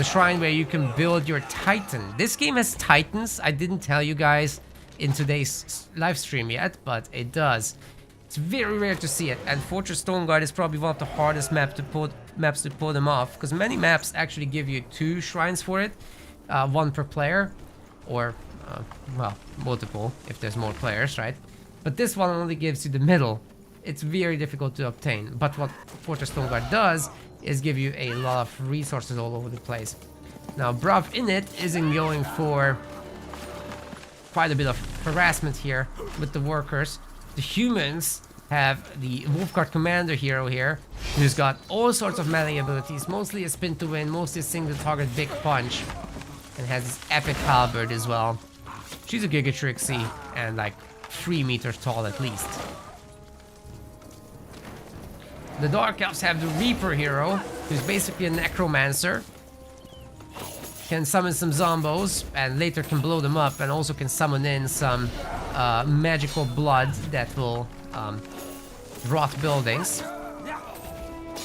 C: shrine where you can build your Titan. This game has Titans. I didn't tell you guys in today's live stream yet, but it does. It's very rare to see it, and Fortress Stoneguard is probably one of the hardest maps to pull them off, because many maps actually give you 2 shrines for it, 1 per player, or well, multiple if there's more players, right? But this one only gives you the middle. It's very difficult to obtain, but what Fortress Stoneguard does is give you a lot of resources all over the place. Now, Bruv in it isn't going for quite a bit of harassment here with the workers. The humans have the Wolfguard Commander hero here, who's got all sorts of melee abilities, mostly a spin to win, mostly a single target big punch, and has this epic halberd as well. She's a Giga Trixie, and like 3 meters tall at least. The Dark Elves have the Reaper hero, who's basically a necromancer. Can summon some zombos and later can blow them up, and also can summon in some magical blood that will rot buildings.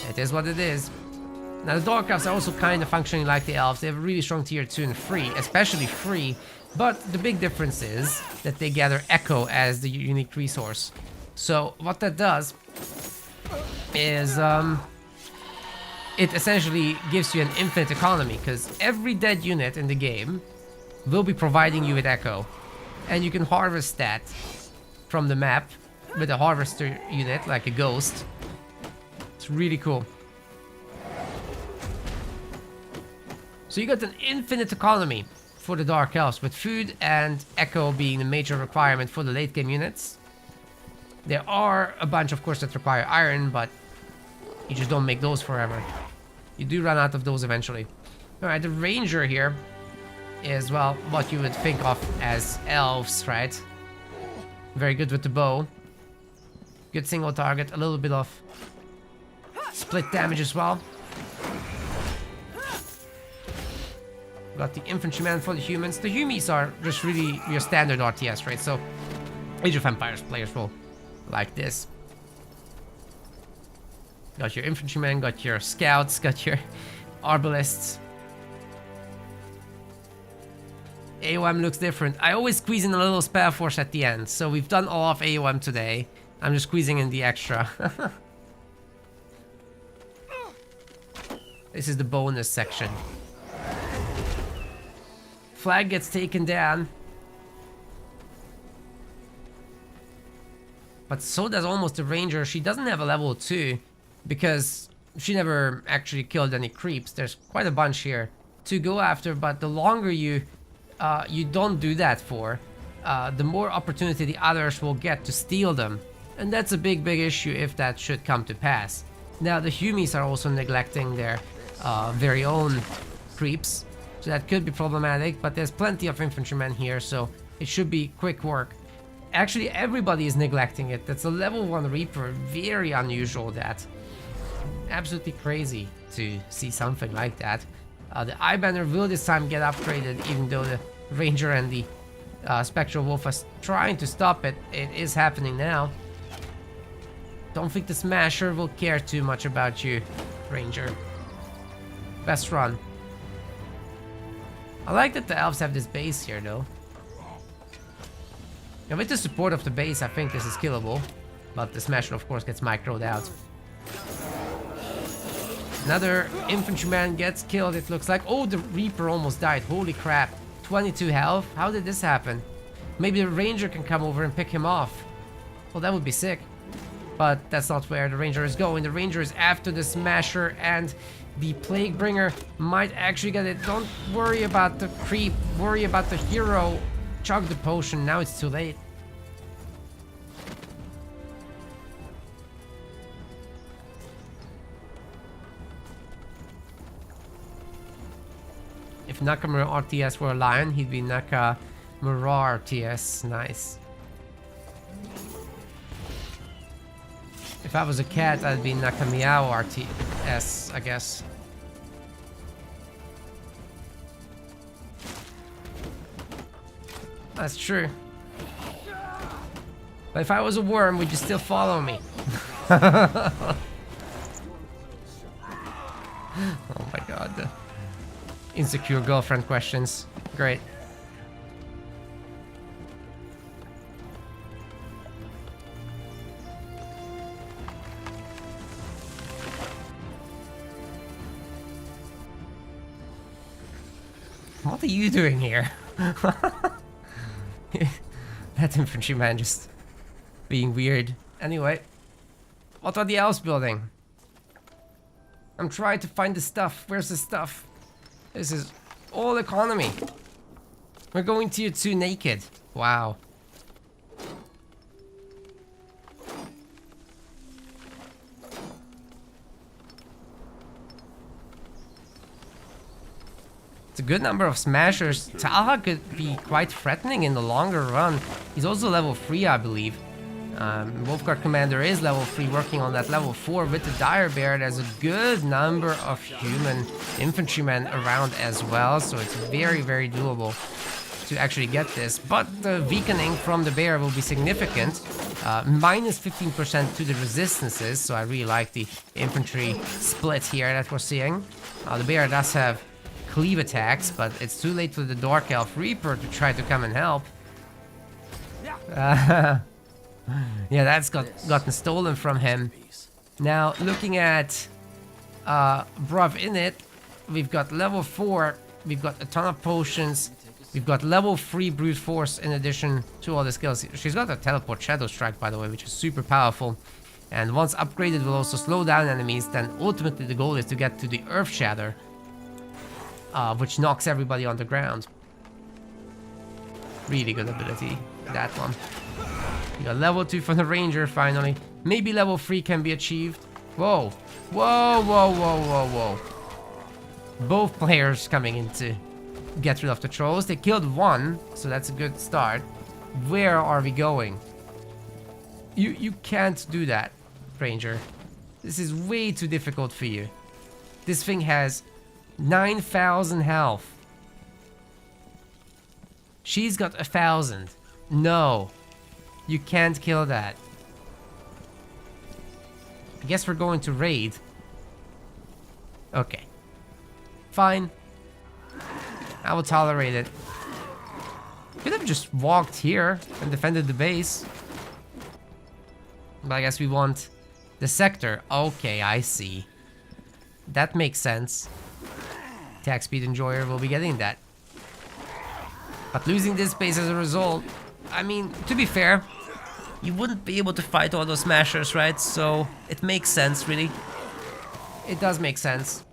C: It is what it is. Now the Dark Elves are also kind of functioning like the Elves. They have a really strong tier 2 and free, especially free. But the big difference is that they gather Echo as the unique resource. So what that does is it essentially gives you an infinite economy, because every dead unit in the game will be providing you with Echo, and you can harvest that from the map with a harvester unit like a ghost. It's really cool. So you got an infinite economy for the Dark Elves, with food and Echo being the major requirement for the late game units. There are a bunch, of course, that require iron, but you just don't make those forever. You do run out of those eventually. Alright, the Ranger here is, well, what you would think of as elves, right? Very good with the bow. Good single target, a little bit of split damage as well. Got the Infantryman for the humans. The Humies are just really your standard RTS, right? So Age of Empires players will like this. Got your infantrymen, got your scouts, got your arbalists. AOM looks different. I always squeeze in a little SpellForce at the end, so we've done all of AOM today. I'm just squeezing in the extra. This is the bonus section. Flag gets taken down. But so does almost the Ranger. She doesn't have a level 2 because she never actually killed any creeps. There's quite a bunch here to go after, but the longer you don't do that for, the more opportunity the others will get to steal them. And that's a big issue if that should come to pass. Now the Humies are also neglecting their very own creeps, so that could be problematic, but there's plenty of infantrymen here, so it should be quick work. Actually, everybody is neglecting it. That's a level 1 Reaper. Very unusual, that. Absolutely crazy to see something like that. The Eye Banner will this time get upgraded, even though the Ranger and the Spectral Wolf are trying to stop it. It is happening now. Don't think the Smasher will care too much about you, Ranger. Best run. I like that the elves have this base here, though. And with the support of the base, I think this is killable. But the Smasher, of course, gets microed out. Another infantryman gets killed, it looks like. Oh, the Reaper almost died. Holy crap. 22 health. How did this happen? Maybe the Ranger can come over and pick him off. Well, that would be sick. But that's not where the Ranger is going. The Ranger is after the Smasher, and the Plaguebringer might actually get it. Don't worry about the creep. Worry about the hero. Chug the potion. Now it's too late. If Nakamura RTS were a lion, he'd be Nakamura RTS. Nice. If I was a cat, I'd be Nakamiao RTS, I guess. That's true. But if I was a worm, would you still follow me? Oh my god. Insecure girlfriend questions. Great. What are you doing here? That infantryman just being weird. Anyway, what are the elves building? I'm trying to find the stuff. Where's the stuff? This is all economy. We're going tier 2 naked. Wow. It's a good number of smashers. Talha could be quite threatening in the longer run. He's also level 3, I believe. Wolfguard Commander is level 3, working on that level 4 with the Dire Bear. There's a good number of human infantrymen around as well, so it's very, very doable to actually get this. But the weakening from the bear will be significant. Minus 15% to the resistances, so I really like the infantry split here that we're seeing. The bear does have cleave attacks, but it's too late for the Dark Elf Reaper to try to come and help. Yeah, that's gotten stolen from him. Now, looking at Bruv in it, we've got level 4, we've got a ton of potions, we've got level 3 brute force in addition to all the skills. She's got a teleport Shadow Strike, by the way, which is super powerful. And once upgraded, will also slow down enemies. Then ultimately the goal is to get to the Earth Shatter, which knocks everybody on the ground. Really good ability, that one. We got level 2 for the Ranger finally. Maybe level 3 can be achieved. Whoa. Whoa, whoa, whoa, whoa, whoa. Both players coming in to get rid of the trolls. They killed one, so that's a good start. Where are we going? You can't do that, Ranger. This is way too difficult for you. This thing has 9,000 health. She's got 1,000. No. You can't kill that. I guess we're going to raid. Okay. Fine. I will tolerate it. Could have just walked here and defended the base. But I guess we want the sector. Okay, I see. That makes sense. Attack speed enjoyer will be getting that. But losing this base as a result, I mean, to be fair, you wouldn't be able to fight all those smashers, right? So it makes sense, really. It does make sense.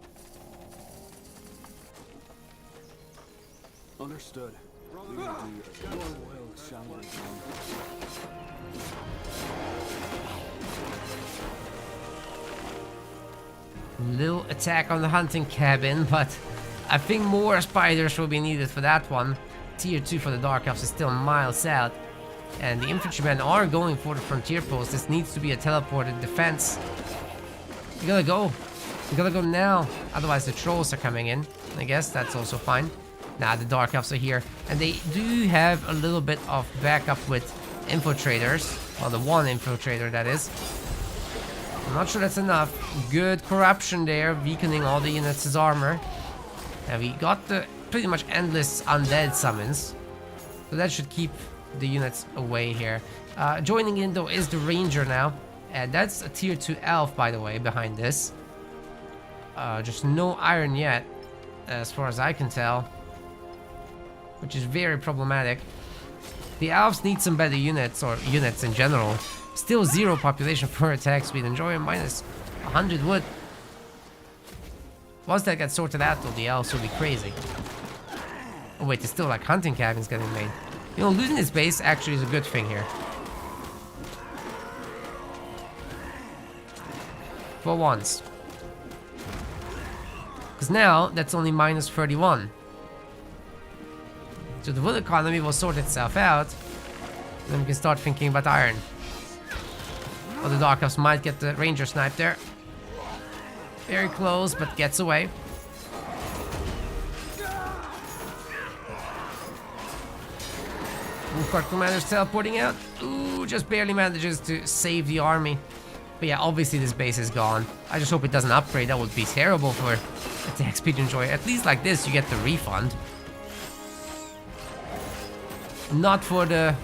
D: Understood.
C: Little attack on the hunting cabin, but I think more spiders will be needed for that one. Tier 2 for the Dark Elves is still miles out. And the infantrymen are going for the frontier post. This needs to be a teleported defense. You gotta go. You gotta go now. Otherwise the trolls are coming in. I guess that's also fine. Nah, the Dark Elves are here. And they do have a little bit of backup with infiltrators. Well, the one infiltrator, that is. I'm not sure that's enough. Good corruption there, weakening all the units' armor. And we got the pretty much endless undead summons. So that should keep the units away here. Joining in though is the ranger now. And that's a tier 2 elf, by the way, behind this. Just no iron yet, as far as I can tell. Which is very problematic. The elves need some better units, or units in general. Still 0 population for attack speed. Enjoy minus 100 wood. Once that gets sorted out though, the elves will be crazy. Oh wait, there's still like hunting cabins getting made. You know, losing this base actually is a good thing here. For once. Because now, that's only minus 31. So the wood economy will sort itself out. Then we can start thinking about iron. Oh, the Dark Elves might get the Ranger snipe there. Very close, but gets away. Wolfguard Commander's teleporting out. Ooh, just barely manages to save the army. But yeah, obviously this base is gone. I just hope it doesn't upgrade. That would be terrible for attack speed enjoy. At least like this, you get the refund. Not for the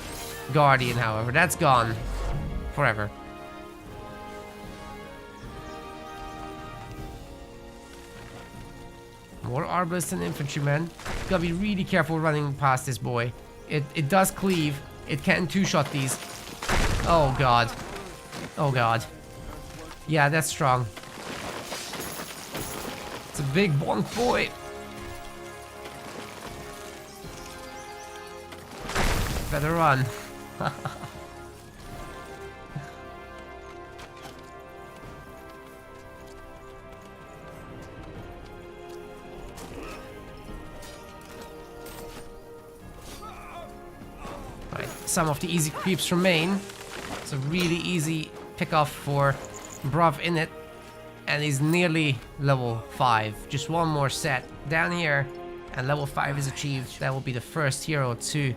C: Guardian, however. That's gone forever. More arbalists and infantrymen. Gotta be really careful running past this boy. It does cleave. It can two-shot these. Oh god. Oh god. Yeah, that's strong. It's a big bonk boy. Better run. Right, some of the easy creeps remain. It's a really easy pick-off for Bruv in it. And he's nearly level 5. Just one more set down here. And level 5 is achieved. That will be the first hero to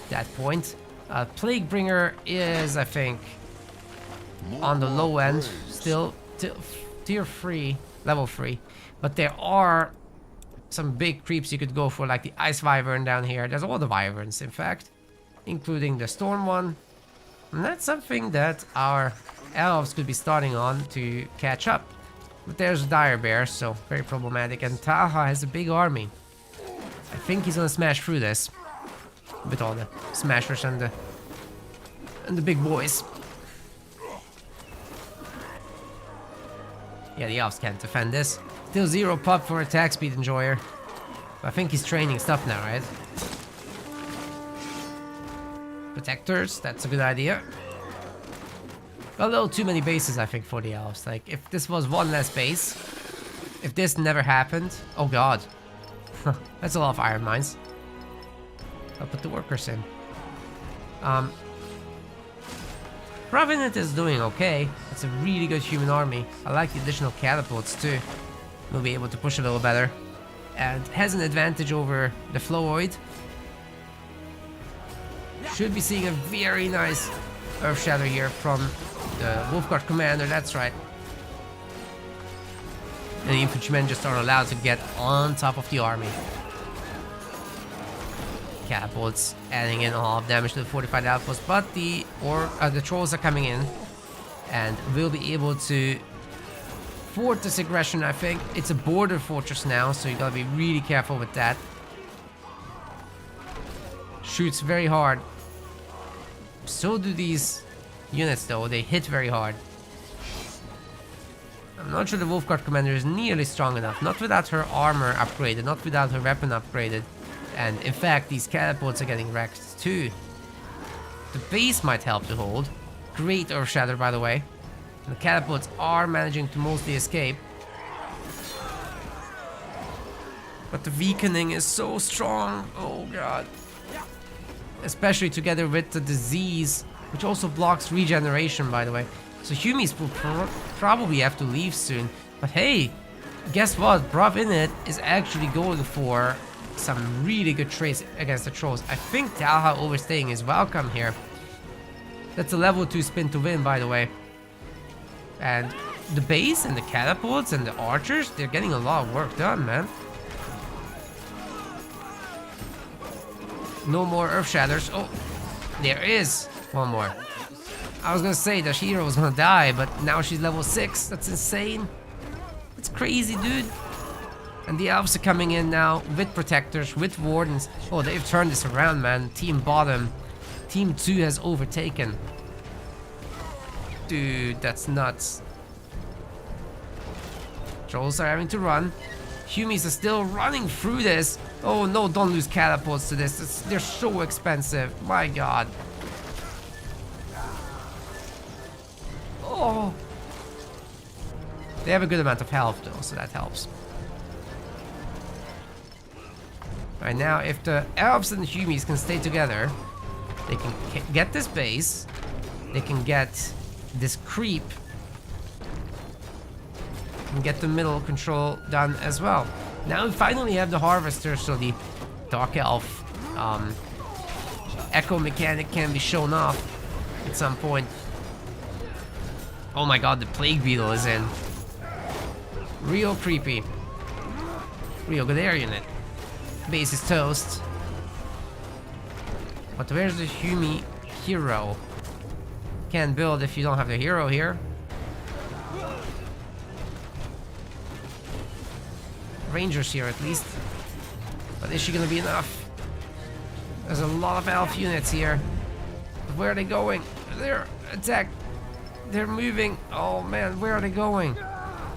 C: that point. Plaguebringer is, I think, on the low end. Still tier 3, level 3. But there are some big creeps you could go for, like the Ice Wyvern down here. There's all the Wyverns, in fact. Including the Storm one. And that's something that our elves could be starting on to catch up. But there's Dire Bear, so very problematic. And Taha has a big army. I think he's gonna smash through this. With all the smashers and the big boys. Yeah, the elves can't defend this. Still 0 pop for attack speed enjoyer. I think he's training stuff now, right? Protectors, that's a good idea. A little too many bases, I think, for the elves. Like, if this was one less base, if this never happened, oh god. That's a lot of iron mines. I'll put the workers in. Provenant is doing okay. It's a really good human army. I like the additional catapults too. We'll be able to push a little better. And has an advantage over the Flowoid. Should be seeing a very nice Earth Shatter here from the Wolfguard Commander, that's right. And the infantrymen just aren't allowed to get on top of the army. Catapults adding in a lot of damage to the fortified outpost, but the trolls are coming in and will be able to fort this aggression. I think it's a border fortress now, so you gotta be really careful with that. Shoots very hard. So do these units though, they hit very hard. I'm not sure the Wolfguard Commander is nearly strong enough, not without her armor upgraded, not without her weapon upgraded. And in fact, these catapults are getting wrecked too. The base might help to hold. Great Earth Shatter, by the way. And the catapults are managing to mostly escape. But the weakening is so strong. Oh god. Especially together with the disease, which also blocks regeneration, by the way. So Humies will probably have to leave soon. But hey, guess what? Bruv in it is actually going for some really good trades against the trolls. I think Talha overstaying is welcome here. That's a level 2 spin to win, by the way. And the base and the catapults and the archers, they're getting a lot of work done, man. No more earth shatters. Oh, there is one more. I was gonna say the hero was gonna die, but now she's level 6. That's insane. It's crazy, dude. And the elves are coming in now with protectors, with wardens. Oh, they've turned this around, man. Team bottom. Team 2 has overtaken. Dude, that's nuts. Trolls are having to run. Humies are still running through this. Oh no, don't lose catapults to this. They're so expensive. My god. Oh. They have a good amount of health though, so that helps. Right now, if the elves and the humies can stay together, they can get this base. They can get this creep. And get the middle control done as well. Now we finally have the harvester, so the dark elf echo mechanic can be shown off at some point. Oh my god, the plague beetle is in. Real creepy. Real good air unit. Base is toast. But where's the Humi hero? Can't build if you don't have the hero here. Rangers here at least. But is she gonna be enough? There's a lot of elf units here. But where are they going? They're attacked. They're moving. Oh man, where are they going?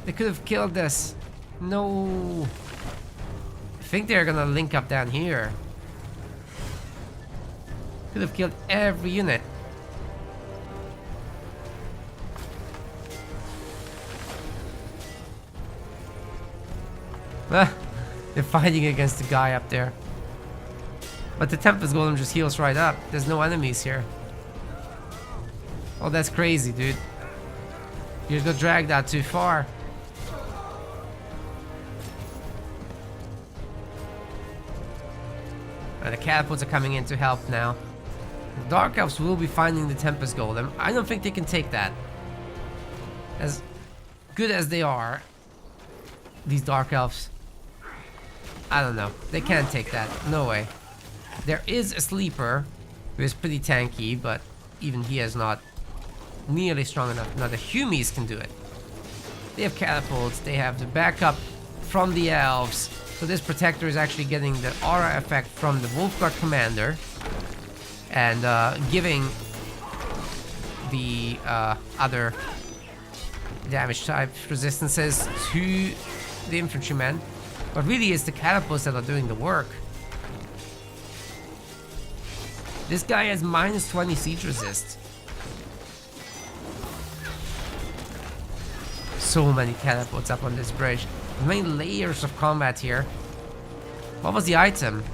C: They could have killed this. No. I think they're gonna link up down here. Could have killed every unit. They're fighting against the guy up there. But the Tempest Golem just heals right up. There's no enemies here. Oh, that's crazy, dude. You just got dragged out too far. And the catapults are coming in to help now. The Dark Elves will be finding the Tempest Golem. I don't think they can take that. As good as they are, these Dark Elves, I don't know. They can't take that. No way. There is a sleeper who is pretty tanky, but even he is not nearly strong enough. Now the Humies can do it. They have catapults. They have the backup from the elves. So this protector is actually getting the aura effect from the Wolfguard commander and giving the other damage type resistances to the infantrymen. But really it's the catapults that are doing the work. This guy has minus 20 siege resist. So many catapults up on this bridge. Many layers of combat here. What was the item?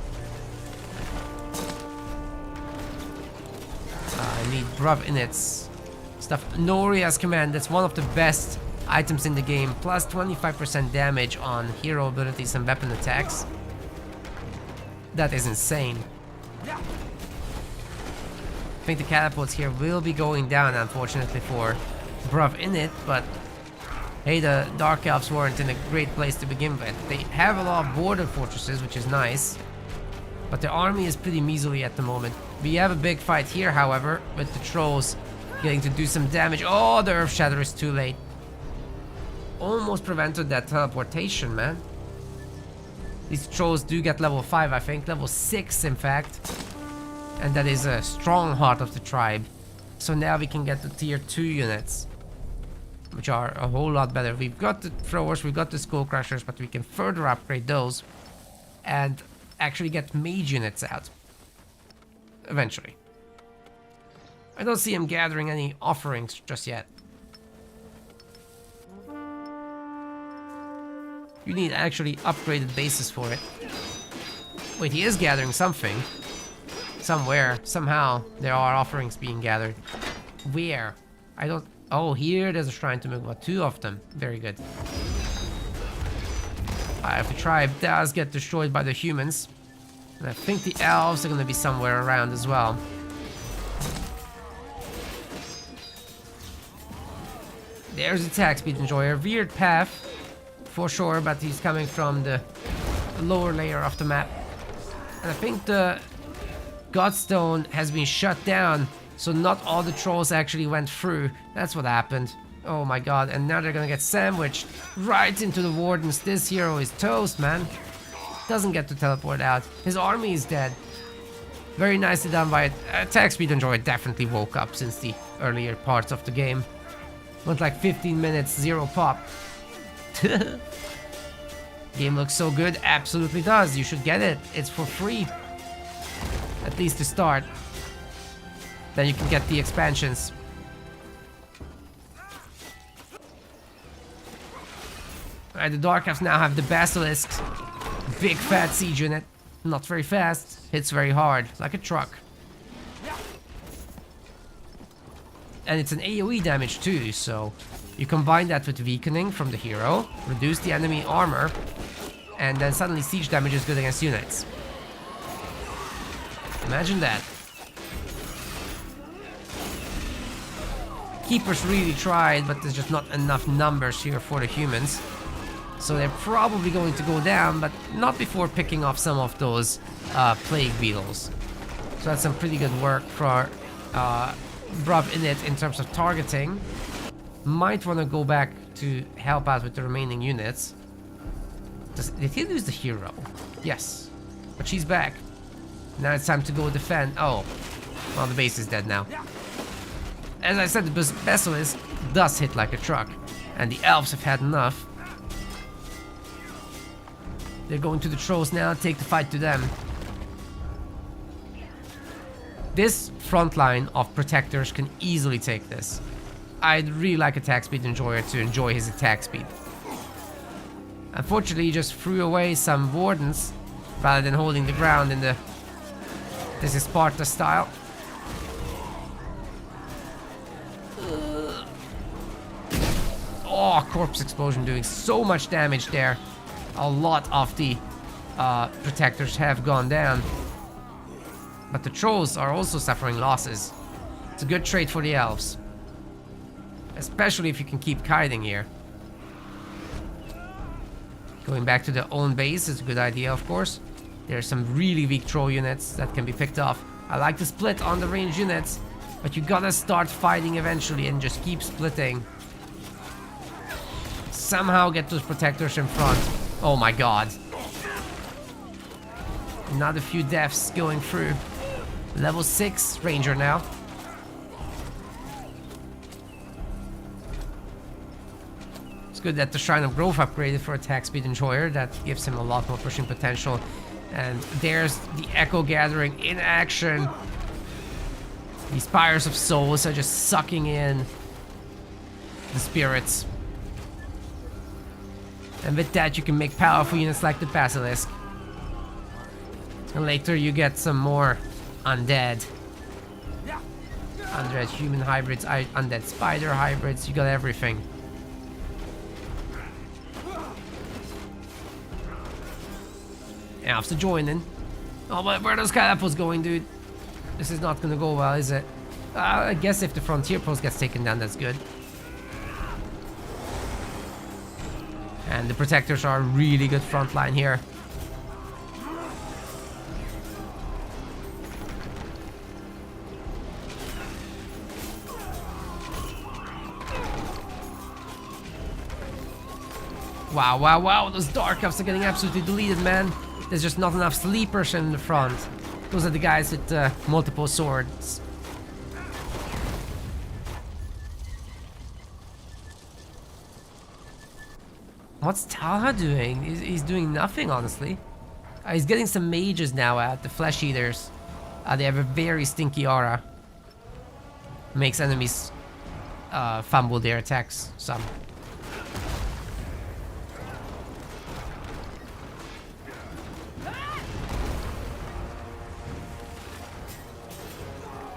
C: I need Bruv Inits. Stuff. Noria's command. That's one of the best items in the game. Plus 25% damage on hero abilities and weapon attacks. That is insane. I think the catapults here will be going down, unfortunately, for Bruv Init, but hey, the Dark Elves weren't in a great place to begin with. They have a lot of border fortresses, which is nice, but their army is pretty measly at the moment. We have a big fight here, however, with the trolls getting to do some damage. Oh, the Earth Shatter is too late. Almost prevented that teleportation, man. These trolls do get level 5, I think. Level 6, in fact. And that is a strong heart of the tribe. So now we can get the tier 2 units, which are a whole lot better. We've got the throwers, we've got the skull crushers, but we can further upgrade those and actually get mage units out eventually. I don't see him gathering any offerings just yet. You need actually upgraded bases for it. Wait, he is gathering something. Somewhere, somehow, there are offerings being gathered. Where? I don't... Oh, here there's a shrine to Mugwa. 2 of them. Very good. If the tribe does get destroyed by the humans, and I think the elves are going to be somewhere around as well. There's attack speed enjoyer. Weird path, for sure, but he's coming from the lower layer of the map. And I think the Godstone has been shut down, so not all the trolls actually went through. That's what happened. Oh my god, and now they're gonna get sandwiched right into the wardens. This hero is toast, man. Doesn't get to teleport out. His army is dead. Very nicely done by it. Attack speed enjoyer definitely woke up since the earlier parts of the game. Went like 15 minutes, 0 pop. Game looks so good. Absolutely does. You should get it. It's for free. At least to start. Then you can get the expansions. Alright, the Dark Elves now have the Basilisks. Big fat siege unit. Not very fast. Hits very hard. Like a truck. And it's an AoE damage too, so you combine that with weakening from the hero, reduce the enemy armor, and then suddenly siege damage is good against units. Imagine that. Keepers really tried, but there's just not enough numbers here for the humans. So they're probably going to go down, but not before picking off some of those plague beetles. So that's some pretty good work for Bruv in it in terms of targeting. Might want to go back to help out with the remaining units. Did he lose the hero? Yes. But she's back. Now it's time to go defend. Oh. Well, the base is dead now. As I said, the Basilisk does hit like a truck. And the elves have had enough. They're going to the trolls now. Take the fight to them. This front line of protectors can easily take this. I'd really like attack speed enjoyer to enjoy his attack speed. Unfortunately, he just threw away some wardens rather than holding the ground in the... This is Sparta style. Oh, corpse explosion doing so much damage there. A lot of the protectors have gone down. But the trolls are also suffering losses. It's a good trade for the elves. Especially if you can keep kiting here. Going back to their own base is a good idea, of course. There's some really weak troll units that can be picked off. I like to split on the range units, but you gotta start fighting eventually and just keep splitting. Somehow get those protectors in front. Oh my god. Not a few deaths going through. Level 6 ranger now. It's good that the Shrine of Growth upgraded for attack speed enjoyer. That gives him a lot more pushing potential. And there's the Echo Gathering in action. These Spires of Souls are just sucking in the spirits. And with that you can make powerful units like the Basilisk. And later you get some more undead. Undead human hybrids, undead spider hybrids, you got everything. Elves to join in. Oh, but where are those catapults going, dude? This is not gonna go well, is it? I guess if the frontier post gets taken down, that's good. And the protectors are a really good front line here. Wow, wow, wow, those Dark Elves are getting absolutely deleted, man. There's just not enough sleepers in the front. Those are the guys with multiple swords. What's Talha doing? He's doing nothing, honestly. He's getting some mages now out, the Flesh Eaters. They have a very stinky aura. Makes enemies fumble their attacks some.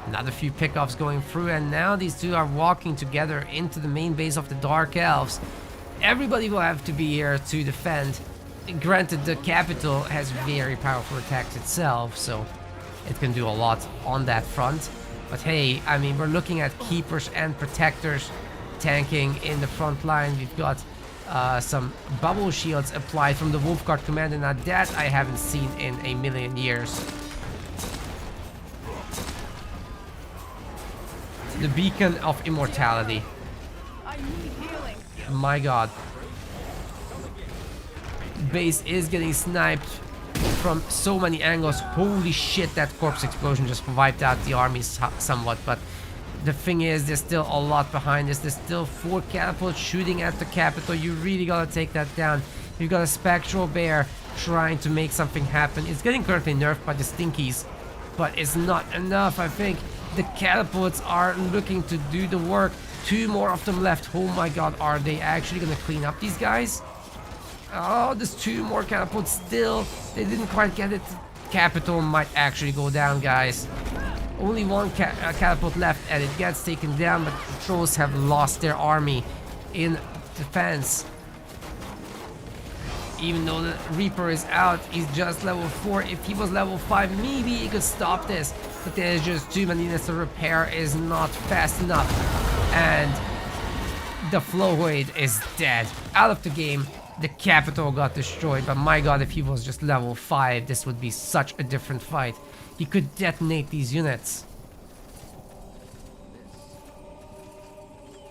C: Another few pickoffs going through, and now these two are walking together into the main base of the Dark Elves. Everybody will have to be here to defend. Granted, the capital has very powerful attacks itself, so it can do a lot on that front. But hey, I mean, we're looking at keepers and protectors tanking in the front line. We've got some bubble shields applied from the Wolfguard commander. Now that I haven't seen in a million years. The beacon of immortality. My god. Base is getting sniped from so many angles. Holy shit, that corpse explosion just wiped out the army somewhat, but the thing is, there's still a lot behind this. There's still 4 catapults shooting at the capital. You really gotta take that down. You've got a spectral bear trying to make something happen. It's getting currently nerfed by the stinkies, but it's not enough. I think the catapults are looking to do the work. 2 more of them left. Oh my god, are they actually gonna clean up these guys? Oh, there's 2 more catapults still. They didn't quite get it. Capital might actually go down, guys. Only 1 catapult left and it gets taken down, but the trolls have lost their army in defense. Even though the Reaper is out, he's just level 4. If he was level 5, maybe he could stop this. But there's just too many units. The repair is not fast enough. And the Flowblade is dead. Out of the game. The capital got destroyed. But my god, if he was just level 5, this would be such a different fight. He could detonate these units.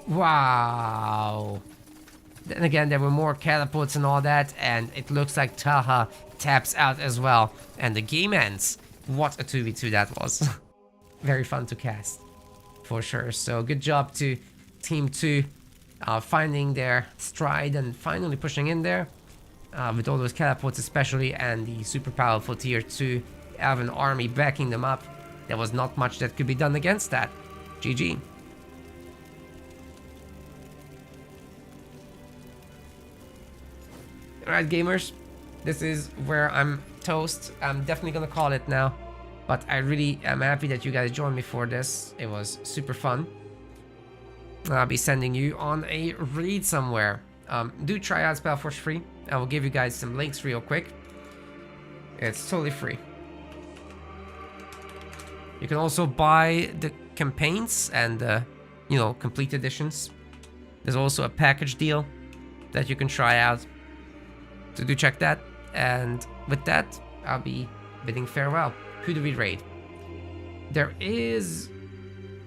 C: Wow. Then again, there were more catapults and all that, and it looks like Taha taps out as well. And the game ends. What a 2v2 that was. Very fun to cast, for sure. So good job to Team 2, finding their stride and finally pushing in there. With all those catapults especially, and the super powerful tier 2 Elven army backing them up. There was not much that could be done against that. GG. Alright gamers, this is where I'm toast. I'm definitely gonna call it now, but I really am happy that you guys joined me for this. It was super fun. I'll be sending you on a raid somewhere. Do try out SpellForce free. I will give you guys some links real quick. It's totally free. You can also buy the campaigns and you know, complete editions. There's also a package deal that you can try out. So do check that, and with that, I'll be bidding farewell. Who do we raid? There is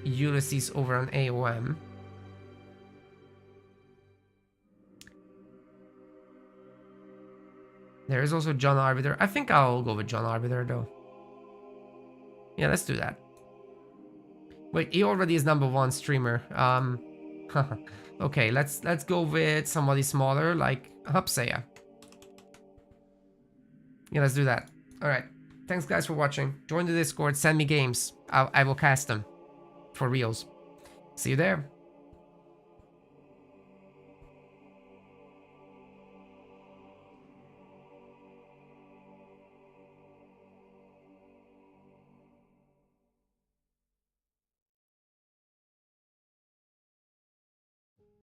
C: Ulysses over on AOM. There is also John Arbiter. I think I'll go with John Arbiter though. Yeah, let's do that. Wait, he already is #1 streamer. Okay, let's go with somebody smaller like Hupsaya. Yeah, let's do that. Alright. Thanks guys for watching. Join the Discord, send me games. I will cast them. For reals. See you there.